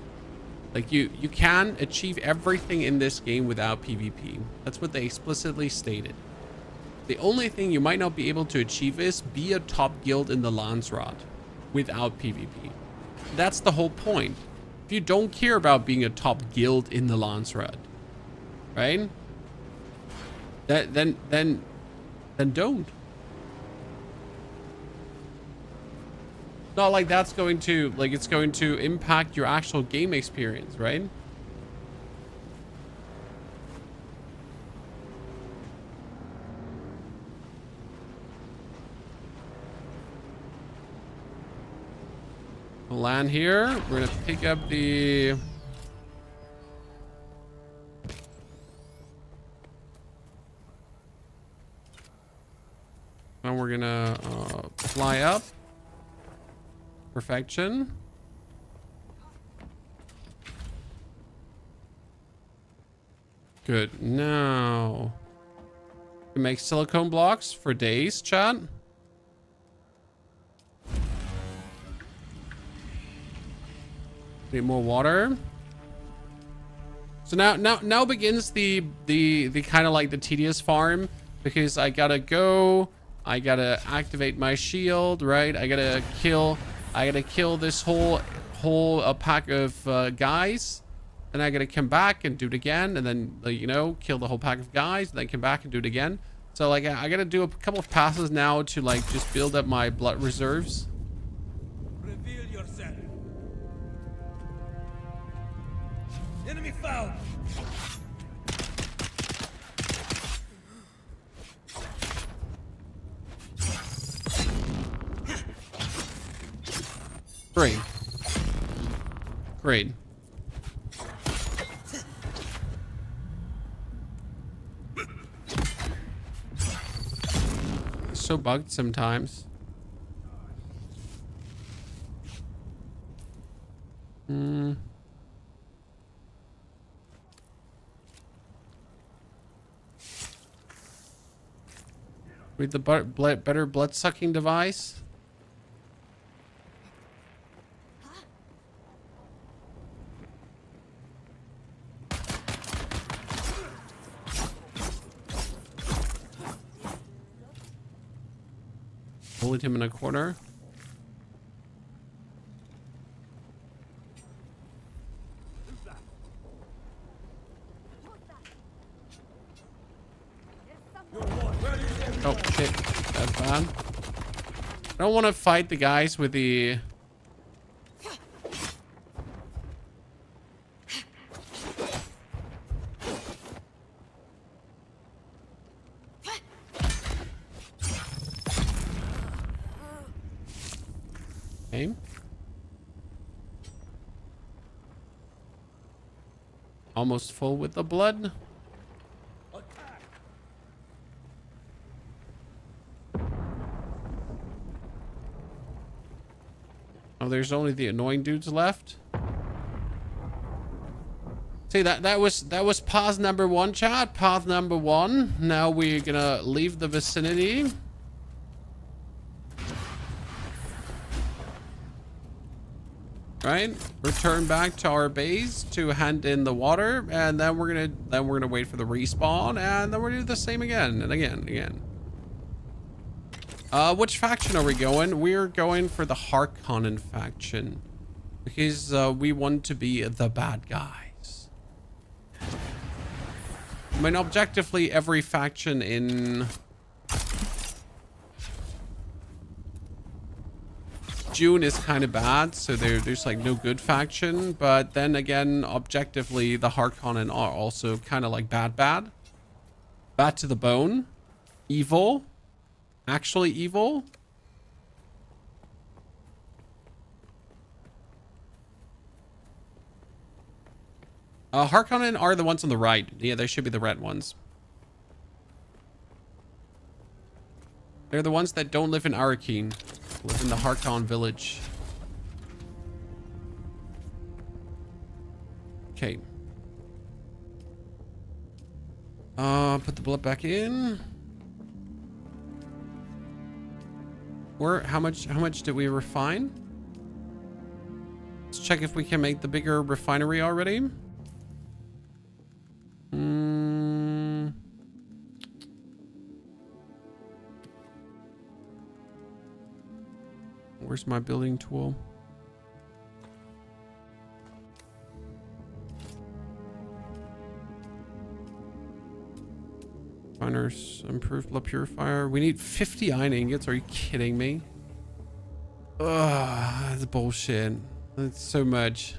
Like, you can achieve everything in this game without PvP. That's what they explicitly stated. The only thing you might not be able to achieve is be a top guild in the Landsrot without PvP. That's the whole point. If you don't care about being a top guild in the Landsrot, right? Then don't. Not like that's going to, like, it's going to impact your actual game experience, right? We'll land here. We're gonna pick up the and we're gonna fly up. Perfection. Good. Now we make silicone blocks for days, chat. Need more water. So now begins the kind of like the tedious farm because I gotta go. I gotta activate my shield, right? I gotta kill this whole pack of guys. Then I gotta come back and do it again, and then you know, kill the whole pack of guys, and then come back and do it again. So like I gotta do a couple of passes now to like just build up my blood reserves. Reveal yourself. Enemy found. Great. Great. So bugged sometimes. Read the better blood sucking device. Bullied him in a corner. Oh shit, that's bad. I don't want to fight the guys with the... Okay. Almost full with the blood. Oh, there's only the annoying dudes left. See, that was pause number 1, chat. Pause number 1. Now we're gonna leave the vicinity. Right, return back to our base to hand in the water, and then we're gonna wait for the respawn, and then we're gonna do the same again and again and again. Which faction are we going? We're going for the Harkonnen faction because we want to be the bad guys. I mean, objectively, every faction in Dune is kind of bad, so there's like no good faction, but then again, objectively, the Harkonnen are also kind of like bad to the bone, evil, actually evil. Harkonnen are the ones on the right. Yeah, they should be the red ones. They're the ones that don't live in Arrakis. Live in the Harkonnen village. Okay. Put the blood back in. How much did we refine? Let's check if we can make the bigger refinery already. Where's my building tool? Refiners, improved blood purifier. We need 50 iron ingots. Are you kidding me? Ugh, that's bullshit. That's so much.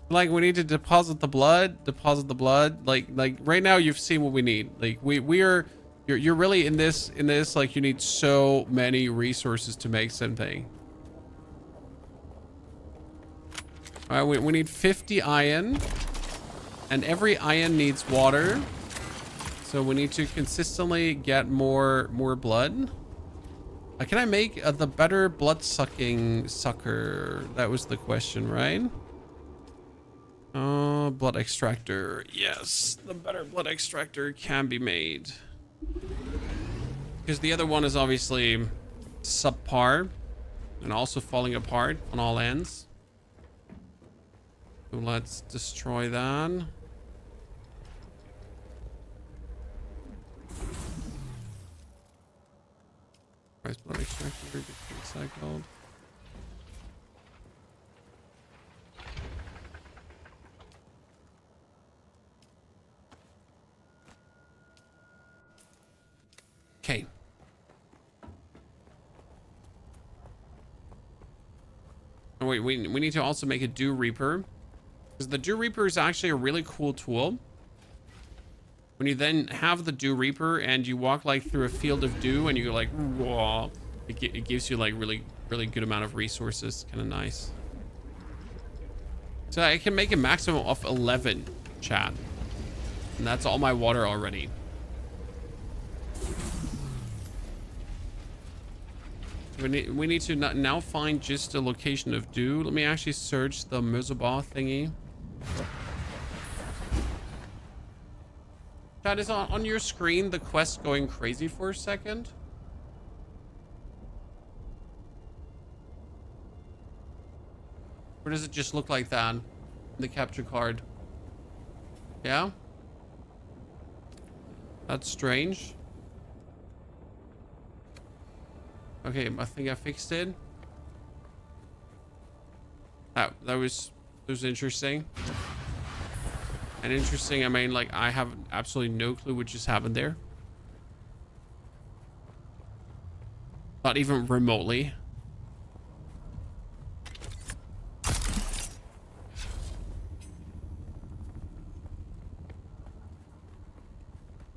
Like, we need to deposit the blood. Like right now you've seen what we need. Like you're really in this like you need so many resources to make something. All right, we need 50 iron, and every iron needs water, so we need to consistently get more blood. Can I make the better blood sucking sucker? That was the question, right? Blood extractor. Yes, the better blood extractor can be made. Because the other one is obviously subpar and also falling apart on all ends. So let's destroy that. Price blood extractor gets recycled. Okay. Oh, wait, we need to also make a Dew Reaper. Because the Dew Reaper is actually a really cool tool. When you then have the Dew Reaper and you walk like through a field of dew and you're like, whoa, it gives you like really good amount of resources. Kind of nice. So I can make a maximum of 11, chat. And that's all my water already. We need to now find just the location of dew. Let me actually search the Mozaba thingy. Chat, is on your screen the quest going crazy for a second? Or does it just look like that in the capture card? Yeah? That's strange. Okay, I think I fixed it. That was interesting. And interesting, I mean, like, I have absolutely no clue what just happened there. Not even remotely.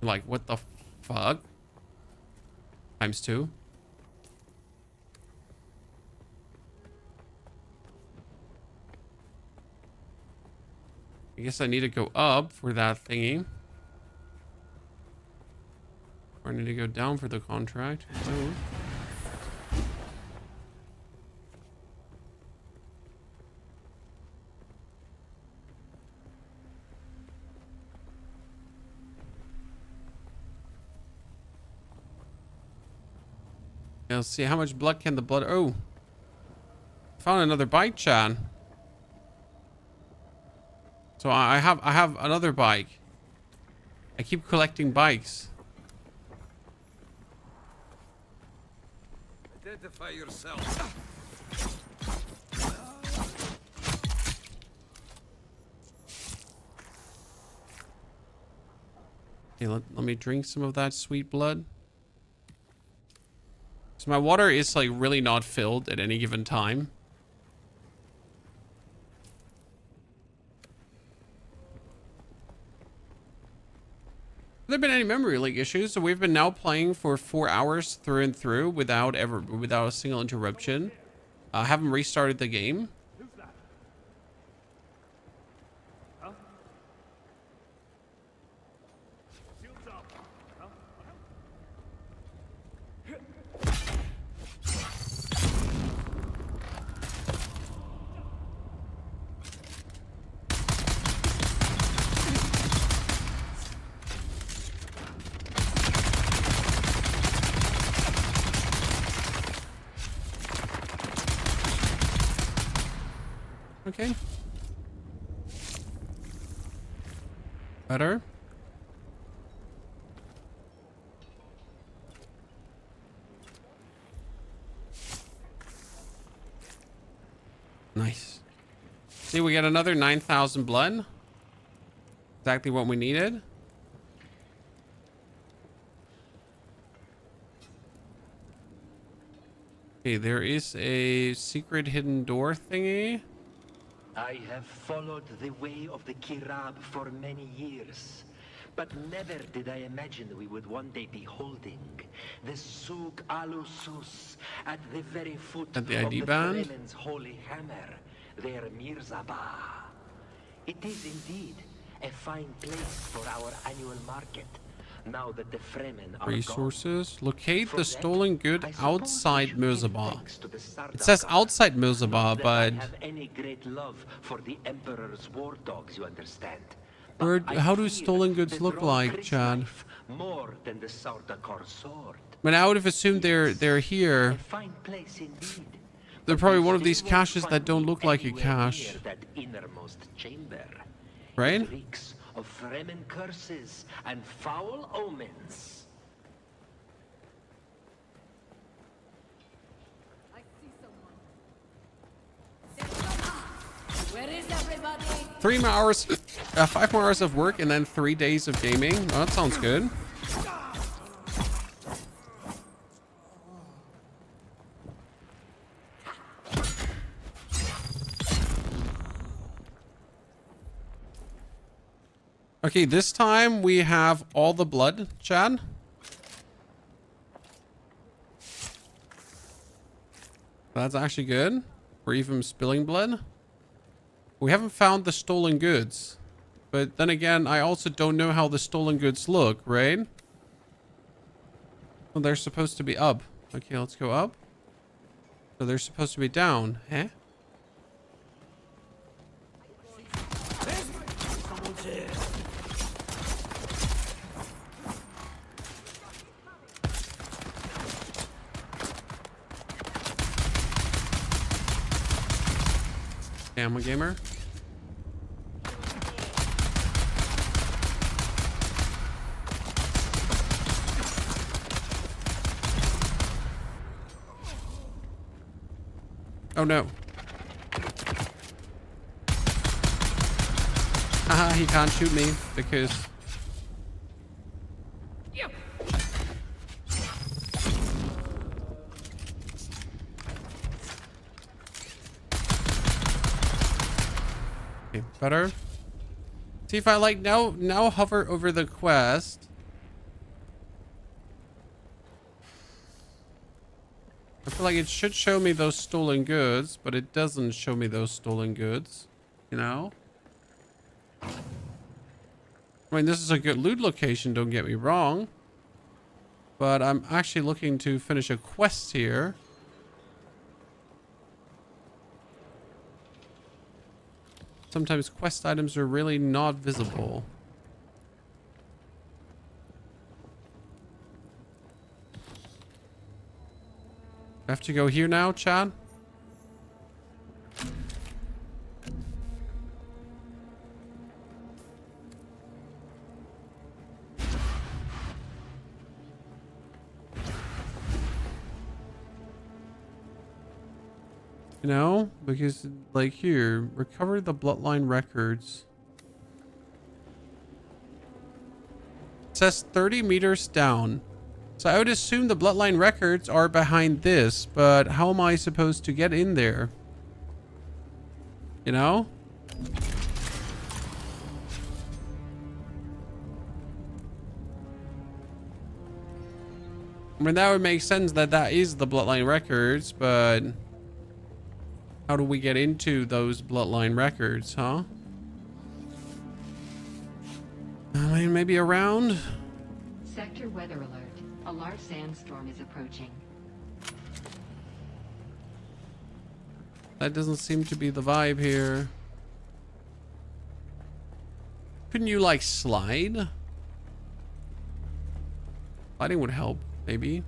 Like, what the fuck? Times 2. I guess I need to go up for that thingy. Or I need to go down for the contract. Oh. Yeah, let's see how much blood can the blood. Oh, found another bike, chat. So I have another bike. I keep collecting bikes. Identify yourself. Okay, let me drink some of that sweet blood. So my water is like really not filled at any given time. Have there been any memory leak issues? So we've been now playing for 4 hours through and through without a single interruption. I haven't restarted the game. Okay. Better. Nice. See, we got another 9,000 blood. Exactly what we needed. Okay, there is a secret hidden door thingy. I have followed the way of the Kirab for many years, but never did I imagine we would one day be holding the Suk Alusus at the very foot At the of ID the band. Fremen's holy hammer, their Mirzabah. It is indeed a fine place for our annual market, now that the Fremen are Resources. gone. Locate For the that, stolen good I suppose outside we should give Mirzabah. thanks to the It says Sardaukar. outside Mirzabah, Not that but I have any great love for the Emperor's war dogs, you understand. where? But I How do fear stolen goods the look like, Drogris Chad? knife more than the Sardaukar sword. But I would have assumed they're here. A fine place indeed. They're But probably you one of these still won't caches find that don't me look like a anywhere cache. near that innermost chamber. Right? It reeks of Fremen curses and foul omens. 5 more hours of work and then 3 days of gaming. Oh, that sounds good. Okay, this time we have all the blood, Chad. That's actually good. We're even spilling blood. We haven't found the stolen goods. But then again, I also don't know how the stolen goods look, right? Well, they're supposed to be up. Okay, let's go up. So they're supposed to be down. Huh? Camera gamer. Oh no. Haha, he can't shoot me because... Okay, better. See if I like now hover over the quest. I feel like it should show me those stolen goods, but it doesn't show me those stolen goods, you know? I mean, this is a good loot location, don't get me wrong. But I'm actually looking to finish a quest here. Sometimes quest items are really not visible. I have to go here now, Chad? You know, because like here, recover the bloodline records. It says 30 meters down. So I would assume the bloodline records are behind this, but how am I supposed to get in there? You know? I mean, that would make sense that that is the bloodline records, but how do we get into those bloodline records, huh? I mean, maybe around? Sector weather alert. A large sandstorm is approaching. That doesn't seem to be the vibe here. Couldn't you, like, slide? Sliding would help, maybe.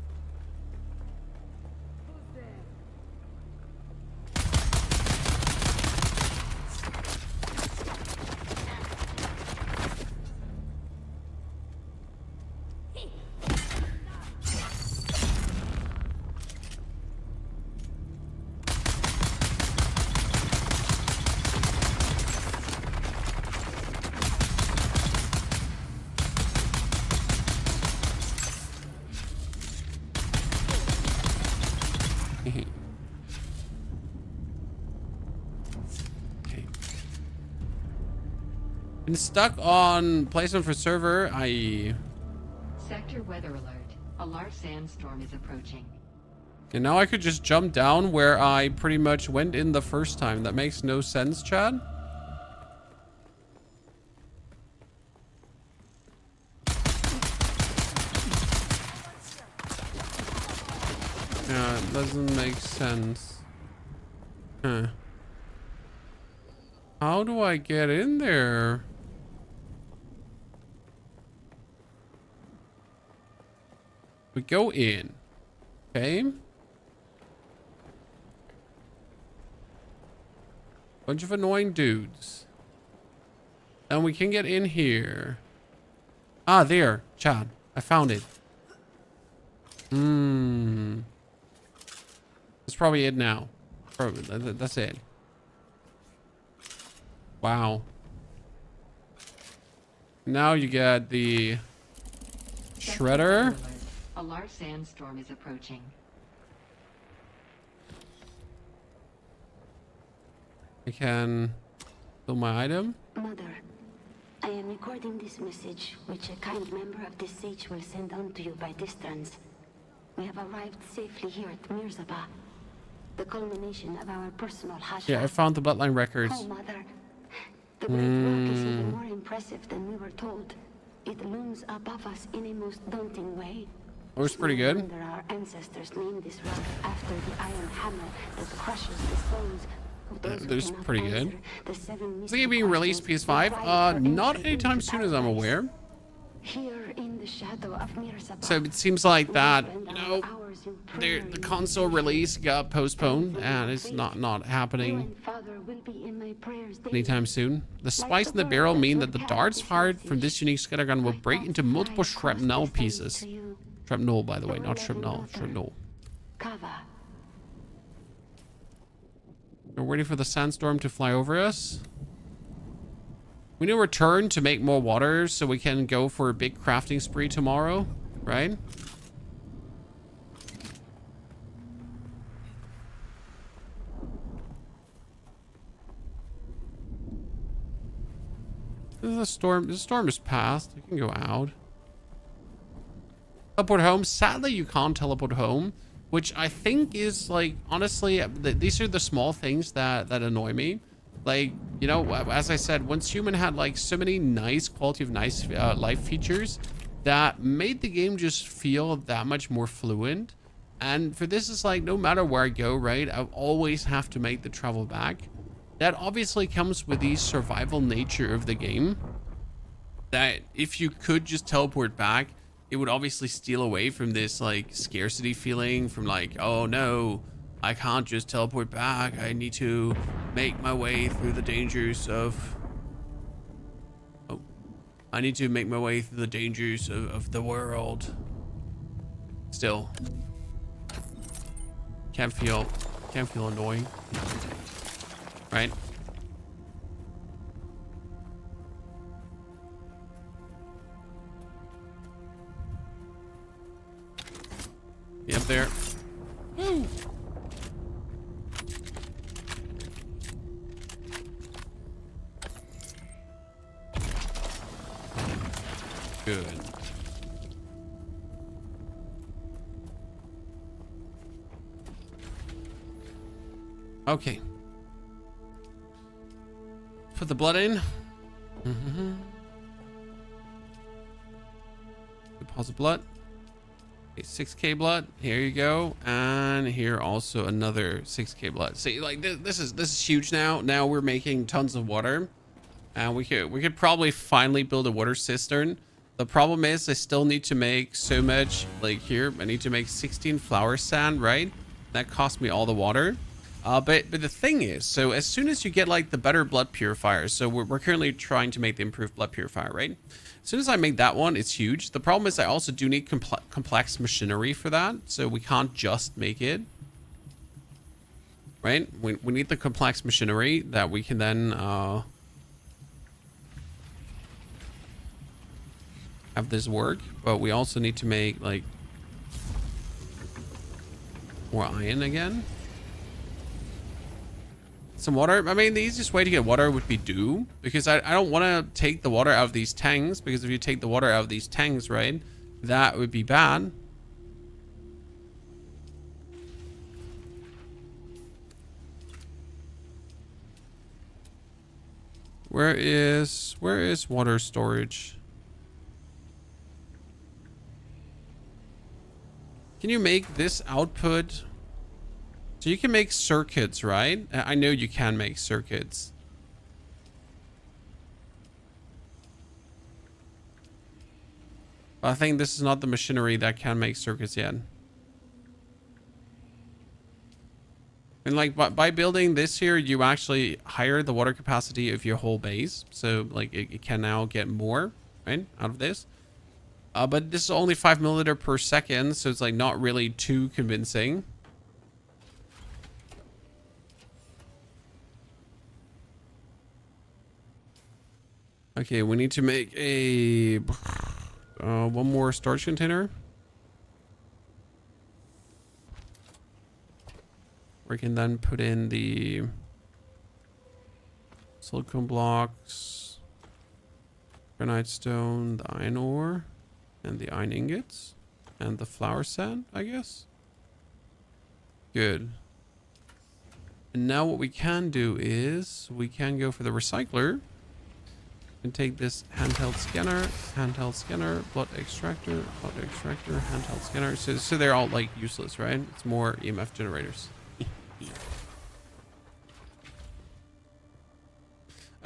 Been stuck on placement for server. Sector weather alert. A large sandstorm is approaching. And now I could just jump down where I pretty much went in the first time. That makes no sense, Chad. Yeah, it doesn't make sense. Huh. How do I get in there? We go in. Okay. Bunch of annoying dudes. And we can get in here. Ah, there. Chad. I found it. That's probably it now. Probably, that's it. Wow. Now you get the shredder. A large sandstorm is approaching. I can build my item. Mother, I am recording this message, which a kind member of the Sietch will send on to you by distance. We have arrived safely here at Mirzaba, the culmination of our personal hashra. Yeah, I found the bloodline records. Oh, Mother, the great rock is even more impressive than we were told. It looms above us in a most daunting way. It was pretty good. Wonder our ancestors named this rock after the iron hammer that crushes the souls of those That was who cannot pretty good. answer the seven Is it being released PS5? Not anytime soon as I'm aware. Here in the shadow of Mirzaba. So it seems like that, you know, the console release got postponed and it's not happening anytime soon. The spikes in the barrel mean that the darts fired from this unique scattergun will break into multiple shrapnel pieces. Shrapnel, by the way, not shrapnel. Shrapnel. We're waiting for the sandstorm to fly over us. We need to return to make more water so we can go for a big crafting spree tomorrow, right? This is a storm. The storm is past. You can go out. Teleport home. Sadly, you can't teleport home, which I think is like, honestly, these are the small things that annoy me. Like, you know, as I said, once human had like so many nice quality of life features that made the game just feel that much more fluent. And for this, is like, no matter where I go, right, I always have to make the travel back. That obviously comes with the survival nature of the game, that if you could just teleport back, it would obviously steal away from this like scarcity feeling from like, oh no, I can't just teleport back. I need to make my way through the dangers of... Oh. I need to make my way through the dangers of the world. Still. Can't feel annoying. Right? Be up there. Woo! Good. Okay. Put the blood in. Deposit blood. Okay, 6k blood. Here you go. And here also another 6k blood. See, like this is huge now. Now we're making tons of water. And we could probably finally build a water cistern. The problem is I still need to make so much, like here, I need to make 16 flower sand, right? That cost me all the water. But the thing is, so as soon as you get like the better blood purifier, so we're currently trying to make the improved blood purifier, right? As soon as I make that one, it's huge. The problem is I also do need complex machinery for that. So we can't just make it, right? We need the complex machinery that we can then, have this work, but we also need to make like more iron again. Some water. I mean, the easiest way to get water would be dew, because I don't want to take the water out of these tanks, because if you take the water out of these tanks, right, that would be bad. Where is water storage? Can you make this output? So you can make circuits, right? I know you can make circuits. But I think this is not the machinery that can make circuits yet. And like by building this here, you actually higher the water capacity of your whole base. So like it can now get more, right, out of this. But this is only 5 milliliter per second, so it's like not really too convincing. Okay, we need to make a one more storage container. We can then put in the silicone blocks, granite stone, the iron ore, and the iron ingots, and the flour sand, I guess. Good. And now what we can do is we can go for the recycler and take this handheld scanner, blood extractor, handheld scanner. So they're all like useless, right? It's more EMF generators.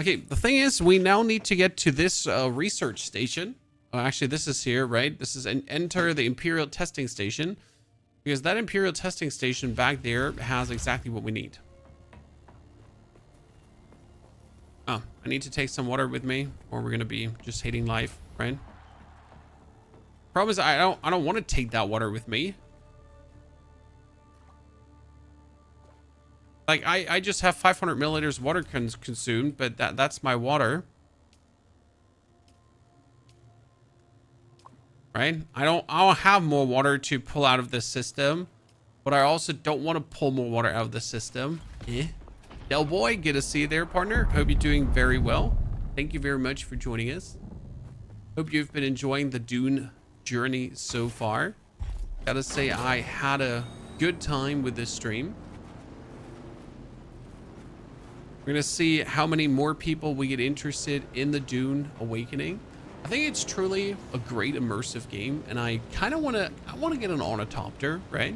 Okay, the thing is, we now need to get to this research station. Oh, actually, this is here, right? This is enter the Imperial testing station, because that Imperial testing station back there has exactly what we need. Oh, I need to take some water with me, or we're gonna be just hating life, right? Problem is, I don't want to take that water with me. Like, I just have 500 milliliters water consumed, but that's my water. Right? I don't have more water to pull out of the system, but I also don't want to pull more water out of the system. Del boy, good to see you there, partner. Hope you're doing very well. Thank you very much for joining us. Hope you've been enjoying the Dune journey so far. Gotta say, I had a good time with this stream. We're gonna see how many more people we get interested in the Dune Awakening. I think it's truly a great immersive game, and I kind of want to get an ornithopter, right?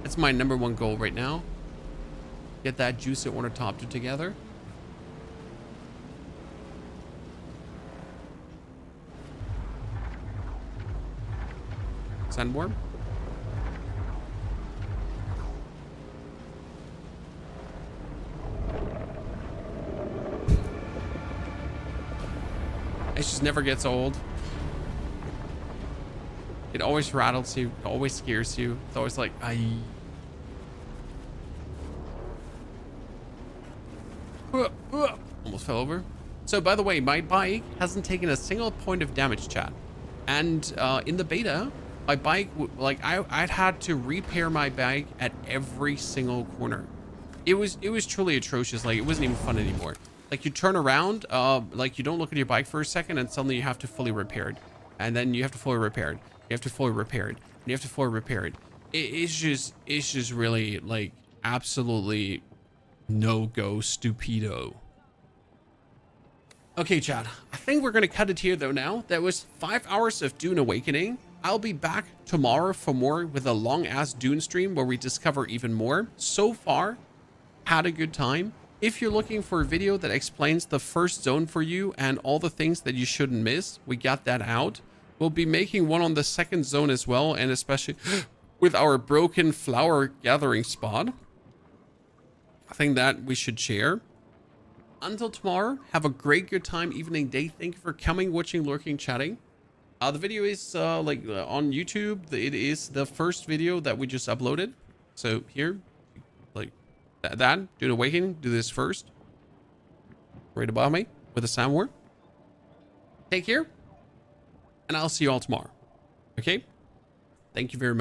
That's my #1 goal right now. Get that juicy ornithopter together. Sandworm. It just never gets old. It always rattles you. It always scares you. It's always like, aye. Almost fell over. So, by the way, my bike hasn't taken a single point of damage, chat. And in the beta, my bike, like, I'd had to repair my bike at every single corner. It was truly atrocious. Like, it wasn't even fun anymore. Like, you turn around, like, you don't look at your bike for a second, and suddenly you have to fully repair it. And then you have to fully repair it. You have to fully repair it. And you have to fully repair it. It's just really, like, absolutely no-go stupido. Okay, Chad. I think we're going to cut it here, though, now. That was 5 hours of Dune Awakening. I'll be back tomorrow for more with a long-ass Dune stream where we discover even more. So far, had a good time. If you're looking for a video that explains the first zone for you and all the things that you shouldn't miss, we got that out. We'll be making one on the second zone as well, and especially with our broken flower gathering spot. I think that we should share. Until tomorrow, have a great good time, evening, day. Thank you for coming, watching, lurking, chatting. The video is on YouTube. It is the first video that we just uploaded. So here, like that, Dune Awakening, do this first. Right above me with a sandworm. Take care, and I'll see you all tomorrow. Okay? Thank you very much.